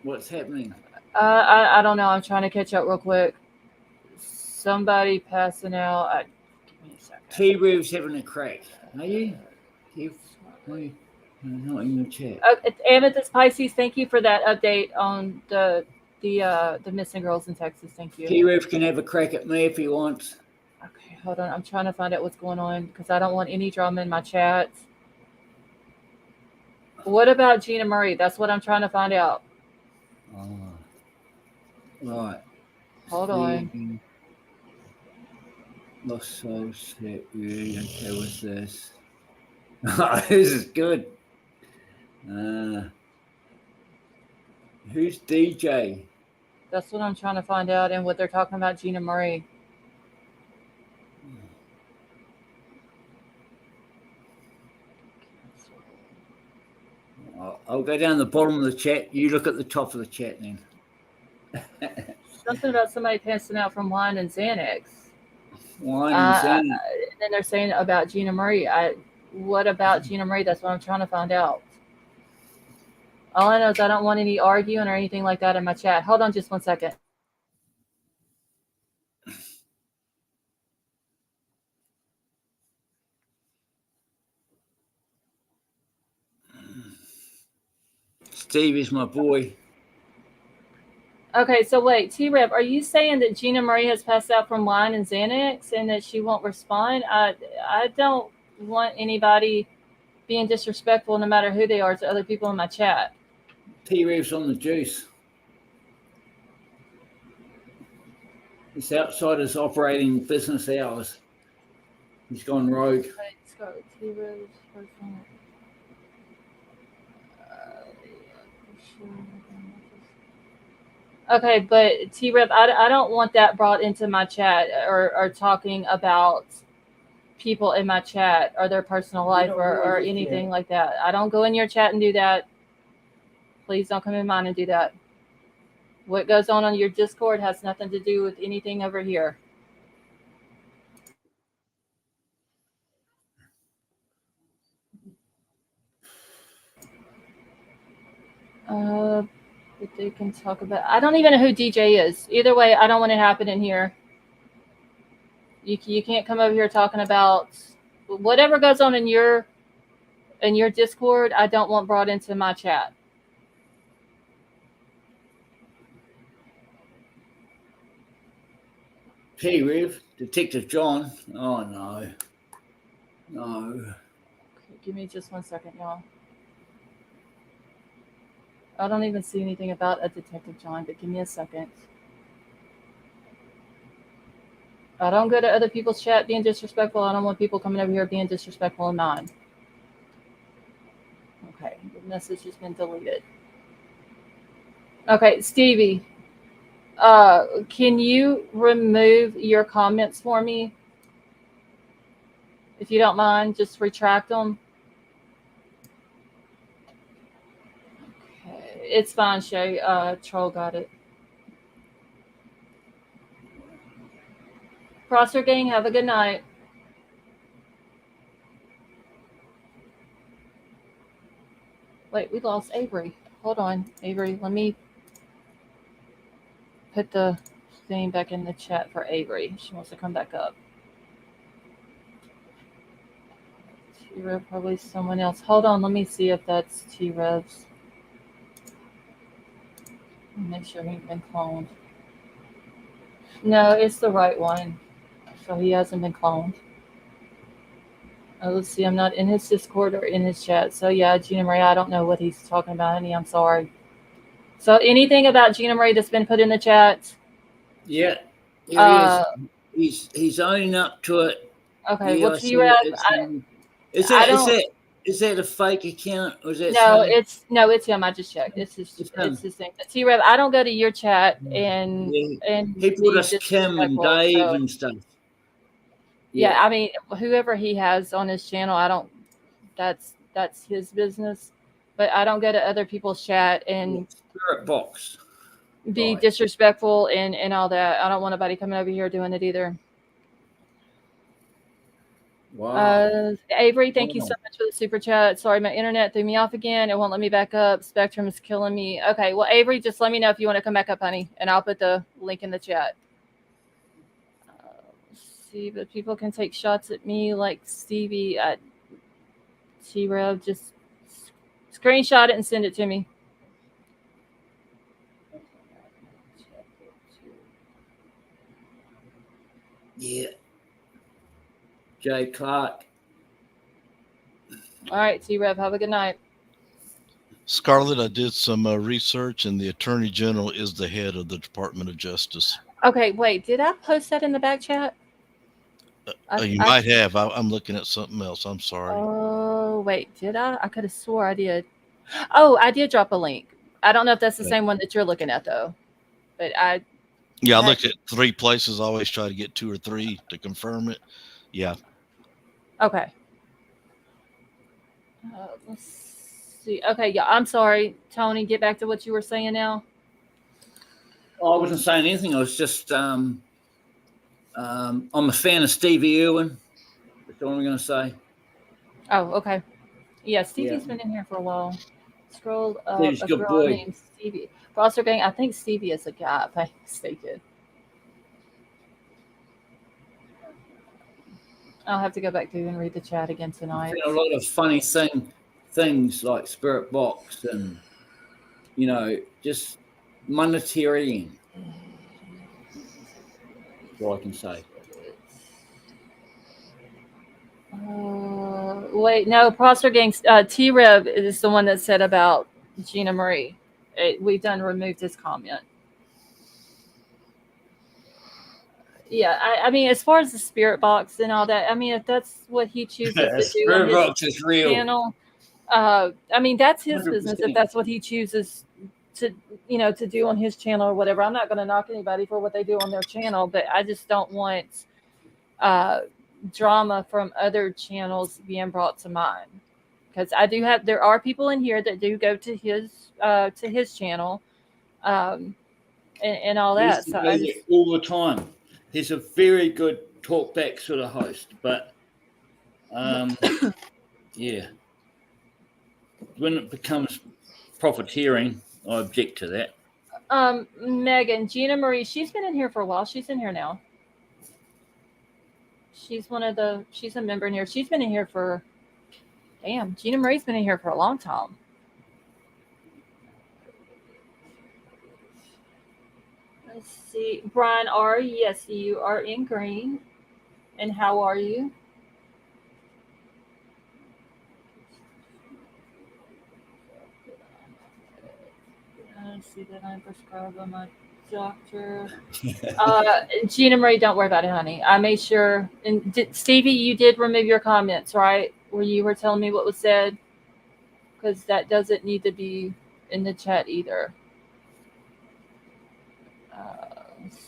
What's happening? I don't know. I'm trying to catch up real quick. Somebody passing out. Give me a second. T-Rev's having a crack. Are you? Not in the chat. Amethyst Pisces, thank you for that update on the missing girls in Texas. Thank you. T-Rev can have a crack at me if he wants. Okay, hold on. I'm trying to find out what's going on because I don't want any drama in my chats. What about Gina Murray? That's what I'm trying to find out. Right. Hold on. Lost souls set really okay with this. This is good. Who's DJ? That's what I'm trying to find out, and what they're talking about Gina Murray. I'll go down the bottom of the chat. You look at the top of the chat then. Something about somebody passing out from wine and Xanax. Wine and Xanax. And then they're saying about Gina Murray. What about Gina Murray? That's what I'm trying to find out. All I know is I don't want any arguing or anything like that in my chat. Hold on just 1 second. Steve is my boy. Okay, so wait, T-Rev, are you saying that Gina Murray has passed out from wine and Xanax and that she won't respond? I don't want anybody being disrespectful, no matter who they are, to other people in my chat. T-Rev's on the juice. It's outside his operating business hours. He's gone rogue. Okay, so T-Rev's person. Okay, but T-Rev, I don't want that brought into my chat or talking about people in my chat or their personal life or anything like that. I don't go in your chat and do that. Please don't come in mine and do that. What goes on your Discord has nothing to do with anything over here. But they can talk about. I don't even know who DJ is. Either way, I don't want it happening here. You can't come over here talking about whatever goes on in your Discord. I don't want brought into my chat. T-Rev, Detective John. Oh no. No. Okay, give me just 1 second, y'all. I don't even see anything about a Detective John, but give me a second. I don't go to other people's chat being disrespectful. I don't want people coming over here being disrespectful in mine. Okay, the message has been deleted. Okay, Stevie, can you remove your comments for me? If you don't mind, just retract them. Okay, it's fine, Shay. Troll got it. Prosser gang, have a good night. Wait, we lost Avery. Hold on, Avery. Let me put the thing back in the chat for Avery. She wants to come back up. T-Rev, probably someone else. Hold on, let me see if that's T-Rev's. Make sure he's been cloned. No, it's the right one. So he hasn't been cloned. Let's see, I'm not in his Discord or in his chat. So yeah, Gina Marie, I don't know what he's talking about, honey. I'm sorry. So anything about Gina Marie that's been put in the chat? Yeah, here he is. He's owning up to it. Okay, Yeah, well, T-Rev, is that a fake account or is that it's him. I just checked. It's his thing. T-Rev, I don't go to your chat and he put us Kim and Dave and stuff. Yeah, I mean, whoever he has on his channel, I don't. That's his business, but I don't go to other people's chat and spirit box. Be disrespectful and all that. I don't want nobody coming over here doing it either. Wow. Avery, thank you so much for the super chat. Sorry, my internet threw me off again. It won't let me back up. Spectrum is killing me. Okay, well, Avery, just let me know if you want to come back up, honey, and I'll put the link in the chat. See, but people can take shots at me like Stevie at T-Rev. Just screenshot it and send it to me. Yeah. Jay Clark. All right, T-Rev, have a good night. Scarlett, I did some research, and the Attorney General is the head of the Department of Justice. Okay, wait, did I post that in the back chat? You might have. I'm looking at something else. I'm sorry. Oh, wait, did I? I could have swore I did. Oh, I did drop a link. I don't know if that's the same one that you're looking at though, but I looked at 3 places. I always try to get 2 or 3 to confirm it. Yeah. Okay. Let's see. Okay, yeah, I'm sorry, Tony. Get back to what you were saying now. I wasn't saying anything. I was just I'm a fan of Stevie Irwin. That's all I'm going to say. Oh, okay. Yeah, Stevie's been in here for a while. Scroll up. Steve's A good girl boy. named Stevie. Foster Gang. I think Stevie is a guy, if I'm mistaken. I'll have to go back through and read the chat again tonight. A lot of funny things like Spirit Box and, just monetary. That's all I can say. Wait, no, Foster Gang. T-Rev is the one that said about Gina Marie. We've removed his comment. Yeah, I mean, as far as the Spirit Box and all that, I mean, if that's what he chooses to do Spirit on his Box is real. channel, I mean, that's his 100%. business. If that's what he chooses to do on his channel or whatever, I'm not going to knock anybody for what they do on their channel, but I just don't want drama from other channels being brought to mine, because there are people in here that do go to his channel, and all that. So I just, all the time. He's a very good talkback sort of host, but yeah, when it becomes profiteering, I object to that. Megan, Gina Marie, she's been in here for a while. She's in here now. She's a member in here. She's been in here Gina Marie's been in here for a long time. Let's see. Bryan R. Yes, you are in green. And how are you? Let's see that I'm prescribed by my doctor. Gina Marie, don't worry about it, honey. I made sure. And Stevie, you did remove your comments, right? Where you were telling me what was said? Because that doesn't need to be in the chat either. Let's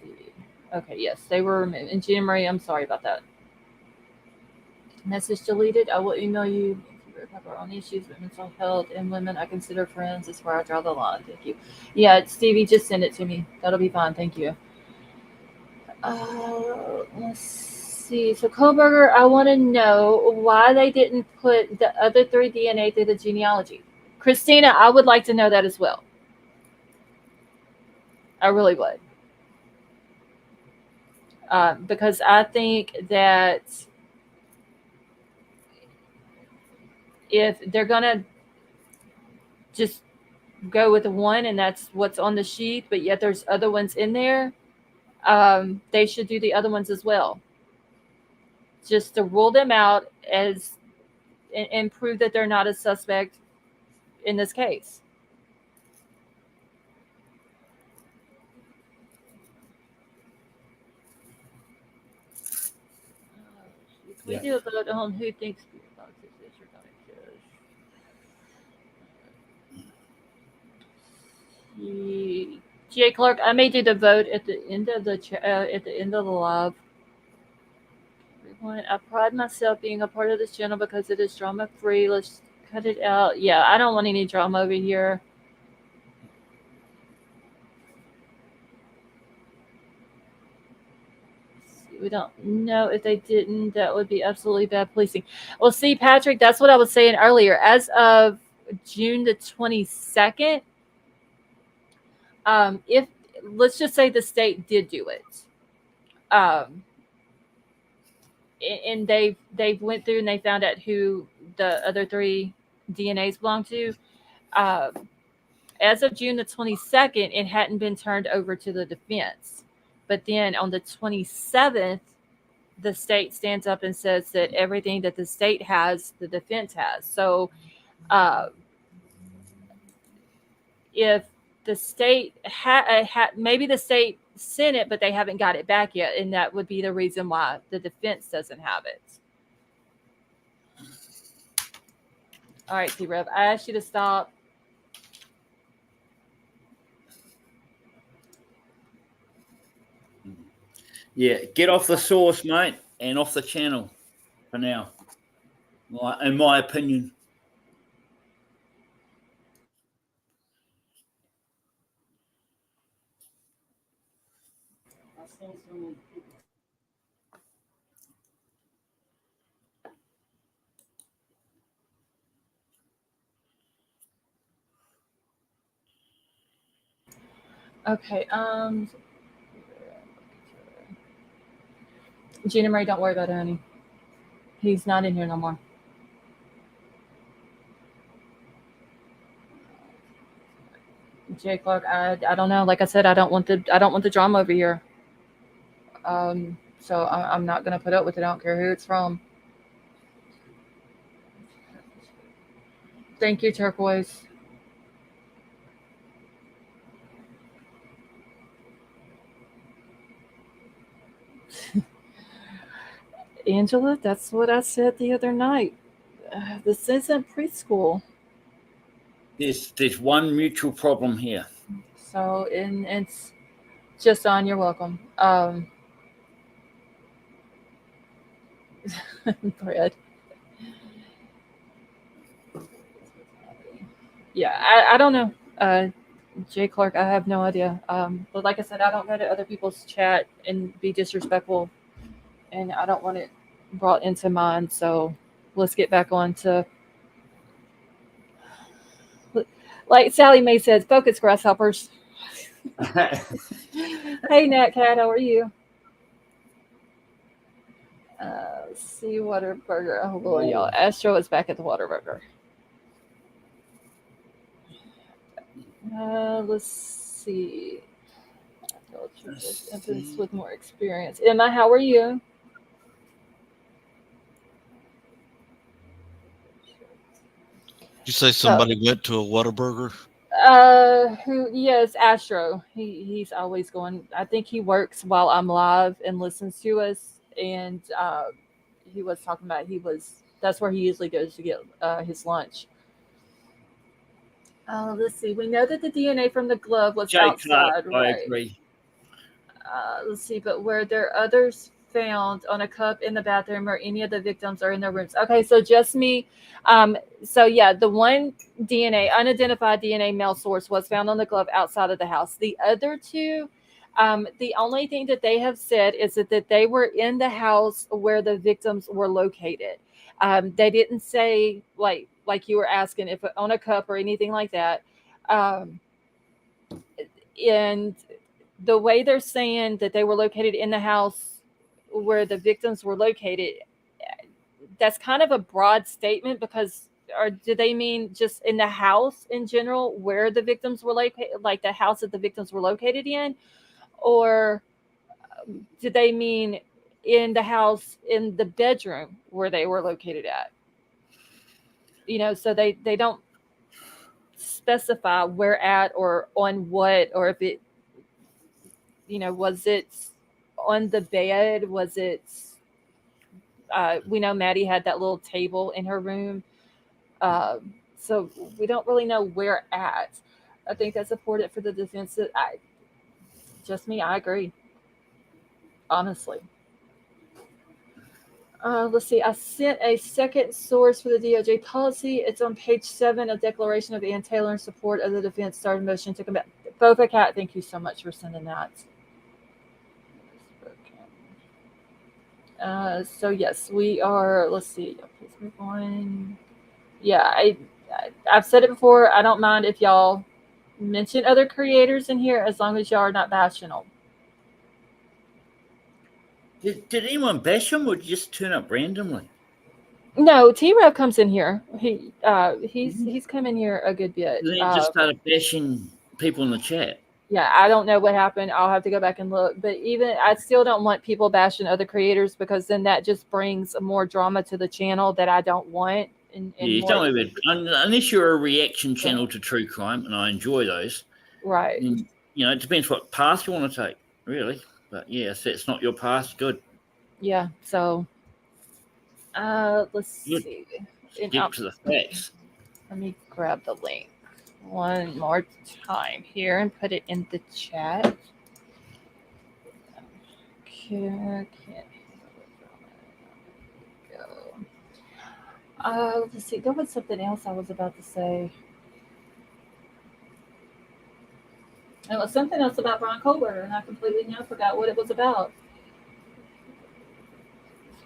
see. Okay, yes, they were removed. And Gina Marie, I'm sorry about that. Message deleted. I will email you if you recover on issues with mental health and women I consider friends. Is where I draw the line. Thank you. Yeah, Stevie, just send it to me. That'll be fine. Thank you. Let's see. So Kohberger, I want to know why they didn't put the other 3 DNA through the genealogy. Christina, I would like to know that as well. I really would. Because I think that if they're going to just go with the one and that's what's on the sheet, but yet there's other ones in there, they should do the other ones as well. Just to rule them out and prove that they're not a suspect in this case. We do a vote on who thinks Spirit Box is or not exist. Jay Clark, I may do the vote at the end of the live. Everyone, I pride myself being a part of this channel because it is drama free. Let's cut it out. Yeah, I don't want any drama over here. We don't know if they didn't. That would be absolutely bad policing. Well, see, Patrick, that's what I was saying earlier. As of June the 22nd, if let's just say the state did do it, and they went through and they found out who the other 3 DNAs belong to. As of June the 22nd, it hadn't been turned over to the defense. But then on the 27th, the state stands up and says that everything that the state has, the defense has. So if the state maybe the state sent it, but they haven't got it back yet, and that would be the reason why the defense doesn't have it. All right, T-Rev, I asked you to stop. Yeah, get off the source, mate, and off the channel for now. In my opinion. Okay. Gina Marie, don't worry about it, honey. He's not in here no more. Jay Clark, I don't know. Like I said, I don't want the drama over here. So I'm not gonna put up with it. I don't care who it's from. Thank you, Turquoise. Angela, that's what I said the other night. This isn't preschool. There's one mutual problem here. So, and it's just on. You're welcome. Bread. Yeah, I don't know. Jay Clark, I have no idea. But like I said, I don't go to other people's chat and be disrespectful, and I don't want it brought into mine. So let's get back on to, like Sally Mae says, focus, grasshoppers. Hey, Nat Cat, how are you? Let's see, Waterburger. Oh, Lord, y'all. Astro is back at the Waterburger. Let's see. Infants with more experience. Emma, how are you? Did you say somebody went to a Whataburger? Yes, Astro. He's always going. I think he works while I'm live and listens to us. And he was talking about that's where he usually goes to get his lunch. Let's see. We know that the DNA from the glove was outside, right? I agree. Let's see, but were there others found on a cup in the bathroom, or any of the victims are in their rooms? Okay, so just me. So yeah, the one unidentified DNA male source was found on the glove outside of the house. The other two, the only thing that they have said is that they were in the house where the victims were located. They didn't say like you were asking if on a cup or anything like that. And the way they're saying that they were located in the house where the victims were located, that's kind of a broad statement, because or do they mean just in the house in general where the victims were located, like the house that the victims were located in, or do they mean in the house in the bedroom where they were located at? So they don't specify where at or on what, or if it, was it on the bed? Was it, we know Maddie had that little table in her room. So we don't really know where at. I think that's important for the defense. I agree. Honestly. Let's see. I sent a second source for the DOJ policy. It's on page 7 of Declaration of Ann Taylor in support of the defense started motion to combat. Bofa Cat, thank you so much for sending that. So yes, we are. Let's see. Please move on. Yeah, I've said it before. I don't mind if y'all mention other creators in here, as long as y'all are not bashing them. Did anyone bash him, or just turn up randomly? No, T-Rev comes in here. He's come in here a good bit. Then he just started bashing people in the chat. Yeah, I don't know what happened. I'll have to go back and look. But I still don't want people bashing other creators, because then that just brings more drama to the channel that I don't want. Unless you're a reaction channel to true crime, and I enjoy those. Right. And, it depends what path you want to take, really. But yes, it's not your path. Good. Yeah. So, let's see. Get to the facts. Let me grab the link one more time here and put it in the chat. can't. Let's see. There was something else I was about to say. It was something else about Bryan Kohberger, and I completely now forgot what it was about.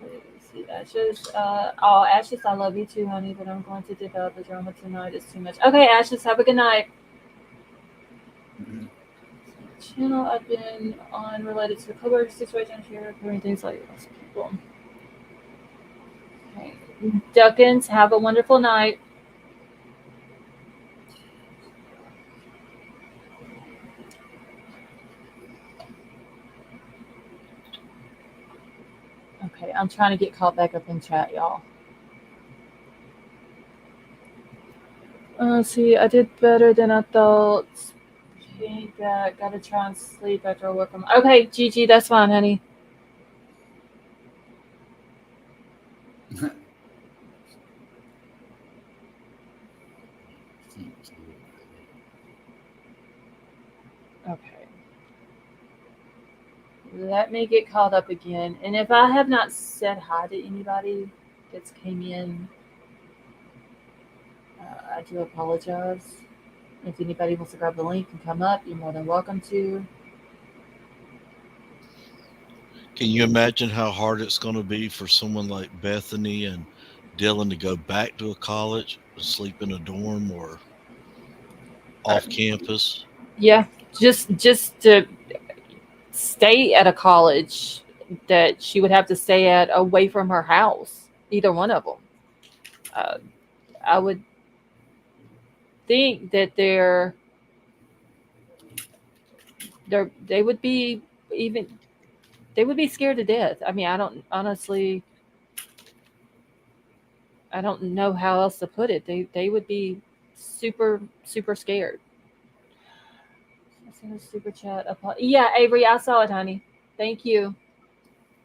Let's see, Ashes. Ashes, I love you too, honey, but I'm going to dip out. The drama tonight is too much. Okay, Ashes, have a good night. Channel I've been on related to the Kohberger situation here, hearing things like lots of people. Okay. Duckins, have a wonderful night. Okay, I'm trying to get caught back up in chat, y'all. See, I did better than I thought. Okay, gotta try and sleep after I work. Okay, Gigi, that's fine, honey. Okay. Let me get caught up again. And if I have not said hi to anybody that's came in, I do apologize. If anybody wants to grab the link and come up, you're more than welcome to. Can you imagine how hard it's going to be for someone like Bethany and Dylan to go back to a college, sleep in a dorm, or off campus? Yeah, just to stay at a college that she would have to stay at away from her house. Either one of them. I would think that they would be scared to death. I mean, I don't know how else to put it. They would be super, super scared. I sent a super chat. Yeah, Avery, I saw it, honey. Thank you.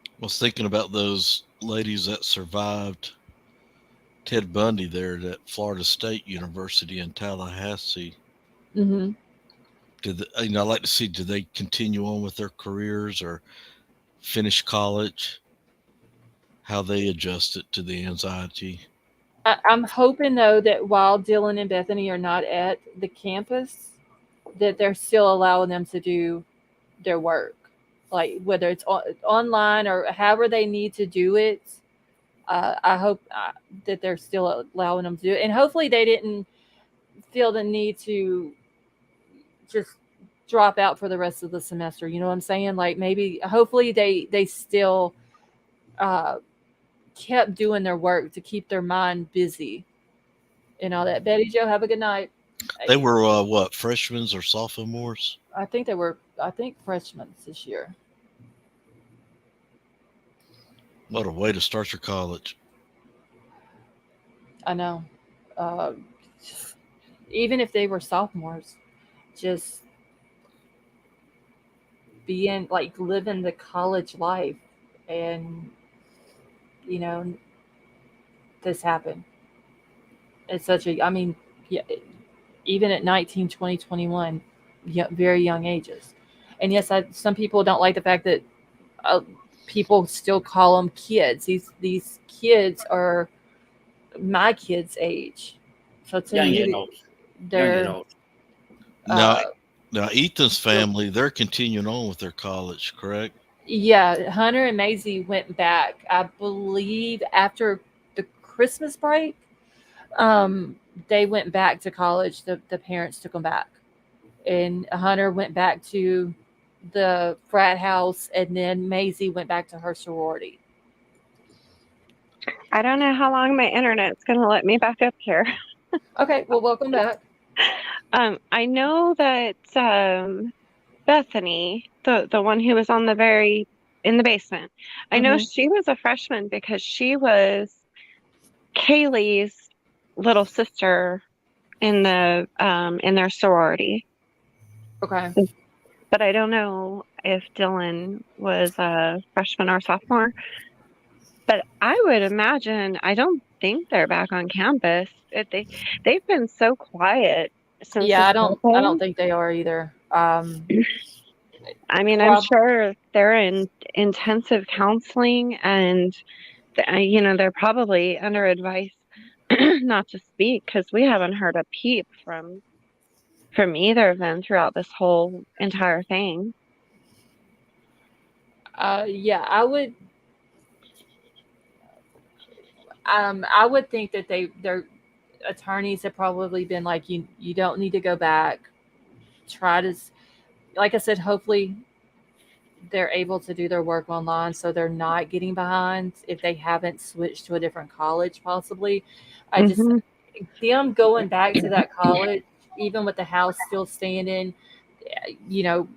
I was thinking about those ladies that survived Ted Bundy there at Florida State University in Tallahassee. Mm-hmm. I'd like to see, do they continue on with their careers or finish college? How they adjusted to the anxiety. I'm hoping, though, that while Dylan and Bethany are not at the campus, that they're still allowing them to do their work, like whether it's online or however they need to do it. I hope that they're still allowing them to do it. And hopefully they didn't feel the need to just drop out for the rest of the semester. You know what I'm saying? Like hopefully they still kept doing their work to keep their mind busy and all that. Betty Jo, have a good night. They were what, freshmen or sophomores? I think freshmen this year. What a way to start your college. I know. Even if they were sophomores, just being like living the college life, and this happened. It's even at 19, 20, 21, very young ages. And yes, some people don't like the fact that people still call them kids. These kids are my kids' age. So to me, they're now Ethan's family, they're continuing on with their college, correct? Yeah, Hunter and Maisie went back, I believe, after the Christmas break. They went back to college. The parents took them back, and Hunter went back to the frat house, and then Maisie went back to her sorority. I don't know how long my internet's going to let me back up here. Okay, well, welcome back. I know that Bethany, the one who was in the basement, I know she was a freshman because she was Kaylee's little sister in their sorority. Okay. But I don't know if Dylan was a freshman or sophomore. But I would imagine, I don't think they're back on campus. They've been so quiet since. Yeah, I don't think they are either. I mean, I'm sure they're in intensive counseling, and they're probably under advice not to speak, because we haven't heard a peep from either of them throughout this whole entire thing. Yeah, I would think that their attorneys have probably been like, you don't need to go back. Try to, like I said, hopefully they're able to do their work online, so they're not getting behind if they haven't switched to a different college. Possibly, I just them going back to that college, even with the house still standing, even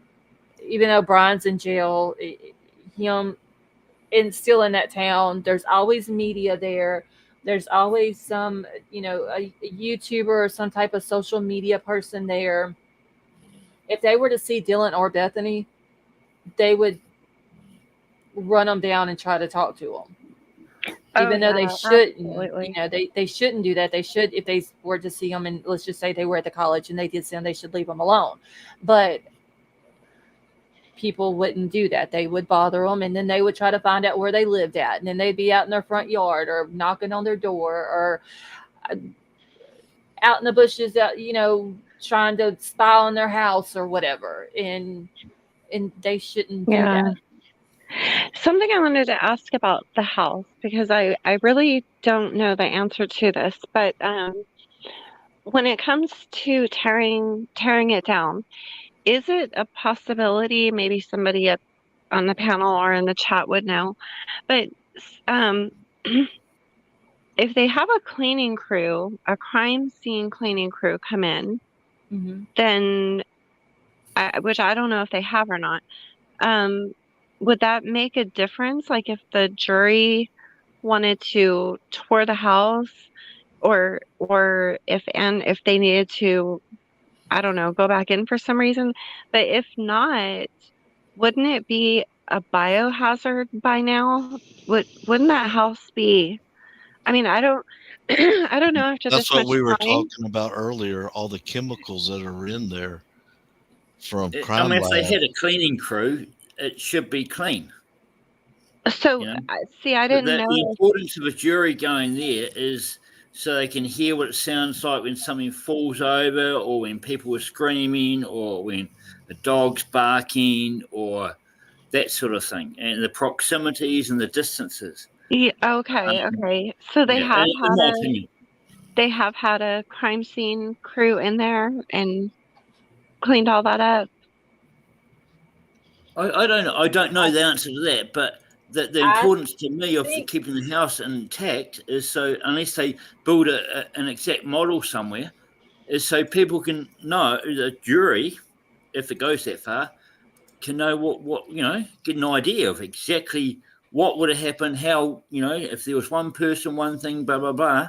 though Bryan's in jail, him and still in that town, there's always media there. There's always some, a YouTuber or some type of social media person there. If they were to see Dylan or Bethany, they would run them down and try to talk to them. Even though they shouldn't, absolutely. they shouldn't do that. They should, if they were to see them, and let's just say they were at the college and they did see them, they should leave them alone. But people wouldn't do that. They would bother them, and then they would try to find out where they lived at, and then they'd be out in their front yard or knocking on their door or out in the bushes, trying to spy on their house or whatever. And they shouldn't do that. Something I wanted to ask about the house, because I really don't know the answer to this, but when it comes to tearing it down, is it a possibility, maybe somebody up on the panel or in the chat would know, but if they have a cleaning crew, a crime scene cleaning crew come in, then, which I don't know if they have or not, would that make a difference? Like if the jury wanted to tour the house, or if they needed to, I don't know, go back in for some reason. But if not, wouldn't it be a biohazard by now? Wouldn't that house be? I mean, I don't I don't know after That's this what much we were time. talking about earlier, all the chemicals that are in there from crime if they lab. had a cleaning crew, it should be clean. So, see, I didn't know. The importance of a jury going there is so they can hear what it sounds like when something falls over, or when people are screaming, or when the dog's barking, or that sort of thing, and the proximities and the distances. Yeah, okay. So they have in my opinion. They have had a crime scene crew in there and cleaned all that up. I don't know. I don't know the answer to that, but the importance to me of keeping the house intact is so, unless they build an exact model somewhere, is so people can know, the jury, if it goes that far, can know what get an idea of exactly what would have happened, how, if there was one person, one thing, blah blah blah,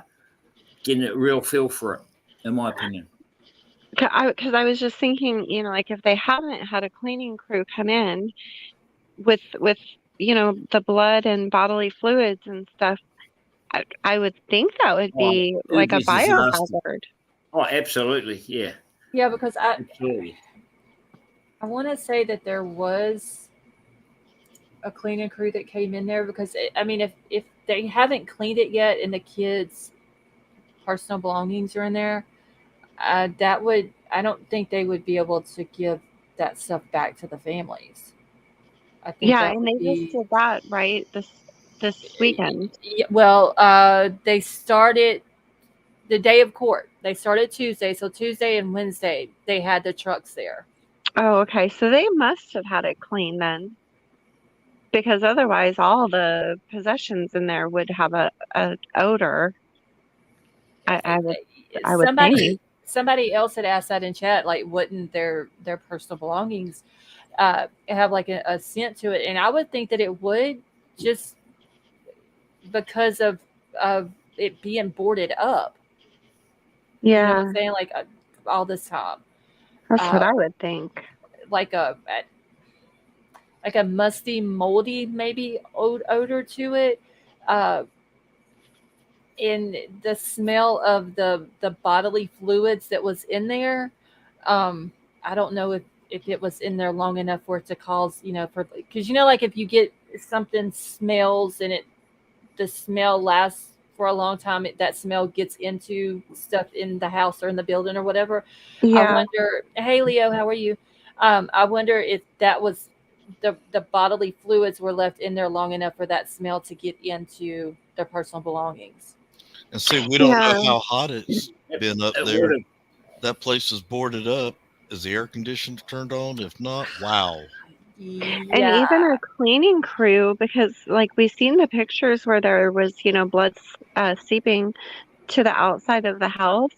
getting a real feel for it, in my opinion. Because I was just thinking, like if they haven't had a cleaning crew come in with the blood and bodily fluids and stuff, I would think that would be like a biohazard. Oh, absolutely, yeah. Yeah, because absolutely. I want to say that there was a cleaning crew that came in there, because if they haven't cleaned it yet and the kids' personal belongings are in there, I don't think they would be able to give that stuff back to the families. I think and they just did that right this weekend. Well, they started the day of court. They started Tuesday, so Tuesday and Wednesday they had the trucks there. Oh, okay. So they must have had it clean then, because otherwise all the possessions in there would have a odor. I would think. Somebody else had asked that in chat, like, wouldn't their personal belongings have like a scent to it? And I would think that it would, just because of it being boarded up. Yeah. You know what I'm saying? Like all this time. That's what I would think. Like a musty, moldy maybe odor to it. In the smell of the bodily fluids that was in there. I don't know if if it was in there long enough for it to cause, because like if you get something smells and the smell lasts for a long time, that smell gets into stuff in the house or in the building or whatever. I Yeah. wonder, hey Leo, how are you? I wonder if that was the bodily fluids were left in there long enough for that smell to get into their personal belongings. And see, we don't Yeah. know how hot it's been up It there. would've- That place is boarded up. Is the air conditioner turned on? If not, wow. And Yeah. even a cleaning crew, because like we've seen the pictures where there was, blood seeping to the outside of the house.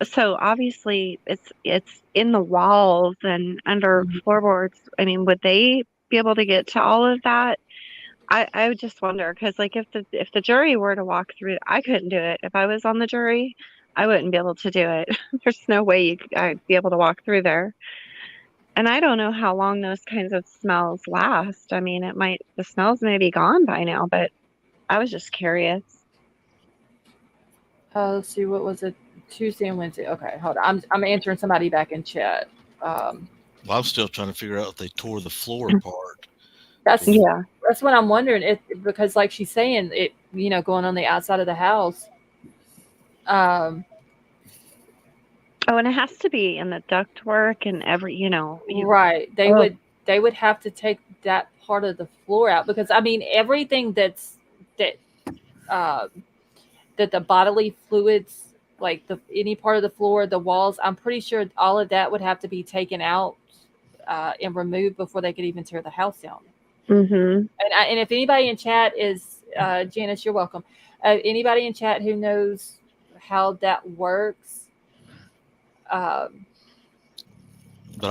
So obviously it's in the walls and under Mhm. floorboards. I mean, would they be able to get to all of that? I would just wonder, because like if the jury were to walk through, I couldn't do it. If I was on the jury, I wouldn't be able to do it. There's no way I'd be able to walk through there. And I don't know how long those kinds of smells last. I mean, the smells may be gone by now, but I was just curious. Let's see, what was it? Tuesday and Wednesday. Okay, hold on. I'm answering somebody back in chat. Well, I'm still trying to figure out if they tore the floor apart. That's Yeah. that's what I'm wondering. Because like she's saying, it going on the outside of the house. Oh, and it has to be in the ductwork and Right. They Oh. would have to take that part of the floor out, because I mean everything that the bodily fluids, like any part of the floor, the walls, I'm pretty sure all of that would have to be taken out and removed before they could even tear the house down. Mhm. And if anybody in chat is Janice, you're welcome. Anybody in chat who knows how that works, But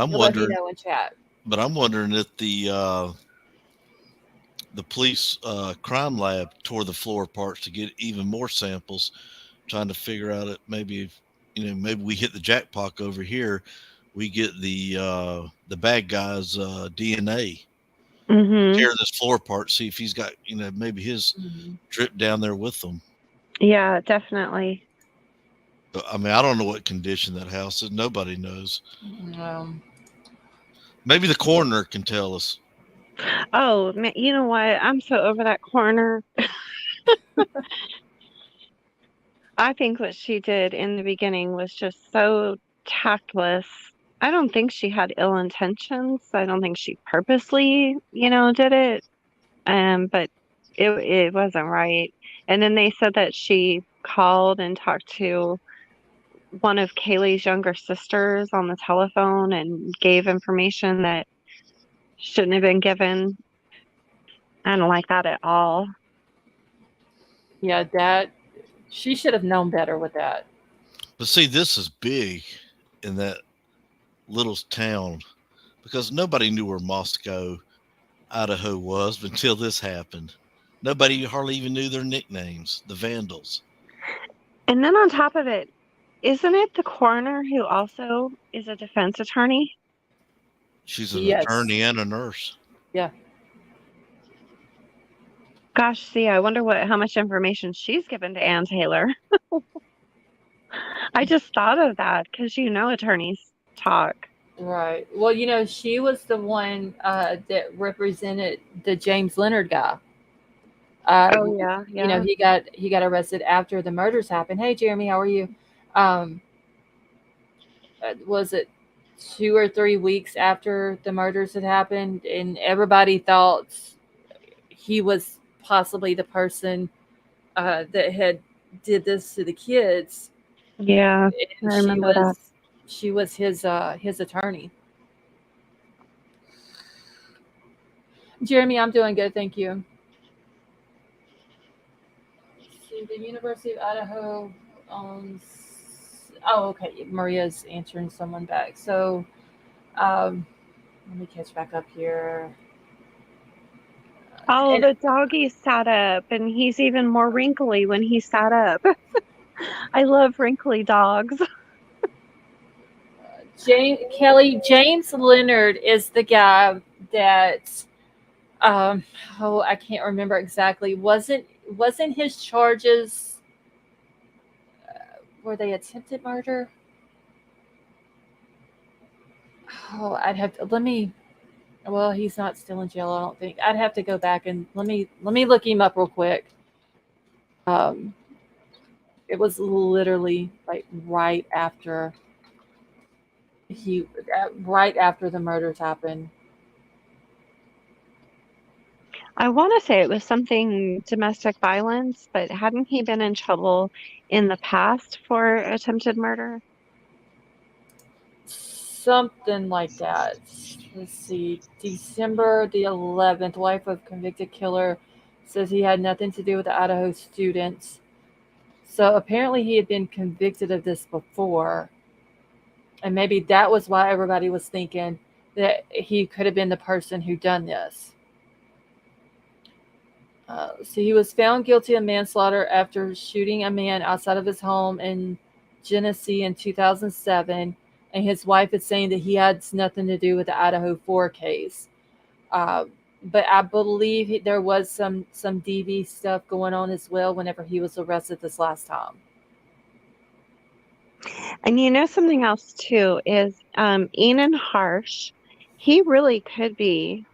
I'm let me wondering. know in chat. But I'm wondering if the police crime lab tore the floor apart to get even more samples, trying to figure out it. Maybe maybe we hit the jackpot over here. We get the bad guy's DNA. Mhm. Tear this floor apart, see if he's got maybe his drip down there with them. Yeah, definitely. But I mean, I don't know what condition that house is. Nobody knows. Maybe the coroner can tell us. Oh, man, you know what? I'm so over that coroner. I think what she did in the beginning was just so tactless. I don't think she had ill intentions. I don't think she purposely, did it. But it wasn't right. And then they said that she called and talked to one of Kaylee's younger sisters on the telephone and gave information that shouldn't have been given. I don't like that at all. Yeah, that she should have known better with that. But see, this is big in that little town, because nobody knew where Moscow, Idaho was until this happened. Nobody hardly even knew their nicknames, the Vandals. And then on top of it, isn't it the coroner who also is a defense attorney? She's an Yes. attorney and a nurse. Yeah. Gosh, see, I wonder how much information she's given to Ann Taylor. I just thought of that because attorneys talk. Right. Well, she was the one that represented the James Leonard guy. Oh yeah, yeah. He got arrested after the murders happened. Hey Jeremy, how are you? Was it 2 or 3 weeks after the murders had happened, and everybody thought he was possibly the person that had did this to the kids. Yeah, And I remember that. She was his attorney. Jeremy, I'm doing good, thank you. See, the University of Idaho owns. Oh, okay. Maria's answering someone back. So, let me catch back up here. Oh, the doggy sat up, and he's even more wrinkly when he sat up. I love wrinkly dogs. James Leonard is the guy that I can't remember exactly. Wasn't his charges were they attempted murder? Oh, I'd have to let me. Well, he's not still in jail. I don't think. I'd have to go back and let me look him up real quick. Um, it was literally like he right after the murders happened. I want to say it was something domestic violence, but hadn't he been in trouble in the past for attempted murder? Something like that. Let's see. December the 11th, wife of convicted killer says he had nothing to do with the Idaho students. So apparently he had been convicted of this before. And maybe that was why everybody was thinking that he could have been the person who done this. So he was found guilty of manslaughter after shooting a man outside of his home in Genesee in 2007. And his wife is saying that he had nothing to do with the Idaho 4 case. But I believe there was some DV stuff going on as well whenever he was arrested this last time. And you know something else too is Enan Harsh, he really could be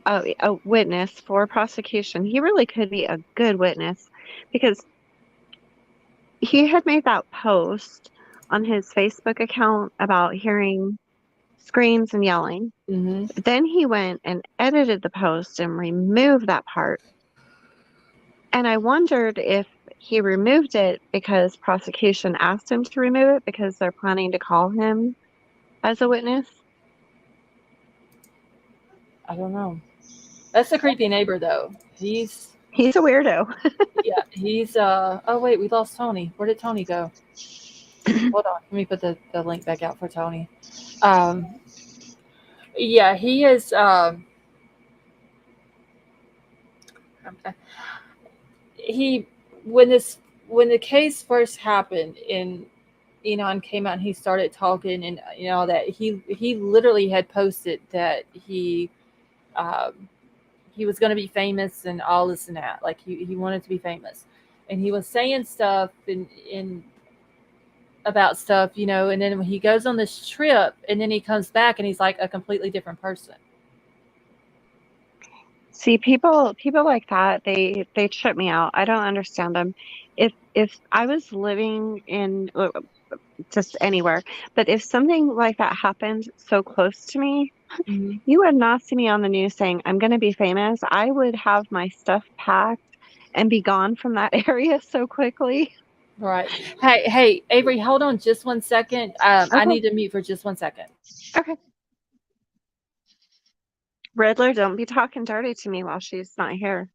a witness for prosecution. He really could be a good witness because he had made that post on his Facebook account about hearing screams and yelling. Mm-hmm. Then he went and edited the post and removed that part. And I wondered if he removed it because prosecution asked him to remove it because they're planning to call him as a witness. I don't know. That's a creepy neighbor, though. He's a weirdo. Yeah, he's oh wait, we lost Tony. Where did Tony go? Hold on, let me put the link back out for Tony. Yeah, he is he when the case first happened and Enon came out and he started talking and that he literally had posted that he was going to be famous and all this and that, like he wanted to be famous, and he was saying stuff in about stuff, and then when he goes on this trip and then he comes back and he's like a completely different person. See, people like that, they trip me out. I don't understand them. If I was living in just anywhere, but if something like that happened so close to me, Mm-hmm. you would not see me on the news saying I'm going to be famous. I would have my stuff packed and be gone from that area so quickly. Right. Hey, Avery, hold on just 1 second. Okay. I need to mute for just 1 second. Okay. Riddler, don't be talking dirty to me while she's not here.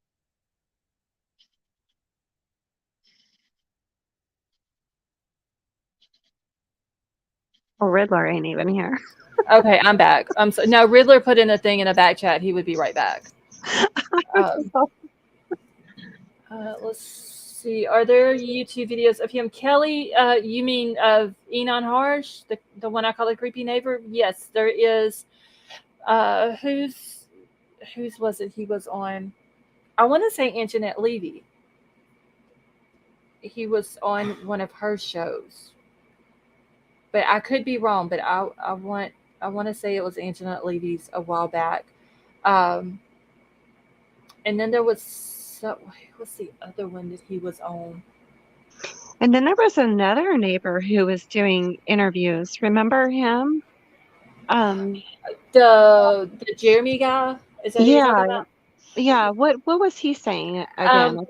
Well, Riddler ain't even here. Okay, I'm back. No, Riddler put in a thing in a back chat. He would be right back. Let's see. Are there YouTube videos of him? Kelly, you mean of Enon Harsh, the one I call a creepy neighbor? Yes, there is. Whose was it he was on? I want to say Anjanette Levy. He was on one of her shows. But I could be wrong, but I want to say it was Anjanette Levy's a while back. And then there was what's the other one that he was on? And then there was another neighbor who was doing interviews. Remember him? The Jeremy guy? Is that who you're talking about? Yeah. What was he saying again?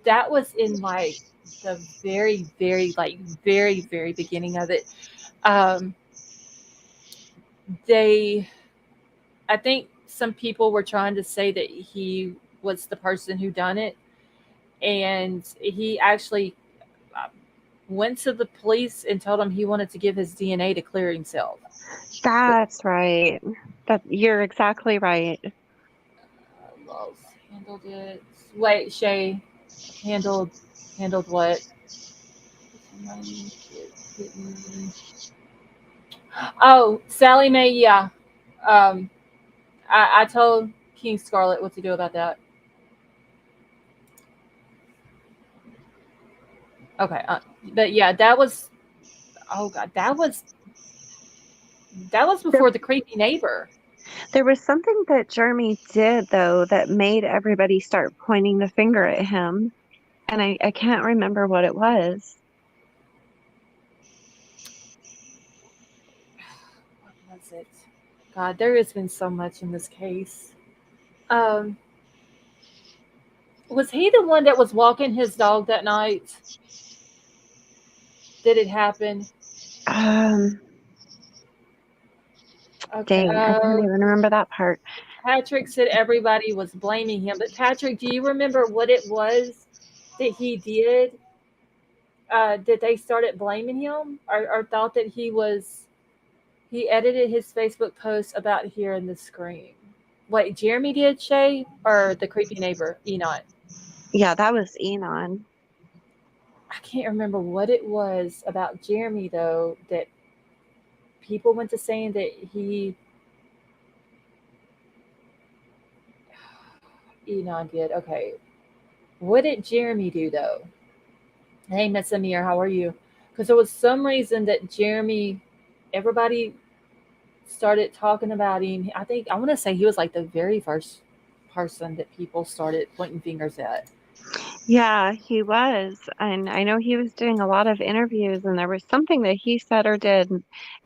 That was in like the very, very, very, very beginning of it. I think some people were trying to say that he was the person who done it, and he actually went to the police and told them he wanted to give his DNA to clear himself. That's right. You're exactly right. Love handled it. Wait, Shay handled what? Oh, Sally Mae, yeah. I told King Scarlet what to do about that. Okay, but yeah, that was. Oh God, that was That was before the creepy neighbor. There was something that Jeremy did, though, that made everybody start pointing the finger at him. And I can't remember what it was. What was it? God, there has been so much in this case. Um, was he the one that was walking his dog that night? Did it happen? Okay. Dang, I can't even remember that part. Patrick said everybody was blaming him, but Patrick, do you remember what it was that he did? That they started blaming him, or thought that he edited his Facebook post about hearing the scream. Wait, Jeremy did, Shay, or the creepy neighbor, Enon? Yeah, that was Enon. I can't remember what it was about Jeremy, though, that people went to saying that Enon did. Okay. What did Jeremy do, though? Hey, Miss Amir, how are you? Because there was some reason that Jeremy, everybody started talking about him. I want to say he was like the very first person that people started pointing fingers at. Yeah, he was. And I know he was doing a lot of interviews, and there was something that he said or did.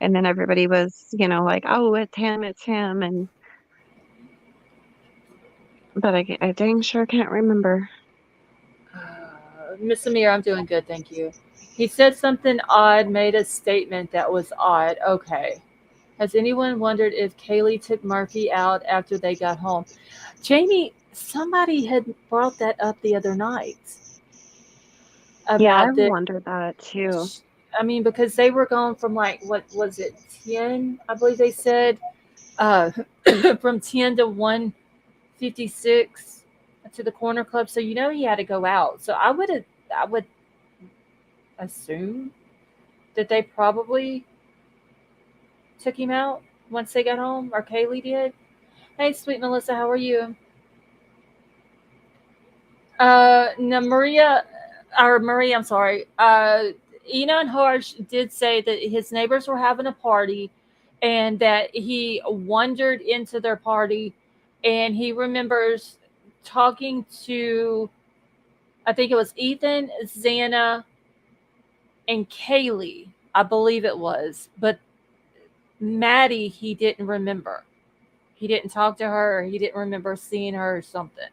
And then everybody was, like, oh, it's him, it's him. But I dang sure can't remember. Miss Amir, I'm doing good, thank you. He said something odd, made a statement that was odd. Okay. Has anyone wondered if Kaylee took Murphy out after they got home? Jamie, somebody had brought that up the other night. Yeah, I wondered that too. I mean, because they were going from like, what was it, 10, I believe they said, from 10 to 156 to the corner club. So, he had to go out. So I would assume that they probably took him out once they got home, or Kaylee did. Hey, sweet Melissa, how are you? No, Maria, I'm sorry. Enon Harsh did say that his neighbors were having a party and that he wandered into their party, and he remembers talking to, I think it was Ethan, Xana, and Kaylee, I believe it was, but Maddie, he didn't remember. He didn't talk to her, or he didn't remember seeing her or something.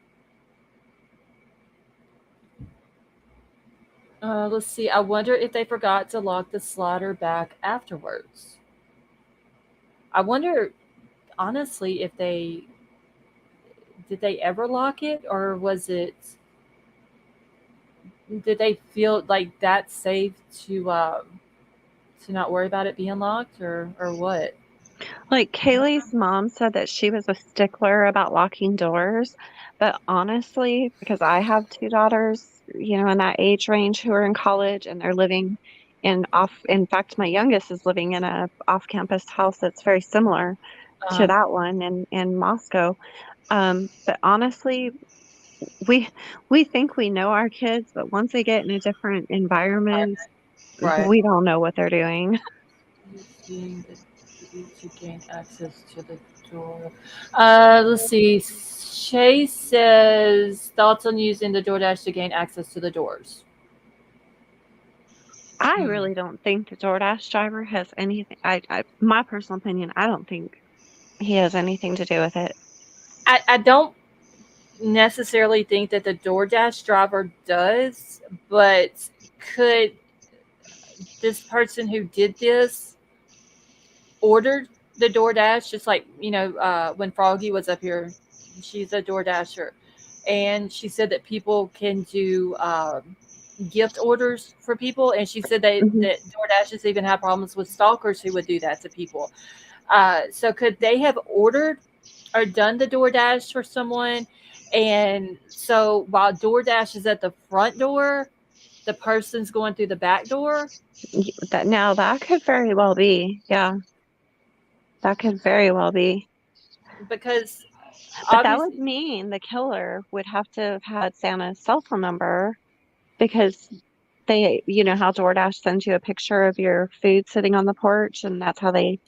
Let's see. I wonder if they forgot to lock the slider back afterwards. I wonder, honestly, if did they ever lock it, or did they feel like that's safe to not worry about it being locked, or what? Like, Kaylee's mom said that she was a stickler about locking doors, but honestly, because I have two daughters, in that age range who are in college, and they're living in fact, my youngest is living in a off-campus house that's very similar to that one in Moscow. But honestly, we think we know our kids, but once they get in a different environment, Right. we don't know what they're doing. Using to gain access to the door. Let's see. Shay says thoughts on using the DoorDash to gain access to the doors. I really don't think the DoorDash driver has anything. My personal opinion, I don't think he has anything to do with it. I don't necessarily think that the DoorDash driver does, but could this person who did this ordered the DoorDash, just like, when Froggy was up here, she's a DoorDasher, and she said that people can do gift orders for people, and she said that DoorDashers even have problems with stalkers who would do that to people. So could they have ordered or done the DoorDash for someone, and so while DoorDash is at the front door, the person's going through the back door? That could very well be. Yeah. That could very well be. Because but that would mean the killer would have to have had Santa's cell phone number, because they, how DoorDash sends you a picture of your food sitting on the porch, and that's how they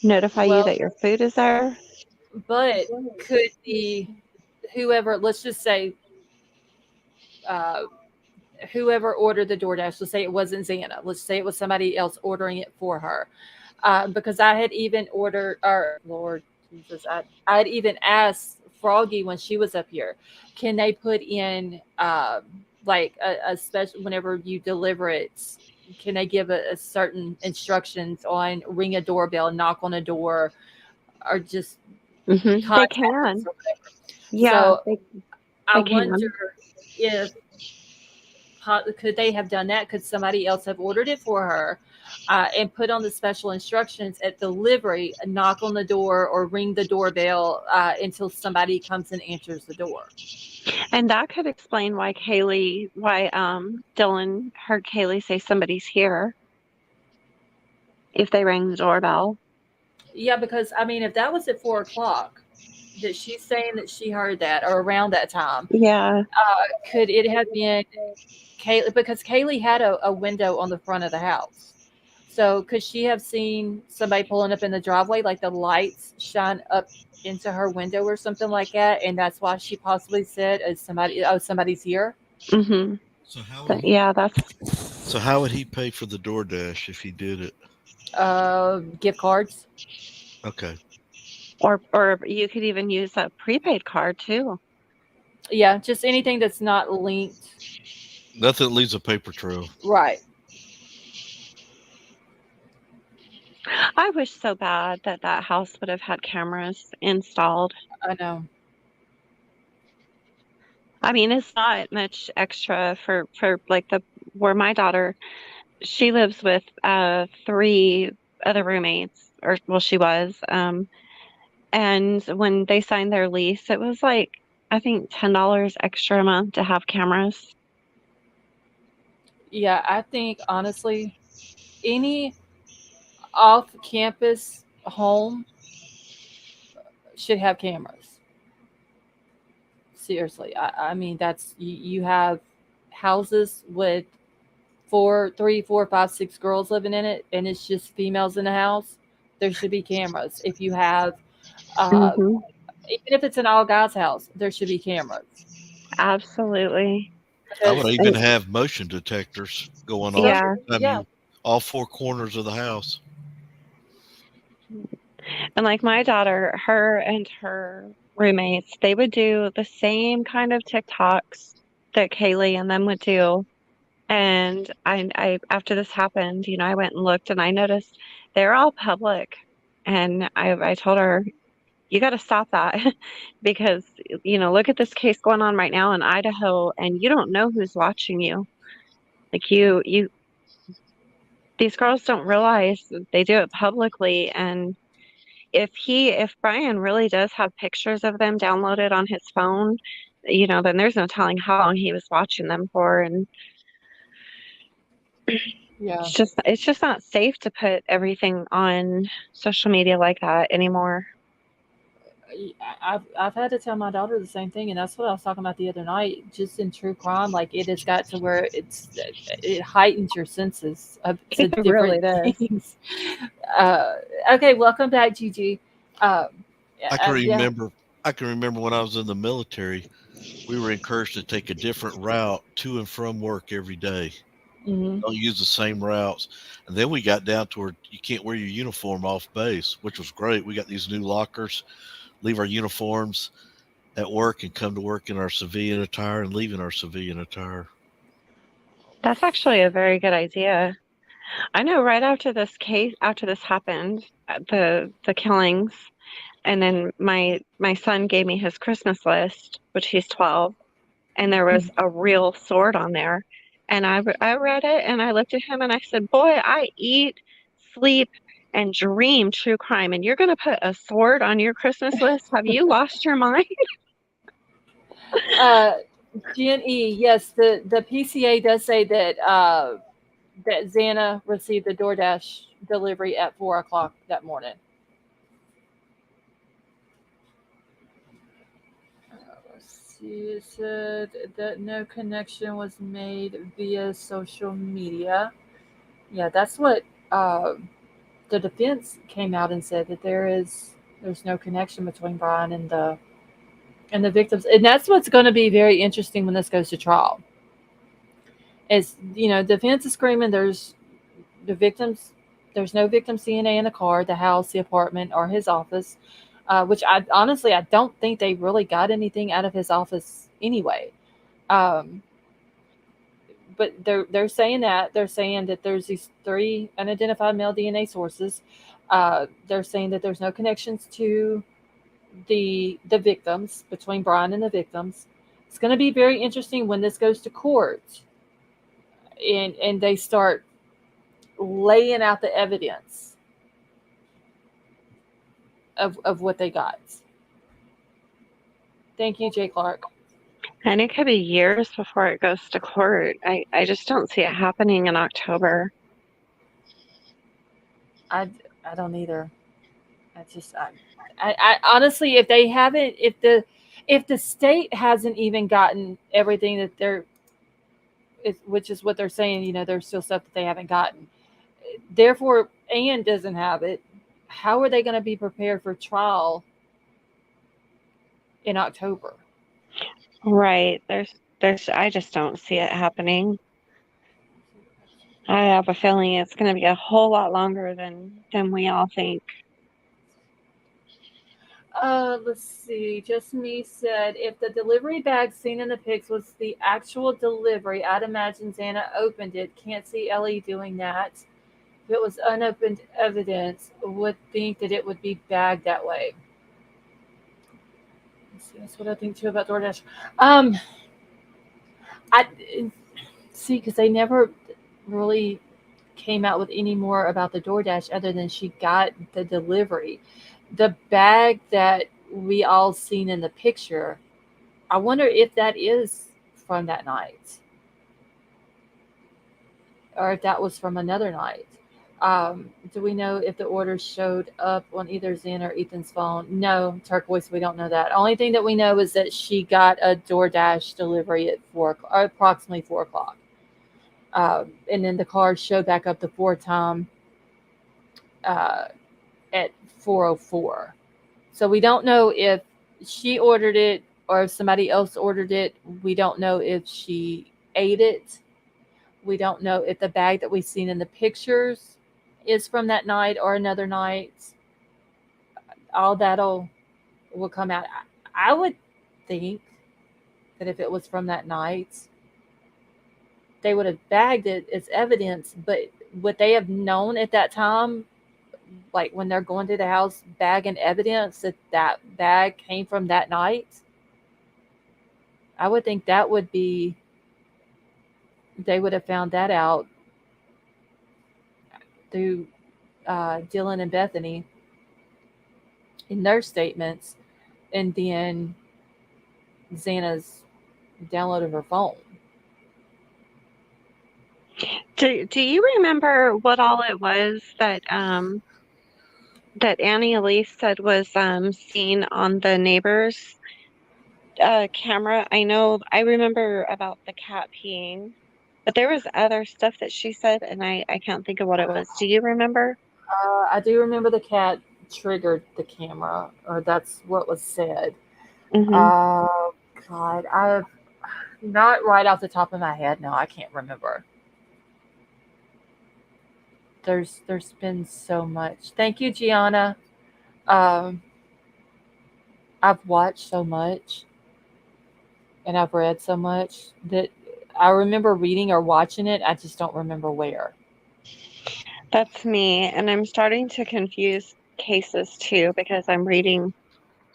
notify you Well, that your food is there? but could the whoever, let's just say, uh, whoever ordered the DoorDash, let's say it wasn't Xana, let's say it was somebody else ordering it for her. Because I had even ordered, or Lord Jesus, I had even asked Froggy when she was up here, can they put in like a special, whenever you deliver it, can they give a certain instructions on ring a doorbell, knock on a door, or just They contact us can. or whatever? Yeah, So I they can. wonder if could they have done that? Could somebody else have ordered it for her and put on the special instructions at delivery, knock on the door or ring the doorbell until somebody comes and answers the door? And that could explain why Dylan heard Kaylee say somebody's here if they rang the doorbell. Yeah, because I mean, if that was at 4 o'clock, that she's saying that she heard that or around that time, Yeah. could it have been Kaylee? Because Kaylee had a window on the front of the house. So could she have seen somebody pulling up in the driveway, like the lights shine up into her window or something like that? And that's why she possibly said, somebody's here. Mm-hmm. So how would he pay for the DoorDash if he did it? Gift cards. Okay. Or you could even use a prepaid card too. Yeah, just anything that's not linked. Nothing that leaves a paper trail. Right. I wish so bad that house would have had cameras installed. I know. I mean, it's not much extra for like where my daughter, she lives with 3 other roommates, or well, she was. And when they signed their lease, it was like I think $10 extra a month to have cameras. Yeah, I think honestly, any off-campus home should have cameras. Seriously, I mean that's you have houses with 3, 4, 5, 6 girls living in it, and it's just females in the house. There should be cameras. If you have, Mm-hmm. even if it's an all guys house, there should be cameras. Absolutely. I would even have motion detectors going off. Yeah. Yeah. All 4 corners of the house. And like my daughter, her and her roommates, they would do the same kind of TikToks that Kaylee and them would do. And I after this happened, I went and looked and I noticed they're all public. And I told her, you got to stop that because, look at this case going on right now in Idaho and you don't know who's watching you. Like these girls don't realize that they do it publicly. And if Bryan really does have pictures of them downloaded on his phone, then there's no telling how long he was watching them for. And Yeah. it's just not safe to put everything on social media like that anymore. I've had to tell my daughter the same thing, and that's what I was talking about the other night. Just in true crime, like it has got to where it heightens your senses to It different really does. things. Okay, welcome back, Gigi. I can remember when I was in the military, we were encouraged to take a different route to and from work every day. Mm-hmm. Don't use the same routes. And then we got down to where you can't wear your uniform off base, which was great. We got these new lockers, leave our uniforms at work and come to work in our civilian attire and leave in our civilian attire. That's actually a very good idea. I know right after this happened, the killings, and then my son gave me his Christmas list, which he's 12, and there was a real sword on there. And I read it and I looked at him and I said, boy, I eat, sleep, and dream true crime. And you're going to put a sword on your Christmas list? Have you lost your mind? GNE, yes, the PCA does say that that Xana received the DoorDash delivery at 4 o'clock that morning. She said that no connection was made via social media. Yeah, that's what the defense came out and said that there's no connection between Bryan and the victims, and that's what's going to be very interesting when this goes to trial. Is defense is screaming there's no victims DNA in the car, the house, the apartment, or his office, which I don't think they really got anything out of his office anyway. But they're saying that there's these 3 unidentified male DNA sources. They're saying that there's no connections to the victims, between Bryan and the victims. It's going to be very interesting when this goes to court, and they start laying out the evidence of what they got. Thank you, Jay Clark. And it could be years before it goes to court. I just don't see it happening in October. I don't either. I honestly, if they haven't, if the state hasn't even gotten everything that which is what they're saying, there's still stuff that they haven't gotten. Therefore, Ann doesn't have it. How are they going to be prepared for trial in October? Right. I just don't see it happening. I have a feeling it's going to be a whole lot longer than we all think. Let's see. Just Me said, if the delivery bag seen in the pics was the actual delivery, I'd imagine Xana opened it. Can't see Ellie doing that. If it was unopened evidence, would think that it would be bagged that way. Let's see, that's what I think too about DoorDash. I see, because they never really came out with any more about the DoorDash other than she got the delivery. The bag that we all seen in the picture, I wonder if that is from that night, or if that was from another night. Do we know if the orders showed up on either Zen or Ethan's phone? No, Turquoise, we don't know that. Only thing that we know is that she got a DoorDash delivery at approximately 4 o'clock. And then the card showed back up the 4 time at 4:04. So we don't know if she ordered it or if somebody else ordered it. We don't know if she ate it. We don't know if the bag that we've seen in the pictures is from that night or another night. All that'll will come out. I would think that if it was from that night, they would have bagged it as evidence. But would they have known at that time, like when they're going to the house, bagging evidence that bag came from that night? I would think that would be, they would have found that out through Dylan and Bethany in their statements, and then Xana's downloaded her phone. Do you remember what all it was that that Annie Elise said was seen on the neighbor's camera? I remember about the cat peeing, but there was other stuff that she said, and I can't think of what it was. Do you remember? I do remember the cat triggered the camera, or that's what was said. Mm-hmm. God, I've not right off the top of my head. No, I can't remember. There's been so much. Thank you, Gianna. I've watched so much and I've read so much that I remember reading or watching it. I just don't remember where. That's me, and I'm starting to confuse cases too because I'm reading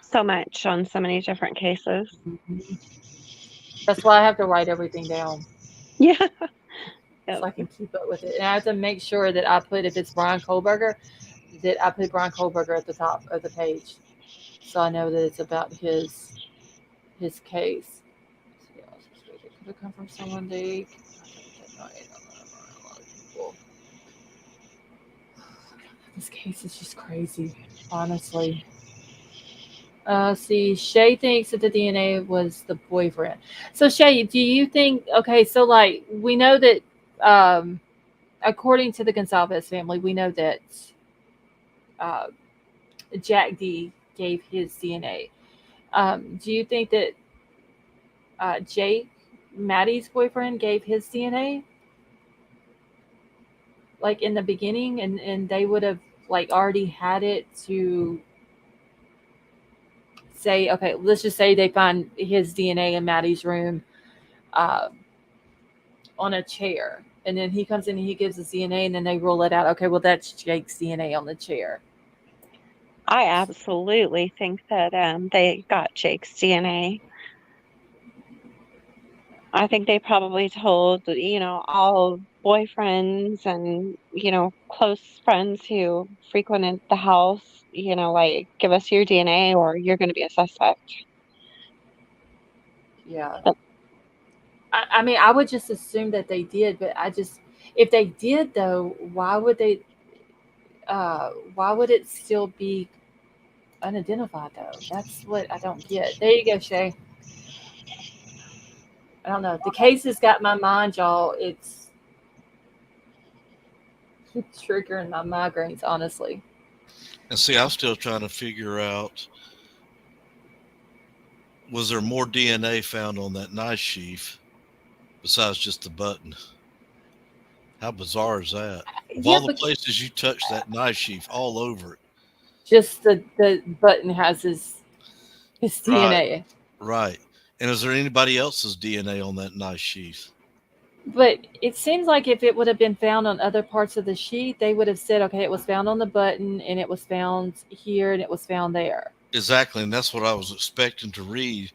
so much on so many different cases. That's why I have to write everything down. Yeah. So I can keep up with it. And I have to make sure that I put, if it's Bryan Kohberger, that I put Bryan Kohberger at the top of the page, so I know that it's about his case. Could it come from someone they? This case is just crazy, honestly. See, Shay thinks that the DNA was the boyfriend. So Shay, do you think? Okay, so like we know that, according to the Gonzalez family, we know that Jack D gave his DNA. Do you think that Jake, Maddie's boyfriend, gave his DNA like in the beginning, and they would have like already had it to say, okay, let's just say they find his DNA in Maddie's room uh, on a chair, and then he comes in and he gives his DNA, and then they roll it out. Okay, well that's Jake's DNA on the chair. I absolutely think that they got Jake's DNA. I think they probably told, all boyfriends and, close friends who frequented the house, like, give us your DNA or you're going to be a suspect. Yeah. But I mean, I would just assume that they did, but if they did though, why would it still be unidentified though? That's what I don't get. There you go, Shay. I don't know. The case has got my mind, y'all. It's triggering my migraines, honestly. And see, I'm still trying to figure out, was there more DNA found on that knife sheath besides just the button? How bizarre is that? Of Yeah, all the but places you touched that knife sheath, all over it. just the button has his DNA. Right. And is there anybody else's DNA on that knife sheath? But it seems like if it would have been found on other parts of the sheet, they would have said, okay, it was found on the button and it was found here and it was found there. Exactly. And that's what I was expecting to read.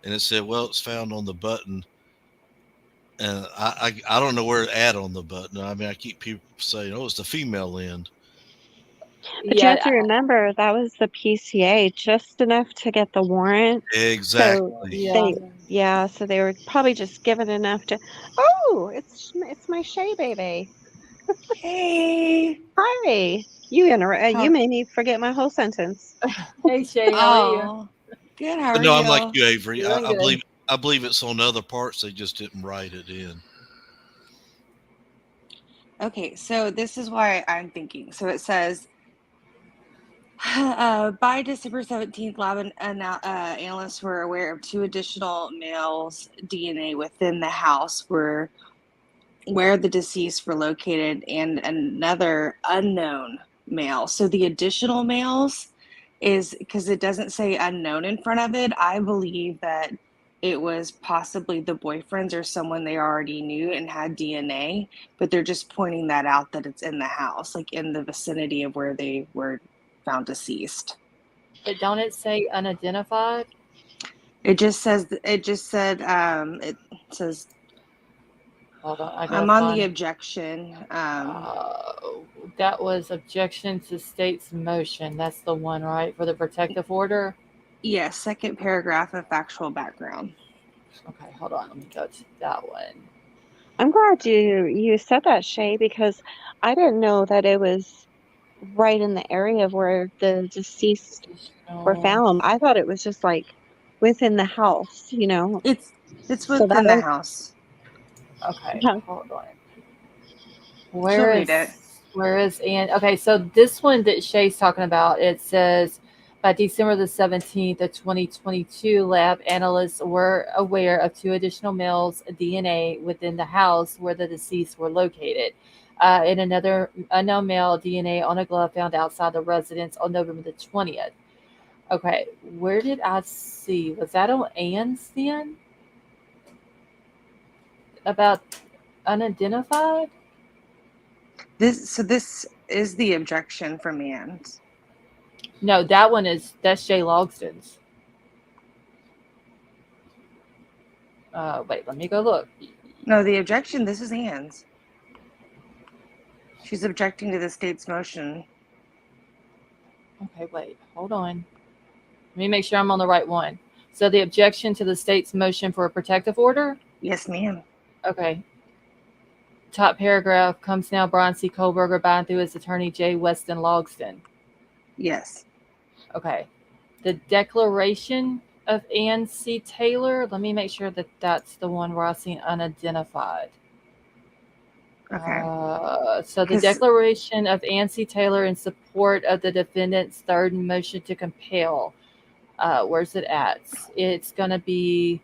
And it said, well, it's found on the button. And I don't know where to add on the button. I mean, I keep people saying, oh, it's the female end. But you have to remember that was the PCA, just enough to get the warrant. Exactly. So so they were probably just given enough to. Oh, it's my Shay baby. Hey. Hi. You made me forget my whole sentence. Hey Shay, how are you? Oh, good. How are No, you? I'm like you, Avery. Doing good. I believe it's on other parts. They just didn't write it in. Okay, so this is why I'm thinking. So it says, by December 17th, lab analysts were aware of 2 additional males' DNA within the house where the deceased were located, and another unknown male. So the additional males is because it doesn't say unknown in front of it. I believe that it was possibly the boyfriends or someone they already knew and had DNA, but they're just pointing that out that it's in the house, like in the vicinity of where they were found deceased. But don't it say unidentified? It said, Hold on, I'm on the objection. That was objection to state's motion. That's the one, right? For the protective order? Yes, second paragraph of factual background. Okay, hold on. Let me go to that one. I'm glad you said that, Shay, because I didn't know that it was right in the area of where the deceased were found. I thought it was just like within the house, It's within the house. Okay, hold on. She'll read it. Where is Ann? Okay, so this one that Shay's talking about, it says by December the 17th of 2022, lab analysts were aware of 2 additional males' DNA within the house where the deceased were located. And another unknown male DNA on a glove found outside the residence on November the 20th. Okay, where did I see? Was that on Ann's then? About unidentified? This is the objection from Ann's. No, that's Jay Logston's. Wait, let me go look. No, the objection, this is Ann's. She's objecting to the state's motion. Okay, wait, hold on. Let me make sure I'm on the right one. So the objection to the state's motion for a protective order? Yes, ma'am. Okay. Top paragraph, comes now Bryan C. Kohberger by and through his attorney J. Weston Logston. Yes. Okay. The declaration of Ann C. Taylor, let me make sure that that's the one where I seen unidentified. Okay. So the 'Cause- declaration of Ancy Taylor in support of the defendant's third motion to compel. Where's it at? It's going to be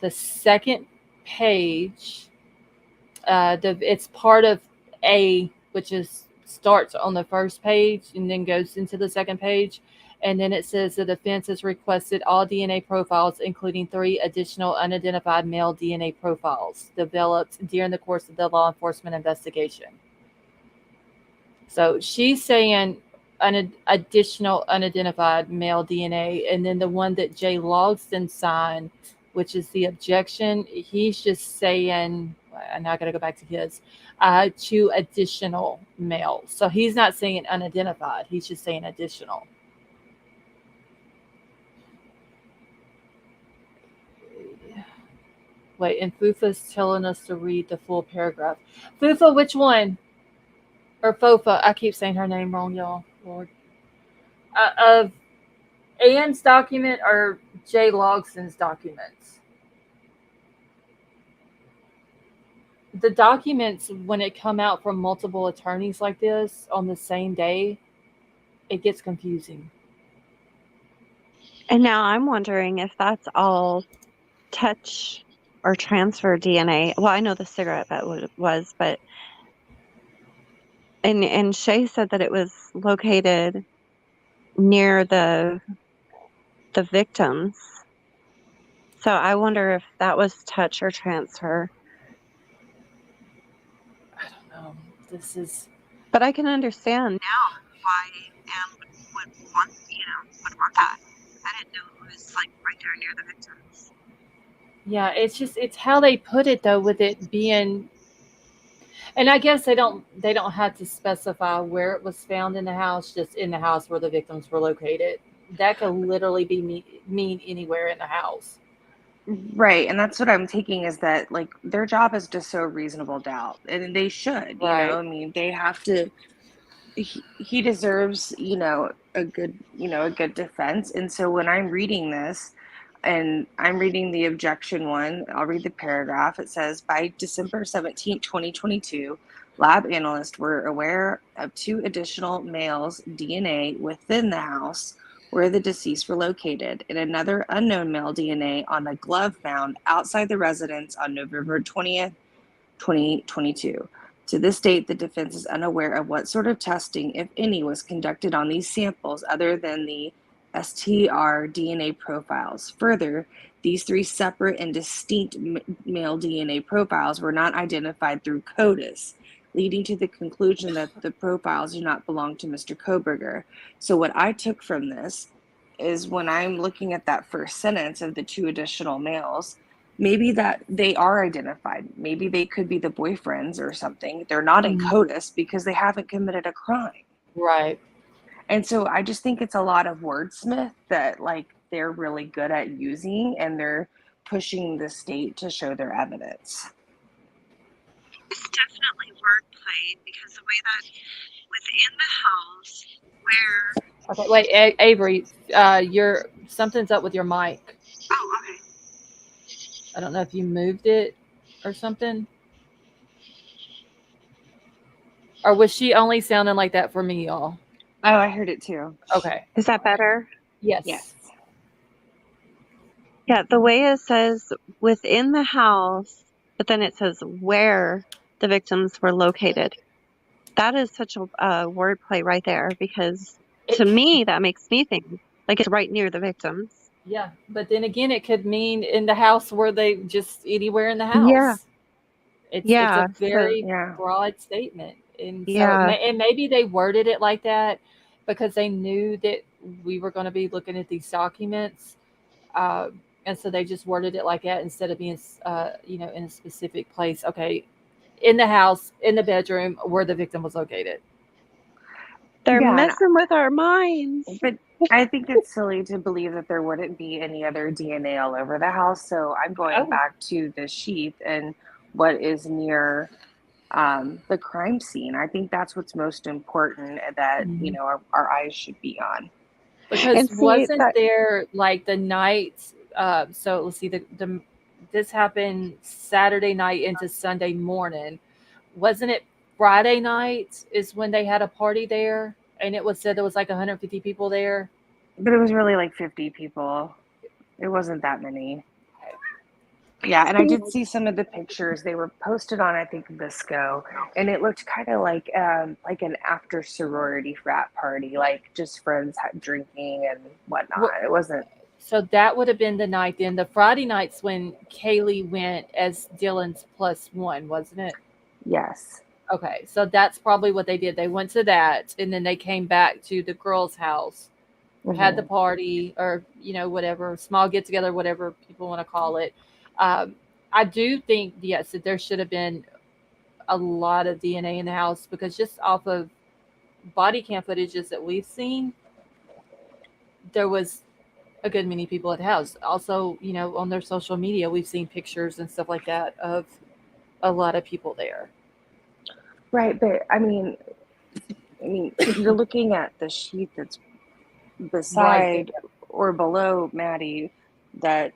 the second page. It's part of A, which starts on the first page and then goes into the second page. And then it says the defense has requested all DNA profiles, including 3 additional unidentified male DNA profiles developed during the course of the law enforcement investigation. So she's saying an additional unidentified male DNA. And then the one that Jay Logston signed, which is the objection, he's just saying, and I got to go back to his, 2 additional males. So he's not saying unidentified. He's just saying additional. Wait, and Fufa's telling us to read the full paragraph. Fufa, which one? Or Fofa? I keep saying her name wrong, y'all. Lord. Of Ann's document or Jay Logston's documents? The documents, when it come out from multiple attorneys like this on the same day, it gets confusing. And now I'm wondering if that's all touch or transfer DNA. Well, I know the cigarette butt was, but and Shay said that it was located near the victims. So I wonder if that was touch or transfer. I don't know. This is. But I can understand now why Anne would want that. I didn't know it was like right there near the victims. Yeah, it's how they put it though, with it being, and I guess they don't have to specify where it was found in the house, just in the house where the victims were located. That could literally be mean anywhere in the house. Right, and that's what I'm taking, is that like their job is to sow reasonable doubt, and they should, Right. I mean, they have to. He deserves, a good defense. And so when I'm reading this, and I'm reading the objection one, I'll read the paragraph. It says, by December 17, 2022, lab analysts were aware of 2 additional males' DNA within the house where the deceased were located, and another unknown male DNA on a glove found outside the residence on November 20th, 2022. To this date, the defense is unaware of what sort of testing, if any, was conducted on these samples other than the STR DNA profiles. Further, these 3 separate and distinct male DNA profiles were not identified through CODIS, leading to the conclusion that the profiles do not belong to Mr. Kohberger. So what I took from this is, when I'm looking at that first sentence of the 2 additional males, maybe that they are identified. Maybe they could be the boyfriends or something. They're not in CODIS because they haven't committed a crime. Right. And so I just think it's a lot of wordsmith that like they're really good at using, and they're pushing the state to show their evidence. It's definitely wordplay, because the way that within the house where. Okay, wait, Avery, something's up with your mic. Oh, okay. I don't know if you moved it or something. Or was she only sounding like that for me, y'all? Oh, I heard it too. Okay. Is that better? Yes. Yes. Yeah, the way it says within the house, but then it says where the victims were located. That is such a wordplay right there, because to me, that makes me think like it's right near the victims. Yeah, but then again, it could mean in the house where they just anywhere in the house. Yeah. It's Yeah, a very Yeah. broad statement. And so, Yeah. and maybe they worded it like that because they knew that we were going to be looking at these documents. And so they just worded it like that instead of being, in a specific place. Okay, in the house, in the bedroom where the victim was located. They're Yeah, messing with our minds. But I think it's silly to believe that there wouldn't be any other DNA all over the house. So I'm going back to the sheath and what is near the crime scene. I think that's what's most important that, our eyes should be on. Because wasn't there like the night, so let's see, the this happened Saturday night into Sunday morning. Wasn't it Friday night is when they had a party there? And it was said there was like 150 people there. But it was really like 50 people. It wasn't that many. Yeah, and I did see some of the pictures. They were posted on, I think, Visco, and it looked kind of like an after sorority frat party, like just friends drinking and whatnot. Well, it wasn't. So that would have been the night then. The Friday night's when Kaylee went as Dylan's +1, wasn't it? Yes. Okay, so that's probably what they did. They went to that, and then they came back to the girls' house, had the party, or whatever, small get together, whatever people want to call it. I do think, yes, that there should have been a lot of DNA in the house, because just off of body cam footages that we've seen, there was a good many people at the house. Also, on their social media, we've seen pictures and stuff like that of a lot of people there. Right, but I mean, if you're looking at the sheet that's beside or below Maddie, that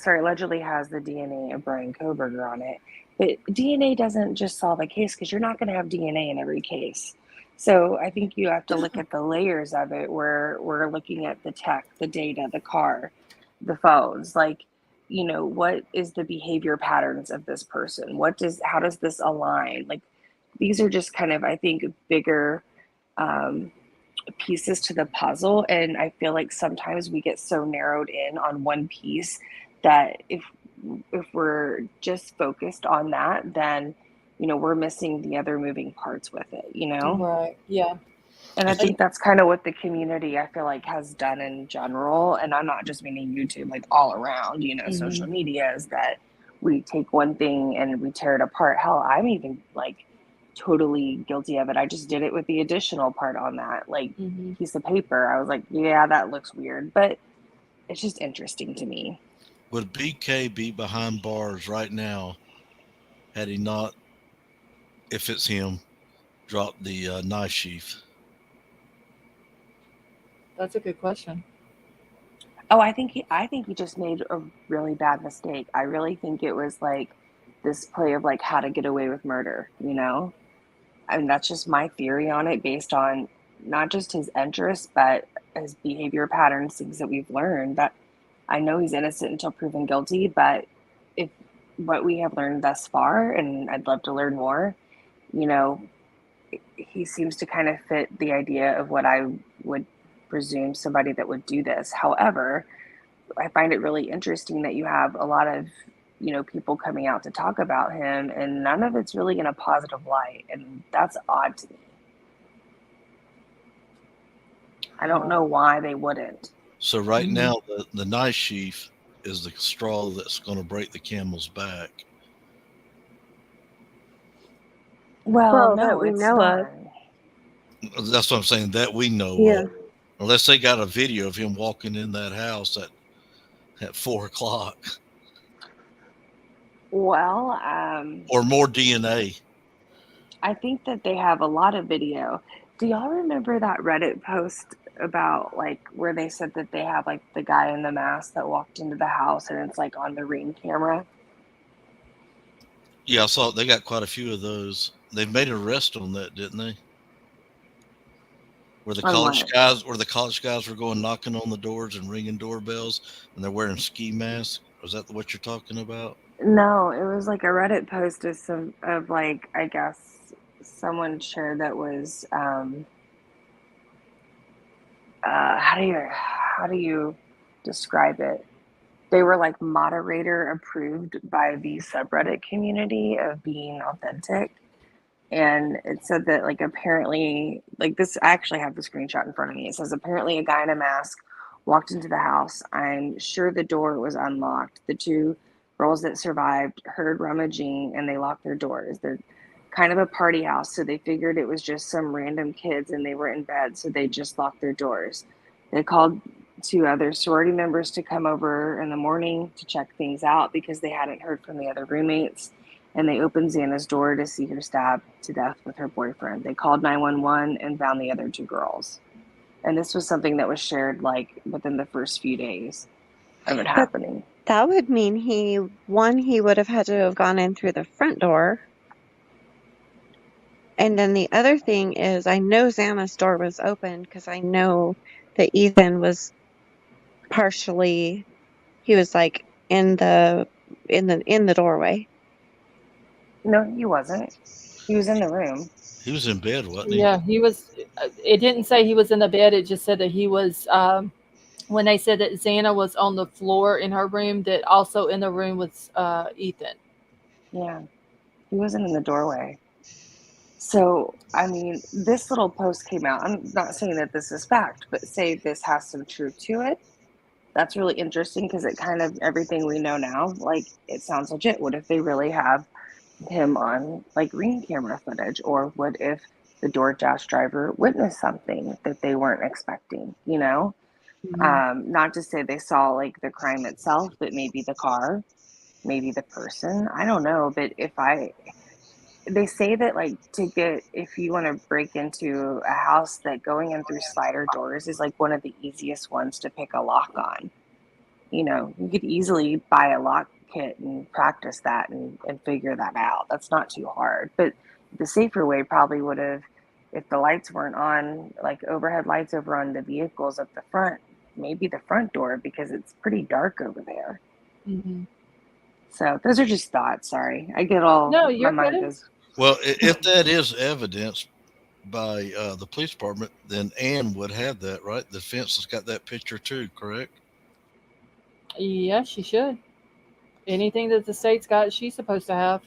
allegedly has the DNA of Bryan Kohberger on it. But DNA doesn't just solve a case, because you're not going to have DNA in every case. So I think you have to look at the layers of it, where we're looking at the tech, the data, the car, the phones. Like, what is the behavior patterns of this person? How does this align? Like, these are just kind of, I think, bigger pieces to the puzzle. And I feel like sometimes we get so narrowed in on one piece that if we're just focused on that, then we're missing the other moving parts with it, Right. Yeah. And I think that's kind of what the community, I feel like, has done in general. And I'm not just meaning YouTube, like all around, social media, is that we take one thing and we tear it apart. Hell, I'm even like totally guilty of it. I just did it with the additional part on that, like piece of paper. I was like, yeah, that looks weird, but it's just interesting to me. Would BK be behind bars right now had he not, if it's him, dropped the knife sheath? That's a good question. Oh, I think he just made a really bad mistake. I really think it was like this play of like how to get away with murder, I mean, that's just my theory on it, based on not just his interests, but his behavior patterns, things that we've learned. That I know he's innocent until proven guilty, but if what we have learned thus far, and I'd love to learn more, he seems to kind of fit the idea of what I would presume somebody that would do this. However, I find it really interesting that you have a lot of people coming out to talk about him, and none of it's really in a positive light, and that's odd to me. I don't know why they wouldn't. So right now, the knife sheath is the straw that's going to break the camel's back. Well, no, that we it's know not. of. That's what I'm saying, that we know Yeah. of. Unless they got a video of him walking in that house at 4:00. Well, or more DNA. I think that they have a lot of video. Do y'all remember that Reddit post about like where they said that they have like the guy in the mask that walked into the house, and it's like on the Ring camera? Yeah, I saw they got quite a few of those. They made an arrest on that, didn't they? Where the college guys were going knocking on the doors and ringing doorbells, and they're wearing ski masks. Was that what you're talking about? No, it was like a Reddit post of like, I guess someone shared that was how do you describe it? They were like moderator approved by the subreddit community of being authentic. And it said that like apparently, like this, I actually have the screenshot in front of me. It says apparently a guy in a mask walked into the house. I'm sure the door was unlocked. The two girls that survived heard rummaging and they locked their doors. They're kind of a party house, so they figured it was just some random kids and they were in bed, so they just locked their doors. They called 2 other sorority members to come over in the morning to check things out because they hadn't heard from the other roommates. And they opened Xana's door to see her stabbed to death with her boyfriend. They called 911 and found the other 2 girls. And this was something that was shared like within the first few days of it happening. That would mean he would have had to have gone in through the front door. And then the other thing is, I know Xana's door was open because I know that Ethan was partially, he was like in the doorway. No, he wasn't. He was in the room. He was in bed, wasn't he? Yeah, he was. It didn't say he was in the bed. It just said that he was. When they said that Xana was on the floor in her room, that also in the room was Ethan. Yeah, he wasn't in the doorway. So, I mean, this little post came out. I'm not saying that this is fact, but say this has some truth to it. That's really interesting because it kind of everything we know now, like it sounds legit. What if they really have him on like ring camera footage? Or what if the DoorDash driver witnessed something that they weren't expecting, you know? Not to say they saw like the crime itself, but maybe the car, maybe the person. I don't know. But they say that like if you want to break into a house, that going in through slider doors is like one of the easiest ones to pick a lock on. You know, you could easily buy a lock kit and practice that and figure that out. That's not too hard. But the safer way probably would have, if the lights weren't on, like overhead lights over on the vehicles at the front, maybe the front door, because it's pretty dark over there. Mm-hmm. So those are just thoughts. Sorry, I get all No, my you're mind good. goes. Well, if that is evidenced by the police department, then Ann would have that, right? The defense has got that picture too, correct? Yes, she should. Anything that the state's got, she's supposed to have.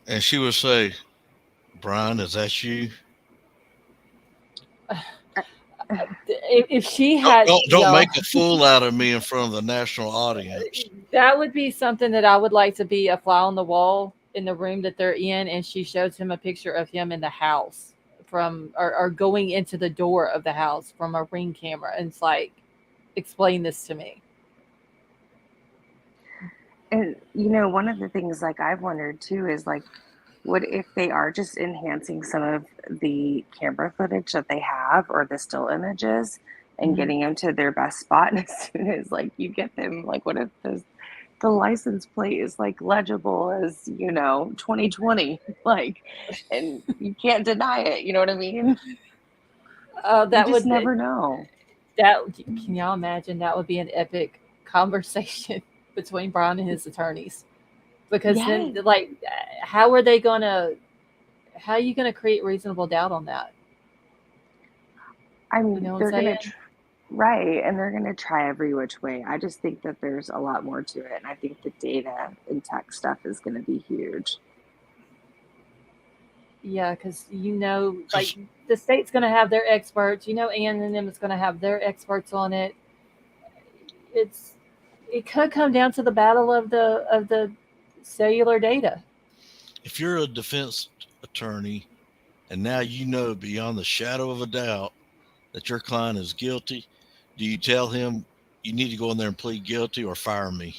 And she would say, Bryan, is that you? If she had, Don't make a fool out of me in front of the national audience. That would be something that I would like to be a fly on the wall in the room that they're in, and she shows him a picture of him in the house or going into the door of the house from a ring camera, and it's like, explain this to me. And you know, one of the things like I've wondered too is like, what if they are just enhancing some of the camera footage that they have or the still images and getting them to their best spot? And as soon as like you get them, like what if the license plate is like legible as, 2020, like, and you can't deny it. You know what I mean? That you just never know. Can y'all imagine? That would be an epic conversation between Bryan and his attorneys, because then, like, how are you gonna create reasonable doubt on that? I mean, they're gonna right, and they're gonna try every which way. I just think that there's a lot more to it, and I think the data and tech stuff is gonna be huge. Yeah, because like the state's gonna have their experts. Ann and them is gonna have their experts on it. It could come down to the battle of the cellular data. If you're a defense attorney and now you know beyond the shadow of a doubt that your client is guilty, do you tell him you need to go in there and plead guilty or fire me?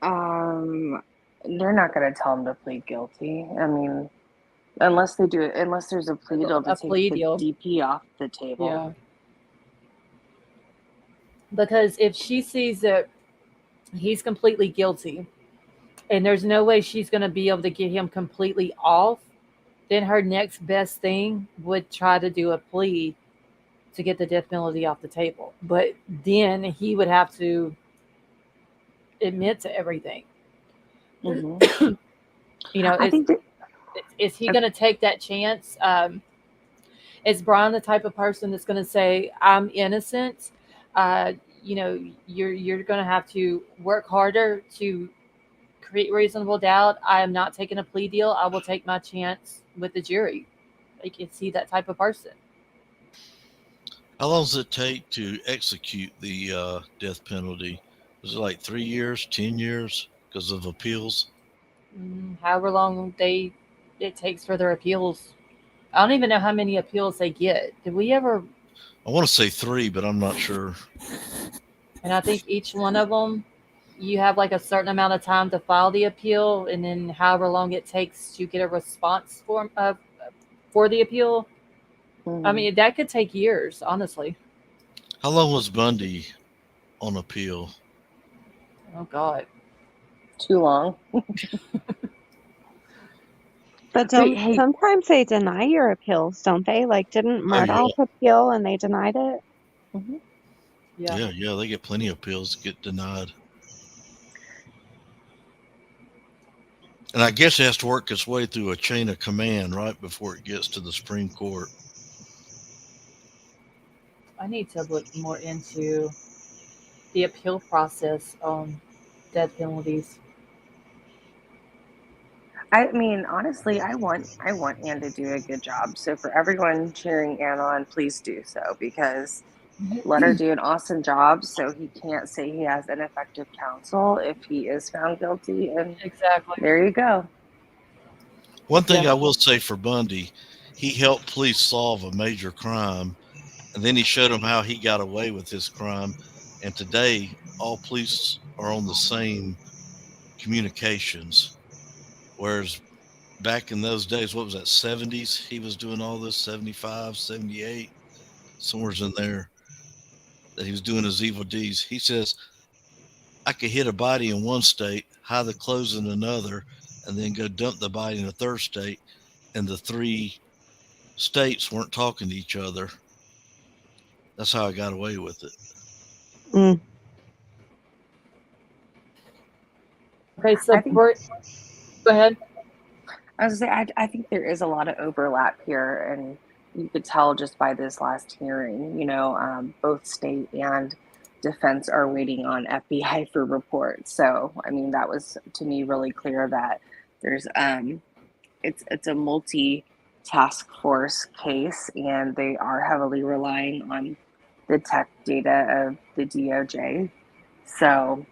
They're not going to tell him to plead guilty. I mean, unless they do it, unless there's a plea deal to take the DP off the table. Yeah. Because if she sees that he's completely guilty and there's no way she's going to be able to get him completely off, then her next best thing would try to do a plea to get the death penalty off the table. But then he would have to admit to everything. Mm-hmm. Is he going to take that chance? Is Bryan the type of person that's going to say, I'm innocent? You're going to have to work harder to create reasonable doubt. I am not taking a plea deal. I will take my chance with the jury. Like, is he that type of person? How long does it take to execute the death penalty? Is it like 3 years, 10 years because of appeals? However long it takes for their appeals. I don't even know how many appeals they get. Did we ever? I want to say 3, but I'm not sure. And I think each one of them, you have like a certain amount of time to file the appeal, and then however long it takes to get a response for the appeal. I mean, that could take years, honestly. How long was Bundy on appeal. Oh God. Too long. But Wait, hey, sometimes they deny your appeals, don't they? Like, didn't Oh yeah, Murdoch appeal and they denied it? Mhm. yeah. yeah. They get plenty of appeals that get denied, and I guess it has to work its way through a chain of command right before it gets to the Supreme Court. I need to look more into the appeal process on death penalties. I mean, honestly, I want Anne to do a good job. So for everyone cheering Anne on, please do so, because let her do an awesome job so he can't say he has ineffective counsel if he is found guilty. And Exactly. there you go. One thing Yeah. I will say for Bundy, he helped police solve a major crime, and then he showed them how he got away with his crime. And today, all police are on the same communications, whereas back in those days, what was that, 70s? He was doing all this, 75, 78, somewhere's in there, that he was doing his evil deeds. He says, I could hit a body in one state, hide the clothes in another, and then go dump the body in a third state, and the three states weren't talking to each other. That's how I got away with it. Mm. Okay, so I think go ahead. I was gonna say, I think there is a lot of overlap here, and you could tell just by this last hearing. Both state and defense are waiting on FBI for reports. So, I mean, that was to me really clear that there's it's a multi task force case, and they are heavily relying on the tech data of the DOJ. So,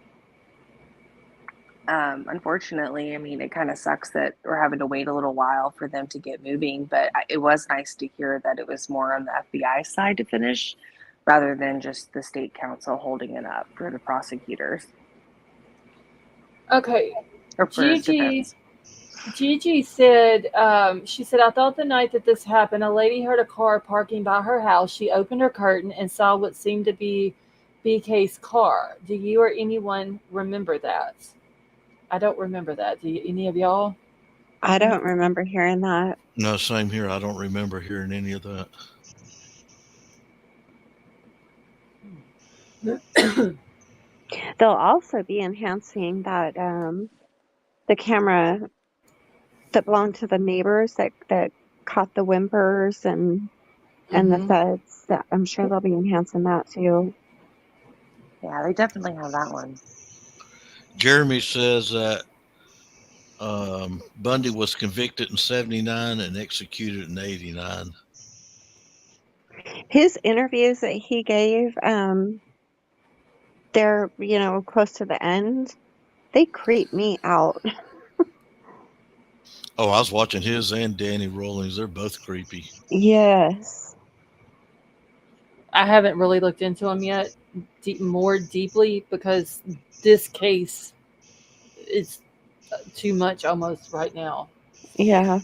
unfortunately, I mean, it kind of sucks that we're having to wait a little while for them to get moving, but it was nice to hear that it was more on the FBI side to finish rather than just the state council holding it up for the prosecutors Okay, or for Gigi. defense. Gigi said, she said, I thought the night that this happened, a lady heard a car parking by her house. She opened her curtain and saw what seemed to be BK's car. Do you or anyone remember that? I don't remember that. Do any of y'all? I don't remember hearing that. No, same here. I don't remember hearing any of that. They'll also be enhancing that the camera that belonged to the neighbors that caught the whimpers and the Mhm. thuds. I'm sure they'll be enhancing that too. Yeah, they definitely have that one. Jeremy says that Bundy was convicted in 79 and executed in 89. His interviews that he gave, they're close to the end. They creep me out. Oh, I was watching his and Danny Rollins. They're both creepy. Yes. I haven't really looked into them yet more deeply because this case is too much almost right now. Yeah.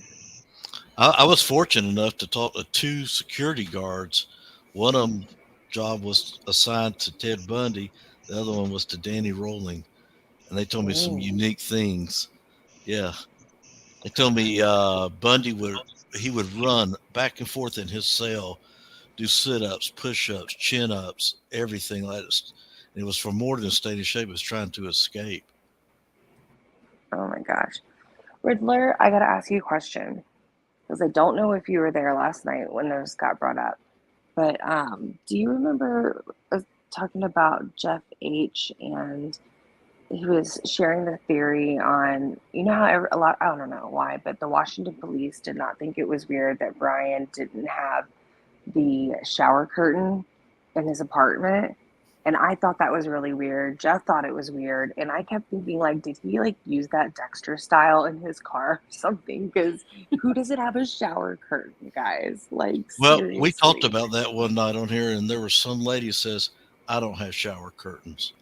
I was fortunate enough to talk to two security guards. One of them job was assigned to Ted Bundy. The other one was to Danny Rolling. And they told me some Ooh. unique things. Yeah. They told me Bundy would run back and forth in his cell, do sit-ups, push-ups, chin-ups, everything like this. And it was for more than staying in shape. It was trying to escape. Oh my gosh. Riddler, I gotta ask you a question because I don't know if you were there last night when this got brought up. But do you remember talking about Jeff H. and he was sharing the theory on, how a lot, I don't know why, but the Washington police did not think it was weird that Bryan didn't have the shower curtain in his apartment. And I thought that was really weird. Jeff thought it was weird. And I kept thinking, like, did he, use that Dexter style in his car or something? Because who doesn't have a shower curtain, guys? Like, Well, we talked seriously. about that one night on here, and there was some lady says, I don't have shower curtains.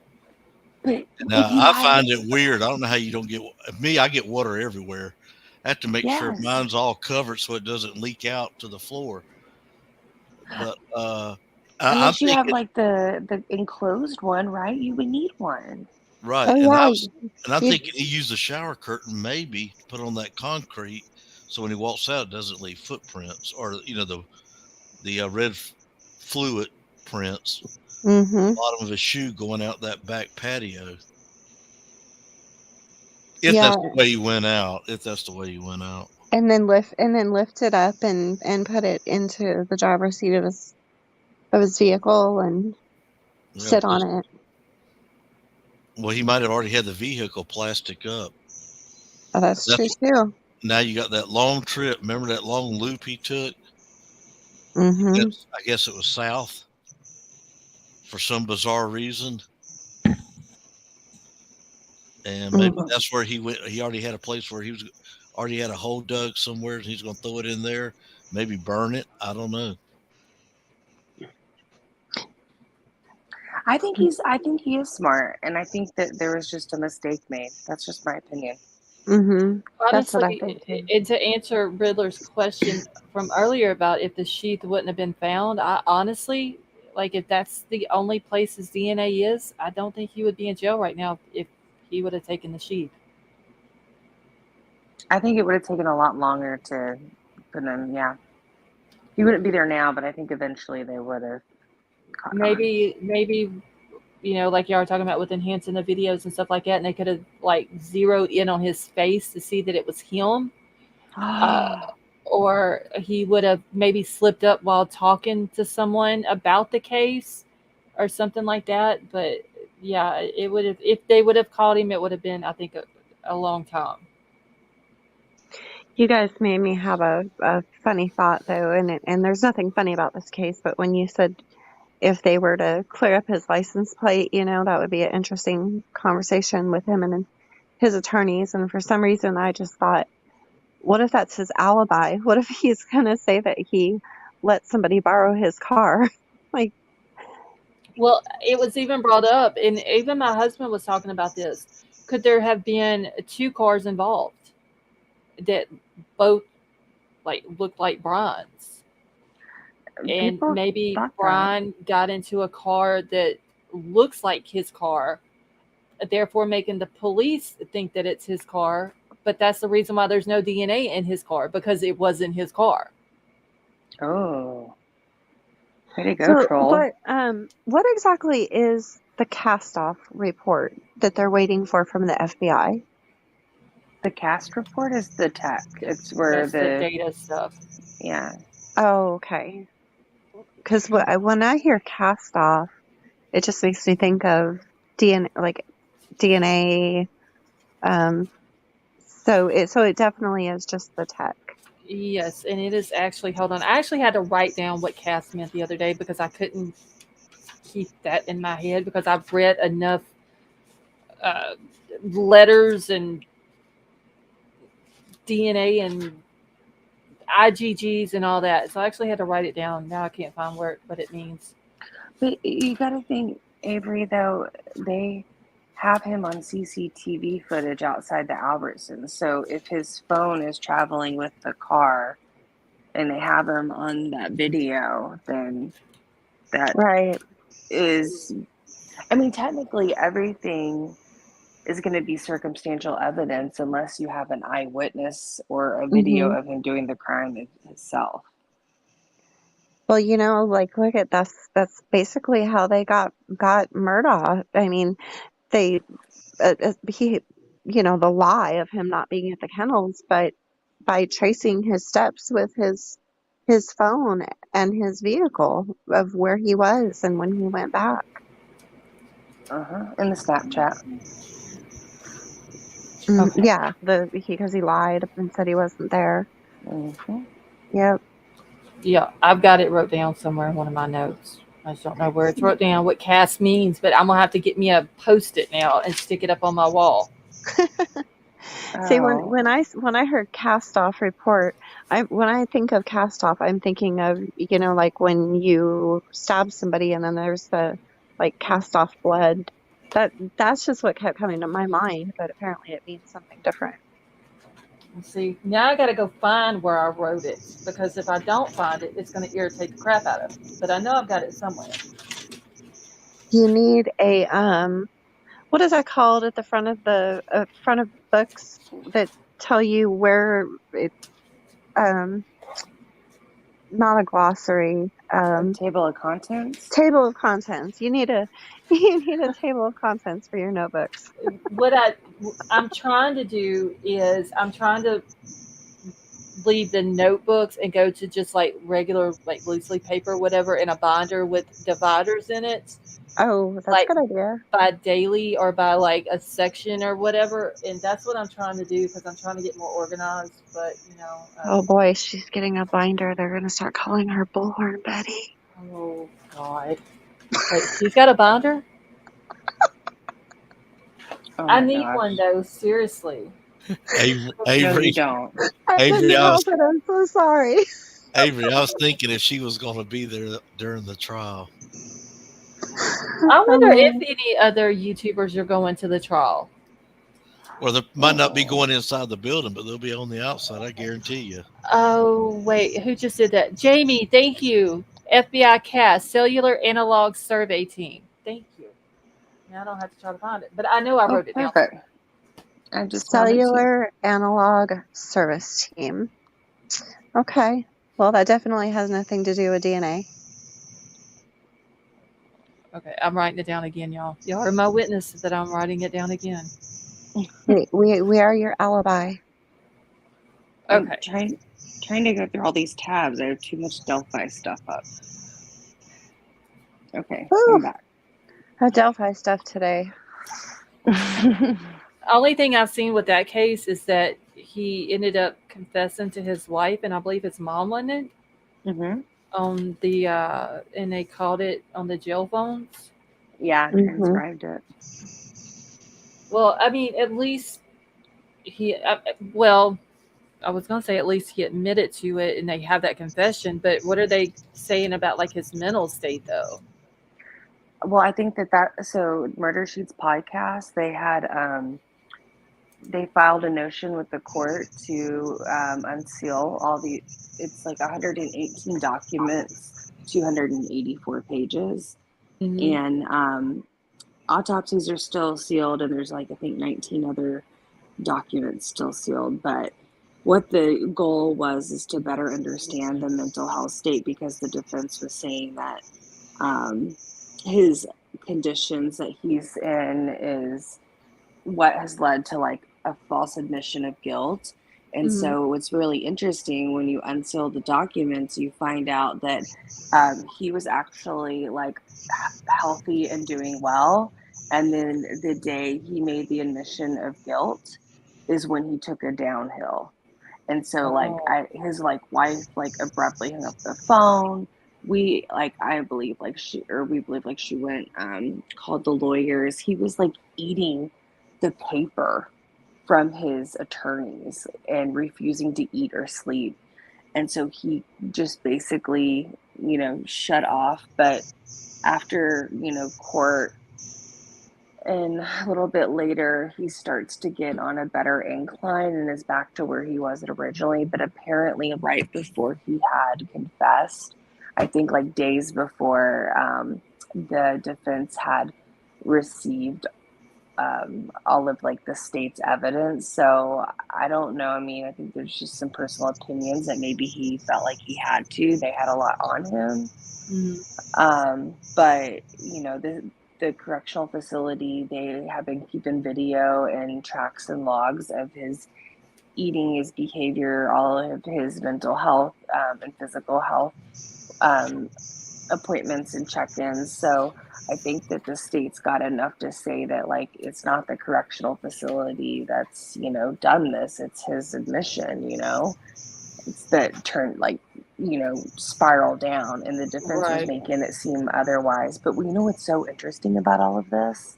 But Now, if you I have, find it weird. I don't know how you don't get me. I get water everywhere. I have to make sure yes. mine's all covered so it doesn't leak out to the floor. But I'm Unless you have thinking like the enclosed one, right? You would need one. right, Oh and yeah, I'm you thinking he used a shower curtain maybe to put on that concrete, so when he walks out, it doesn't leave footprints or the red fluid prints. mm-hmm. Bottom of his shoe going out that back patio. If Yeah, that's the way he went out. If that's the way he went out. and then lift it up and put it into the driver's seat of his vehicle and Yeah. sit on it. Well, he might have already had the vehicle plastic up. Oh, that's true That's too. now you got that long trip. Remember that long loop he took? Mm-hmm. I guess it was south for some bizarre reason. And maybe Mm. that's where he went. He already had a place where he was already had a hole dug somewhere, and he's going to throw it in there, maybe burn it. I don't know. I think he is smart, and I think that there was just a mistake made. That's just my opinion. Mm-hmm. That's what I Honestly, think too. and to answer Riddler's question from earlier about if the sheath wouldn't have been found, I honestly, like, if that's the only place his DNA is, I don't think he would be in jail right now if he would have taken the sheath. I think it would have taken a lot longer to put him. Yeah, he wouldn't be there now, but I think eventually they would have caught on. Maybe, like y'all were talking about with enhancing the videos and stuff like that, and they could have like zeroed in on his face to see that it was him. Or he would have maybe slipped up while talking to someone about the case or something like that. But yeah, it would have, if they would have caught him, it would have been, I think, a long time. You guys made me have a funny thought though, and there's nothing funny about this case, but when you said if they were to clear up his license plate, that would be an interesting conversation with him and his attorneys. And for some reason, I just thought, what if that's his alibi? What if he's going to say that he let somebody borrow his car? Like, Well, it was even brought up, and even my husband was talking about this. Could there have been 2 cars involved that both looked like Bryan's? And People maybe thought that. Bryan got into a car that looks like his car, therefore making the police think that it's his car. But that's the reason why there's no DNA in his car, because it wasn't his car. Oh, way to go, so, troll! but what exactly is the cast-off report that they're waiting for from the FBI? The cast report is the tech. It's where That's the data stuff. Yeah. Oh, okay. Because when I hear cast-off, it just makes me think of DNA. So it definitely is just the tech. Yes, and it is actually, hold on. I actually had to write down what cast meant the other day because I couldn't keep that in my head because I've read enough letters and DNA and IgGs and all that. So I actually had to write it down. Now I can't find what it means. But you got to think, Avery, though, they have him on CCTV footage outside the Albertsons. So if his phone is traveling with the car and they have him on that video, then that Right. is, I mean, technically everything is going to be circumstantial evidence unless you have an eyewitness or a video Mm-hmm. of him doing the crime itself. Well, look at that's basically how they got Murdaugh. I mean, they he the lie of him not being at the kennels, but by tracing his steps with his phone and his vehicle of where he was and when he went back. In the Snapchat. Okay. Yeah, because he lied and said he wasn't there. Mm-hmm. Yep. Yeah, I've got it wrote down somewhere in one of my notes. I just don't know where it's wrote down, what cast means, but I'm gonna have to get me a Post-it now and stick it up on my wall. See, when I heard cast off report, when I think of cast off, I'm thinking of like when you stab somebody and then there's the cast off blood. That's just what kept coming to my mind, but apparently it means something different. See, now I got to go find where I wrote it because if I don't find it, it's going to irritate the crap out of me. But I know I've got it somewhere. You need a what is that called at the front of books that tell you where it not a glossary, A table of contents. table of contents. You need a you need a table of contents for your notebooks. What I'm trying to do is I'm trying to leave the notebooks and go to just like regular like loose leaf paper, whatever, in a binder with dividers in it. Oh, that's Like a good idea. by daily or by like a section or whatever, and that's what I'm trying to do because I'm trying to get more organized. But Oh boy, she's getting a binder. They're gonna start calling her Bullhorn Betty. oh god, wait, she's got a binder. Oh I my need gosh. one though, seriously. Avery, No, you Avery, don't. I couldn't Avery, I help was it. I'm so sorry. Avery, I was thinking if she was going to be there during the trial. I wonder if any other YouTubers are going to the trial. Well, they might not be going inside the building, but they'll be on the outside. I guarantee you. Oh wait, who just did that? Jamie, thank you. FBI Cast Cellular Analog Survey Team. Thank you. Now I don't have to try to find it, but I know I wrote it down. Perfect. I just found it too. Cellular Analog Service Team. Okay. Well, that definitely has nothing to do with DNA. Okay, I'm writing it down again, y'all. Y'all are my witnesses that I'm writing it down again. We are your alibi. I'm Okay. trying to go through all these tabs. I have too much Delphi stuff up. Okay, Whew. I'm back. That Delphi stuff today. Only thing I've seen with that case is that he ended up confessing to his wife, and I believe his mom, wasn't it? Mm-hmm. On the and they called it on the jail phones. Yeah, I transcribed it. Well, I mean, at least he. Well, I was gonna say at least he admitted to it, and they have that confession. But what are they saying about like his mental state, though? Well, I think so Murder Sheets podcast, they had they filed a notion with the court to unseal all it's like 118 documents, 284 pages, Mm-hmm. and autopsies are still sealed, and there's like I think 19 other documents still sealed. But what the goal was is to better understand the mental health state, because the defense was saying that his conditions that he's in is what has led to like a false admission of guilt. And Mm-hmm. so it's really interesting when you unseal the documents, you find out that he was actually like healthy and doing well. And then the day he made the admission of guilt is when he took a downhill. And so like his like wife like abruptly hung up the phone. We believe like she went called the lawyers. He was like eating the paper from his attorneys and refusing to eat or sleep. And so he just basically, shut off. But after, court, and a little bit later, he starts to get on a better incline and is back to where he was originally. But apparently, right before he had confessed, I think like days before, the defense had received all of like the state's evidence. So I don't know. I mean, I think there's just some personal opinions that maybe he felt like he had to. They had a lot on him. Mm-hmm. But the correctional facility, they have been keeping video and tracks and logs of his eating, his behavior, all of his mental health and physical health appointments and check-ins. So I think that the state's got enough to say that like it's not the correctional facility that's done this, it's his admission. It's that turned like spiral down, and the defense was making it seem otherwise. But what's so interesting about all of this,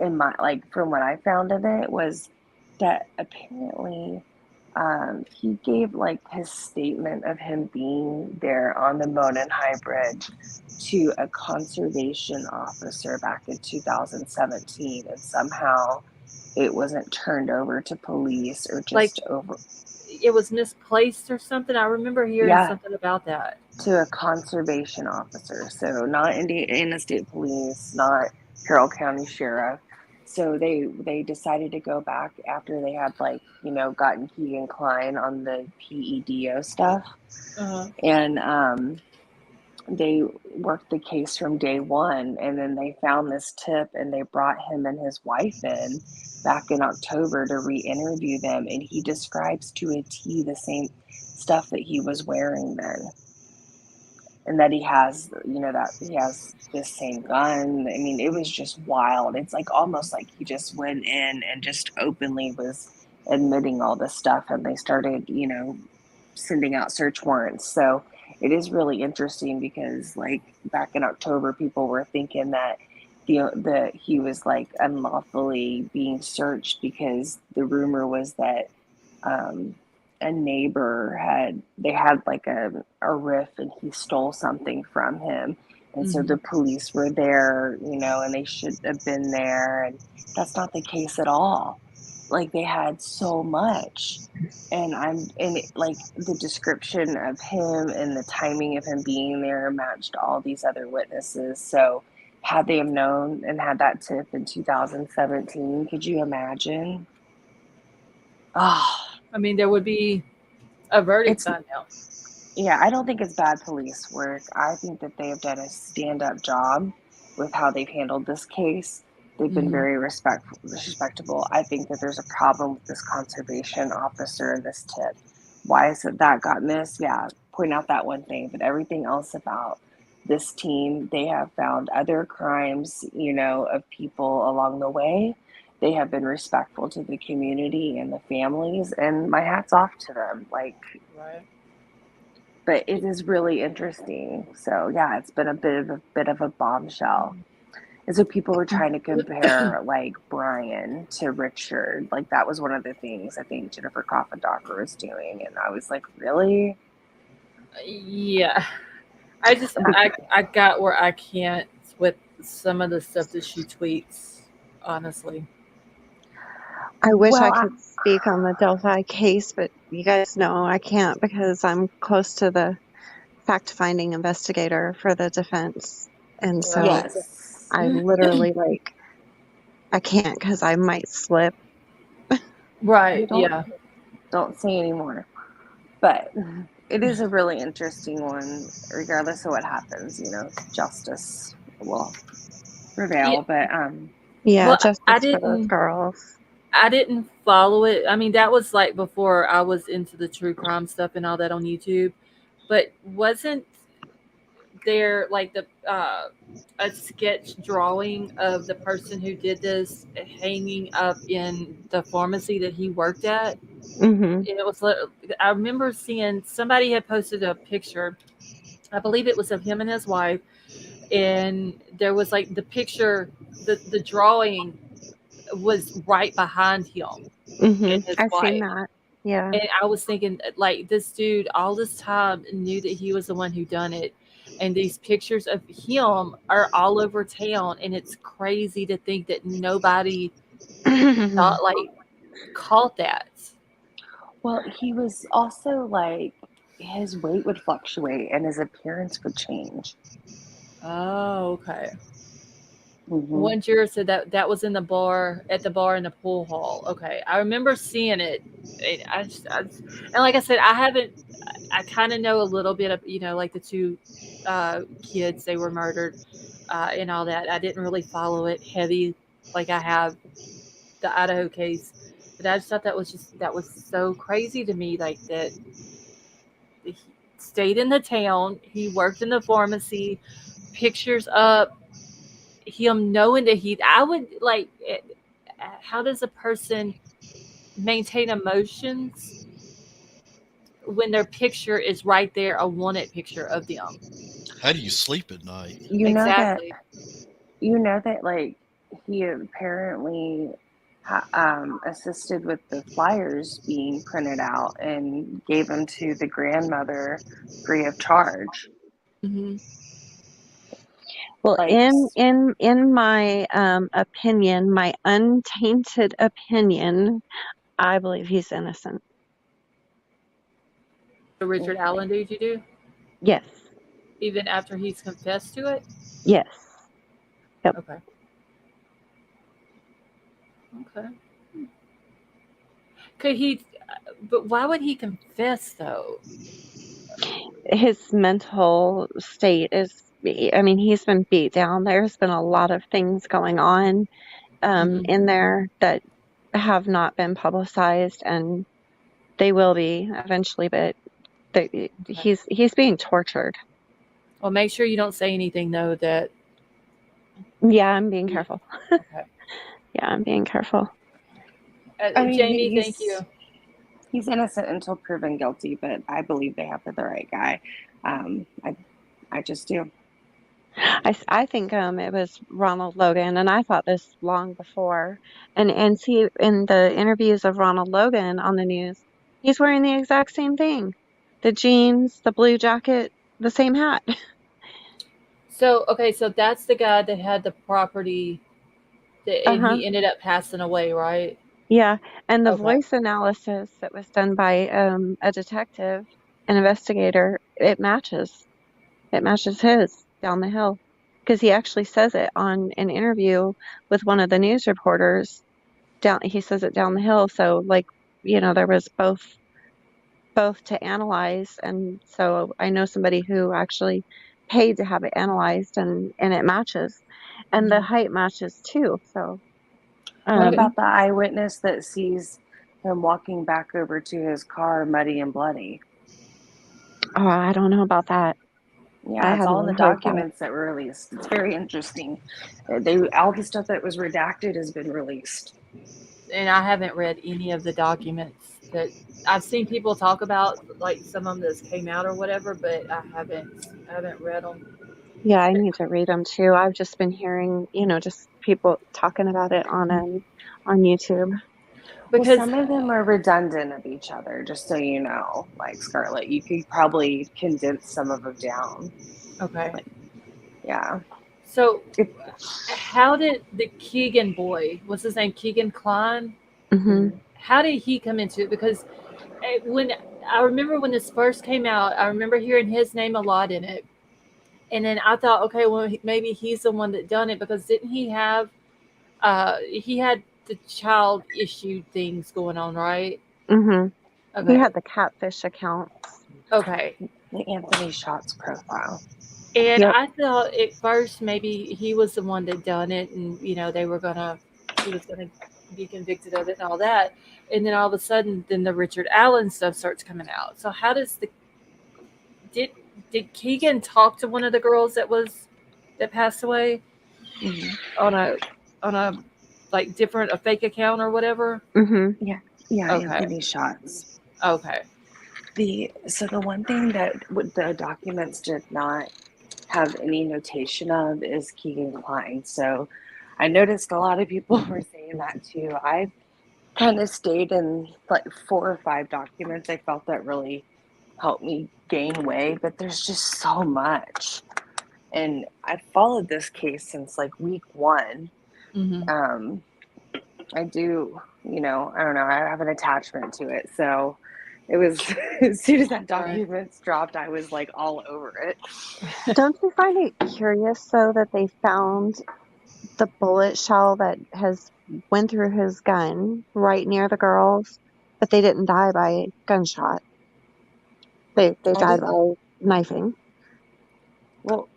in my from what I found of it, was that apparently he gave like his statement of him being there on the Monon High Bridge to a conservation officer back in 2017, and somehow it wasn't turned over to police or Like just over. it was misplaced or something. I remember hearing Yeah, something about that. to a conservation officer. So not Indiana State Police, not Carroll County Sheriff. So they decided to go back after they had gotten Keegan Klein on the PEDO stuff, Uh-huh. and they worked the case from day one, and then they found this tip, and they brought him and his wife in back in October to re-interview them, and he describes to a T the same stuff that he was wearing then, and that he has this same gun. I mean, it was just wild. It's like almost like he just went in and just openly was admitting all this stuff, and they started sending out search warrants. So it is really interesting because back in October, people were thinking that he was unlawfully being searched because the rumor was that a neighbor had a riff, and he stole something from him, and so the police were there, and they should have been there, and that's not the case at all. They had so much, and the description of him and the timing of him being there matched all these other witnesses. So had they have known and had that tip in 2017, could you imagine? I mean, there would be a verdict by now. Yeah, I don't think it's bad police work. I think that they have done a stand-up job with how they've handled this case. They've been very respectable. I think that there's a problem with this conservation officer and this tip. Why is it that got missed? Yeah, point out that one thing. But everything else about this team, they have found other crimes, of people along the way. They have been respectful to the community and the families, and my hat's off to them. Right. But it is really interesting. So yeah, it's been a bit of a bombshell. And so people were trying to compare Bryan to Richard. That was one of the things I think Jennifer Coffin-Docker was doing, and I was like, really? Yeah. I got where I can't with some of the stuff that she tweets, honestly. I wish I could speak on the Delphi case, but you guys know I can't because I'm close to the fact-finding investigator for the defense. And so Yes. I literally I can't because I might slip. Right, yeah. Don't say anymore. But it is a really interesting one, regardless of what happens, justice will prevail. But yeah, justice for those girls. I didn't follow it. I mean, that was before I was into the true crime stuff and all that on YouTube. But wasn't there a sketch drawing of the person who did this hanging up in the pharmacy that he worked at? Mm-hmm. It was. I remember seeing somebody had posted a picture. I believe it was of him and his wife, and there was the picture, the drawing was right behind him. Mm-hmm. I've seen that. Yeah. And I was thinking, this dude all this time knew that he was the one who done it. And these pictures of him are all over town. And it's crazy to think that nobody caught that. Well, he was also his weight would fluctuate and his appearance would change. Oh, okay. Mm-hmm. One juror said that was in the bar in the pool hall. Okay, I remember seeing it. And like I said, I kind of know a little bit of the two kids, they were murdered and all that. I didn't really follow it heavy like I have the Idaho case, but I just thought that was so crazy to me. That he stayed in the town, he worked in the pharmacy, pictures up. Him knowing that I would how does a person maintain emotions when their picture is right there, a wanted picture of them? How do you sleep at night? Exactly. You know that he apparently assisted with the flyers being printed out and gave them to the grandmother free of charge. Mm-hmm. Well, Like, in my opinion, my untainted opinion, I believe he's innocent. The Richard okay. Allen dude you do? Yes. Even after he's confessed to it? Yes. Yep. Okay. Okay. Could he, but why would he confess though? His mental state is, I mean, he's been beat down. There's been a lot of things going on Mhm. in there that have not been publicized, and they will be eventually, but he's being tortured. Well, make sure you don't say anything though that. Yeah, I'm being careful. Okay. Yeah, I'm being careful. I mean, Jamie, thank you. he's innocent until proven guilty, but I believe they have the right guy. I just do. I think it was Ronald Logan, and I thought this long before. And see, in the interviews of Ronald Logan on the news, he's wearing the exact same thing: the jeans, the blue jacket, the same hat. So, okay, so that's the guy that had the property that, and Uh-huh. he ended up passing away, right? Yeah, and the Okay. voice analysis that was done by a detective, an investigator, it matches. It matches his down the hill, because he actually says it on an interview with one of the news reporters. He says it down the hill. So, like, there was both to analyze, and so I know somebody who actually paid to have it analyzed, and it matches, and the height matches too. So, What about the eyewitness that sees him walking back over to his car muddy and bloody? oh, I don't know about that. I Yeah, it's all in the hadn't heard that. documents that were released. It's very interesting. All the stuff that was redacted has been released. And I haven't read any of the documents that I've seen people talk about, like some of them that came out or whatever, but I haven't read them. Yeah, I need to read them too. I've just been hearing, just people talking about it on YouTube. Because some of them are redundant of each other, just so you know. Like Scarlett, you could probably condense some of them down. Okay. Yeah. So, how did the Keegan boy, what's his name, Keegan Klein? Mm-hmm. How did he come into it? Because when I remember when this first came out, I remember hearing his name a lot in it, and then I thought, okay, well, maybe he's the one that done it, because didn't he have? He had the child issue things going on, right? Mm-hmm. Okay. He had the catfish account. Okay. The Anthony Shots profile. And Yep. I thought at first maybe he was the one that done it, and he was gonna be convicted of it and all that. And then all of a sudden, then the Richard Allen stuff starts coming out. So how does did Keegan talk to one of the girls that passed away on a like a fake account or whatever? Mm-hmm. Yeah, Okay. Anthony Shots. Okay. So the one thing that the documents did not have any notation of is Keegan Klein. So I noticed a lot of people were saying that too. I kind of stayed in like 4 or 5 documents. I felt that really helped me gain weight, but there's just so much. And I followed this case since like week 1. Mm-hmm. I do, I don't know, I have an attachment to it. So it was, as soon as that documents dropped, I was like all over it. Don't you find it curious though that they found the bullet shell that has went through his gun right near the girls, but they didn't die by gunshot. They died by knifing. Well,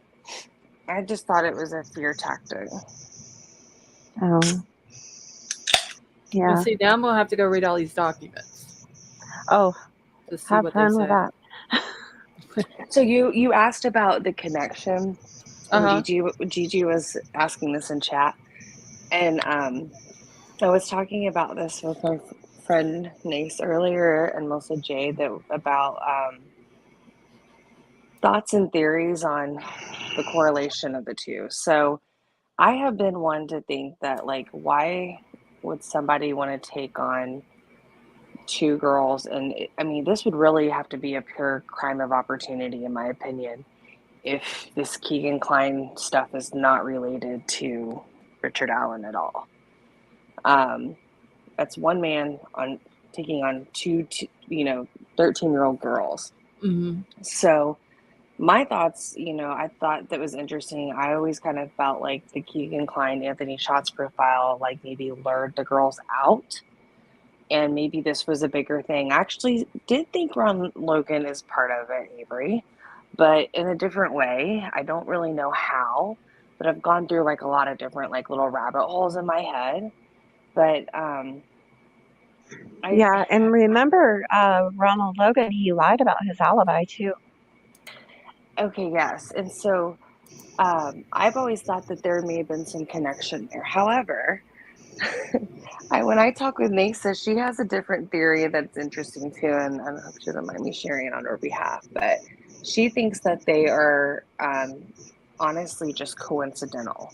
I just thought it was a fear tactic. Oh. Yeah. Well, see, now I'm gonna have to go read all these documents. Oh, to see have what fun they with said. that. So you asked about the connection. Uh-huh. Gigi was asking this in chat, and I was talking about this with my friend Nace earlier, and Melissa Jade, about thoughts and theories on the correlation of the two. So I have been one to think that, like, why would somebody want to take on 2 girls? And I mean, this would really have to be a pure crime of opportunity, in my opinion. if this Keegan Klein stuff is not related to Richard Allen at all. That's one man taking on two 13-year-old girls. Mm-hmm. So my thoughts, I thought that was interesting. I always kind of felt like the Keegan Klein, Anthony Schatz profile, like maybe lured the girls out. And maybe this was a bigger thing. I actually did think Ron Logan is part of it, Avery, but in a different way. I don't really know how, but I've gone through like a lot of different like little rabbit holes in my head. But Yeah, and remember Ronald Logan, he lied about his alibi too. Okay, yes. And so I've always thought that there may have been some connection there. However, when I talk with Mesa, she has a different theory that's interesting too, and I hope she doesn't mind me sharing it on her behalf, but she thinks that they are honestly just coincidental,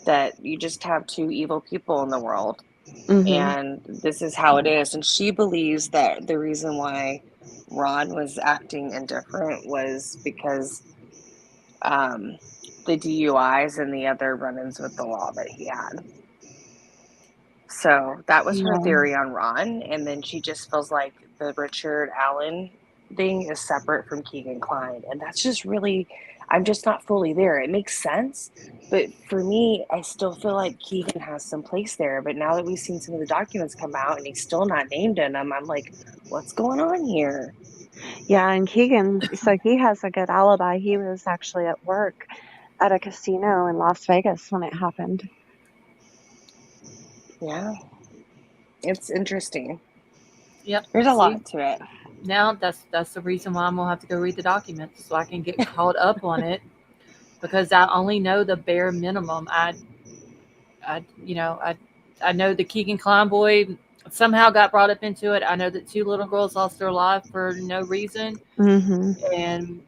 that you just have two evil people in the world, and this is how it is. And she believes that the reason why Ron was acting indifferent was because the DUIs and the other run-ins with the law that he had. So that was her theory on Ron. And then she just feels like the Richard Allen thing is separate from Keegan Klein. And that's just really, I'm just not fully there. It makes sense. But for me, I still feel like Keegan has some place there. But now that we've seen some of the documents come out and he's still not named in them, I'm like, what's going on here? Yeah, and Keegan, so he has a good alibi. He was actually at work at a casino in Las Vegas when it happened. Yeah. It's interesting. Yep. There's a lot to it. Now that's the reason why I'm gonna have to go read the documents so I can get caught up on it, because I only know the bare minimum. I know the Keegan Klein boy somehow got brought up into it. I know that 2 little girls lost their life for no reason, and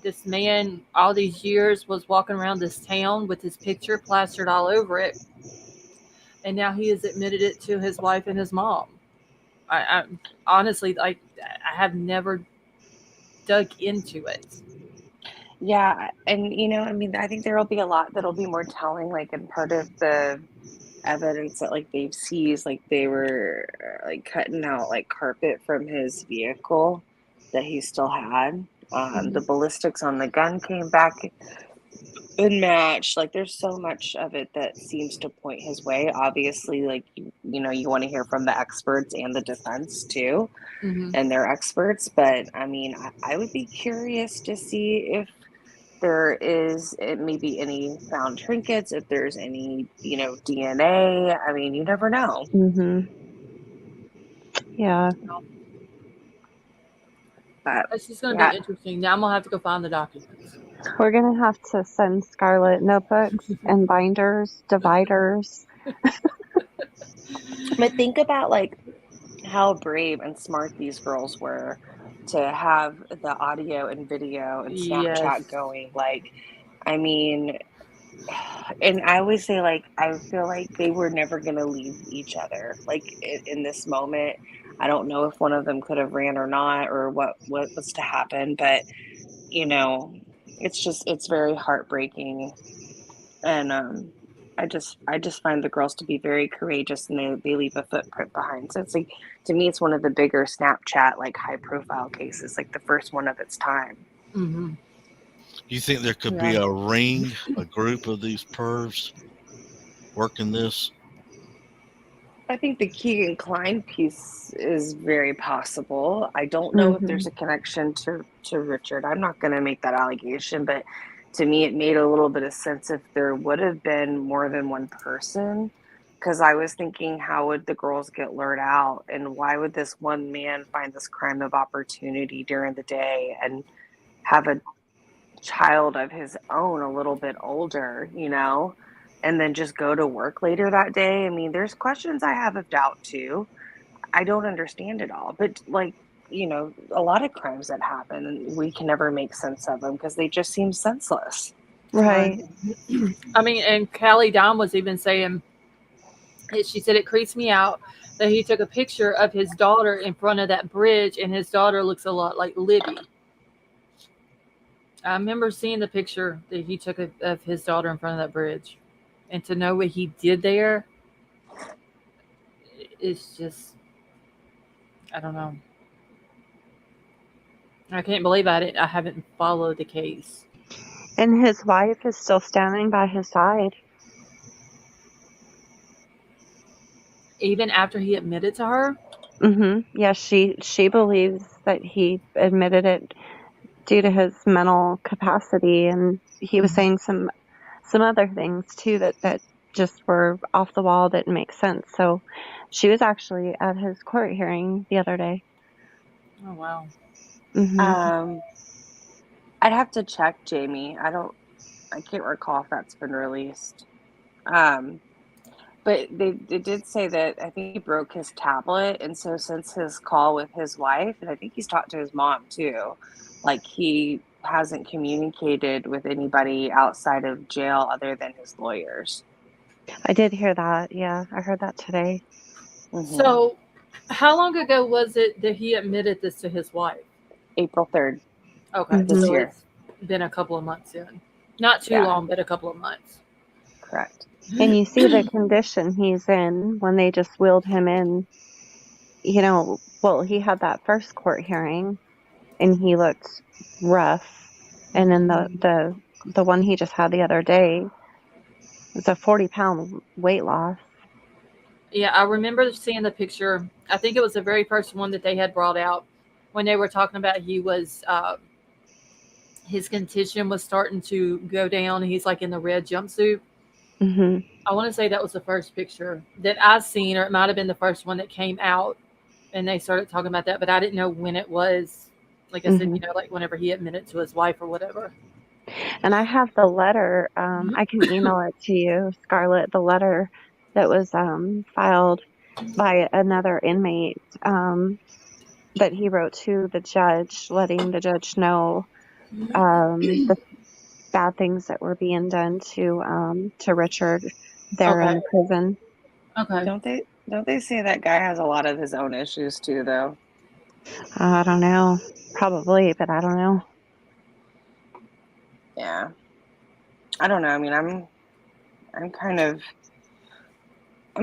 this man all these years was walking around this town with his picture plastered all over it, and now he has admitted it to his wife and his mom. I honestly, I have never dug into it. Yeah, and I think there will be a lot that'll be more telling, like in part of the evidence that like they've seized, like they were like cutting out like carpet from his vehicle that he still had. The ballistics on the gun came back and matched. Like there's so much of it that seems to point his way. Obviously, like you want to hear from the experts and the defense too, and they're experts. But I mean, I would be curious to see if there is maybe any found trinkets, if there's any DNA. I mean, you never know. Yeah. But This is going to be interesting. Now I'm going to have to go find the documents. We're going to have to send Scarlett notebooks and binders, dividers. But think about like how brave and smart these girls were to have the audio and video and Snapchat going. Like, I mean, and I always say, like, I feel like they were never going to leave each other. Like in this moment, I don't know if one of them could have ran or not, or what was to happen, but it's very heartbreaking. And I just find the girls to be very courageous, and they leave a footprint behind. So it's like, to me, it's one of the bigger Snapchat like high profile cases, like the first one of its time. You think there could be a ring, a group of these pervs working this? I think the Keegan Klein piece is very possible. I don't know if there's a connection to Richard. I'm not going to make that allegation, but to me, it made a little bit of sense if there would have been more than one person, because I was thinking, how would the girls get lured out, and why would this one man find this crime of opportunity during the day and have a child of his own a little bit older, and then just go to work later that day? I mean, there's questions I have of doubt too. I don't understand it all, but like, a lot of crimes that happen, and we can never make sense of them because they just seem senseless. Right. I mean, and Callie Dom was even saying, she said it creeps me out that he took a picture of his daughter in front of that bridge, and his daughter looks a lot like Libby. I remember seeing the picture that he took of his daughter in front of that bridge, and to know what he did there, it's just, I don't know. I can't believe I haven't followed the case. And his wife is still standing by his side. Even after he admitted to her? Yes, she believes that he admitted it due to his mental capacity, and he was saying some other things too that just were off the wall, didn't make sense. So she was actually at his court hearing the other day. Oh, wow. hmm I'd have to check, Jamie. I can't recall if that's been released. Um, but they did say that I think he broke his tablet, and so since his call with his wife, and I think he's talked to his mom too, like he hasn't communicated with anybody outside of jail other than his lawyers. I did hear that. Yeah, I heard that today. So, how long ago was it that he admitted this to his wife? April 3rd. Okay, This so year. it's been a couple of months in. Not too Yeah. long, but a couple of months. Correct. And you see the condition he's in when they just wheeled him in. You know, well, he had that first court hearing, and he looked rough. And then the one he just had the other day was a 40-pound weight loss. Yeah, I remember seeing the picture. I think it was the very first one that they had brought out when they were talking about his condition was starting to go down. He's like in the red jumpsuit. hmm I want to say that was the first picture that I seen, or it might have been the first one that came out, and they started talking about that. But I didn't know when it was. Like I said, like whenever he admitted to his wife or whatever. And I have the letter. I can email it to you, Scarlett. The letter that was filed by another inmate that he wrote to the judge, letting the judge know the bad things that were being done to Richard there in the prison. Okay. Don't they say that guy has a lot of his own issues too, though? I don't know. Probably, but I don't know. Yeah. I don't know. I mean, I'm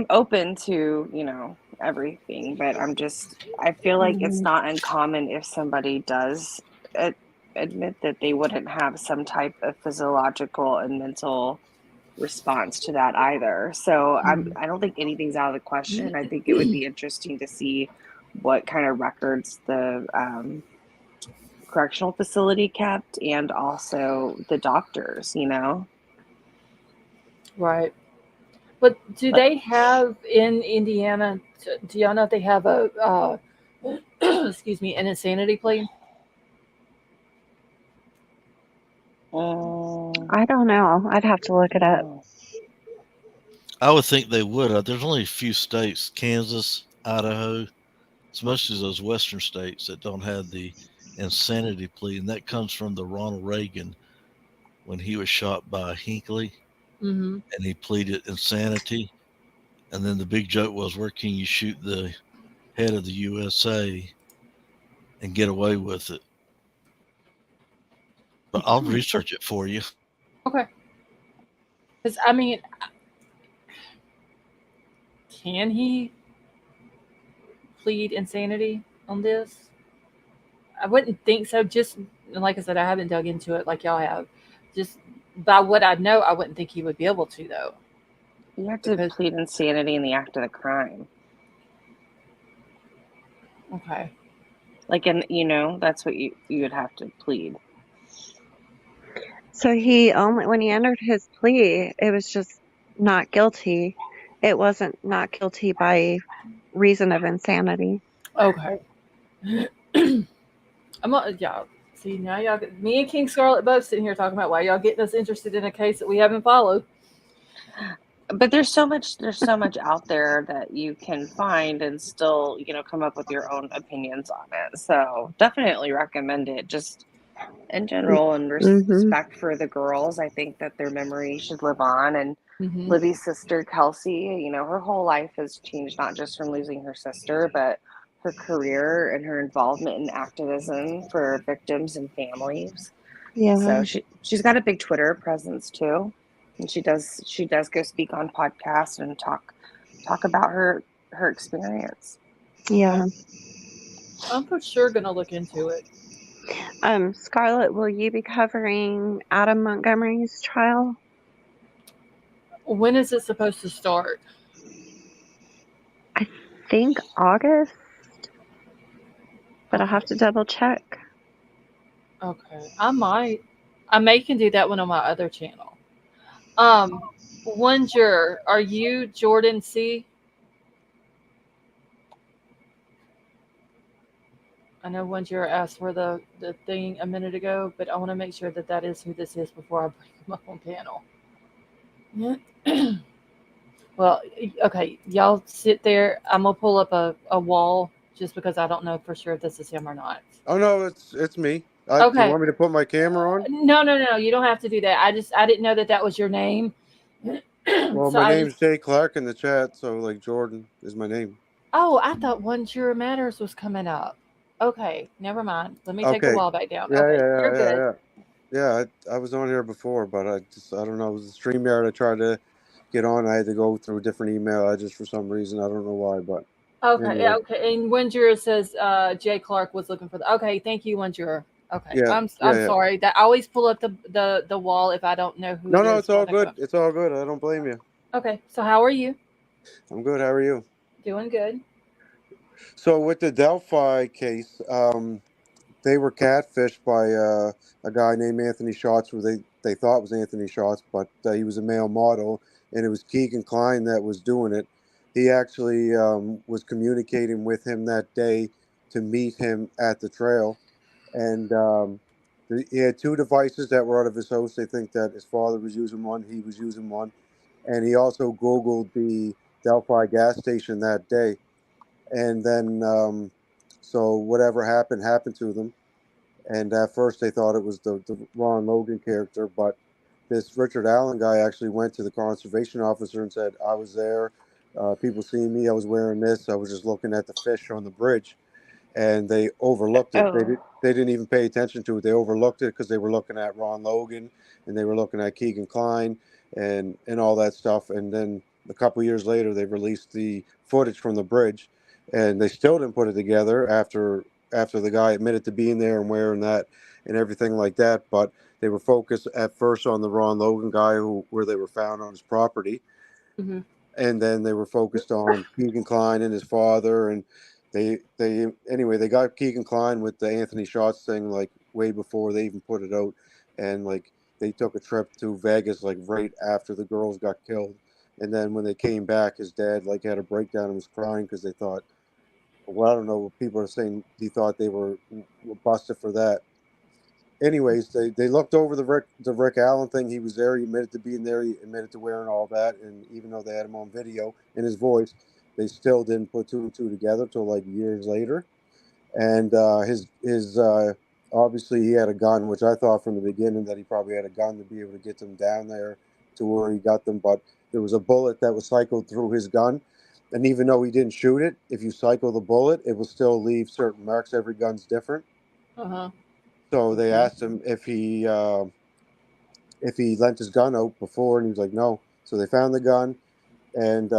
open to, everything, but I feel like it's not uncommon if somebody does admit that they wouldn't have some type of physiological and mental response to that either. So I don't think anything's out of the question. I think it would be interesting to see what kind of records the correctional facility kept, and also the doctors. Right. But do they have in Indiana? Do y'all know if they have a excuse me, an insanity plea? I don't know. I'd have to look it up. I would think they would. There's only a few states, Kansas, Idaho, especially those western states that don't have the insanity plea, and that comes from the Ronald Reagan when he was shot by Hinckley, and he pleaded insanity. And then the big joke was, where can you shoot the head of the USA and get away with it? But I'll research it for you. Okay. Because I mean, can he plead insanity on this? I wouldn't think so. Just like I said, I haven't dug into it like y'all have. Just by what I know, I wouldn't think he would be able to, though. You have to plead insanity in the act of the crime. Okay. Like, that's what you would have to plead. So when he entered his plea, it was just not guilty. It wasn't not guilty by reason of insanity. Okay. Y'all. See, now me and King Scarlet both sitting here talking about why y'all getting us interested in a case that we haven't followed. But there's so much out there that you can find and still, come up with your own opinions on it. So definitely recommend it. Just in general, and respect for the girls. I think that their memory should live on. And Libby's sister, Kelsey, her whole life has changed, not just from losing her sister, but her career and her involvement in activism for victims and families. Yeah. So she's got a big Twitter presence too, and she does go speak on podcasts and talk about her experience. Yeah. I'm for sure gonna look into it. Scarlett, will you be covering Adam Montgomery's trial? When is it supposed to start? I think August, but I'll Okay. have to double check. Okay. I may can do that one on my other channel. One juror, are you Jordan C? I know one juror asked for the thing a minute ago, but I want to make sure that that is who this is before I bring them up on panel. Well, okay, y'all sit there. I'm gonna pull up a wall just because I don't know for sure if this is him or not. Oh no, it's me. Do you Okay. want me to put my camera on? No. You don't have to do that. I didn't know that that was your name. Well, So my I name's Jay Clark in the chat, so like Jordan is my name. Oh, I thought One Juror Matters was coming up. Okay, never mind. Let me take the Okay. wall back down. Yeah, Okay, yeah, you're yeah, good. yeah, yeah. Yeah, I was on here before, but I don't know. It was the StreamYard I tried to get on. I had to go through a different email address for some reason. I don't know why, but Okay, anyway. okay. And One Juror says Jay Clark was looking for the. Okay, thank you, One Juror. Okay, Yeah, I'm yeah. sorry. That I always pull up the wall if I don't know who No, it is. it's all good. It's all good. I don't blame you. Okay, so how are you? I'm good. How are you? Doing good. So with the Delphi case, they were catfished by a guy named Anthony Schatz, who they thought was Anthony Schatz, but he was a male model, and it was Keegan Klein that was doing it. He actually was communicating with him that day to meet him at the trail, and he had two devices that were out of his house. They think that his father was using one, he was using one, and he also Googled the Delphi gas station that day, and then so whatever happened to them. And at first they thought it was the Ron Logan character, but this Richard Allen guy actually went to the conservation officer and said, I was there, people seeing me, I was wearing this, I was just looking at the fish on the bridge. And they overlooked it. Oh. They didn't even pay attention to it. They overlooked it because they were looking at Ron Logan and they were looking at Keegan Klein and all that stuff. And then a couple years later, they released the footage from the bridge, and they still didn't put it together after the guy admitted to being there and wearing that and everything like that. But they were focused at first on the Ron Logan guy where they were found on his property, Mm-hmm. and then they were focused on Keegan Klein and his father, and they got Keegan Klein with the Anthony Schatz thing like way before they even put it out, and like they took a trip to Vegas like right after the girls got killed, and then when they came back, his dad like had a breakdown and was crying because they thought, well, I don't know what people are saying, he thought they were busted for that. Anyways, they looked over the Rick Allen thing. He was there. He admitted to being there. He admitted to wearing all that. And even though they had him on video and his voice, they still didn't put two and two together till like years later. And his obviously he had a gun, which I thought from the beginning that he probably had a gun to be able to get them down there to where he got them. But there was a bullet that was cycled through his gun. And even though he didn't shoot it, if you cycle the bullet, it will still leave certain marks. Every gun's different. Uh-huh. So they asked him if he lent his gun out before, and he was like, no. So they found the gun, and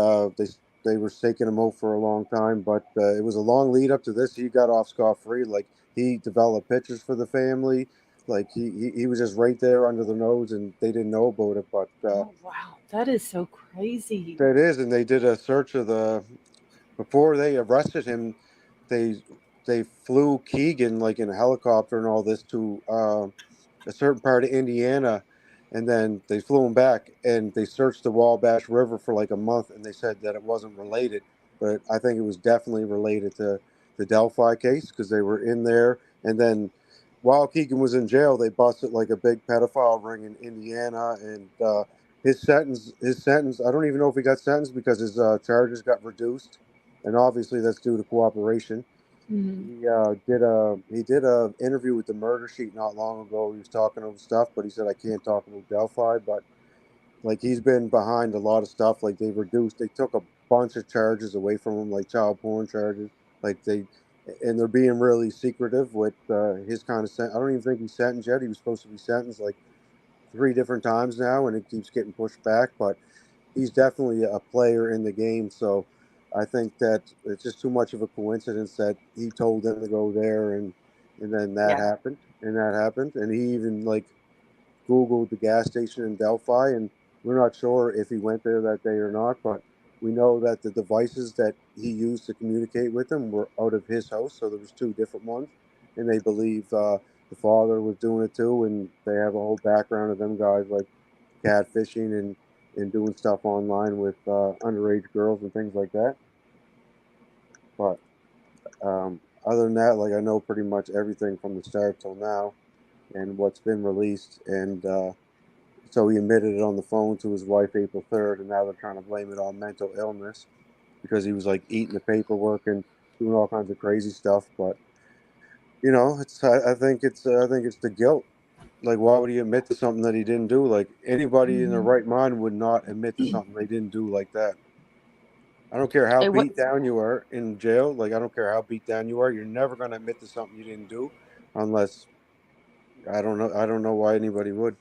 they were staking him out for a long time. But it was a long lead up to this. He got off scot-free. Like, he developed pictures for the family. Like, he was just right there under the nose, and they didn't know about it. But Oh wow, that is so crazy. it is, and they did a search of before they arrested him, they flew Keegan like in a helicopter and all this to a certain part of Indiana, and then they flew him back and they searched the Wabash River for like a month, and they said that it wasn't related, but I think it was definitely related to the Delphi case because they were in there, and then while Keegan was in jail, they busted like a big pedophile ring in Indiana, and his sentence, I don't even know if he got sentenced because his charges got reduced, and obviously that's due to cooperation. Mm-hmm. He did a interview with the Murder Sheet not long ago. He was talking about stuff, but he said I can't talk about Delphi. But like he's been behind a lot of stuff. Like they took a bunch of charges away from him, like child porn charges. Like and they're being really secretive with his kind of sentence. I don't even think he's sentenced yet. He was supposed to be sentenced like 3 different times now, and it keeps getting pushed back. But he's definitely a player in the game. So I think that it's just too much of a coincidence that he told them to go there, and then that Yeah. happened, and he even like Googled the gas station in Delphi, and we're not sure if he went there that day or not, but we know that the devices that he used to communicate with him were out of his house, so there was 2 different ones, and they believe the father was doing it too, and they have a whole background of them guys like catfishing and doing stuff online with underage girls and things like that. But other than that, like I know pretty much everything from the start till now, and what's been released, and so he admitted it on the phone to his wife April 3rd, and now they're trying to blame it on mental illness because he was like eating the paperwork and doing all kinds of crazy stuff. But it's I think it's the guilt. Like, why would he admit to something that he didn't do? Like anybody in their Mhm. right mind would not admit to something they didn't do like that. I don't care how It was. beat down you are in jail. Like I don't care how beat down you are. You're never going to admit to something you didn't do, unless I don't know. I don't know why anybody would.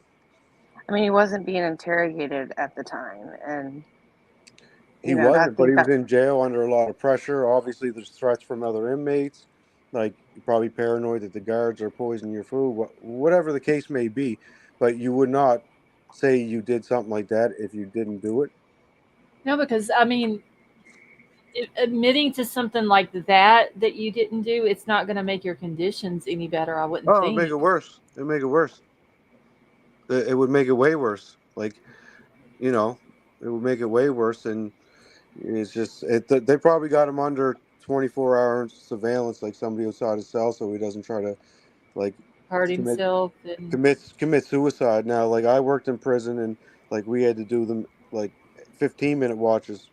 I mean, he wasn't being interrogated at the time, and He I wasn't, but think he was that in jail under a lot of pressure. Obviously, there's threats from other inmates. Like, you're probably paranoid that the guards are poisoning your food, whatever the case may be. But you would not say you did something like that if you didn't do it. No, because I mean, admitting to something like that you didn't do, it's not going to make your conditions any better. I wouldn't Oh, it'd make think. it worse. It'd make it worse. It would make it way worse. Like, you know, it would make it way worse. And it's just, they probably got him under 24-hour surveillance, like somebody outside his cell, so he doesn't try to, like, Hurt commit himself and commit suicide. Now, like I worked in prison, and like we had to do them like 15-minute watches,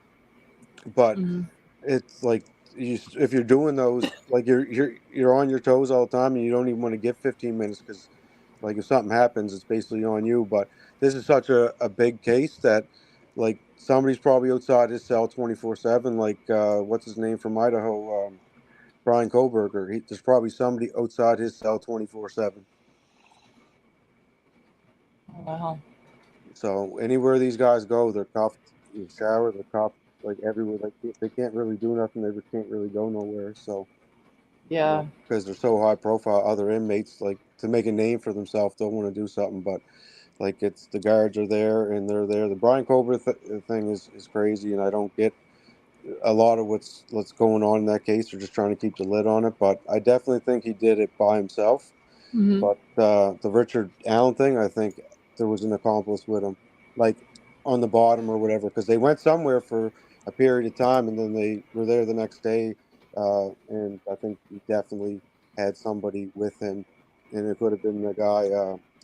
but mhm. it's like if you're doing those, like you're on your toes all the time, and you don't even want to get 15 minutes because like if something happens, it's basically on you. But this is such a big case that like somebody's probably outside his cell 24/7. Like what's his name from Idaho, Bryan Kohberger. There's probably somebody outside his cell 24/7. Wow. So anywhere these guys go, they're cuffed. In the shower, they're cuffed. Like everywhere, they can't really do nothing. They just can't really go nowhere. So Yeah. because they're so high profile, other inmates like to make a name for themselves don't want to do something. But like it's the guards are there and they're there. The Bryan Kohberger thing is crazy, and I don't get a lot of what's going on in that case. They're just trying to keep the lid on it. But I definitely think he did it by himself. Hmm. But the Richard Allen thing, I think there was an accomplice with him, like on the bottom or whatever, because they went somewhere for a period of time and then they were there the next day. And I think he definitely had somebody with him, and it could have been the guy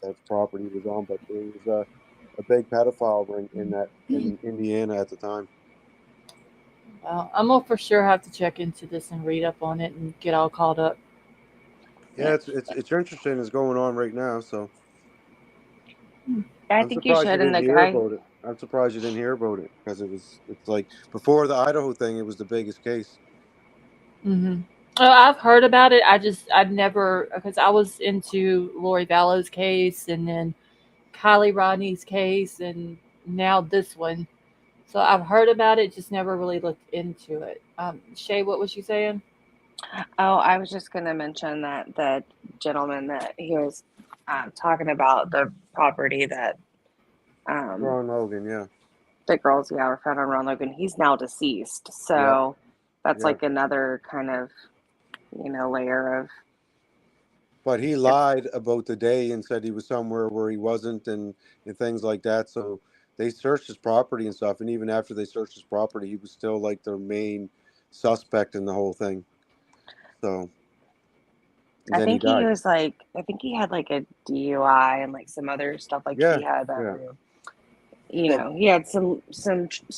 that property was on. But there was a big pedophile ring in Indiana at the time. Well, I'm gonna for sure have to check into this and read up on it and get all caught up. Yeah, it's interesting. It's going on right now, so. I I'm think you surprised you should. And didn't the hear guy, about it. I'm surprised you didn't hear about it because it's like before the Idaho thing, it was the biggest case. Hmm. Oh, I've heard about it. I've never, because I was into Lori Vallow's case and then Kylie Rodney's case and now this one. So I've heard about it, just never really looked into it. Shay, what was you saying? oh, I was just going to mention that the gentleman that he was talking about the property that um, Ron Logan, yeah, the girls, yeah, were found on Ron Logan. He's now deceased, yeah, so that's yeah. like another kind of layer of But he if lied about the day and said he was somewhere where he wasn't, and things like that. So they searched his property and stuff. And even after they searched his property, he was still like their main suspect in the whole thing. So and I then he think he died. was like, I think he had like a DUI and like some other stuff. Like he Yeah, had, yeah. But he had some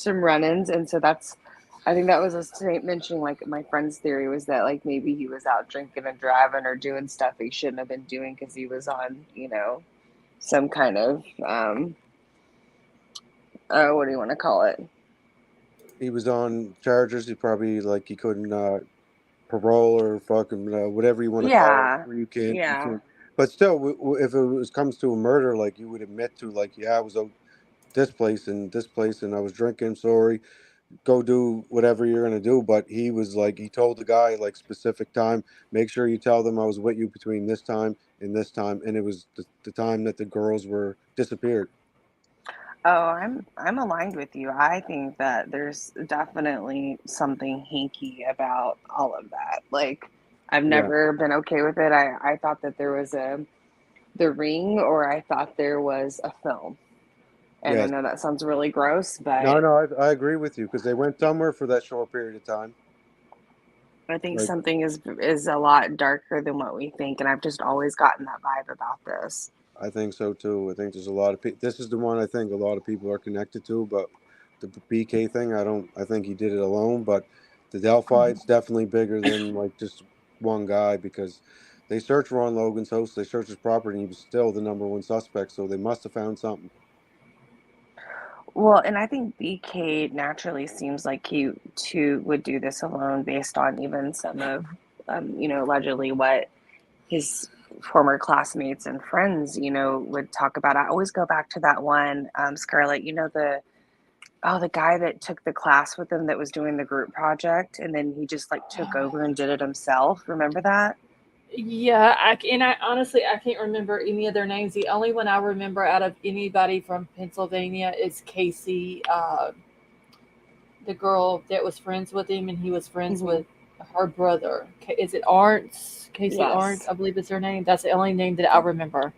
run-ins, and so that's, I think that was a mentioning. Like my friend's theory was that like maybe he was out drinking and driving or doing stuff he shouldn't have been doing because he was on, some kind of what do you want to call it? he was on charges. He probably like he couldn't parole or fucking whatever you want to call it. Yeah. Where you can't. Yeah. But still, if it comes to a murder, like you would admit to, like, yeah, I was out this place and I was drinking. Sorry, go do whatever you're gonna do. But he was like, he told the guy like specific time. Make sure you tell them I was with you between this time and this time, and it was the time that the girls were disappeared. Oh, I'm aligned with you. I think that there's definitely something hinky about all of that. Like, I've Yeah. never been okay with it. I thought that there was The Ring, or I thought there was a film. And I Yes. know that sounds really gross, but No, I agree with you because they went somewhere for that short period of time. I think Like, something is a lot darker than what we think, and I've just always gotten that vibe about this. I think so too. I think there's a lot of people. This is the one I think a lot of people are connected to, but the BK thing, I don't. I think he did it alone, but the Delphi, it's definitely bigger than like just one guy because they searched Ron Logan's house, they searched his property, and he was still the number one suspect. So they must have found something. Well, and I think BK naturally seems like he too would do this alone based on even some of, allegedly what his former classmates and friends, would talk about. I always go back to that one, Scarlett, the guy that took the class with him that was doing the group project, and then he just like took over and did it himself. Remember that? Yeah, I honestly I can't remember any of their names. The only one I remember out of anybody from Pennsylvania is Casey, the girl that was friends with him, and he was friends Mhm. with her brother. Is it Arntz? Casey Arntz, Yes. I believe is her name. That's the only name that I remember.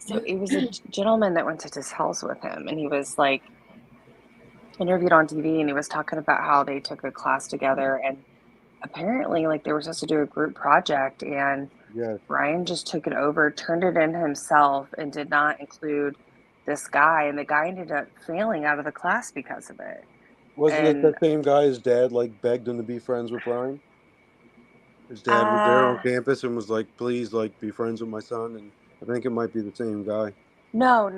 So it was a gentleman that went to his house with him, and he was like interviewed on TV, and he was talking about how they took a class together, and apparently, like, they were supposed to do a group project, and Yeah. Bryan just took it over, turned it in himself, and did not include this guy, and the guy ended up failing out of the class because of it. Wasn't it And that same guy? His dad like begged him to be friends with Brian. His dad was there on campus and was like, "Please, like, be friends with my son." And I think it might be the same guy. no,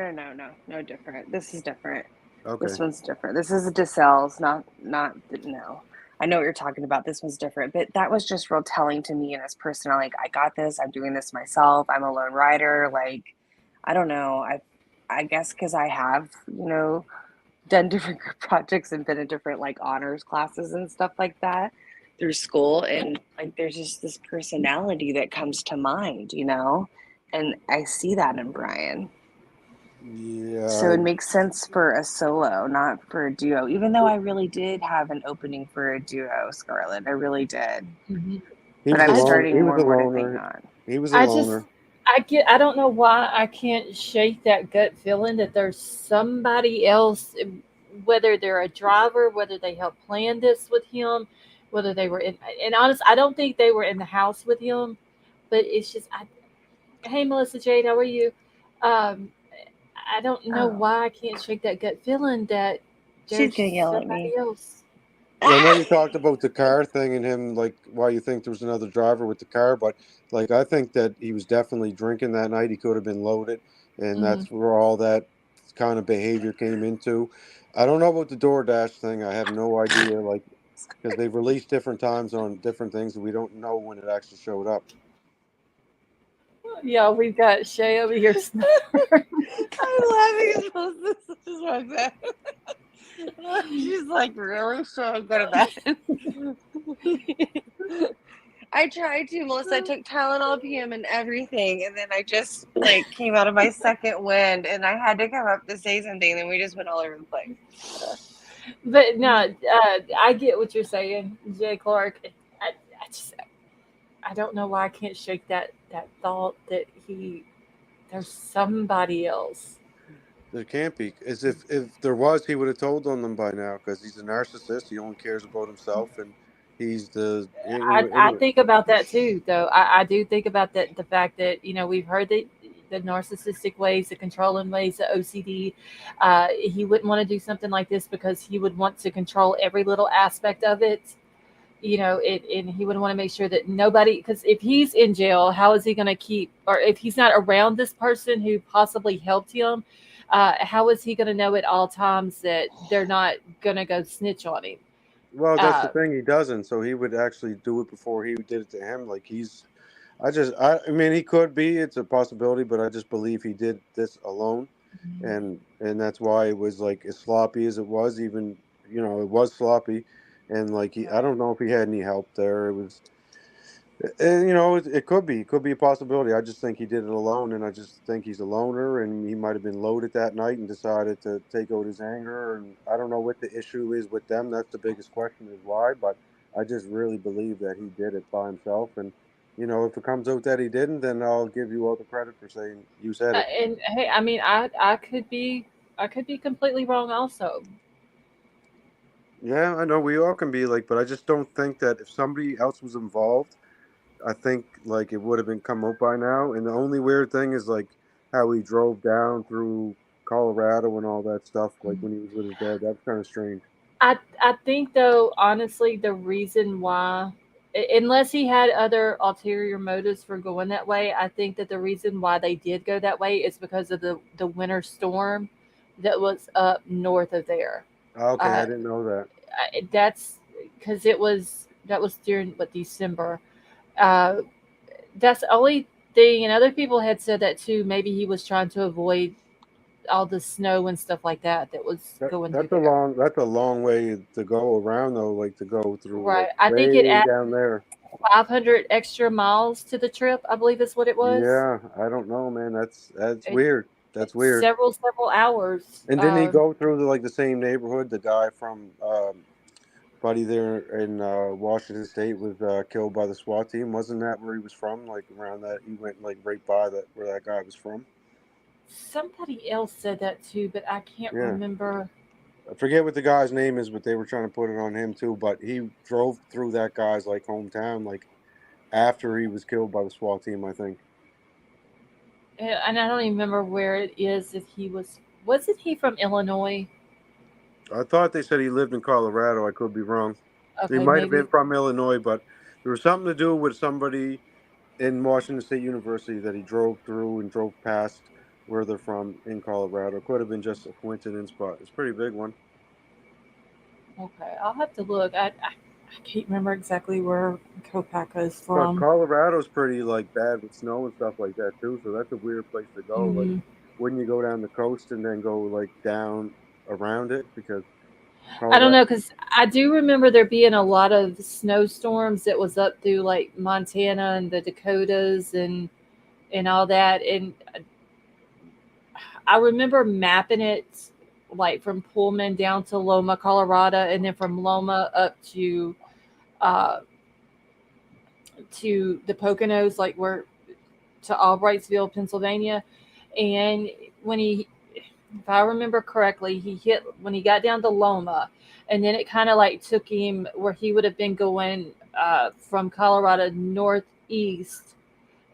different. This is different. This Okay. one's different. This is a DeSales, no. I know what you're talking about. This one's different, but that was just real telling to me and his personality. Like, I got this. I'm doing this myself. I'm a lone rider. Like, I don't know. I guess because I have, done different group projects and been in different like honors classes and stuff like that through school, and like there's just this personality that comes to mind, and I see that in Bryan. Yeah. So it makes sense for a solo, not for a duo, even though I really did have an opening for a duo, Scarlett. I really did. Mm-hmm. But I'm starting more and more to think not. He was a loner. I don't know why I can't shake that gut feeling that there's somebody else, whether they're a driver, whether they helped plan this with him, whether they were in, and honest, I don't think they were in the house with him, but it's just, hey, Melissa Jade, how are you? I don't know why I can't shake that gut feeling that She's there's gonna yell at somebody me. else. I know you talked about the car thing and him, like, why you think there was another driver with the car, but like, I think that he was definitely drinking that night. He could have been loaded, and that's where all that kind of behavior came into. I don't know about the DoorDash thing. I have no idea, like, because they've released different times on different things, and we don't know when it actually showed up. Yeah, we've got Shay over here. I'm laughing at this. This is my bad. She's like, really? So I'm going to bed. I tried to, Melissa. I took Tylenol PM and everything, and then I just like came out of my second wind, and I had to come up to say something, and then we just went all over the place. But no, I get what you're saying, Jay Clark. I don't know why I can't shake that thought that there's somebody else. There can't be. As if there was, he would have told on them by now. Because he's a narcissist. He only cares about himself, and he's the. I think about that too, though. I do think about that, the fact that we've heard the narcissistic ways, the controlling ways, the OCD. He wouldn't want to do something like this because he would want to control every little aspect of it. And he would want to make sure that nobody, because if he's in jail, how is he going to keep, or if he's not around this person who possibly helped him, how is he going to know at all times that they're not going to go snitch on him? Well, that's the Uh, thing. He doesn't. So he would actually do it before he did it to him. Like I mean, he could be. It's a possibility, but I just believe he did this alone, and that's why it was like as sloppy as it was. Even it was sloppy, and like I don't know if he had any help there. It was, and it could be a possibility. I just think he did it alone, and I just think he's a loner, and he might have been loaded that night and decided to take out his anger. And I don't know what the issue is with them. That's the biggest question is why. But I just really believe that he did it by himself. And if it comes out that he didn't, then I'll give you all the credit for saying you said it. and hey, I mean, I could be completely wrong also. Yeah, I know we all can be like, but I just don't think that if somebody else was involved, I think like it would have been come out by now. And the only weird thing is like how he drove down through Colorado and all that stuff, like when he was with his dad. That's kind of strange. I think though, honestly, the reason why, unless he had other ulterior motives for going that way, I think that the reason why they did go that way is because of the winter storm that was up north of there. Okay, I Uh, didn't know that. that's because that was during what December. Uh, that's the only thing, and other people had said that too. Maybe he was trying to avoid all the snow and stuff like that was That, going through that's a there. long way to go around though, like to go through like Right. I think it way added down there. 500 extra miles to the trip, I believe is what it was. Yeah, I don't know, man. That's It, weird. That's it's weird. several hours. And didn't he go through the same neighborhood? The guy from Buddy there in Washington State was killed by the SWAT team. Wasn't that where he was from? Like around that, he went like right by that where that guy was from. Somebody else said that too, but I can't Yeah, remember. I forget what the guy's name is, but they were trying to put it on him too. But he drove through that guy's like hometown, like after he was killed by the SWAT team. I think. And I don't even remember where it is. If he wasn't he from Illinois? I thought they said he lived in Colorado. I could be wrong. He Okay, might have maybe. been from Illinois, but there was something to do with somebody in Washington State University that he drove through and drove past where they're from in Colorado. Could have been just a coincidence, but it's a pretty big one. Okay, I'll have to look. I can't remember exactly where Kopaka is But from. Colorado's pretty like bad with snow and stuff like that too, so that's a weird place to go. Like, Hmm. wouldn't you go down the coast and then go like down around it because I don't Colorado? know because I do remember there being a lot of snowstorms that was up through like Montana and the Dakotas and all that, and I remember mapping it like from Pullman down to Loma, Colorado, and then from Loma up uh, to the Poconos, like where to Albrightsville, Pennsylvania. And when if I remember correctly, he hit when he got down to Loma, and then it kind of like took him where he would have been going from Colorado northeast,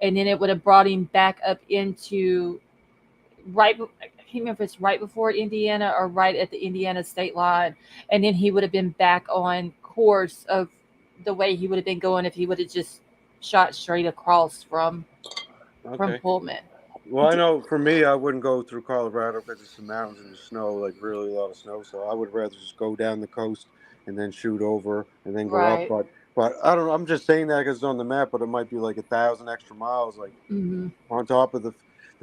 and then it would have brought him back up into I can't remember if it's right before Indiana or right at the Indiana state line, and then he would have been back on course of the way he would have been going if he would have just shot straight across from Okay. Pullman. Well, I know for me, I wouldn't go through Colorado because it's the mountains and the snow, like really a lot of snow. So I would rather just go down the coast and then shoot over and then go up. Right. But I don't know. I'm just saying that because it's on the map, but it might be like 1,000 extra miles, like Hmm. on top of the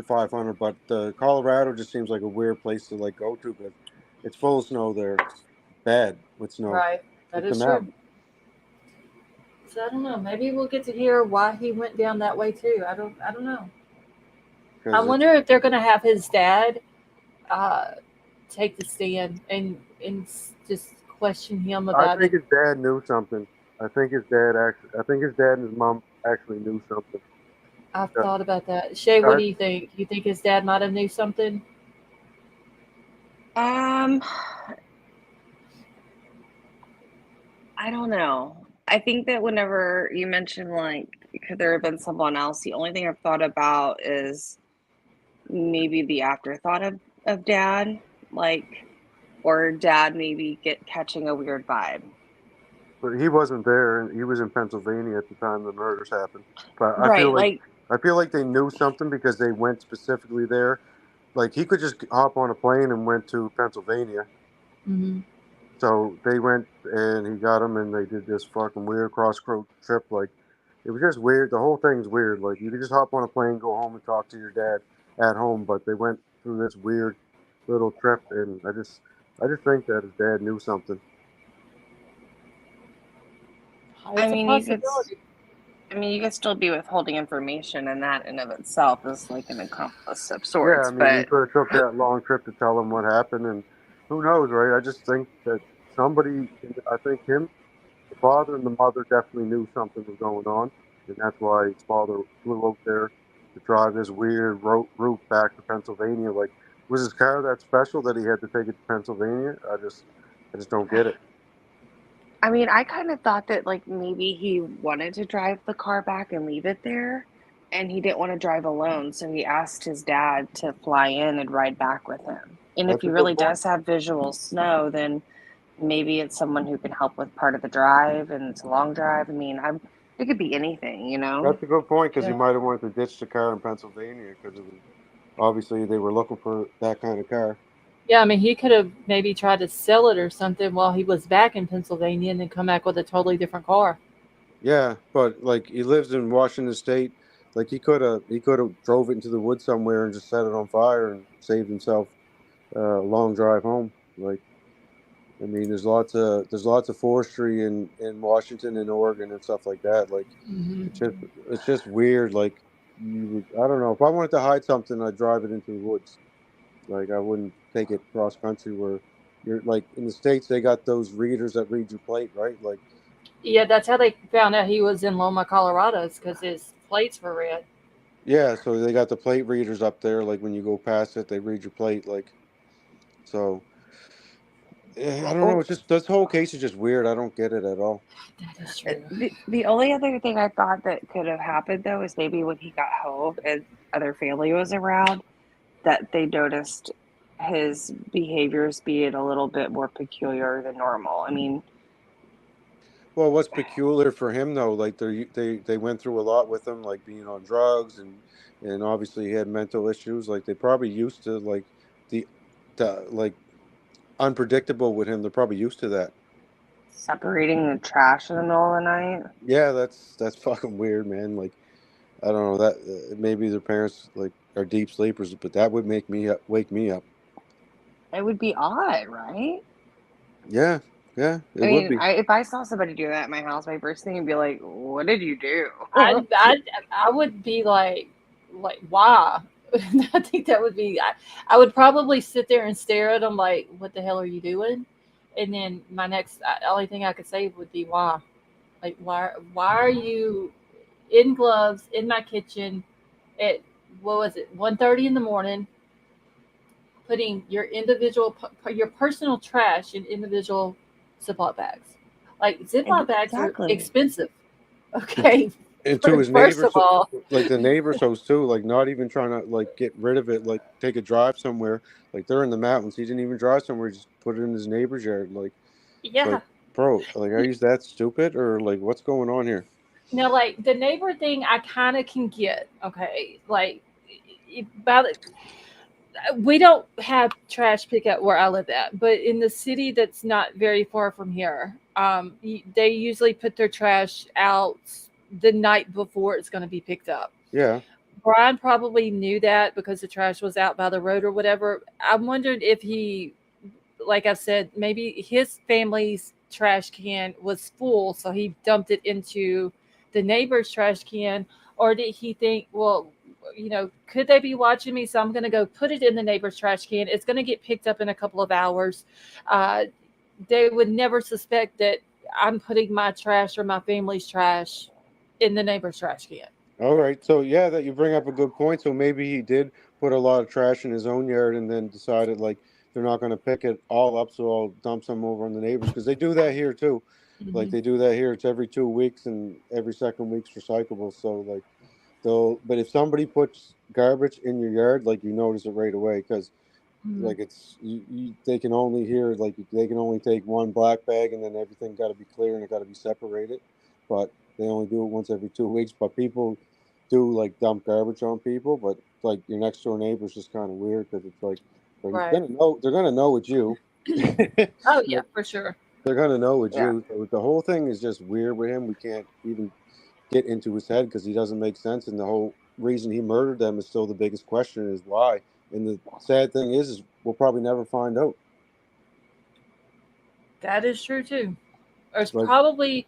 500. But Colorado just seems like a weird place to like go to because it's full of snow there. It's bad with snow. Right. That It's a is true. mountain So I don't know. Maybe we'll get to hear why he went down that way too. I don't know. I because it's. wonder if they're going to have his dad uh, take the stand and just question him I about think it. his dad knew something. I think his dad actually. I think his dad and his mom actually knew something. I've thought about that. Shay, what I, do you think? You think his dad might have knew something? Um, I don't know. I think that whenever you mention like could there have been someone else, the only thing I've thought about is maybe the afterthought of dad, like or dad maybe catching a weird vibe. but he wasn't there. He was in Pennsylvania at the time the murders happened. But Right, like I feel like they knew something because they went specifically there. Like he could just hop on a plane and went to Pennsylvania. Hmm. So they went and he got him, and they did this fucking weird cross-road trip. Like, it was just weird. The whole thing's weird. Like, you could just hop on a plane, go home, and talk to your dad at home. But they went through this weird little trip, and I just think that his dad knew something. It's I a mean, possibility. you could still be withholding information, and that in of itself is like an accomplice of Yeah, sorts. I mean, he But could have took that long trip to tell him what happened, and who knows, right? I just think that somebody, I think him, the father and the mother definitely knew something was going on, and that's why his father flew out there to drive this weird route back to Pennsylvania. Like, was his car that special that he had to take it to Pennsylvania? I just don't get it. I mean, I kind of thought that like maybe he wanted to drive the car back and leave it there, and he didn't want to drive alone, so he asked his dad to fly in and ride back with him. And if That's he a good really point. does have visual snow, then maybe it's someone who can help with part of the drive, and it's a long drive. I mean, it could be anything, you know? That's a good point because he Yeah. might have wanted to ditch the car in Pennsylvania because it was obviously they were looking for that kind of car. Yeah, I mean, he could have maybe tried to sell it or something while he was back in Pennsylvania and then come back with a totally different car. Yeah, but like he lives in Washington State, like he could have drove it into the woods somewhere and just set it on fire and saved himself a long drive home. Like, I mean, there's lots of forestry in Washington and Oregon and stuff like that. Like, Hmm. it's just weird. Like, I don't know, if I wanted to hide something, I'd drive it into the woods. Like, I wouldn't take it cross country where you're like in the States they got those readers that read your plate, right? Like, Yeah, that's how they found out he was in Loma, Colorado, because his plates were red. yeah, so they got the plate readers up there. Like, when you go past it, they read your plate. Like, so I don't know. It's just this whole case is just weird. I don't get it at all. That is true. The only other thing I thought that could have happened though is maybe when he got home and other family was around, that they noticed his behaviors being a little bit more peculiar than normal. I mean, Well, what's peculiar for him though? Like, they went through a lot with him, like being on drugs and obviously he had mental issues. Like, they probably used to like the like unpredictable with him. They're probably used to that. separating the trash in the middle of the night, Yeah, that's fucking weird, man. Like, I don't know that maybe their parents like are deep sleepers, but that would wake me up. it would be odd, right? Yeah, yeah, it I would mean, be. if I saw somebody do that at my house, my first thing would be like, "What did you do?" I would be like, why? I think that would be. I would probably sit there and stare at him like, what the hell are you doing? And then my next, only thing I could say would be why. Like, why are you in gloves in my kitchen at what was it 1:30 in the morning, putting your your personal trash in individual Ziploc bags? Like, Ziploc bags are Exactly. expensive. Okay, And to his first of neighbors, all, like the neighbors' house too, like not even trying to like get rid of it, like take a drive somewhere. Like, they're in the mountains. He didn't even drive somewhere. He just put it in his neighbor's yard. Like, it's yeah. like, bro, like, are you that stupid or like what's going on here? Now, like the neighbor thing, I kind of can get. Okay, like about it, we don't have trash pickup where I live at, but in the city that's not very far from here, they usually put their trash out the night before it's going to be picked up. Yeah. Brian probably knew that because the trash was out by the road or whatever. I wondered if he, like I said, maybe his family's trash can was full, so he dumped it into the neighbor's trash can, or did he think, well, could they be watching me? So I'm going to go put it in the neighbor's trash can. It's going to get picked up in a couple of hours. Uh, they would never suspect that I'm putting my trash or my family's trash in the neighbor's trash can. All right. So yeah, that you bring up a good point. So maybe he did put a lot of trash in his own yard and then decided like they're not going to pick it all up, so I'll dump some over on the neighbors because they do that here too. Like, Hmm. they do that here. It's every 2 weeks and every second week's recyclable. So like but if somebody puts garbage in your yard, like, you notice it right away because Hmm. like they can only hear like they can only take one black bag and then everything got to be clear and it got to be separated, but they only do it once every 2 weeks. But people do like dump garbage on people, but like your next door neighbor's just kind of weird because it's like Right. they're gonna know it's you. Oh yeah, for sure. They're gonna know it's Yeah. you. So the whole thing is just weird with him. We can't even get into his head because he doesn't make sense, and the whole reason he murdered them is still the biggest question: is why. And the sad thing is we'll probably never find out. That is true too. There's Like, probably,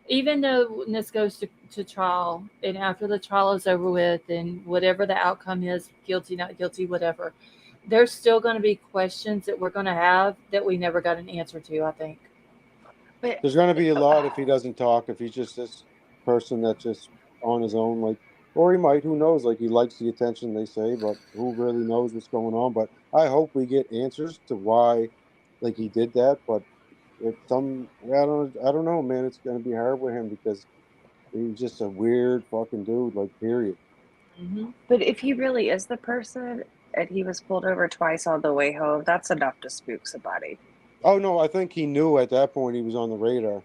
even though when this goes to trial, and after the trial is over with, and whatever the outcome is, guilty, not guilty, whatever, there's still going to be questions that we're going to have that we never got an answer to, I think. But there's gonna be a lot if he doesn't talk. If he's just this person that's just on his own, like, or he might. Who knows? Like, he likes the attention, they say, but who really knows what's going on? But I hope we get answers to why, like, he did that. But I don't know, man. It's gonna be hard with him because he's just a weird fucking dude. Like, period. Hmm. but if he really is the person and he was pulled over twice on the way home, that's enough to spook somebody. Oh no, I think he knew at that point he was on the radar.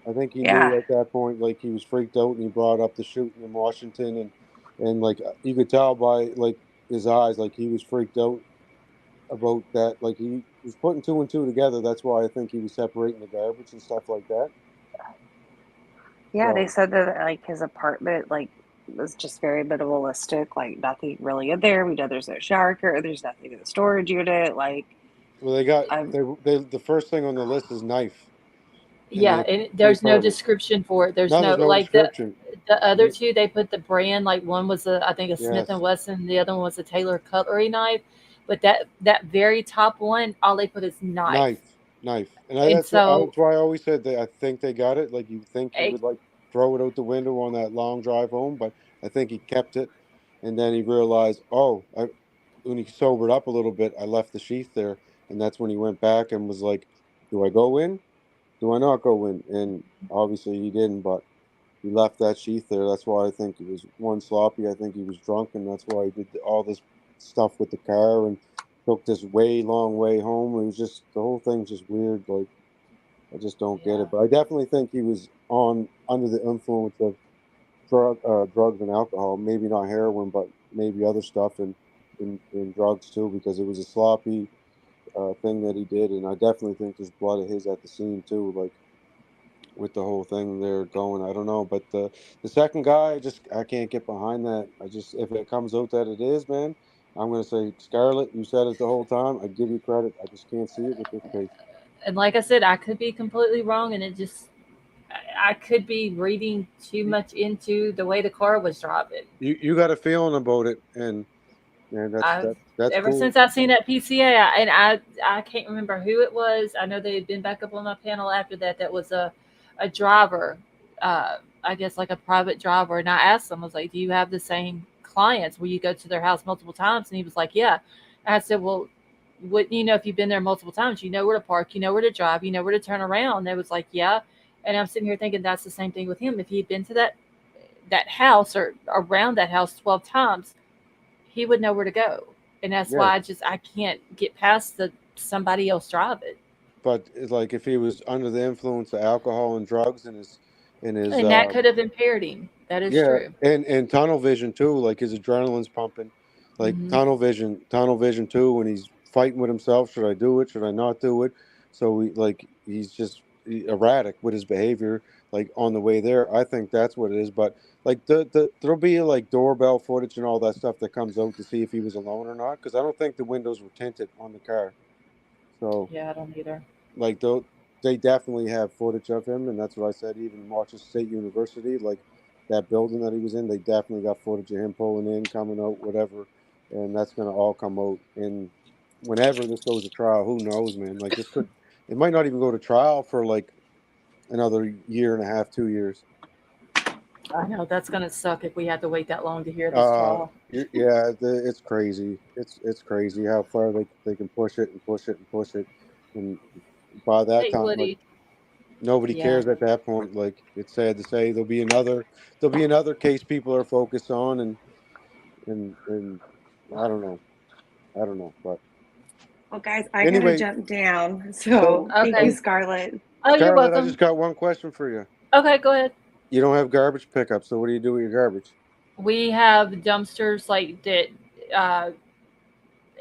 I think he Yeah. knew at that point, like, he was freaked out, and he brought up the shooting in Washington, and like, you could tell by, like, his eyes, like, he was freaked out about that. Like, he was putting two and two together. That's why I think he was separating the garbage and stuff like that. Yeah, they So said that like his apartment like was just very minimalistic, like nothing really in there. We know there's no shower curtain, there's nothing in the storage unit. Like well, they got I'm they the first thing on the list is knife, and Yeah, they and they there's no put description for it. There's no, no there's no like description. the other two. They put the brand, like one was I think a Smith and Yes, Wesson, the other one was a Taylor cutlery knife, but that very top one, all they put is knife. knife, and And so that's why I always said that I think they got it. Like, you think he eh, would, like, throw it out the window on that long drive home, but I think he kept it, and then he realized, when he sobered up a little bit, I left the sheath there, and that's when he went back and was like, "Do I go in? Do I not go in?" And obviously he didn't, but he left that sheath there. That's why I think he was one sloppy. I think he was drunk, and that's why he did all this stuff with the car and took this way long way home. It was just the whole thing's just weird. Like, I just don't get yeah, it. But I definitely think he was on under the influence of drugs and alcohol. Maybe not heroin, but maybe other stuff and in drugs too, because it was a sloppy thing that he did. And I definitely think there's blood of his at the scene too. Like, with the whole thing there going. I don't know, but the second guy, I can't get behind that. I just, if it comes out that it is, man, I'm gonna say, Scarlett, you said it the whole time. I give you credit. I just can't see it with this case. and like I said, I could be completely wrong, and it just I could be reading too You much into the way the car was driving. you got a feeling about it, and I've that's ever cool. since I've seen that PCA, and I can't remember who it was. I know they had been back up on my panel after that. That was a driver, I guess like a private driver. And I asked him, I was like, "Do you have the same clients? Will you go to their house multiple times?" And he was like, "Yeah." And I said, "Well, wouldn't you know if you've been there multiple times? You know where to park, you know where to drive, you know where to turn around." And they was like, "Yeah." And I'm sitting here thinking that's the same thing with him. If he'd been to that house or around that house 12 times, he would know where to go. And that's Yeah, why I can't get past the somebody else drive it. but it's like, if he was under the influence of alcohol and drugs, and his And that could have impaired him. That is yeah, true. and tunnel vision too. Like, his adrenaline's pumping. Like, Hmm. tunnel vision too. When he's fighting with himself, should I do it? Should I not do it? So he's just erratic with his behavior. Like, on the way there, I think that's what it is. But like, there'll be like doorbell footage and all that stuff that comes out to see if he was alone or not. Because I don't think the windows were tinted on the car. So, Yeah, I don't either. like, they definitely have footage of him, and that's what I said. Even Washington State University, like, that building that he was in, they definitely got footage of him pulling in, coming out, whatever, and that's gonna all come out. And whenever this goes to trial, who knows, man? Like, it might not even go to trial for like another year and a half, 2 years. I know that's going to suck if we have to wait that long to hear this trial. Yeah, it's crazy. It's crazy how far they can push it and push it and push it, and by that Hey, time, like, Woody. nobody Yeah. cares at that point. Like, it's sad to say, there'll be another case people are focused on, and I don't know, but well, guys, I gotta anyway. jump down. So So thank you, Okay. Scarlett. Oh, you're Scarlett, I welcome. just got one question for you. Okay, go ahead. You don't have garbage pickup, so what do you do with your garbage? We have dumpsters like that. Uh,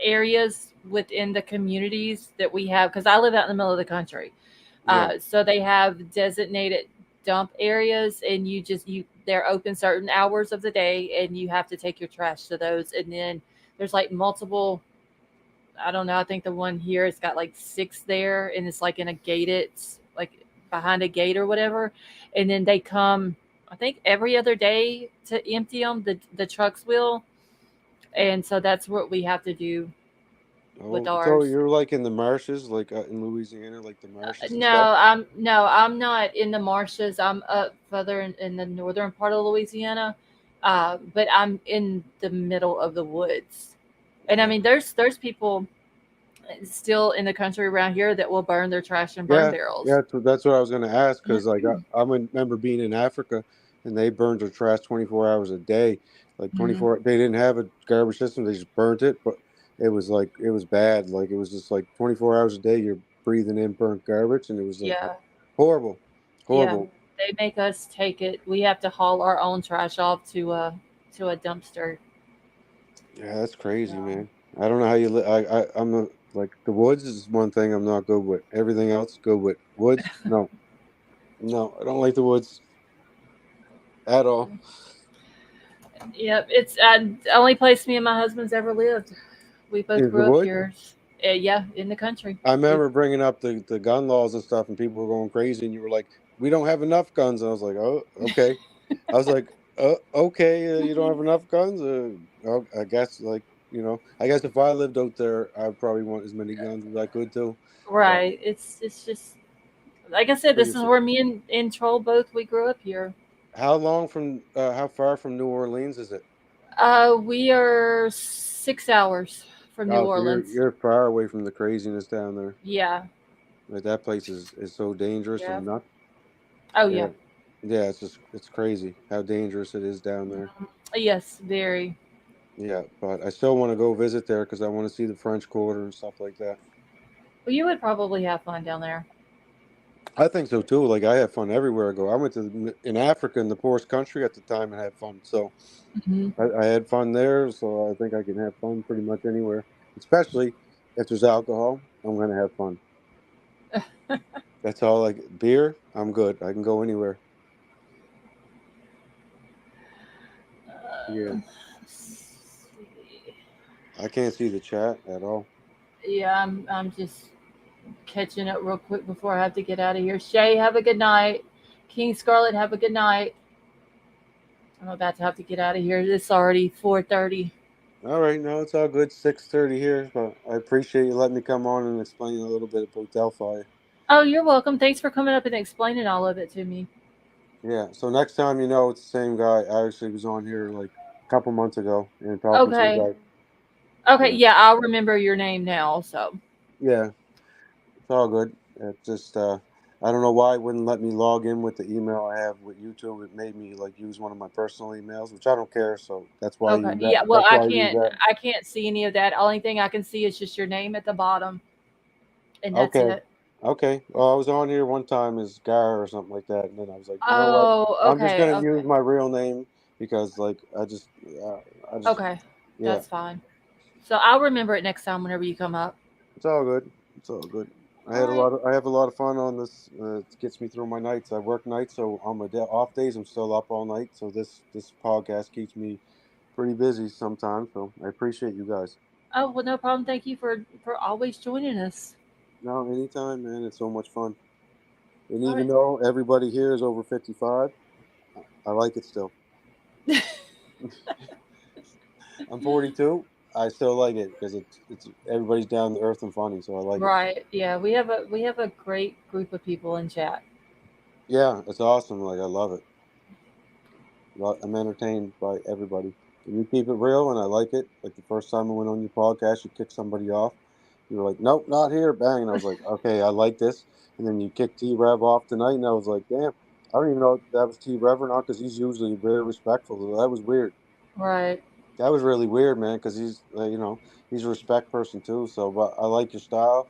areas within the communities that we have, because I live out in the middle of the country. Yeah. So they have designated dump areas, and they're open certain hours of the day, and you have to take your trash to those. And then there's like multiple. I don't know. I think the one here it's got like 6 there, and it's like in a gated, like behind a gate or whatever. And then they come, I think every other day to empty them. The trucks will, and so that's what we have to do with Oh, so ours. you're like in the marshes, like in Louisiana, like the marshes and No, stuff? I'm not in the marshes. I'm up further in the northern part of Louisiana, but I'm in the middle of the woods. And I mean, there's people still in the country around here that will burn their trash in burn Yeah, barrels. yeah, that's what I was going to ask because like I remember being in Africa and they burned their trash 24 hours a day. Like Mhm. 24, they didn't have a garbage system, they just burnt it, but it was like it was bad. Like it was just like 24 hours a day you're breathing in burnt garbage and it was like Yeah, horrible. yeah. Horrible. They make us take it. We have to haul our own trash off to a dumpster. Yeah, that's crazy, So, man. I don't know how you I'm not, like the woods is one thing I'm not good with. Everything else good with. Woods? No. No, I don't like the woods at all. yep, it's the only place me and my husband's ever lived. We both Is the grew up woods? here. Yeah, in the country. I We remember bringing up the gun laws and stuff, and people were going crazy, and you were like, "We don't have enough guns." And I was like, "Oh, okay." I was like, "Okay, you don't have enough guns." Oh, I guess I guess if I lived out there, I'd probably want as many guns as I could too. But Right. It's just like I said. This is crazy. where me and Troll both we grew up here. How far from New Orleans is it? We are 6 hours from New Oh, so you're Orleans. you're far away from the craziness down there. Yeah. Like that place is so dangerous Yeah. and nuts. Oh Yeah, yeah. yeah, it's crazy how dangerous it is down there. Yes. Very. Yeah, but I still want to go visit there because I want to see the French Quarter and stuff like that. Well, you would probably have fun down there. I think so too. Like I have fun everywhere I go. I went in Africa in the poorest country at the time and had fun. So Hmm. I had fun there. So I think I can have fun pretty much anywhere, especially if there's alcohol. I'm gonna have fun. That's all. Like beer, I'm good. I can go anywhere. Yeah, Let's see. I can't see the chat at all. Yeah, I'm just catching up real quick before I have to get out of here. Shay, have a good night. King Scarlet, have a good night. I'm about to have to get out of here. It's already 4:30. All right, no, it's all good. 6:30 here, but I appreciate you letting me come on and explain a little bit about Delphi. Oh, you're welcome. Thanks for coming up and explaining all of it to me. Yeah, so next time it's the same guy. I actually was on here like a couple months ago and talking to you Okay. guys. Okay. Yeah, Yeah, I'll remember your name now. So. yeah, it's all good. It just I don't know why it wouldn't let me log in with the email I have with YouTube. It made me like use one of my personal emails, which I don't care. So that's why I Okay. use that. Yeah. Well, That's why I use that. I can't see any of that. Only thing I can see is just your name at the bottom, and that's Okay, it. okay. Well, I was on here one time as Gar or something like that, and then I was like, you know what? Oh. I'm just Okay. gonna use Okay. my real name because like I just Okay. yeah. That's fine. So I'll remember it next time whenever you come up. It's all good. It's all good. All right. I have a lot of fun on this. It gets me through my nights. I work nights, so on my off days, I'm still up all night. So this podcast keeps me pretty busy sometimes. So I appreciate you guys. Oh well, no problem. Thank you for always joining us. No, anytime, man. It's so much fun. And All even right. though everybody here is over 55, I like it still. I'm 42. I still like it because it's everybody's down to earth and funny, so I like it. Right. Yeah. We have a great group of people in chat. Yeah, it's awesome. Like I love it. I'm entertained by everybody. And you keep it real, and I like it. Like the first time I went on your podcast, you kicked somebody off. You were like, "Nope, not here." Bang, and I was like, "Okay, I like this." And then you kicked T Rev off tonight, and I was like, "Damn, I don't even know if that was T Rev or not because he's usually very respectful." So that was weird. Right. That was really weird, man, because he's he's a respect person too. So, but I like your style.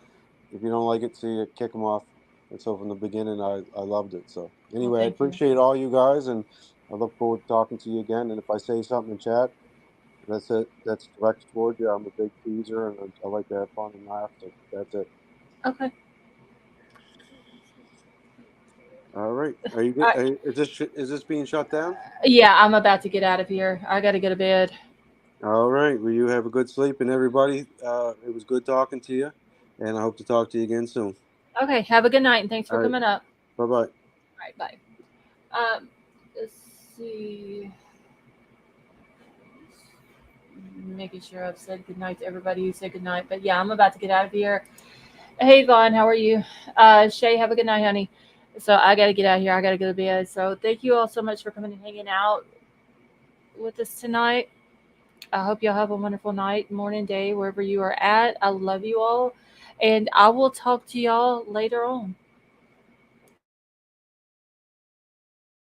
If you don't like it, see it, kick him off. And so from the beginning, I loved it. So Well, anyway, I thank you. appreciate all you guys, and I look forward to talking to you again. And if I say something in chat, That's it. That's directed toward you. I'm a big teaser, and I like to have fun and laugh. So that's it. Okay. All right. Are you All good? right. Is this being shut down? Yeah, I'm about to get out of here. I got to go to bed. All right. Well, you have a good sleep, and everybody. It was good talking to you, and I hope to talk to you again soon. Okay. Have a good night, and thanks for All right. coming up. Bye bye. All right. Bye. Let's see. Making sure I've said good night to everybody who said good night. But yeah, I'm about to get out of here. Hey, Vaughn, how are you? Shay, have a good night, honey. So I got to get out of here. I got to go to bed. So thank you all so much for coming and hanging out with us tonight. I hope y'all have a wonderful night, morning, day, wherever you are at. I love you all. And I will talk to y'all later on.